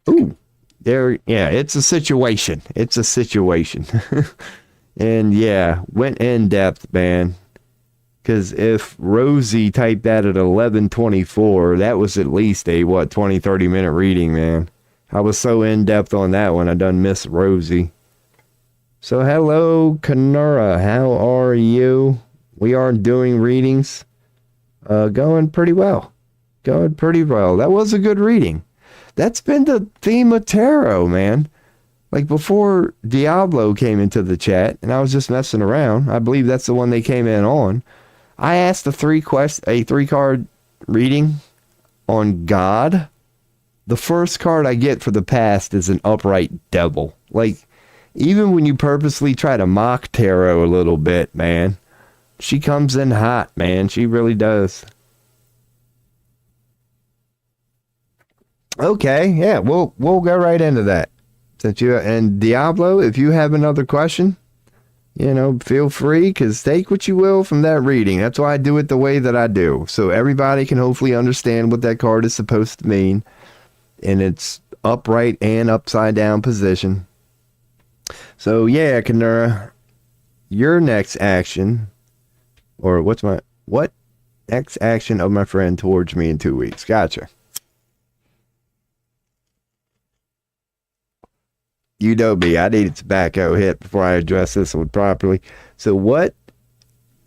Ooh. There, yeah, it's a situation. It's a situation. And, yeah, went in depth, man. Because if Rosie typed that at 11:24, that was at least a, 20, 30 minute reading, man. I was so in-depth on that one, I done missed Rosie. So, hello, Kanura. How are you? We are doing readings. Going pretty well. Going pretty well. That was a good reading. That's been the theme of tarot, man. Like before Diablo came into the chat, and I was just messing around. I believe that's the one they came in on. I asked a three card reading on God. The first card I get for the past is an upright devil. Like, even when you purposely try to mock tarot a little bit, man, she comes in hot, man. She really does. Okay, yeah, we'll go right into that. Since you and Diablo, if you have another question, feel free, because take what you will from that reading. That's why I do it the way that I do. So everybody can hopefully understand what that card is supposed to mean in its upright and upside down position. So yeah, Kanura, your next action, or what next action of my friend towards me in 2 weeks? Gotcha. You know me, I need a tobacco hit before I address this one properly. So what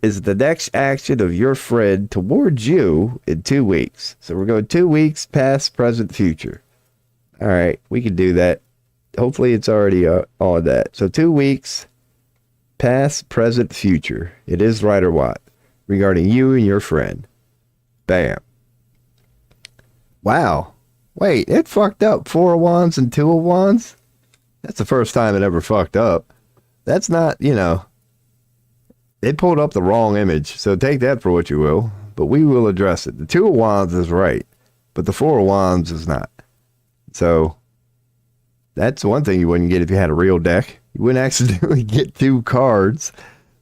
is the next action of your friend towards you in 2 weeks? So we're going 2 weeks, past, present, future. All right, we can do that. Hopefully it's already on that. So 2 weeks, past, present, future. It is right or what? Regarding you and your friend. Bam. Wow. Wait, it fucked up 4 of wands and 2 of wands? That's the first time it ever fucked up. That's not, it pulled up the wrong image. So take that for what you will. But we will address it. The 2 of wands is right. But the 4 of wands is not. So that's one thing you wouldn't get if you had a real deck. You wouldn't accidentally get 2 cards.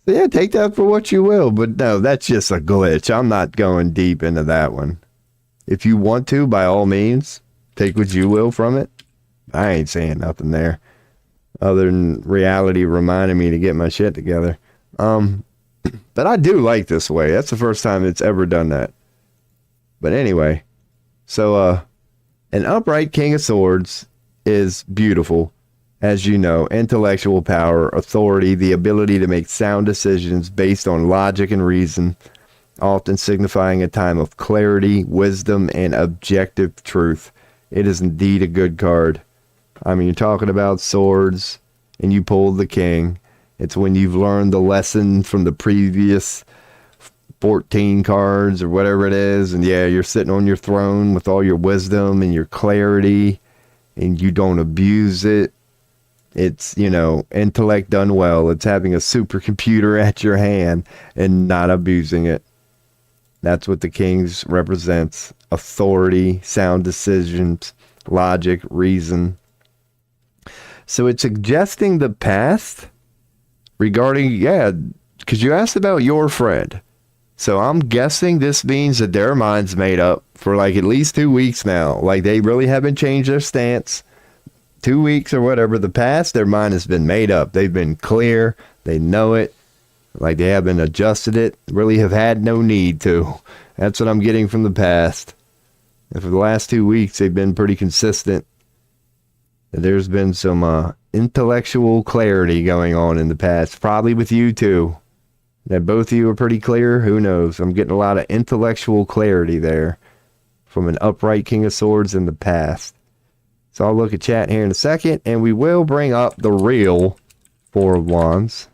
So yeah, take that for what you will. But no, that's just a glitch. I'm not going deep into that one. If you want to, by all means, take what you will from it. I ain't saying nothing there. Other than reality reminding me to get my shit together. But I do like this way. That's the first time it's ever done that. But anyway. So, an upright King of Swords is beautiful. As you know, intellectual power, authority, the ability to make sound decisions based on logic and reason, often signifying a time of clarity, wisdom, and objective truth. It is indeed a good card. I mean, you're talking about swords, and you pulled the king. It's when you've learned the lesson from the previous 14 cards or whatever it is, and yeah, you're sitting on your throne with all your wisdom and your clarity and you don't abuse it. It's, intellect done well. It's having a supercomputer at your hand and not abusing it. That's what the Kings represents. Authority, sound decisions, logic, reason. So it's suggesting the past regarding, because you asked about your friend. So I'm guessing this means that their mind's made up for like at least 2 weeks now. Like they really haven't changed their stance. 2 weeks or whatever. The past, their mind has been made up. They've been clear. They know it. Like they haven't adjusted it. Really have had no need to. That's what I'm getting from the past. And for the last 2 weeks, they've been pretty consistent. There's been some intellectual clarity going on in the past. Probably with you too. That both of you are pretty clear. Who knows? I'm getting a lot of intellectual clarity there from an upright King of Swords in the past. So I'll look at chat here in a second, and we will bring up the real Four of Wands,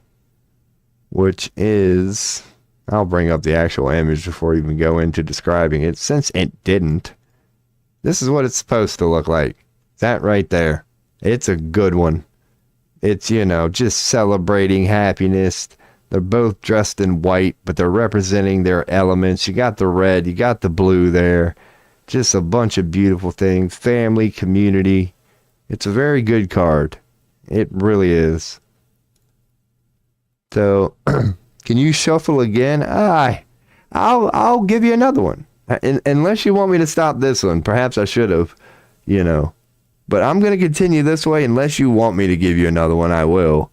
which is, I'll bring up the actual image before I even go into describing it, since it didn't. This is what it's supposed to look like. That right there. It's a good one. It's, just celebrating happiness. They're both dressed in white, but they're representing their elements. You got the red, you got the blue there. Just a bunch of beautiful things. Family, community. It's a very good card. It really is. So, can you shuffle again? I'll give you another one. Unless you want me to stop this one. Perhaps I should have, But I'm going to continue this way. Unless you want me to give you another one, I will.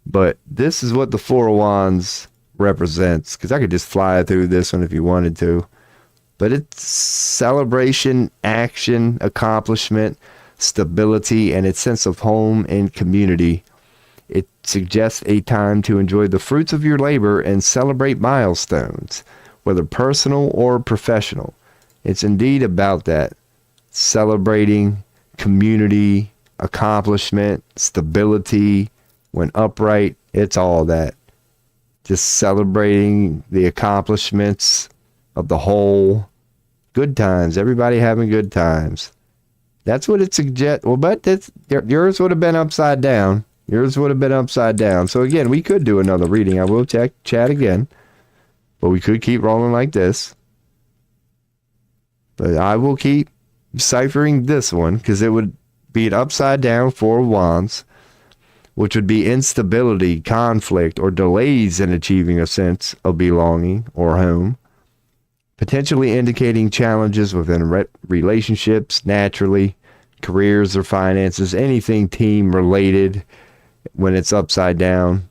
But this is what the Four of Wands represents. Because I could just fly through this one if you wanted to. But it's celebration, action, accomplishment, stability, and its sense of home and community. It suggests a time to enjoy the fruits of your labor and celebrate milestones, whether personal or professional. It's indeed about that. Celebrating community, accomplishment, stability, when upright, it's all that. Just celebrating the accomplishments of the whole. Good times. Everybody having good times. That's what it suggests. Well, but yours would have been upside down. Yours would have been upside down. So again, we could do another reading. I will check chat again. But we could keep rolling like this. But I will keep ciphering this one because it would be an upside down Four of Wands, which would be instability, conflict, or delays in achieving a sense of belonging or home. Potentially indicating challenges within relationships, naturally, careers or finances, anything team related. When it's upside down,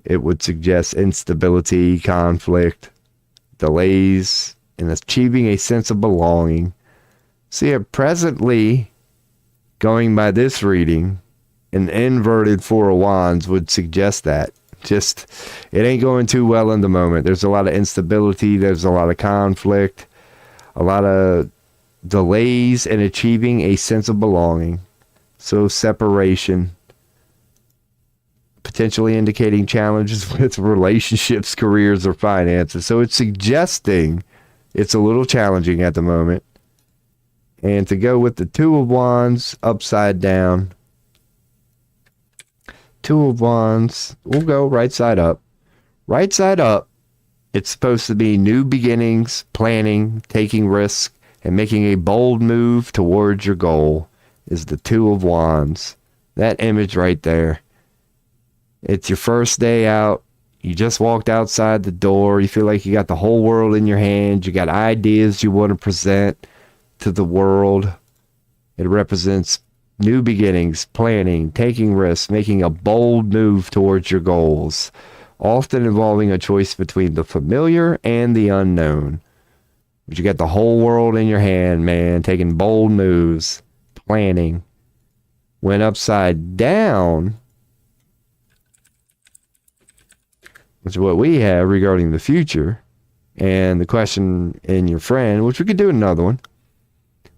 it would suggest instability, conflict, delays in achieving a sense of belonging. See, presently, going by this reading, an inverted Four of Wands would suggest that. Just, it ain't going too well in the moment. There's a lot of instability. There's a lot of conflict. A lot of delays in achieving a sense of belonging. So separation. Potentially indicating challenges with relationships, careers, or finances. So it's suggesting it's a little challenging at the moment. And to go with the Two of Wands upside down. Two of Wands, we'll go right side up. Right side up, it's supposed to be new beginnings, planning, taking risks, and making a bold move towards your goal is the Two of Wands. That image right there. It's your first day out. You just walked outside the door. You feel like you got the whole world in your hands. You got ideas you want to present to the world. It represents new beginnings, planning, taking risks, making a bold move towards your goals, often involving a choice between the familiar and the unknown. But you got the whole world in your hand, man, taking bold moves, planning. When upside down, which is what we have regarding the future, and the question in your friend, which we could do another one.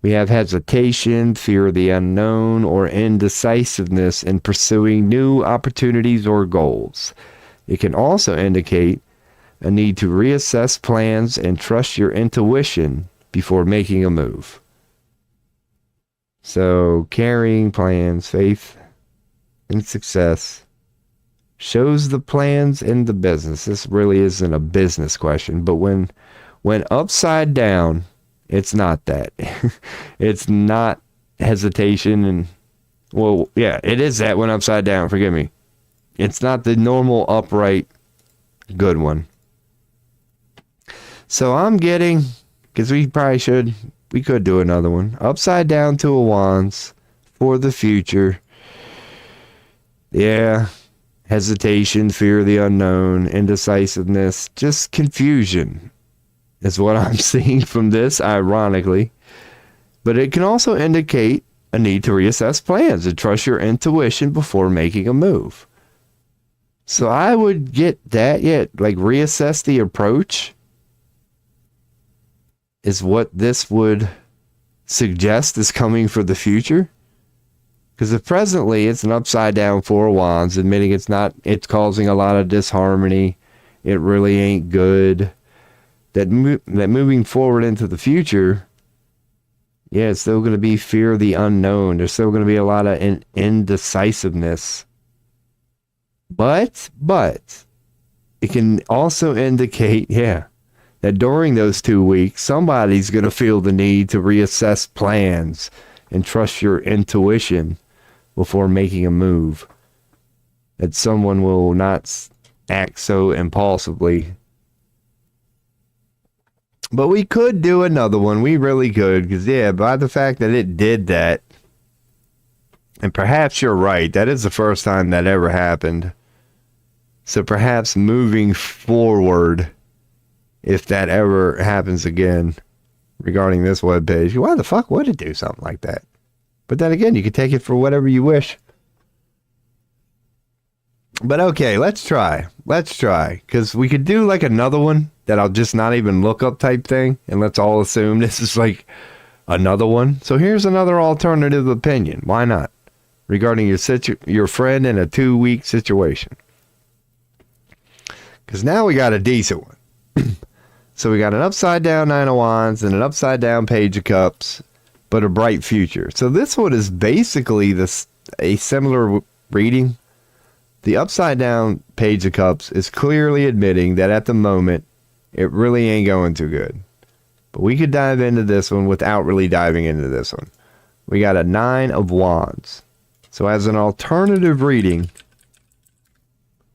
We have hesitation, fear of the unknown, or indecisiveness in pursuing new opportunities or goals. It can also indicate a need to reassess plans and trust your intuition before making a move. So, carrying plans, faith and success, shows the plans in the business. This really isn't a business question, but when upside down, it's not that. It's not hesitation and, well, yeah, it is that when upside down, forgive me. It's not the normal upright good one. So I'm getting, because we could do another one. Upside down Two of Wands for the future. Yeah. Hesitation, fear of the unknown, indecisiveness, just confusion is what I'm seeing from this, ironically. But it can also indicate a need to reassess plans and trust your intuition before making a move. So I would get that, like reassess the approach is what this would suggest is coming for the future. Because if presently it's an upside down Four of Wands, admitting it's causing a lot of disharmony, it really ain't good. That moving forward into the future, yeah, it's still going to be fear of the unknown. There's still going to be a lot of indecisiveness. But it can also indicate, that during those 2 weeks, somebody's going to feel the need to reassess plans and trust your intuition before making a move. That someone will not act so impulsively. But we could do another one. We really could. Because, by the fact that it did that, and perhaps you're right, that is the first time that ever happened. So perhaps moving forward, if that ever happens again regarding this webpage, why the fuck would it do something like that? But then again, you can take it for whatever you wish. But okay, let's try. Because we could do like another one that I'll just not even look up type thing. And let's all assume this is like another one. So here's another alternative opinion. Why not? Regarding your friend in a 2-week situation. Because now we got a decent one. So we got an upside down Nine of Wands and an upside down Page of Cups, but a bright future. So this one is basically a similar reading. The upside down Page of Cups is clearly admitting that at the moment, it really ain't going too good. But we could dive into this one without really diving into this one. We got a Nine of Wands. So as an alternative reading,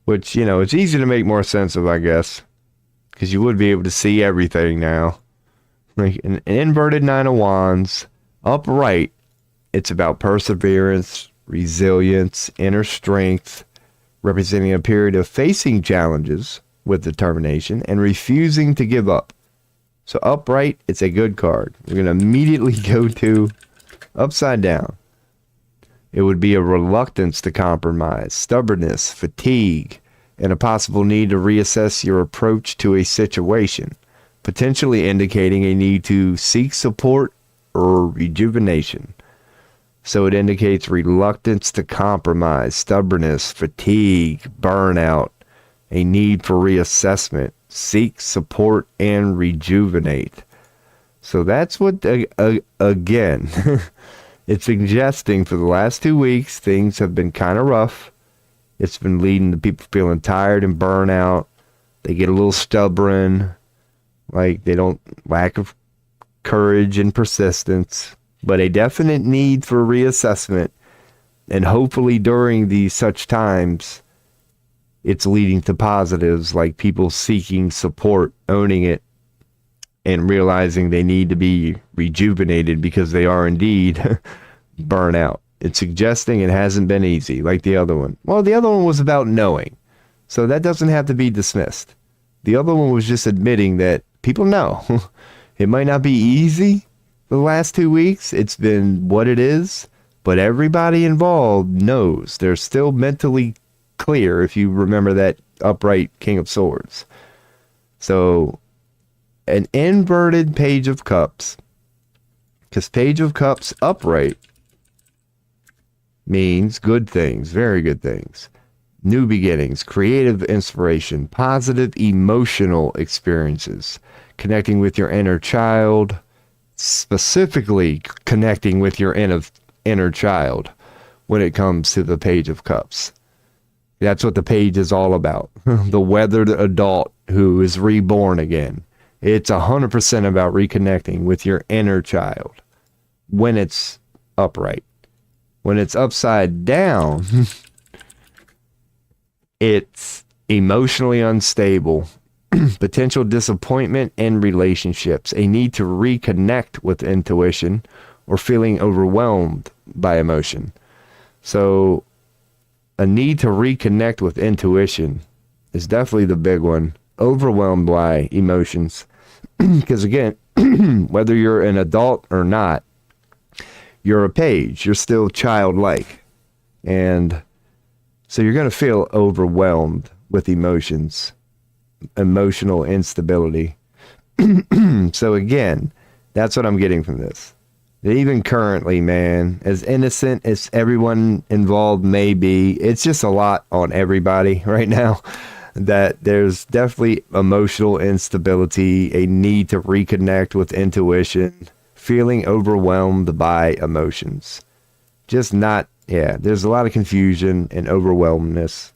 which, it's easy to make more sense of, I guess, because you would be able to see everything now. Like an inverted Nine of Wands, upright, it's about perseverance, resilience, inner strength, representing a period of facing challenges with determination and refusing to give up. So upright, it's a good card. We're going to immediately go to upside down. It would be a reluctance to compromise, stubbornness, fatigue, and a possible need to reassess your approach to a situation, potentially indicating a need to seek support or rejuvenation. So it indicates reluctance to compromise, stubbornness, fatigue, burnout, a need for reassessment, seek support, and rejuvenate. So that's what, again, it's suggesting for the last 2 weeks, things have been kind of rough. It's been leading to people feeling tired and burnout. They get a little stubborn, like they don't lack of courage and persistence, but a definite need for reassessment. And hopefully during these such times, it's leading to positives like people seeking support, owning it, and realizing they need to be rejuvenated because they are indeed burnout. It's suggesting it hasn't been easy like the other one. Well, the other one was about knowing, so that doesn't have to be dismissed. The other one was just admitting that people know. It might not be easy the last 2 weeks. It's been what it is, but everybody involved knows. They're still mentally clear, if you remember that upright King of Swords. So an inverted Page of Cups, because Page of Cups upright means good things, very good things, new beginnings, creative inspiration, positive emotional experiences, connecting with your inner child, specifically connecting with your inner child when it comes to the Page of Cups. That's what the page is all about. The weathered adult who is reborn again. It's 100% about reconnecting with your inner child when it's upright. When it's upside down, it's emotionally unstable, potential disappointment in relationships, a need to reconnect with intuition, or feeling overwhelmed by emotion. So a need to reconnect with intuition is definitely the big one. Overwhelmed by emotions. Because again, whether you're an adult or not, you're a page. You're still childlike. And so you're going to feel overwhelmed with emotions, emotional instability. So again, that's what I'm getting from this. That even currently, man, as innocent as everyone involved may be, it's just a lot on everybody right now. That there's definitely emotional instability, a need to reconnect with intuition, feeling overwhelmed by emotions. Just not, there's a lot of confusion and overwhelmedness.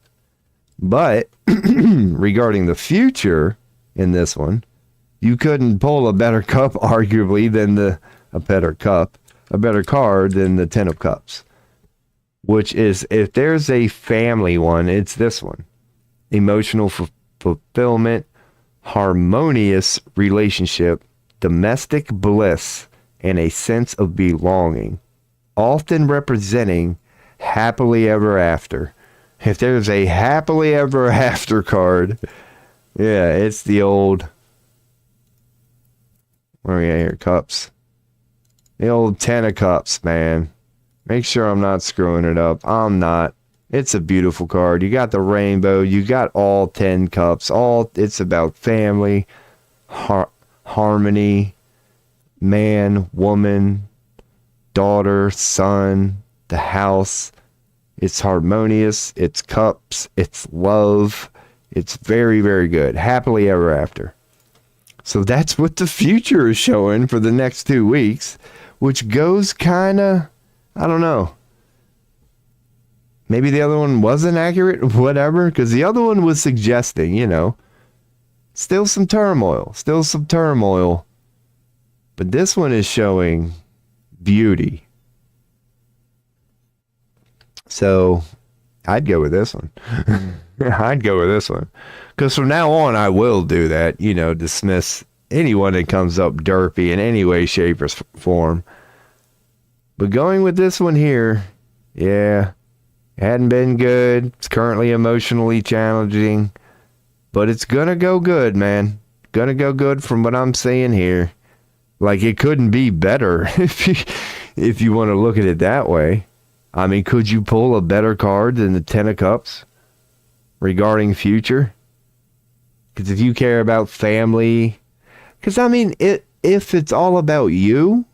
But regarding the future in this one, you couldn't pull a better cup, arguably, than a better card than the Ten of Cups. Which is, if there's a family one, it's this one. Emotional fulfillment, harmonious relationship, domestic bliss, and a sense of belonging, often representing happily ever after. If there's a happily ever after card, it's the old, where are we at here? Cups. The old Ten of Cups, man. Make sure I'm not screwing it up. I'm not. It's a beautiful card. You got the rainbow. You got all 10 cups. It's about family, harmony, man, woman, daughter, son, the house. It's harmonious. It's cups. It's love. It's very, very good. Happily ever after. So that's what the future is showing for the next 2 weeks, which goes kind of, I don't know. Maybe the other one wasn't accurate, whatever, because the other one was suggesting, still some turmoil. But this one is showing beauty. So I'd go with this one. Because from now on, I will do that, dismiss anyone that comes up derpy in any way, shape, or form. But going with this one here, hadn't been good. It's currently emotionally challenging, but it's gonna go good, man. Gonna go good from what I'm seeing here. Like, it couldn't be better if you want to look at it that way. I mean, could you pull a better card than the Ten of Cups regarding future? Because if you care about family, because I mean, if it's all about you,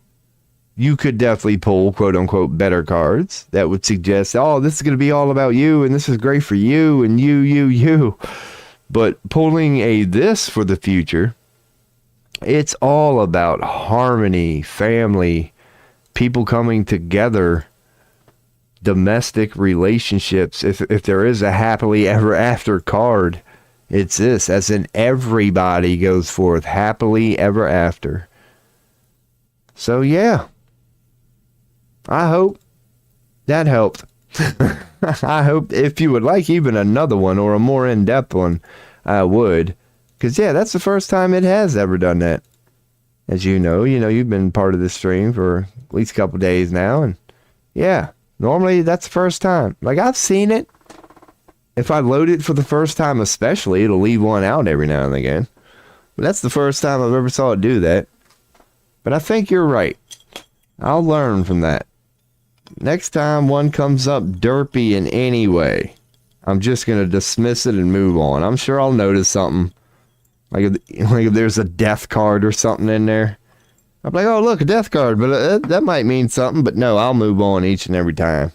you could definitely pull quote unquote better cards that would suggest, this is going to be all about you and this is great for you and you. But pulling this for the future, it's all about harmony, family, people coming together, domestic relationships. If there is a happily ever after card, it's this, as in everybody goes forth happily ever after. So I hope that helped. I hope if you would like even another one or a more in-depth one, I would. Because, that's the first time it has ever done that. As you know, you've been part of this stream for at least a couple days now. And, normally that's the first time. Like, I've seen it. If I load it for the first time especially, it'll leave one out every now and again. But that's the first time I've ever saw it do that. But I think you're right. I'll learn from that. Next time one comes up derpy in any way, I'm just going to dismiss it and move on. I'm sure I'll notice something. Like if there's a death card or something in there. I'm like, oh, look, a death card. But that might mean something. But no, I'll move on each and every time.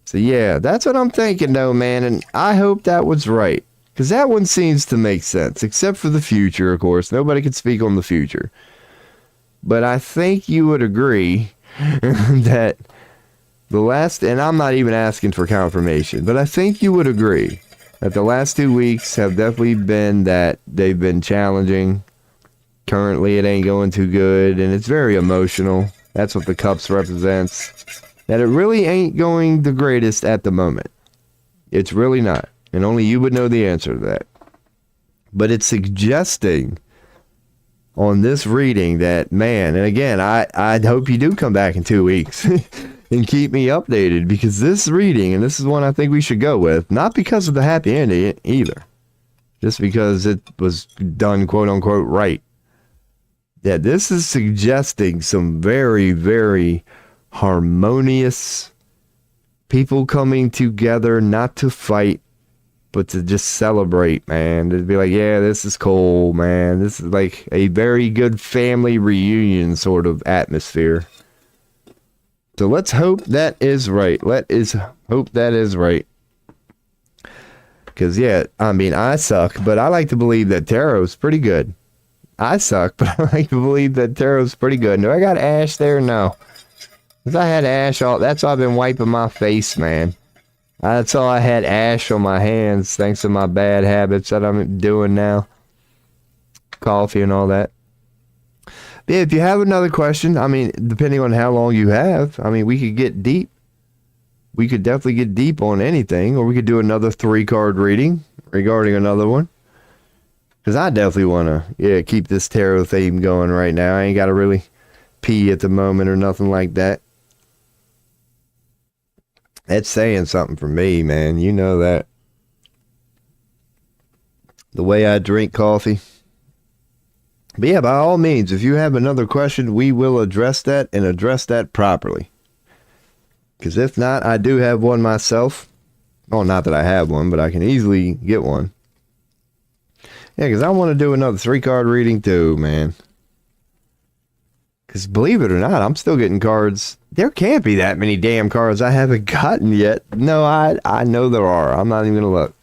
So, that's what I'm thinking, though, man. And I hope that was right. Because that one seems to make sense. Except for the future, of course. Nobody can speak on the future. But I think you would agree that the last, and I'm not even asking for confirmation, but I think you would agree that the last 2 weeks have definitely been that they've been challenging. Currently, it ain't going too good, and it's very emotional. That's what the cups represents. That it really ain't going the greatest at the moment. It's really not. And only you would know the answer to that. But it's suggesting on this reading that, man, and again, I hope you do come back in 2 weeks and keep me updated, because this reading, and this is one I think we should go with, not because of the happy ending either, just because it was done quote unquote right. Yeah, this is suggesting some very, very harmonious people coming together, not to fight, but to just celebrate, man. To be like, yeah, this is cool, man. This is like a very good family reunion sort of atmosphere. So let's hope that is right. Hope that is right. Because, yeah, I mean, I suck, but I like to believe that tarot's pretty good. I suck, but I like to believe that tarot's pretty good. Do I got ash there? No. Because I had ash all... That's why I've been wiping my face, man. That's all I had ash on my hands, thanks to my bad habits that I'm doing now. Coffee and all that. But yeah, if you have another question, I mean, depending on how long you have, I mean, we could get deep. We could definitely get deep on anything, or we could do another 3-card reading regarding another one. Because I definitely want to, keep this tarot theme going right now. I ain't got to really pee at the moment or nothing like that. That's saying something for me, man. You know that. The way I drink coffee. But yeah, by all means, if you have another question, we will address that and address that properly. Because if not, I do have one myself. Well, not that I have one, but I can easily get one. Yeah, because I want to do another 3-card reading too, man. Because believe it or not, I'm still getting cards. There can't be that many damn cards I haven't gotten yet. No, I know there are. I'm not even going to look.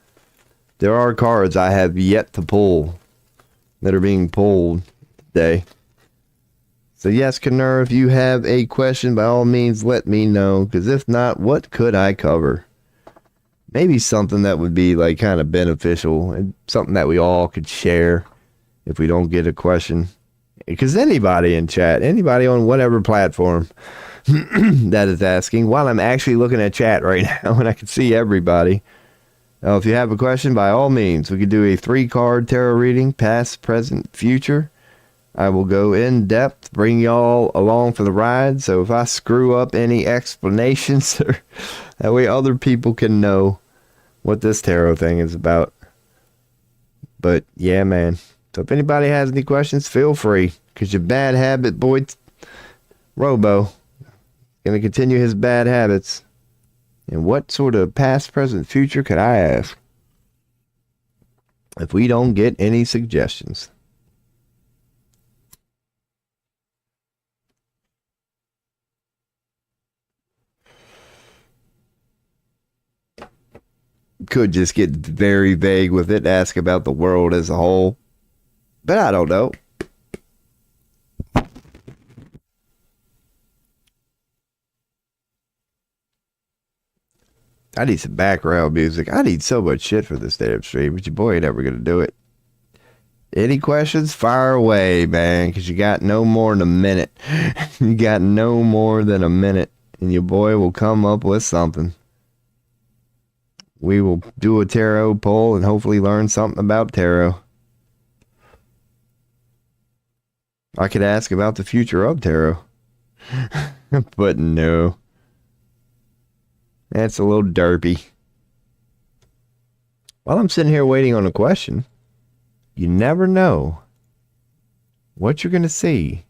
There are cards I have yet to pull that are being pulled today. So yes, Kanur, if you have a question, by all means, let me know. Because if not, what could I cover? Maybe something that would be like kind of beneficial and something that we all could share if we don't get a question. Because anybody in chat, anybody on whatever platform that is asking, while I'm actually looking at chat right now and I can see everybody. If you have a question, by all means, we could do a 3-card tarot reading, past, present, future. I will go in depth, bring y'all along for the ride. So if I screw up any explanations, that way other people can know what this tarot thing is about. But yeah, man. So if anybody has any questions, feel free. Because your bad habit boy, Robo, going to continue his bad habits. And what sort of past, present, future could I ask if we don't get any suggestions? Could just get very vague with it, ask about the world as a whole. But I don't know. I need some background music. I need so much shit for this damn stream, but your boy ain't ever gonna do it. Any questions? Fire away, man, because you got no more than a minute. You got no more than a minute, and your boy will come up with something. We will do a tarot poll and hopefully learn something about tarot. I could ask about the future of tarot. But no. That's a little derpy. While I'm sitting here waiting on a question, you never know what you're going to see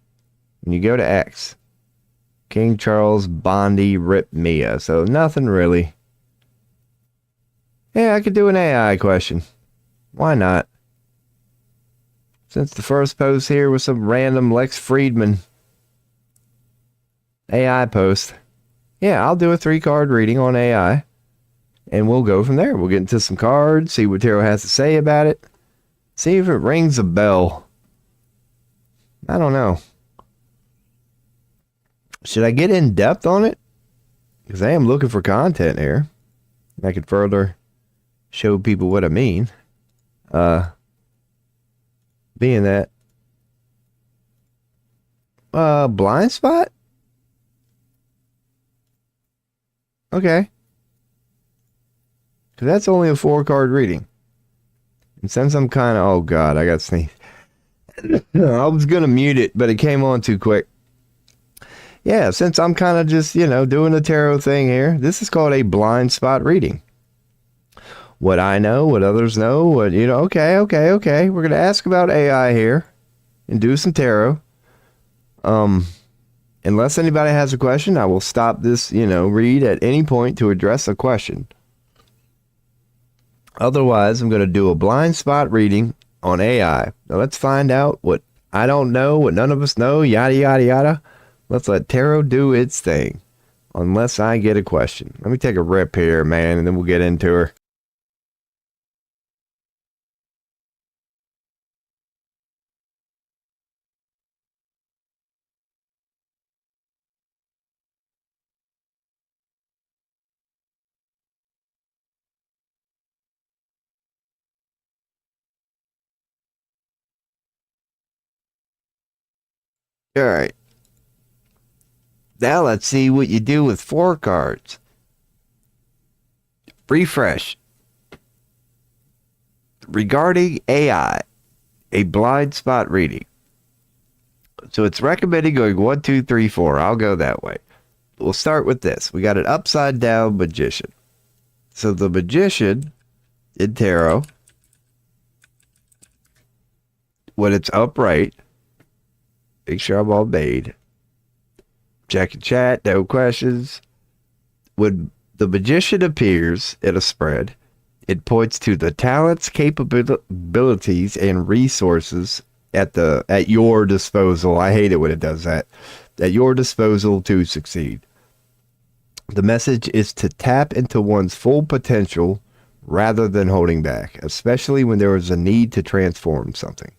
when you go to X. King Charles Bondi Rip Mia. So nothing really. Yeah, I could do an AI question. Why not? Since the first post here was some random Lex Friedman AI post. Yeah, I'll do a 3-card reading on AI. And we'll go from there. We'll get into some cards, see what tarot has to say about it. See if it rings a bell. I don't know. Should I get in depth on it? Because I am looking for content here. I could further show people what I mean. Being that blind spot? Okay. Because that's only a 4-card reading. And since I'm kind of... Oh, God, I got to sneeze. I was going to mute it, but it came on too quick. Yeah, since I'm kind of just, doing the tarot thing here, this is called a blind spot reading. What I know, what others know, okay. We're going to ask about AI here and do some tarot. Unless anybody has a question, I will stop this, read at any point to address a question. Otherwise, I'm going to do a blind spot reading on AI. Now let's find out what I don't know, what none of us know, yada, yada, yada. Let's let tarot do its thing. Unless I get a question. Let me take a rip here, man, and then we'll get into her. All right. Now let's see what you do with 4 cards. Refresh. Regarding AI, a blind spot reading. So it's recommended going 1, 2, 3, 4. I'll go that way. We'll start with this. We got an upside down magician. So the magician in tarot, when it's upright, make sure I'm all made. Check in chat, no questions. When the magician appears in a spread, it points to the talents, capabilities, and resources at your disposal. I hate it when it does that. At your disposal to succeed. The message is to tap into one's full potential rather than holding back, especially when there is a need to transform something.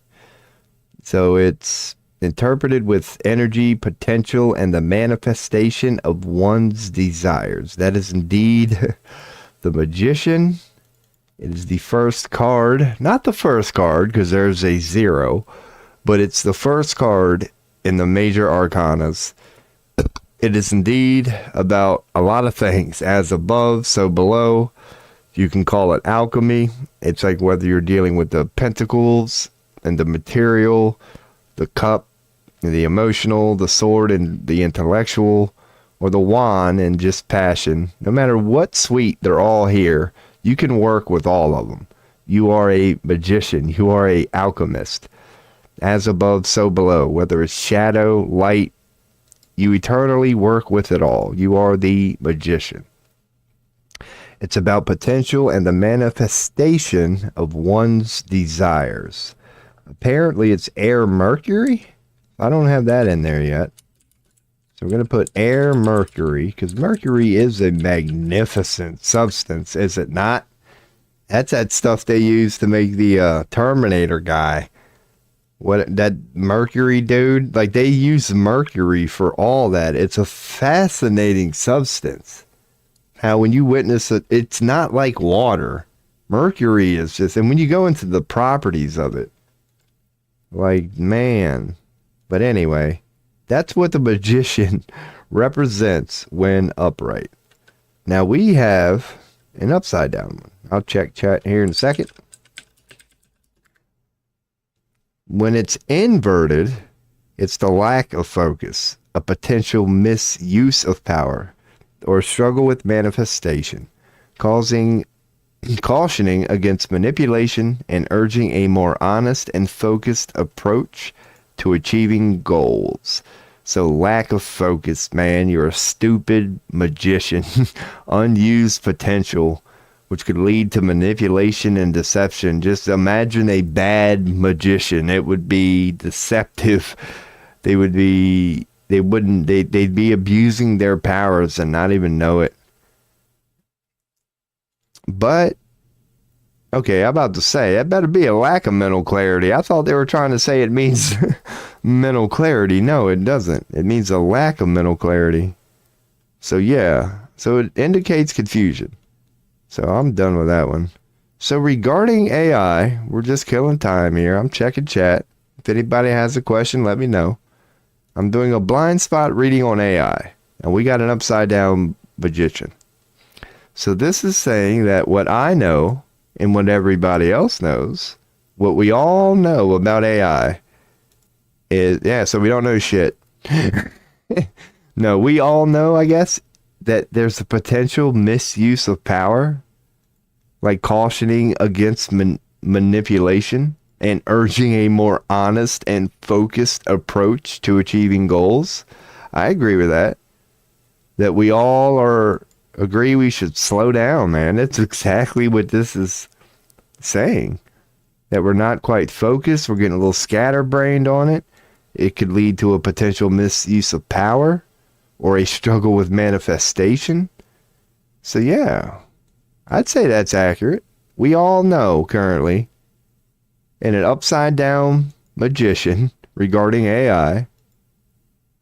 So it's interpreted with energy, potential, and the manifestation of one's desires. That is indeed the magician. It is the first card, not the first card because there's a 0, but it's the first card in the major arcanas. It is indeed about a lot of things. As above, so below. You can call it alchemy. It's like whether you're dealing with the pentacles and the material, the cup, the emotional, the sword and the intellectual, or the wand and just passion. No matter what suite, they're all here. You can work with all of them. You are a magician. You are a alchemist. As above, so below. Whether it's shadow, light, you eternally work with it all. You are the magician. It's about potential and the manifestation of one's desires. Apparently, it's air Mercury. I don't have that in there yet. So we're going to put air Mercury, because Mercury is a magnificent substance, is it not? That's that stuff they use to make the Terminator guy. What, that Mercury dude? Like, they use Mercury for all that. It's a fascinating substance. How when you witness it, it's not like water. Mercury is just, and when you go into the properties of it, like, man. But anyway, that's what the magician represents when upright. Now we have an upside down one. I'll check chat here in a second. When it's inverted, it's the lack of focus, a potential misuse of power, or struggle with manifestation, cautioning against manipulation and urging a more honest and focused approach to achieving goals. So lack of focus, man. You're a stupid magician. Unused potential, which could lead to manipulation and deception. Just imagine a bad magician. It would be deceptive. They'd be abusing their powers and not even know it. But Okay, I'm about to say, that better be a lack of mental clarity. I thought they were trying to say it means mental clarity. No, it doesn't. It means a lack of mental clarity. So yeah, so it indicates confusion. So I'm done with that one. So regarding AI, we're just killing time here. I'm checking chat. If anybody has a question, let me know. I'm doing a blind spot reading on AI, and we got an upside down magician. So this is saying that what I know and what everybody else knows, what we all know about AI is, yeah, so we don't know shit. No, we all know, I guess, that there's a potential misuse of power, like cautioning against manipulation and urging a more honest and focused approach to achieving goals. I agree with that. That we all agree we should slow down, man. That's exactly what this is saying. That we're not quite focused. We're getting a little scatterbrained on it. It could lead to a potential misuse of power or a struggle with manifestation. So yeah, I'd say that's accurate. We all know currently, in an upside down magician regarding AI.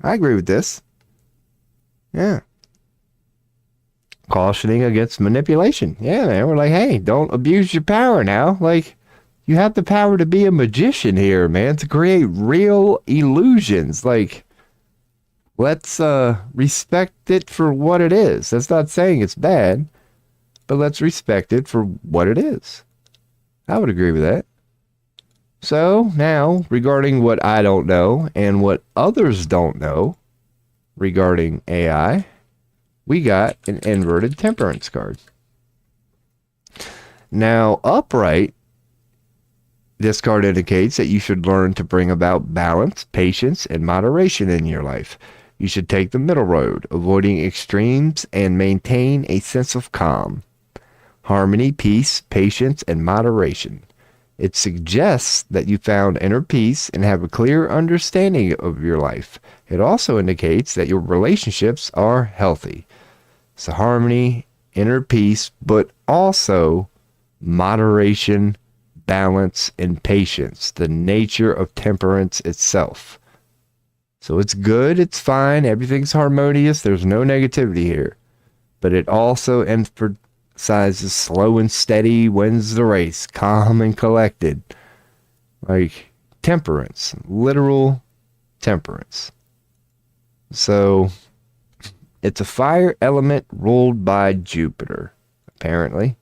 I agree with this. Yeah. Cautioning against manipulation. Yeah, man. We're like, hey, don't abuse your power now. Like, you have the power to be a magician here, man, to create real illusions. Like, let's respect it for what it is. That's not saying it's bad, but let's respect it for what it is. I would agree with that. So now, regarding what I don't know and what others don't know regarding AI, we got an inverted temperance card. Now, upright, this card indicates that you should learn to bring about balance, patience, and moderation in your life. You should take the middle road, avoiding extremes, and maintain a sense of calm, harmony, peace, patience, and moderation. It suggests that you found inner peace and have a clear understanding of your life. It also indicates that your relationships are healthy. So harmony, inner peace, but also moderation, balance, and patience, the nature of temperance itself. So it's good, it's fine, everything's harmonious, there's no negativity here. But it also emphasizes slow and steady wins the race, calm and collected. Like temperance, literal temperance. So it's a fire element ruled by Jupiter, apparently.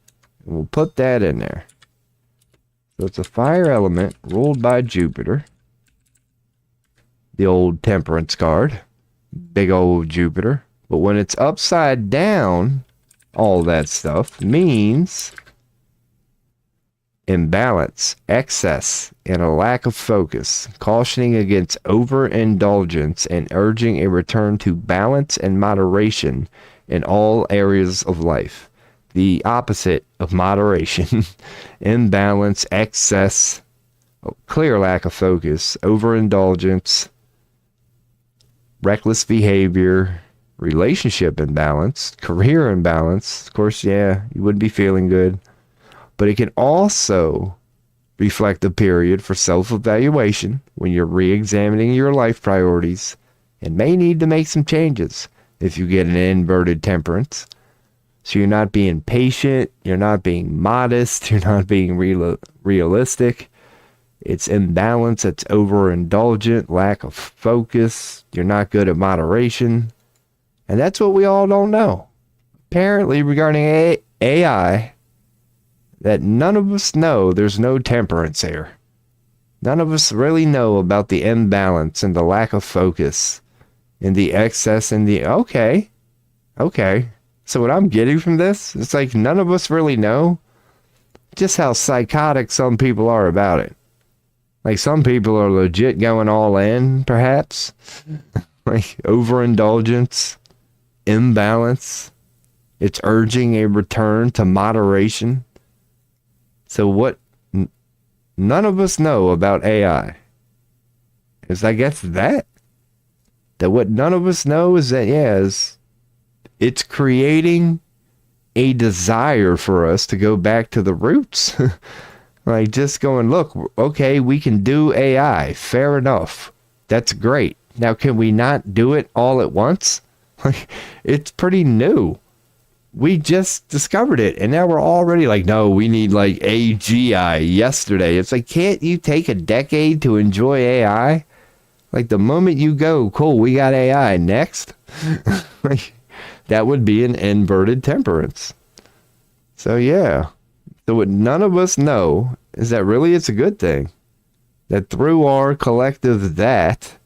And we'll put that in there. So it's a fire element ruled by Jupiter. The old temperance card. Big old Jupiter. But when it's upside down, all that stuff means imbalance, excess, and a lack of focus, cautioning against overindulgence and urging a return to balance and moderation in all areas of life. The opposite of moderation, imbalance, excess, clear lack of focus, overindulgence, reckless behavior, relationship imbalance, career imbalance. Of course, yeah, you wouldn't be feeling good. But it can also reflect a period for self-evaluation when you're re-examining your life priorities and may need to make some changes if you get an inverted temperance. So you're not being patient, you're not being modest, you're not being realistic. It's imbalance, it's overindulgent, lack of focus, you're not good at moderation. And that's what we all don't know. Apparently, regarding AI, that none of us know there's no temperance here. None of us really know about the imbalance and the lack of focus and the excess and the... Okay. So what I'm getting from this, it's like none of us really know just how psychotic some people are about it. Like some people are legit going all in, perhaps. Like overindulgence, imbalance. It's urging a return to moderation. So what none of us know about AI is, I guess, that what none of us know is that, it's creating a desire for us to go back to the roots. Like just going, look, okay, we can do AI. Fair enough. That's great. Now, can we not do it all at once? Like, it's pretty new. We just discovered it, and now we're already like, no, we need like AGI yesterday. It's like, can't you take a decade to enjoy AI? Like the moment you go, cool, we got AI next. Like, that would be an inverted temperance. So yeah. So what none of us know is that really it's a good thing. That through our collective that,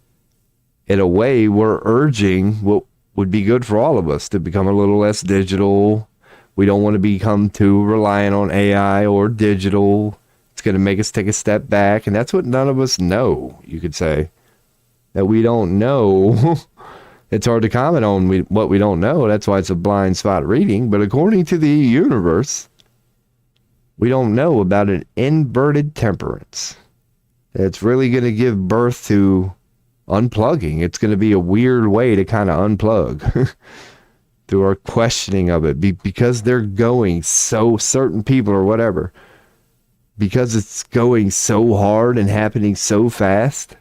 in a way, we're urging what would be good for all of us to become a little less digital. We don't want to become too reliant on AI or digital. It's going to make us take a step back. And that's what none of us know, you could say. That we don't know. It's hard to comment on what we don't know. That's why it's a blind spot reading. But according to the universe, we don't know about an inverted temperance. It's really going to give birth to unplugging. It's going to be a weird way to kind of unplug through our questioning of it because they're going so, certain people or whatever, because it's going so hard and happening so fast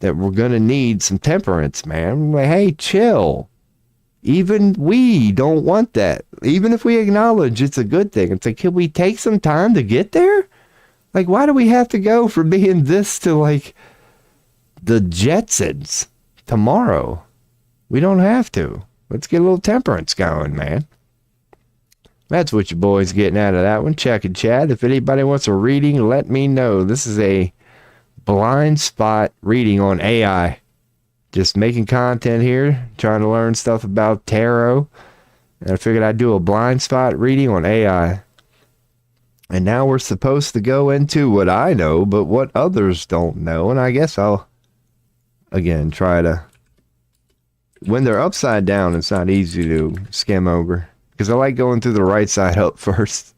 that we're going to need some temperance, man. Like, hey, chill. Even we don't want that. Even if we acknowledge it's a good thing. It's like, can we take some time to get there? Like, why do we have to go from being this to like the Jetsons tomorrow? We don't have to. Let's get a little temperance going, man. That's what your boy's getting out of that one. Check and chat. If anybody wants a reading, let me know. This is a blind spot reading on AI. Just making content here, trying to learn stuff about tarot. And I figured I'd do a blind spot reading on AI. And now we're supposed to go into what I know, but what others don't know. And I guess I'll, again, try to... When they're upside down, it's not easy to skim over. Because I like going through the right side up first.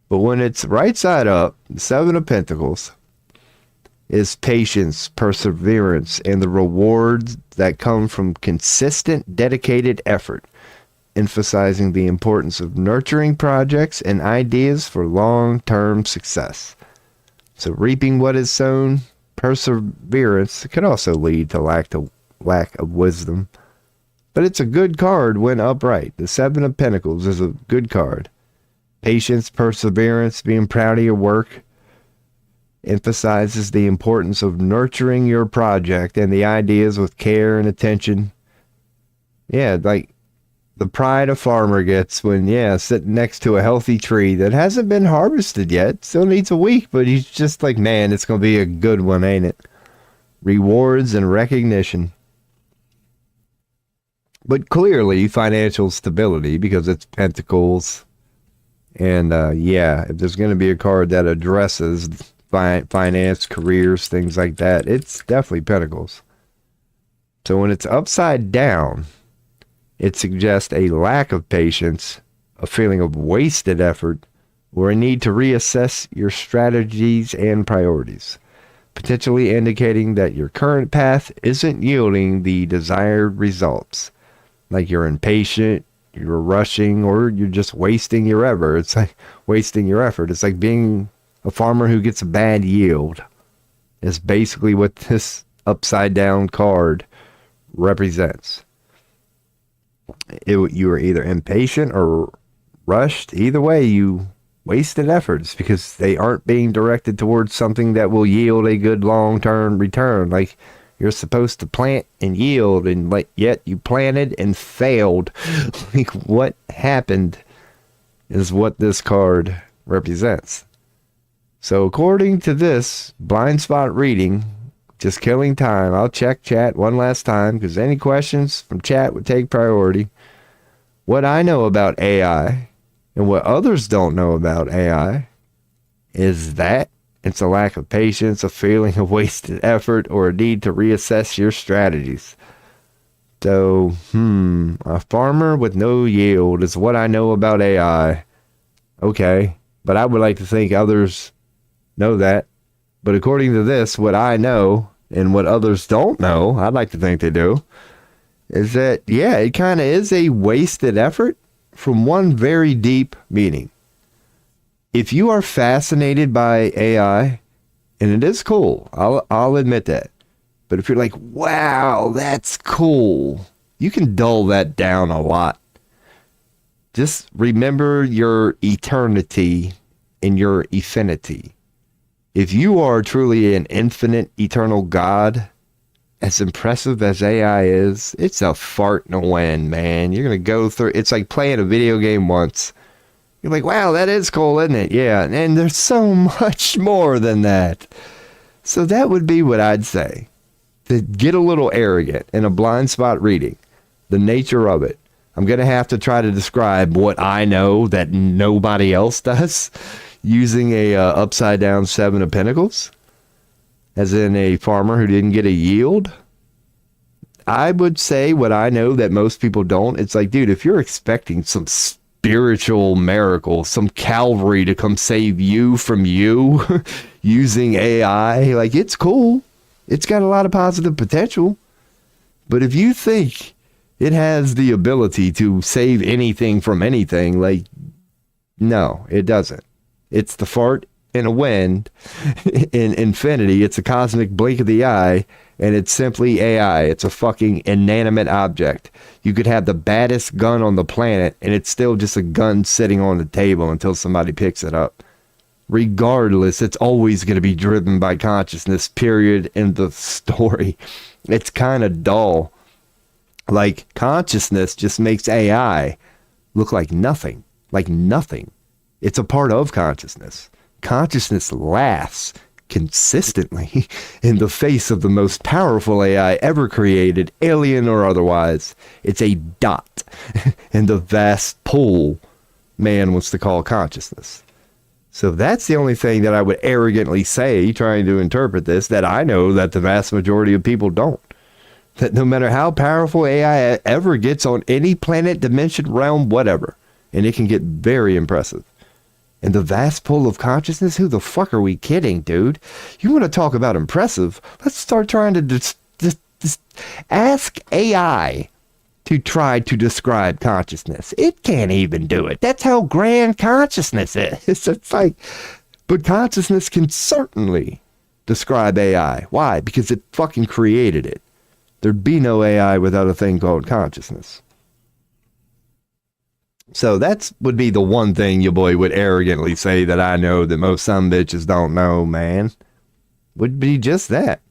But when it's right side up, the Seven of Pentacles is patience, perseverance, and the rewards that come from consistent, dedicated effort, emphasizing the importance of nurturing projects and ideas for long-term success. So reaping what is sown, perseverance could also lead to lack of wisdom. But it's a good card when upright. The Seven of Pentacles is a good card. Patience, perseverance, being proud of your work, emphasizes the importance of nurturing your project and the ideas with care and attention. Yeah, like the pride a farmer gets when, sitting next to a healthy tree that hasn't been harvested yet. Still needs a week, but he's just like, man, it's going to be a good one, ain't it? Rewards and recognition. But clearly financial stability because it's Pentacles. And if there's going to be a card that addresses finance, careers, things like that, it's definitely Pentacles. So when it's upside down, it suggests a lack of patience, a feeling of wasted effort, or a need to reassess your strategies and priorities, potentially indicating that your current path isn't yielding the desired results. Like you're impatient, you're rushing, or you're just wasting your effort. It's like wasting your effort. It's like being a farmer who gets a bad yield. Is basically what this upside down card represents. You were either impatient or rushed. Either way, you wasted efforts because they aren't being directed towards something that will yield a good long-term return. Like you're supposed to plant and yield, and yet you planted and failed. Like what happened is what this card represents. So according to this blind spot reading, just killing time. I'll check chat one last time because any questions from chat would take priority. What I know about AI and what others don't know about AI is that it's a lack of patience, a feeling of wasted effort, or a need to reassess your strategies. So, a farmer with no yield is what I know about AI. Okay, but I would like to think others know that. But according to this, what I know and what others don't know, I'd like to think they do, is that, it kind of is a wasted effort. from one very deep meaning. If you are fascinated by AI, and it is cool, I'll admit that. But if you're like, wow, that's cool, you can dull that down a lot. Just remember your eternity and your infinity. If you are truly an infinite, eternal God, as impressive as AI is, it's a fart in a wind, man. You're going to go through, it's like playing a video game once. You're like, wow, that is cool, isn't it? Yeah, and there's so much more than that. So that would be what I'd say. To get a little arrogant and a blind spot reading, the nature of it. I'm going to have to try to describe what I know that nobody else does using a upside down 7 of Pentacles, as in a farmer who didn't get a yield. I would say what I know that most people don't. It's like, dude, if you're expecting some spiritual miracle, some Calvary to come save you from you using AI, like, it's cool. It's got a lot of positive potential. But if you think it has the ability to save anything from anything, like, no, it doesn't. It's the fart in a wind in infinity. It's a cosmic blink of the eye, and it's simply AI. It's a fucking inanimate object. You could have the baddest gun on the planet, and it's still just a gun sitting on the table until somebody picks it up. Regardless, it's always going to be driven by consciousness, period, in the story. It's kind of dull. Like, consciousness just makes AI look like nothing. Like nothing. It's a part of consciousness. Consciousness lasts consistently in the face of the most powerful AI ever created, alien or otherwise. It's a dot in the vast pool man wants to call consciousness. So that's the only thing that I would arrogantly say, trying to interpret this, that I know that the vast majority of people don't. That no matter how powerful AI ever gets on any planet, dimension, realm, whatever, and it can get very impressive. And the vast pool of consciousness, who the fuck are we kidding, dude? You want to talk about impressive? Let's start trying to just ask AI to try to describe consciousness. It can't even do it. That's how grand consciousness is. It's like, but consciousness can certainly describe AI. Why? Because it fucking created it. There'd be no AI without a thing called consciousness. So that would be the one thing your boy would arrogantly say that I know that most some bitches don't know, man. Would be just that.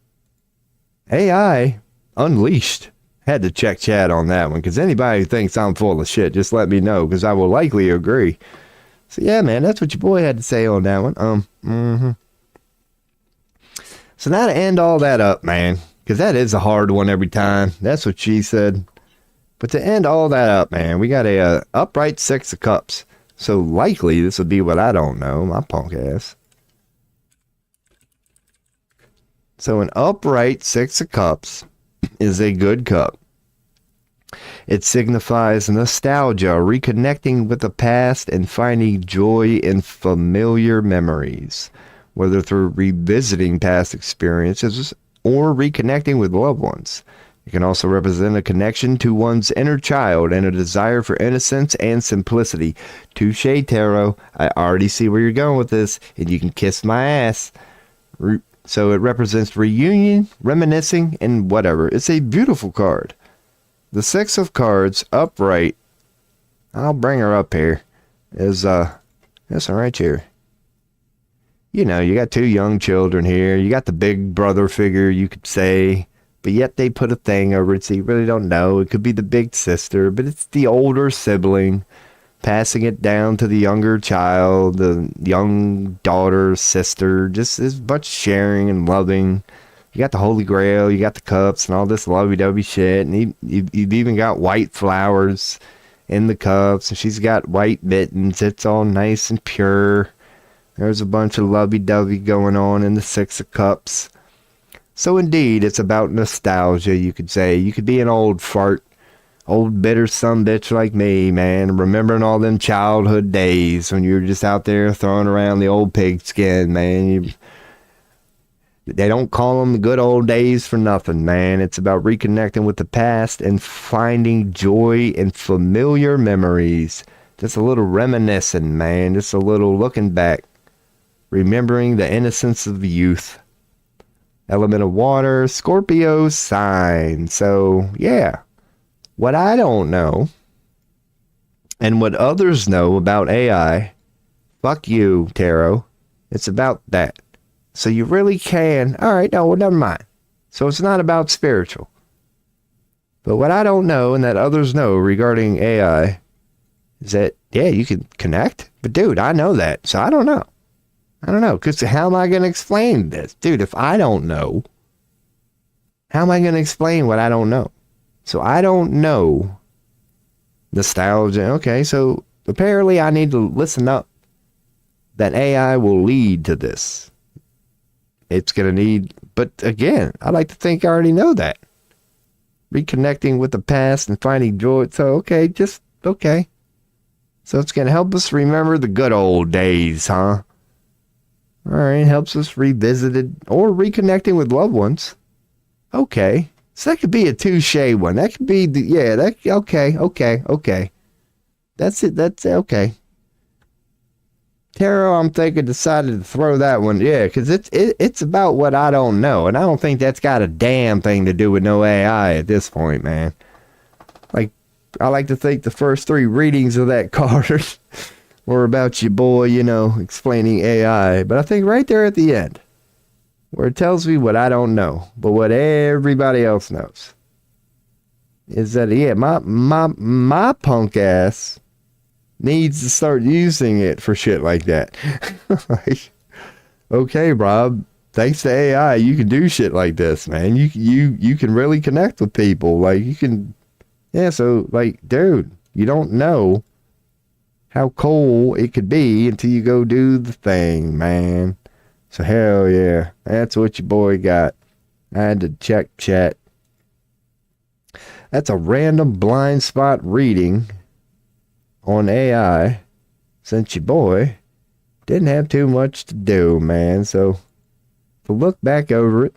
AI unleashed. Had to check chat on that one, because anybody who thinks I'm full of shit, just let me know, because I will likely agree. So yeah, man, that's what your boy had to say on that one. So now to end all that up, man, because that is a hard one every time. That's what she said. But to end all that up, man, we got a upright 6 of Cups. So likely this would be what I don't know, my punk ass. So an upright 6 of Cups is a good cup. It signifies nostalgia, reconnecting with the past and finding joy in familiar memories, whether through revisiting past experiences or reconnecting with loved ones. It can also represent a connection to one's inner child and a desire for innocence and simplicity. Touche, Tarot. I already see where you're going with this, and you can kiss my ass. So it represents reunion, reminiscing, and whatever. It's a beautiful card. The 6 of Cards, upright. I'll bring her up here. Is this one right here. You know, you got 2 young children here. You got the big brother figure, you could say. But yet they put a thing over it, so you really don't know. It could be the big sister, but it's the older sibling passing it down to the younger child, the young daughter, sister. Just as much sharing and loving. You got the Holy Grail, you got the cups and all this lovey-dovey shit. And you've even got white flowers in the cups. And she's got white mittens. It's all nice and pure. There's a bunch of lovey-dovey going on in the 6 of Cups. So indeed, it's about nostalgia, you could say. You could be an old fart, old bitter sumbitch like me, man, remembering all them childhood days when you were just out there throwing around the old pigskin, man. They don't call them the good old days for nothing, man. It's about reconnecting with the past and finding joy in familiar memories. Just a little reminiscing, man. Just a little looking back. Remembering the innocence of youth. Element of water, Scorpio sign. So, yeah. What I don't know, and what others know about AI, fuck you, Tarot. It's about that. So you really can. All right, no, well, never mind. So it's not about spiritual. But what I don't know and that others know regarding AI is that, yeah, you can connect. But dude, I know that. So I don't know. I don't know. Because how am I going to explain this? Dude, if I don't know, how am I going to explain what I don't know? So I don't know nostalgia. Okay, so apparently I need to listen up. That AI will lead to this. It's going to need, but again, I like to think I already know that. Reconnecting with the past and finding joy. So, okay, just, okay. So it's going to help us remember the good old days, huh? All right, helps us revisit it or reconnecting with loved ones. Okay. So that could be a touche one. That could be, okay. That's it, okay. Tarot, I'm thinking, decided to throw that one. Yeah, because it's about what I don't know. And I don't think that's got a damn thing to do with no AI at this point, man. Like, I like to think the first 3 readings of that card were about your boy, explaining AI. But I think right there at the end, where it tells me what I don't know, but what everybody else knows, is that, yeah, my punk ass needs to start using it for shit like that. Like, okay, Rob, thanks to AI, you can do shit like this, man. You can really connect with people. Like, you can, yeah, so, like, dude, you don't know how cool it could be until you go do the thing, man. So, hell yeah, that's what your boy got. I had to check chat. That's a random blind spot reading on AI, since your boy didn't have too much to do, man. So to look back over it,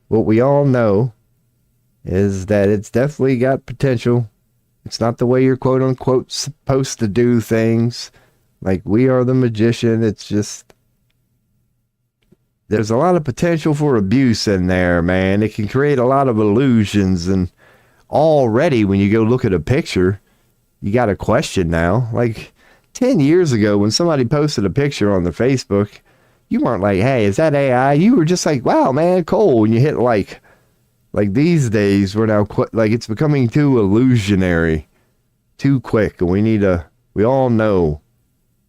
what we all know is that it's definitely got potential. It's not the way you're quote unquote supposed to do things. Like, we are the magician. It's just, there's a lot of potential for abuse in there, man. It can create a lot of illusions, and already when you go look at a picture, you got a question now. Like 10 years ago, when somebody posted a picture on the Facebook, you weren't like, hey, is that AI? You were just like, wow, man, cool. And you hit like these days, we're now, like, it's becoming too illusionary, too quick. And we all know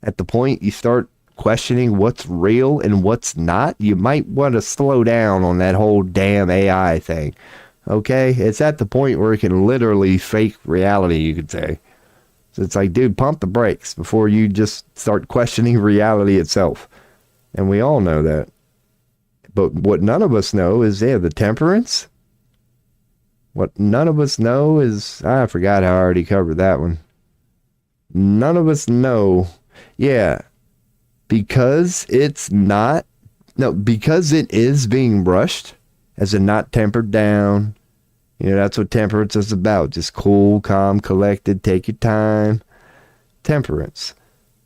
at the point you start questioning what's real and what's not, you might want to slow down on that whole damn AI thing. Okay? It's at the point where it can literally fake reality, you could say. So it's like, dude, pump the brakes before you just start questioning reality itself. And we all know that. But what none of us know is, yeah, the temperance. What none of us know is, I forgot how I already covered that one. None of us know, yeah, because it is being rushed, as in not tempered down. That's what temperance is about. Just cool, calm, collected, take your time. Temperance.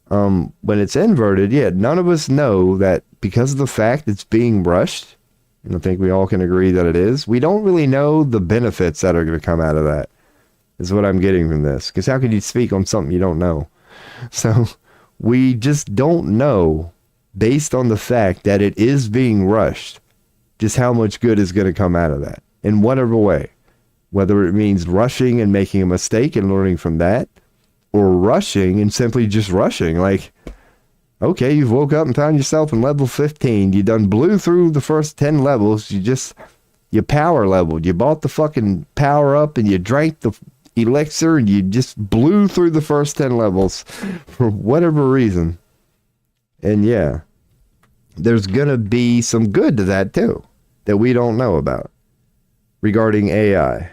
When it's inverted, yeah, none of us know that because of the fact it's being rushed, and I think we all can agree that it is, we don't really know the benefits that are going to come out of that, is what I'm getting from this. Because how can you speak on something you don't know? So we just don't know, based on the fact that it is being rushed, just how much good is going to come out of that, in whatever way. Whether it means rushing and making a mistake and learning from that, or rushing and simply just rushing. Like, okay, you've woke up and found yourself in level 15. You done blew through the first 10 levels. You power leveled. You bought the fucking power up and you drank the elixir and you just blew through the first 10 levels for whatever reason. And yeah, there's going to be some good to that too, that we don't know about regarding AI.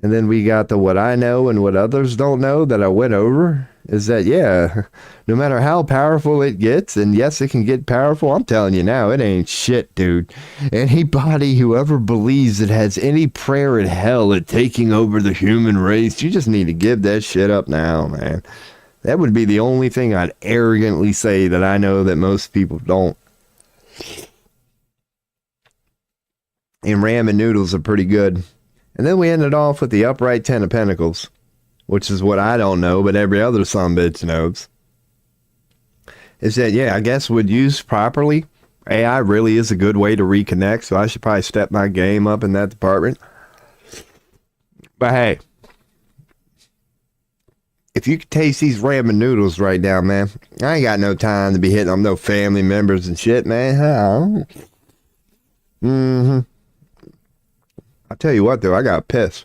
And then we got the what I know and what others don't know that I went over is that, yeah, no matter how powerful it gets, and yes, it can get powerful, I'm telling you now, it ain't shit, dude. Anybody who ever believes it has any prayer in hell at taking over the human race, you just need to give that shit up now, man. That would be the only thing I'd arrogantly say that I know that most people don't. And ramen noodles are pretty good. And then we ended off with the upright 10 of pentacles, which is what I don't know, but every other sumbitch knows. Is that, yeah, I guess when used properly, AI really is a good way to reconnect, so I should probably step my game up in that department. But hey, if you could taste these ramen noodles right now, man, I ain't got no time to be hitting on no family members and shit, man. I'll tell you what, though, I got pissed.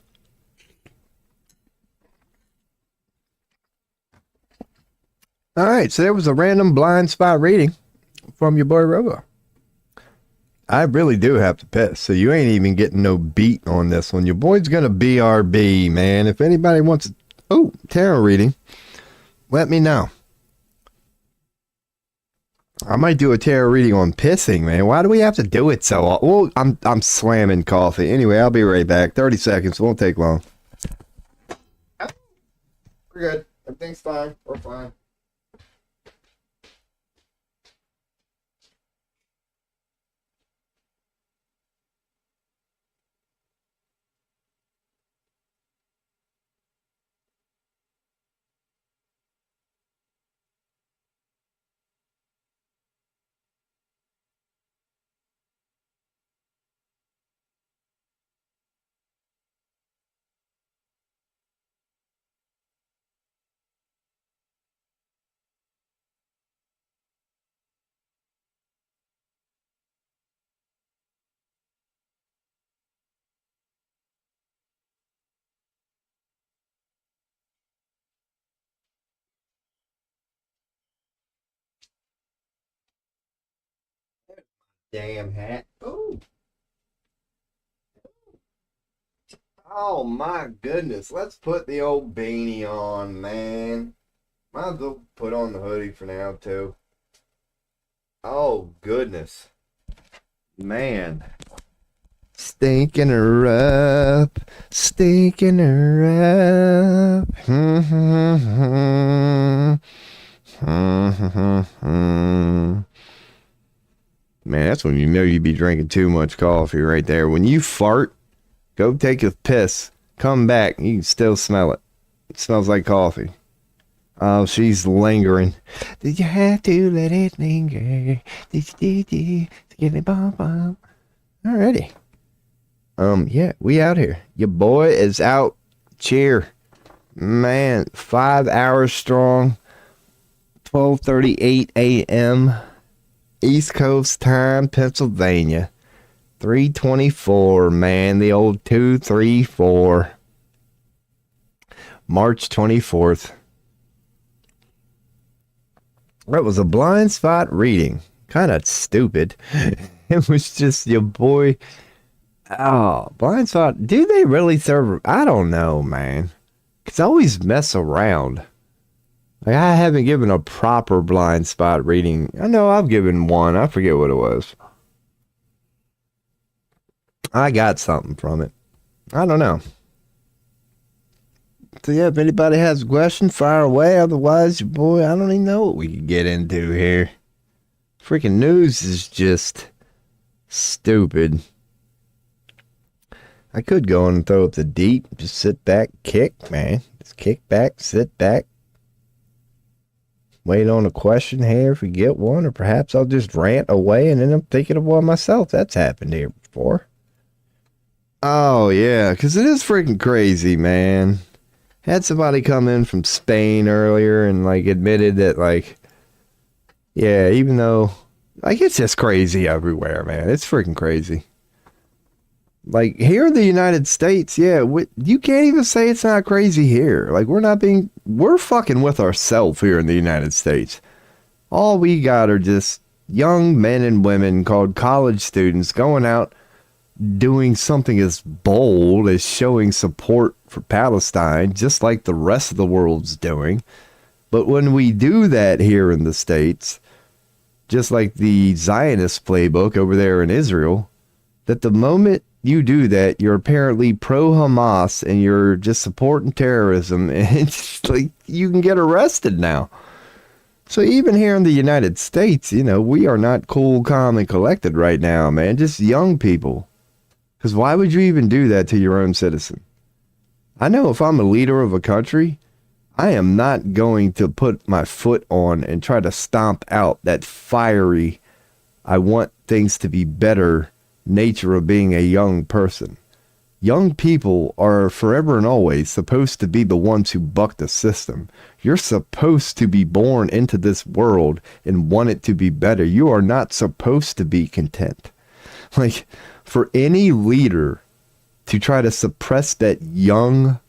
All right, so there was a random blind spot reading from your boy Robo. I really do have to piss, so you ain't even getting no beat on this one. Your boy's gonna BRB, man. If anybody wants a tarot reading, let me know. I might do a tarot reading on pissing, man. Why do we have to do it so often? Well, I'm slamming coffee. Anyway, I'll be right back. 30 seconds. Won't take long. We're good. Everything's fine. We're fine. Damn hat. Ooh. Oh my goodness. Let's put the old beanie on, man. Might as well put on the hoodie for now, too. Oh, goodness. Man. Stinking her up. Stinking her up. Man, that's when you know you be drinking too much coffee right there. When you fart, go take a piss, come back, you can still smell it. It smells like coffee. Oh, she's lingering. Did you have to let it linger? Did you get it bomb bomb? Alrighty. Yeah, we out here. Your boy is out. Cheer. Man, 5 hours strong. 12:38 a.m. East Coast time, Pennsylvania. 324, man. The old 234. March 24th. That was a blind spot reading. Kind of stupid. It was just your boy. Oh, blind spot. Do they really serve? I don't know, man. Because I always mess around. Like, I haven't given a proper blind spot reading. I know I've given one. I forget what it was. I got something from it. I don't know. So yeah, if anybody has a question, fire away. Otherwise, your boy, I don't even know what we could get into here. Freaking news is just stupid. I could go and throw up the deep. Just sit back, kick, man. Just kick back, sit back. Wait on a question here if we get one, or perhaps I'll just rant away and then I'm thinking of one myself. That's happened here before. Oh, yeah, because it is freaking crazy, man. Had somebody come in from Spain earlier and, like, admitted that, like, yeah, even though, like, it's just crazy everywhere, man. It's freaking crazy. Like, here in the United States, yeah, you can't even say it's not crazy here. Like, we're fucking with ourselves here in the United States. All we got are just young men and women called college students going out doing something as bold as showing support for Palestine, just like the rest of the world's doing. But when we do that here in the States, just like the Zionist playbook over there in Israel, that the moment you do that, you're apparently pro-Hamas and you're just supporting terrorism, and it's like you can get arrested now. So even here in the United States, you know, we are not cool, calm, and collected right now, man. Just young people. Because why would you even do that to your own citizen? I know if I'm a leader of a country, I am not going to put my foot on and try to stomp out that fiery, I want things to be better nature of being a young person. Young people are forever and always supposed to be the ones who buck the system. You're supposed to be born into this world and want it to be better. You are not supposed to be content. Like, for any leader to try to suppress that young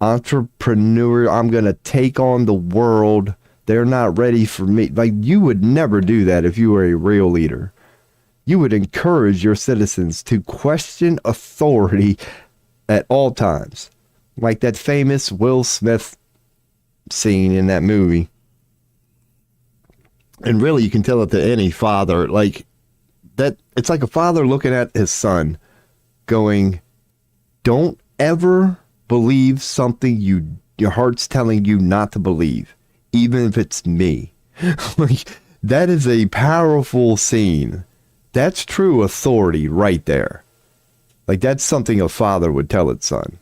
entrepreneur, I'm going to take on the world, they're not ready for me. Like, you would never do that if you were a real leader. You would encourage your citizens to question authority at all times. Like that famous Will Smith scene in that movie. And really, you can tell it to any father. Like that, it's like a father looking at his son going, don't ever believe something your heart's telling you not to believe, even if it's me. Like, that is a powerful scene. That's true authority right there. Like, that's something a father would tell its son.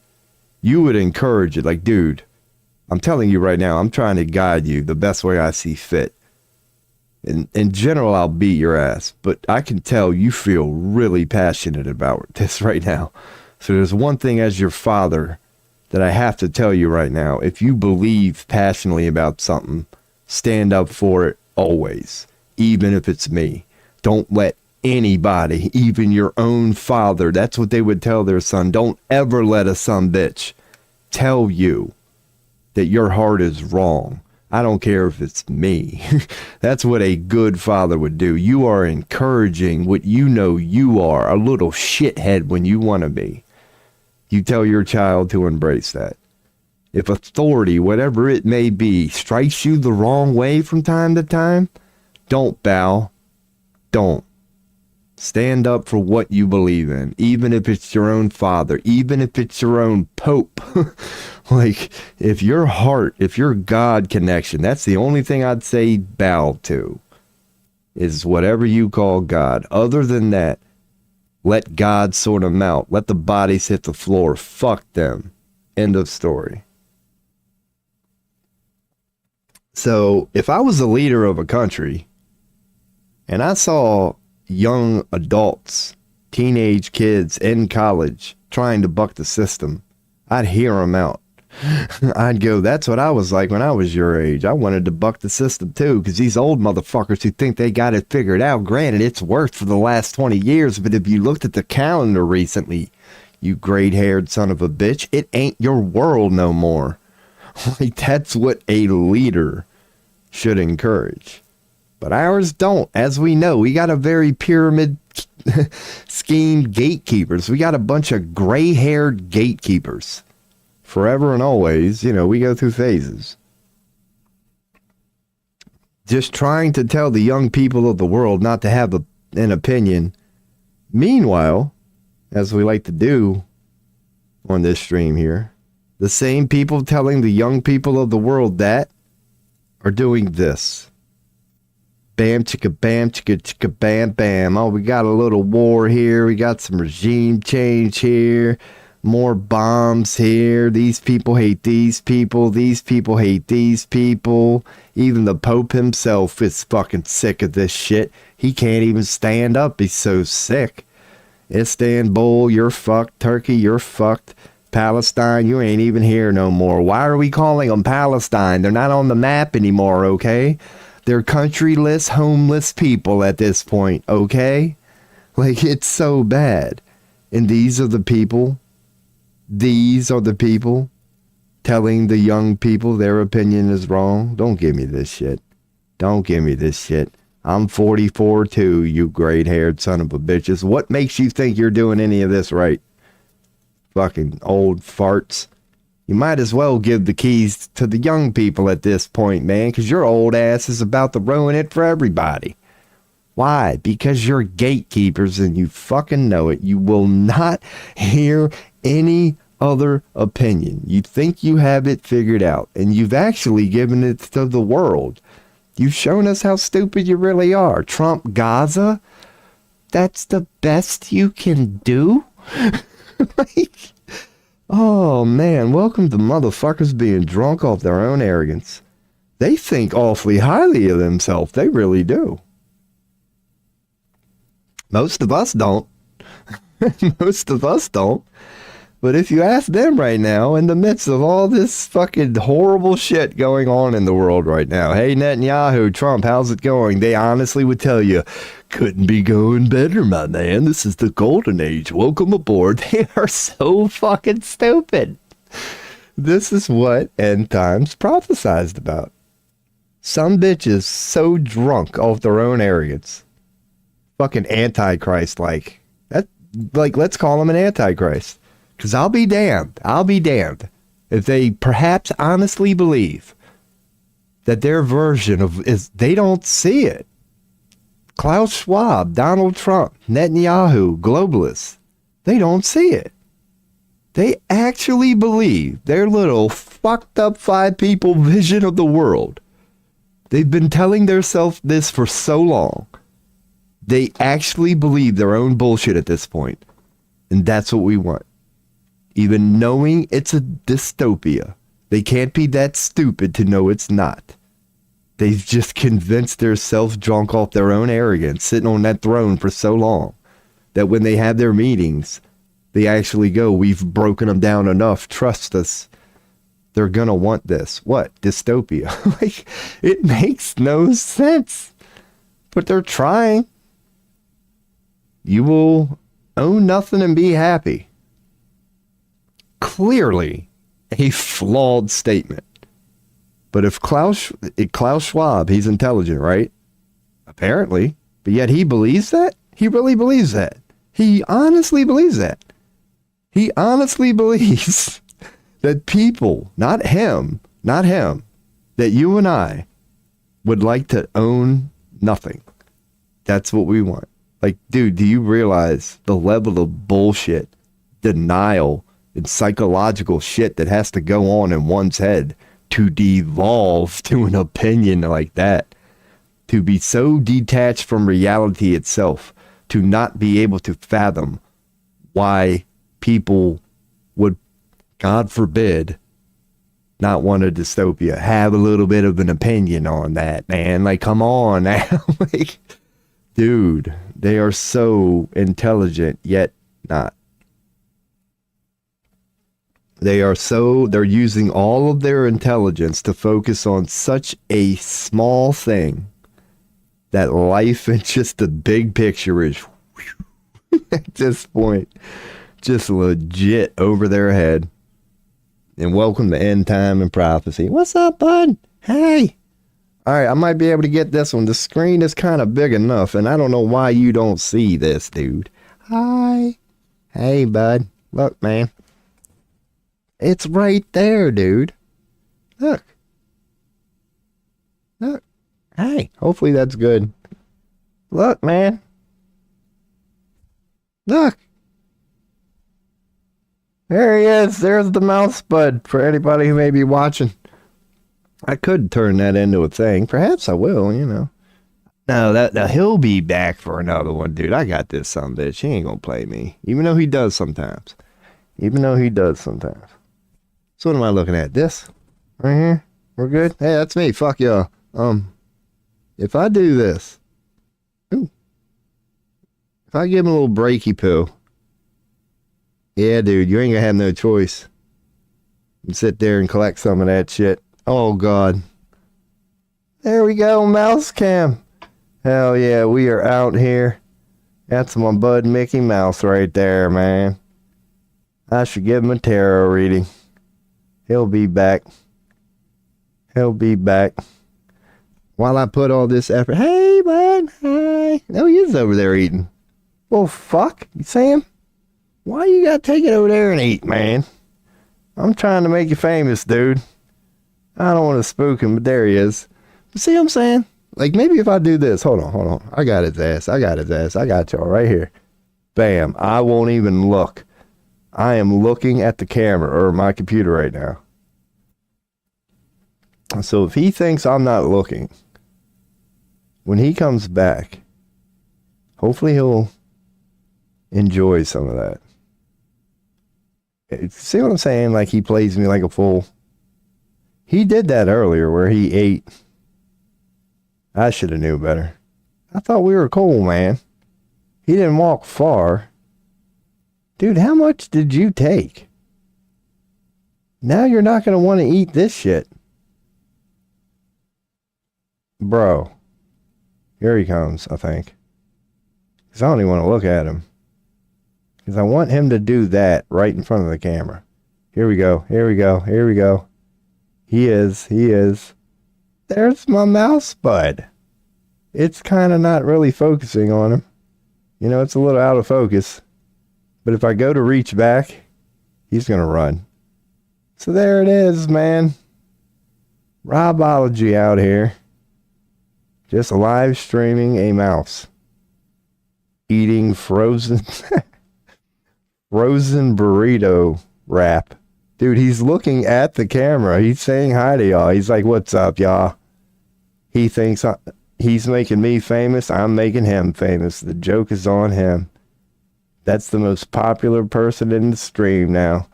You would encourage it. Like, dude, I'm telling you right now, I'm trying to guide you the best way I see fit. In general, I'll beat your ass, but I can tell you feel really passionate about this right now. So there's one thing as your father that I have to tell you right now. If you believe passionately about something, stand up for it always, even if it's me. Don't let anybody, even your own father, that's what they would tell their son. Don't ever let a son bitch tell you that your heart is wrong. I don't care if it's me. That's what a good father would do. You are encouraging what you know you are, a little shithead when you want to be. You tell your child to embrace that. If authority, whatever it may be, strikes you the wrong way from time to time, don't bow. Don't. Stand up for what you believe in, even if it's your own father, even if it's your own pope. Like, if your heart, if your God connection, that's the only thing I'd say bow to, is whatever you call God. Other than that, let God sort them out. Let the bodies hit the floor. Fuck them. End of story. So, if I was a leader of a country, and I saw young adults, teenage kids in college trying to buck the system, I'd hear them out. I'd go, that's what I was like when I was your age. I wanted to buck the system too, because these old motherfuckers who think they got it figured out, granted, it's worked for the last 20 years, but if you looked at the calendar recently, you gray-haired son of a bitch, it ain't your world no more. Like, that's what a leader should encourage. But ours don't. As we know, we got a very pyramid scheme gatekeepers. We got a bunch of gray-haired gatekeepers. Forever and always, you know, we go through phases. Just trying to tell the young people of the world not to have an opinion. Meanwhile, as we like to do on this stream here, the same people telling the young people of the world that are doing this. Bam, chicka, bam, bam. Oh, we got a little war here. We got some regime change here. More bombs here. These people hate these people. These people hate these people. Even the Pope himself is fucking sick of this shit. He can't even stand up. He's so sick. Istanbul, you're fucked. Turkey, you're fucked. Palestine, you ain't even here no more. Why are we calling them Palestine? They're not on the map anymore, okay? They're countryless, homeless people at this point, okay? Like, it's so bad. And these are the people telling the young people their opinion is wrong. Don't give me this shit. Don't give me this shit. I'm 44 too, you gray-haired son of a bitches. What makes you think you're doing any of this right? Fucking old farts. You might as well give the keys to the young people at this point, man, because your old ass is about to ruin it for everybody. Why? Because you're gatekeepers and you fucking know it. You will not hear any other opinion. You think you have it figured out, and you've actually given it to the world. You've shown us how stupid you really are. Trump Gaza? That's the best you can do? Like, oh man, welcome to motherfuckers being drunk off their own arrogance. They think awfully highly of themselves. They really do. Most of us don't. Most of us don't. But if you ask them right now, in the midst of all this fucking horrible shit going on in the world right now, hey Netanyahu, Trump, how's it going? They honestly would tell you, couldn't be going better, my man. This is the golden age. Welcome aboard. They are so fucking stupid. This is what end times prophesized about. Some bitches so drunk off their own arrogance. Fucking antichrist like. That, like, let's call him an antichrist. Because I'll be damned if they perhaps honestly believe that their version of is they don't see it. Klaus Schwab, Donald Trump, Netanyahu, globalists, they don't see it. They actually believe their little fucked up 5 people vision of the world. They've been telling themselves this for so long. They actually believe their own bullshit at this point. And that's what we want. Even knowing it's a dystopia, they can't be that stupid to know it's not. They've just convinced themselves drunk off their own arrogance, sitting on that throne for so long, that when they have their meetings, they actually go, we've broken them down enough, trust us. They're gonna want this. What? Dystopia. Like, it makes no sense. But they're trying. You will own nothing and be happy. Clearly a flawed statement. But if Klaus Schwab, he's intelligent, right? Apparently. But yet he believes that? He really believes that. He honestly believes that. He honestly believes that people, not him, that you and I would like to own nothing. That's what we want. Like, dude, do you realize the level of bullshit, denial, and psychological shit that has to go on in one's head to devolve to an opinion like that? To be so detached from reality itself, to not be able to fathom why people would, God forbid, not want a dystopia. Have a little bit of an opinion on that, man. Like, come on now. Like, dude, they are so intelligent, yet not. They're using all of their intelligence to focus on such a small thing that life and just the big picture is at this point just legit over their head. And welcome to End Time and Prophecy. What's up, bud? Hey. All right, I might be able to get this one. The screen is kind of big enough, and I don't know why you don't see this, dude. Hi. Hey, bud. Look, man. It's right there, dude. Look. Look. Hey, hopefully that's good. Look, man. Look. There he is. There's the mouse bud for anybody who may be watching. I could turn that into a thing. Perhaps I will, you know. No, he'll be back for another one, dude. I got this sumbitch. He ain't gonna play me. Even though he does sometimes. So what am I looking at? This? Right here? We're good? Hey, that's me. Fuck y'all. If I do this. Ooh. If I give him a little breaky poo. Yeah, dude, you ain't gonna have no choice. You sit there and collect some of that shit. Oh, God. There we go, mouse cam. Hell yeah, we are out here. That's my bud Mickey Mouse right there, man. I should give him a tarot reading. He'll be back. While I put all this effort. Hey, bud. Hi. No, he is over there eating. Well, fuck. You see him? Why you gotta take it over there and eat, man? I'm trying to make you famous, dude. I don't want to spook him, but there he is. See what I'm saying? Like, maybe if I do this. Hold on. I got his ass. I got y'all right here. Bam. I won't even look. I am looking at the camera or my computer right now. So if he thinks I'm not looking, when he comes back, hopefully he'll enjoy some of that. See what I'm saying? Like, he plays me like a fool. He did that earlier where he ate. I should have knew better. I thought we were cool, man. He didn't walk far. Dude, how much did you take? Now you're not going to want to eat this shit. Bro. Here he comes, I think. Because I don't even want to look at him. Because I want him to do that right in front of the camera. Here we go. He is. There's my mouse bud. It's kind of not really focusing on him. You know, it's a little out of focus. But if I go to reach back, he's going to run. So there it is, man. Robology out here. Just live streaming a mouse. Eating frozen burrito wrap. Dude, he's looking at the camera. He's saying hi to y'all. He's like, what's up, y'all? He thinks he's making me famous. I'm making him famous. The joke is on him. That's the most popular person in the stream now.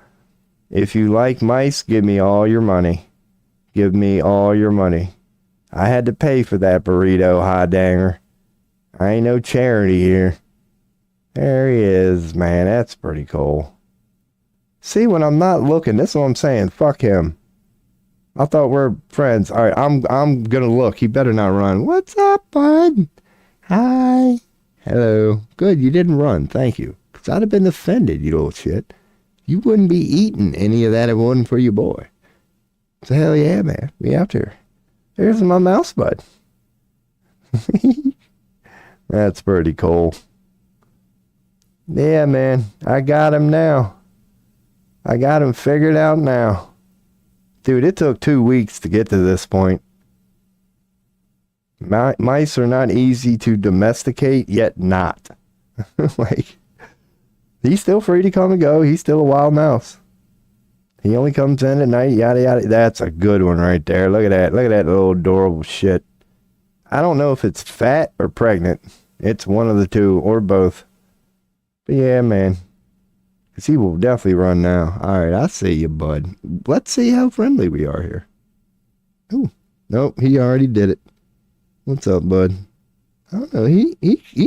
If you like mice, give me all your money. Give me all your money. I had to pay for that burrito, high danger. I ain't no charity here. There he is, man. That's pretty cool. See, when I'm not looking, that's what I'm saying. Fuck him. I thought we're friends. All right, I'm gonna look. He better not run. What's up, bud? Hi. Hello. Good, you didn't run. Thank you. Because I'd have been offended, you little shit. You wouldn't be eating any of that if it wasn't for your boy. So hell yeah, man. We out here. There's my mouse bud. That's pretty cool. Yeah, man. I got him now. I got him figured out now. Dude, it took 2 weeks to get to this point. Mice are not easy to domesticate, yet not. Like, he's still free to come and go. He's still a wild mouse. He only comes in at night, yada, yada. That's a good one right there. Look at that. Look at that little adorable shit. I don't know if it's fat or pregnant. It's one of the two, or both. But yeah, man. Because he will definitely run now. All right, I see you, bud. Let's see how friendly we are here. Ooh. Nope, he already did it. What's up, bud? I don't know. He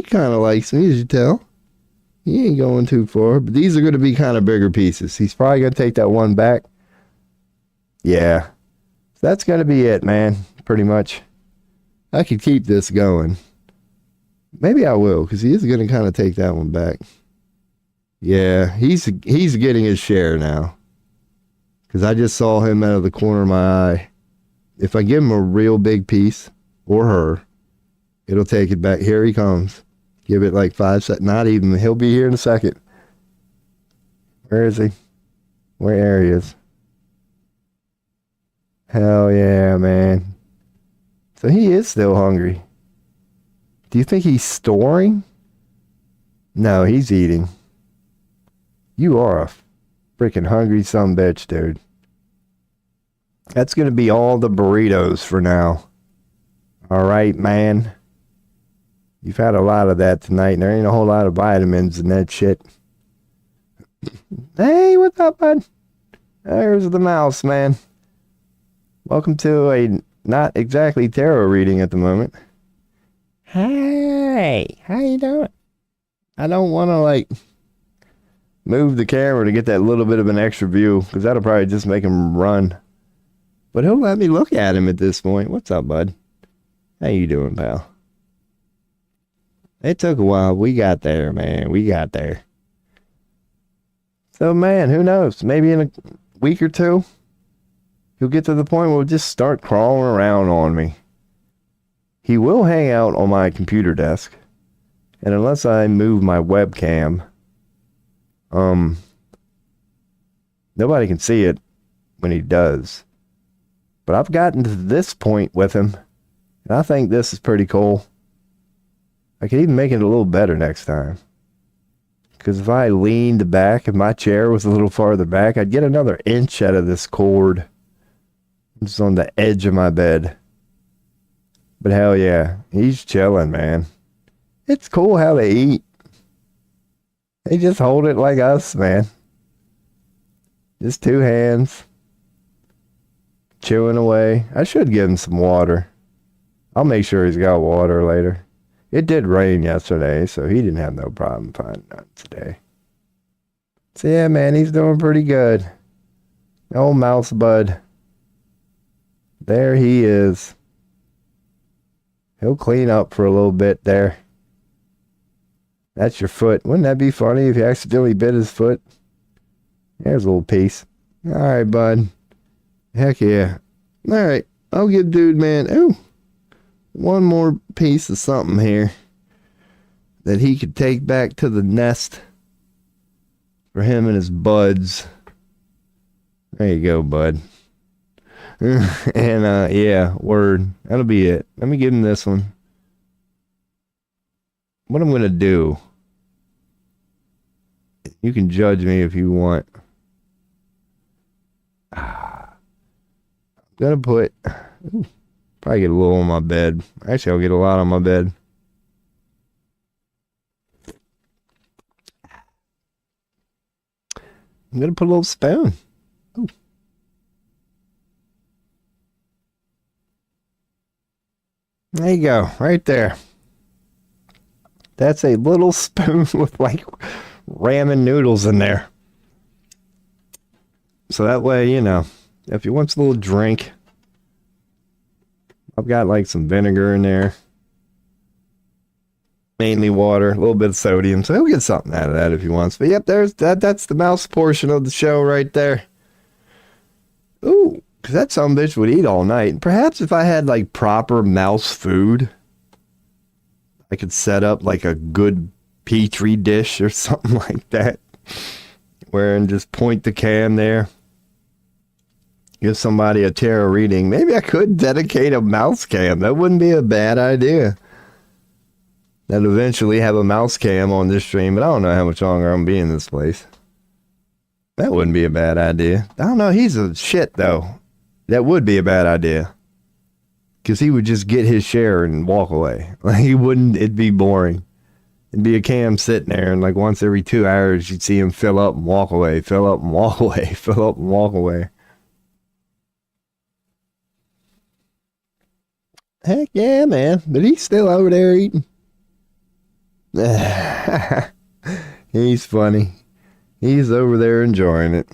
kind of likes me, as you tell. He ain't going too far. But these are going to be kind of bigger pieces. He's probably going to take that one back. Yeah. That's going to be it, man. Pretty much. I could keep this going. Maybe I will, because he is going to kind of take that one back. Yeah, he's getting his share now. Because I just saw him out of the corner of my eye. If I give him a real big piece, or her, it'll take it back. Here he comes. Give it like 5 seconds. Not even. He'll be here in a second. Where is he? Where he is? Hell yeah, man. So he is still hungry. Do you think he's storing? No, he's eating. You are a freaking hungry sumbitch, dude. That's going to be all the burritos for now. All right, man. You've had a lot of that tonight, and there ain't a whole lot of vitamins in that shit. Hey, what's up, bud? There's the mouse, man. Welcome to a not exactly tarot reading at the moment. Hey, how you doing? I don't want to, like, move the camera to get that little bit of an extra view, because that'll probably just make him run. But he'll let me look at him at this point. What's up, bud? How you doing, pal? It took a while. We got there, man. We got there. So, man, who knows? Maybe in a week or two, he'll get to the point where he'll just start crawling around on me. He will hang out on my computer desk. And unless I move my webcam, Nobody can see it when he does. But I've gotten to this point with him, and I think this is pretty cool. I could even make it a little better next time. Because if I leaned back, if my chair was a little farther back, I'd get another inch out of this cord. It's on the edge of my bed. But hell yeah, he's chilling, man. It's cool how they eat. They just hold it like us, man. Just two hands. Chewing away. I should give him some water. I'll make sure he's got water later. It did rain yesterday, so he didn't have no problem finding none today. So yeah, man, he's doing pretty good. Old mouse bud. There he is. He'll clean up for a little bit there. That's your foot. Wouldn't that be funny if you accidentally bit his foot? There's a little piece. All right, bud. Heck yeah. All right. I'll give dude, man. Ooh. One more piece of something here that he could take back to the nest for him and his buds. There you go, bud. And, yeah, word. That'll be it. Let me give him this one. What I'm going to do, you can judge me if you want. I'm going to put, probably get a little on my bed. Actually, I'll get a lot on my bed. I'm going to put a little spoon. Ooh. There you go, right there. That's a little spoon with like ramen noodles in there. So that way, you know, if he wants a little drink, I've got like some vinegar in there. Mainly water, a little bit of sodium. So he'll get something out of that if he wants. But yep, there's that's the mouse portion of the show right there. Ooh, because that sumbitch would eat all night. And perhaps if I had like proper mouse food, I could set up like a good petri dish or something like that. Where and just point the cam there. Give somebody a tarot reading. Maybe I could dedicate a mouse cam. That wouldn't be a bad idea. I'd eventually have a mouse cam on this stream, but I don't know how much longer I'm gonna be in this place. That wouldn't be a bad idea. I don't know. He's a shit, though. That would be a bad idea. Because he would just get his share and walk away. Like, he wouldn't, it'd be boring. It'd be a cam sitting there, and like once every 2 hours, you'd see him fill up and walk away, fill up and walk away, fill up and walk away. Heck yeah, man. But he's still over there eating. He's funny. He's over there enjoying it.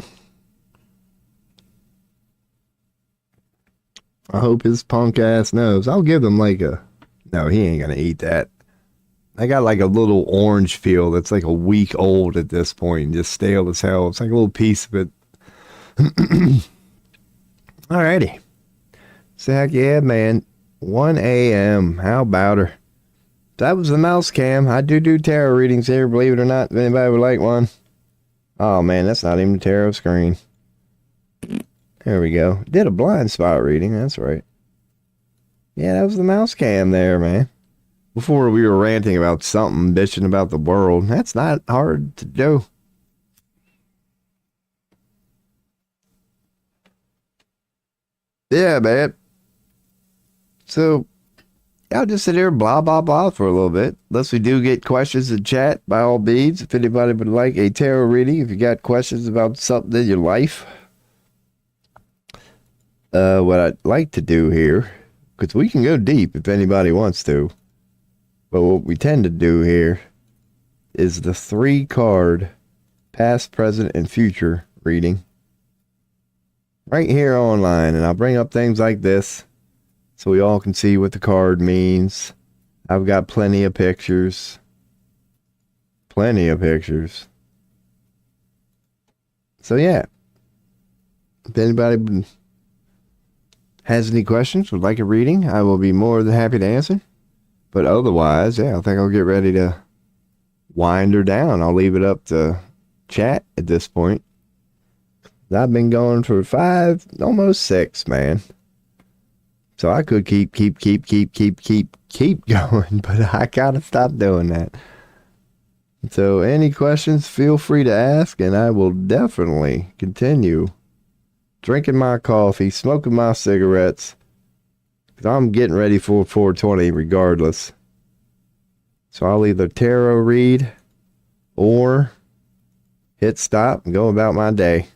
I hope his punk ass knows. I'll give him like a... No, he ain't gonna eat that. I got like a little orange peel that's like a week old at this point and just stale as hell. It's like a little piece of it. Alrighty. So heck yeah, man. 1 a.m. How about her? That was the mouse cam. I do tarot readings here, believe it or not, if anybody would like one. Oh man, that's not even the tarot screen. There we go. Did a blind spot reading, that's right. Yeah, that was the mouse cam there, man. Before we were ranting about something, bitching about the world. That's not hard to do. Yeah, man. So, I'll just sit here and blah, blah, blah for a little bit. Unless we do get questions in chat, by all means. If anybody would like a tarot reading, if you got questions about something in your life. What I'd like to do here, because we can go deep if anybody wants to. But what we tend to do here is the 3-card past, present, and future reading. Right here online. And I'll bring up things like this, so we all can see what the card means. I've got plenty of pictures. Plenty of pictures. So yeah. If anybody has any questions, would like a reading, I will be more than happy to answer. But otherwise, yeah, I think I'll get ready to wind her down. I'll leave it up to chat at this point. I've been going for 5, almost 6, man. So I could keep going, but I gotta stop doing that. So any questions, feel free to ask, and I will definitely continue drinking my coffee, smoking my cigarettes, because I'm getting ready for 420 regardless. So I'll either tarot read or hit stop and go about my day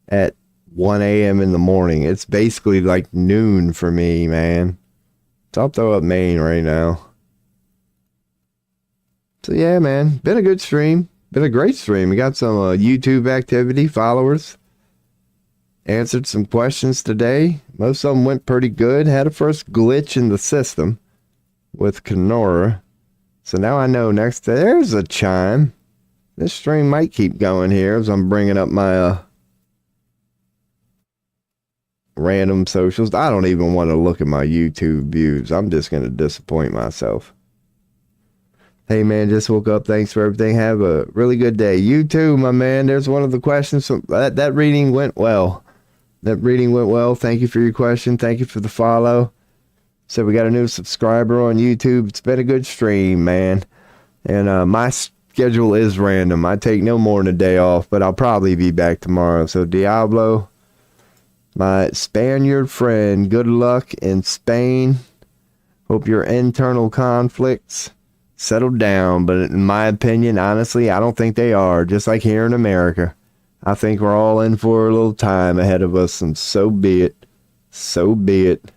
at 1 a.m. in the morning. It's basically like noon for me, man. So I'll throw up Maine right now. So yeah, man, been a good stream. Been a great stream. We got some YouTube activity, followers. Answered some questions today. Most of them went pretty good. Had a first glitch in the system with Kenora. So now I know next, there's a chime. This stream might keep going here as I'm bringing up my random socials. I don't even want to look at my YouTube views. I'm just going to disappoint myself. Hey man, just woke up. Thanks for everything. Have a really good day. You too, my man. There's one of the questions. That reading went well. That reading went well. Thank you for your question. Thank you for the follow. So we got a new subscriber on YouTube. It's been a good stream, man. And my schedule is random. I take no more than a day off, but I'll probably be back tomorrow. So Diablo, my Spaniard friend, good luck in Spain. Hope your internal conflicts settle down, but in my opinion, honestly, I don't think they are. Just like here in America, I think we're all in for a little time ahead of us, and so be it. So be it.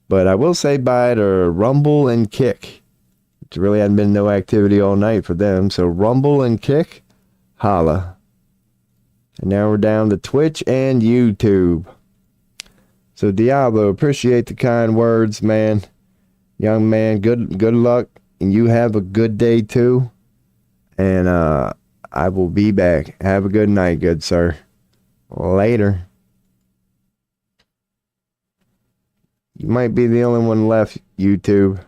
But I will say bye to Rumble and Kick. It really hadn't been no activity all night for them. So Rumble and Kick, holla. And now we're down to Twitch and YouTube. So Diablo, appreciate the kind words, man. Young man, good luck. And you have a good day too. And I will be back. Have a good night, good sir. Later. You might be the only one left, YouTube.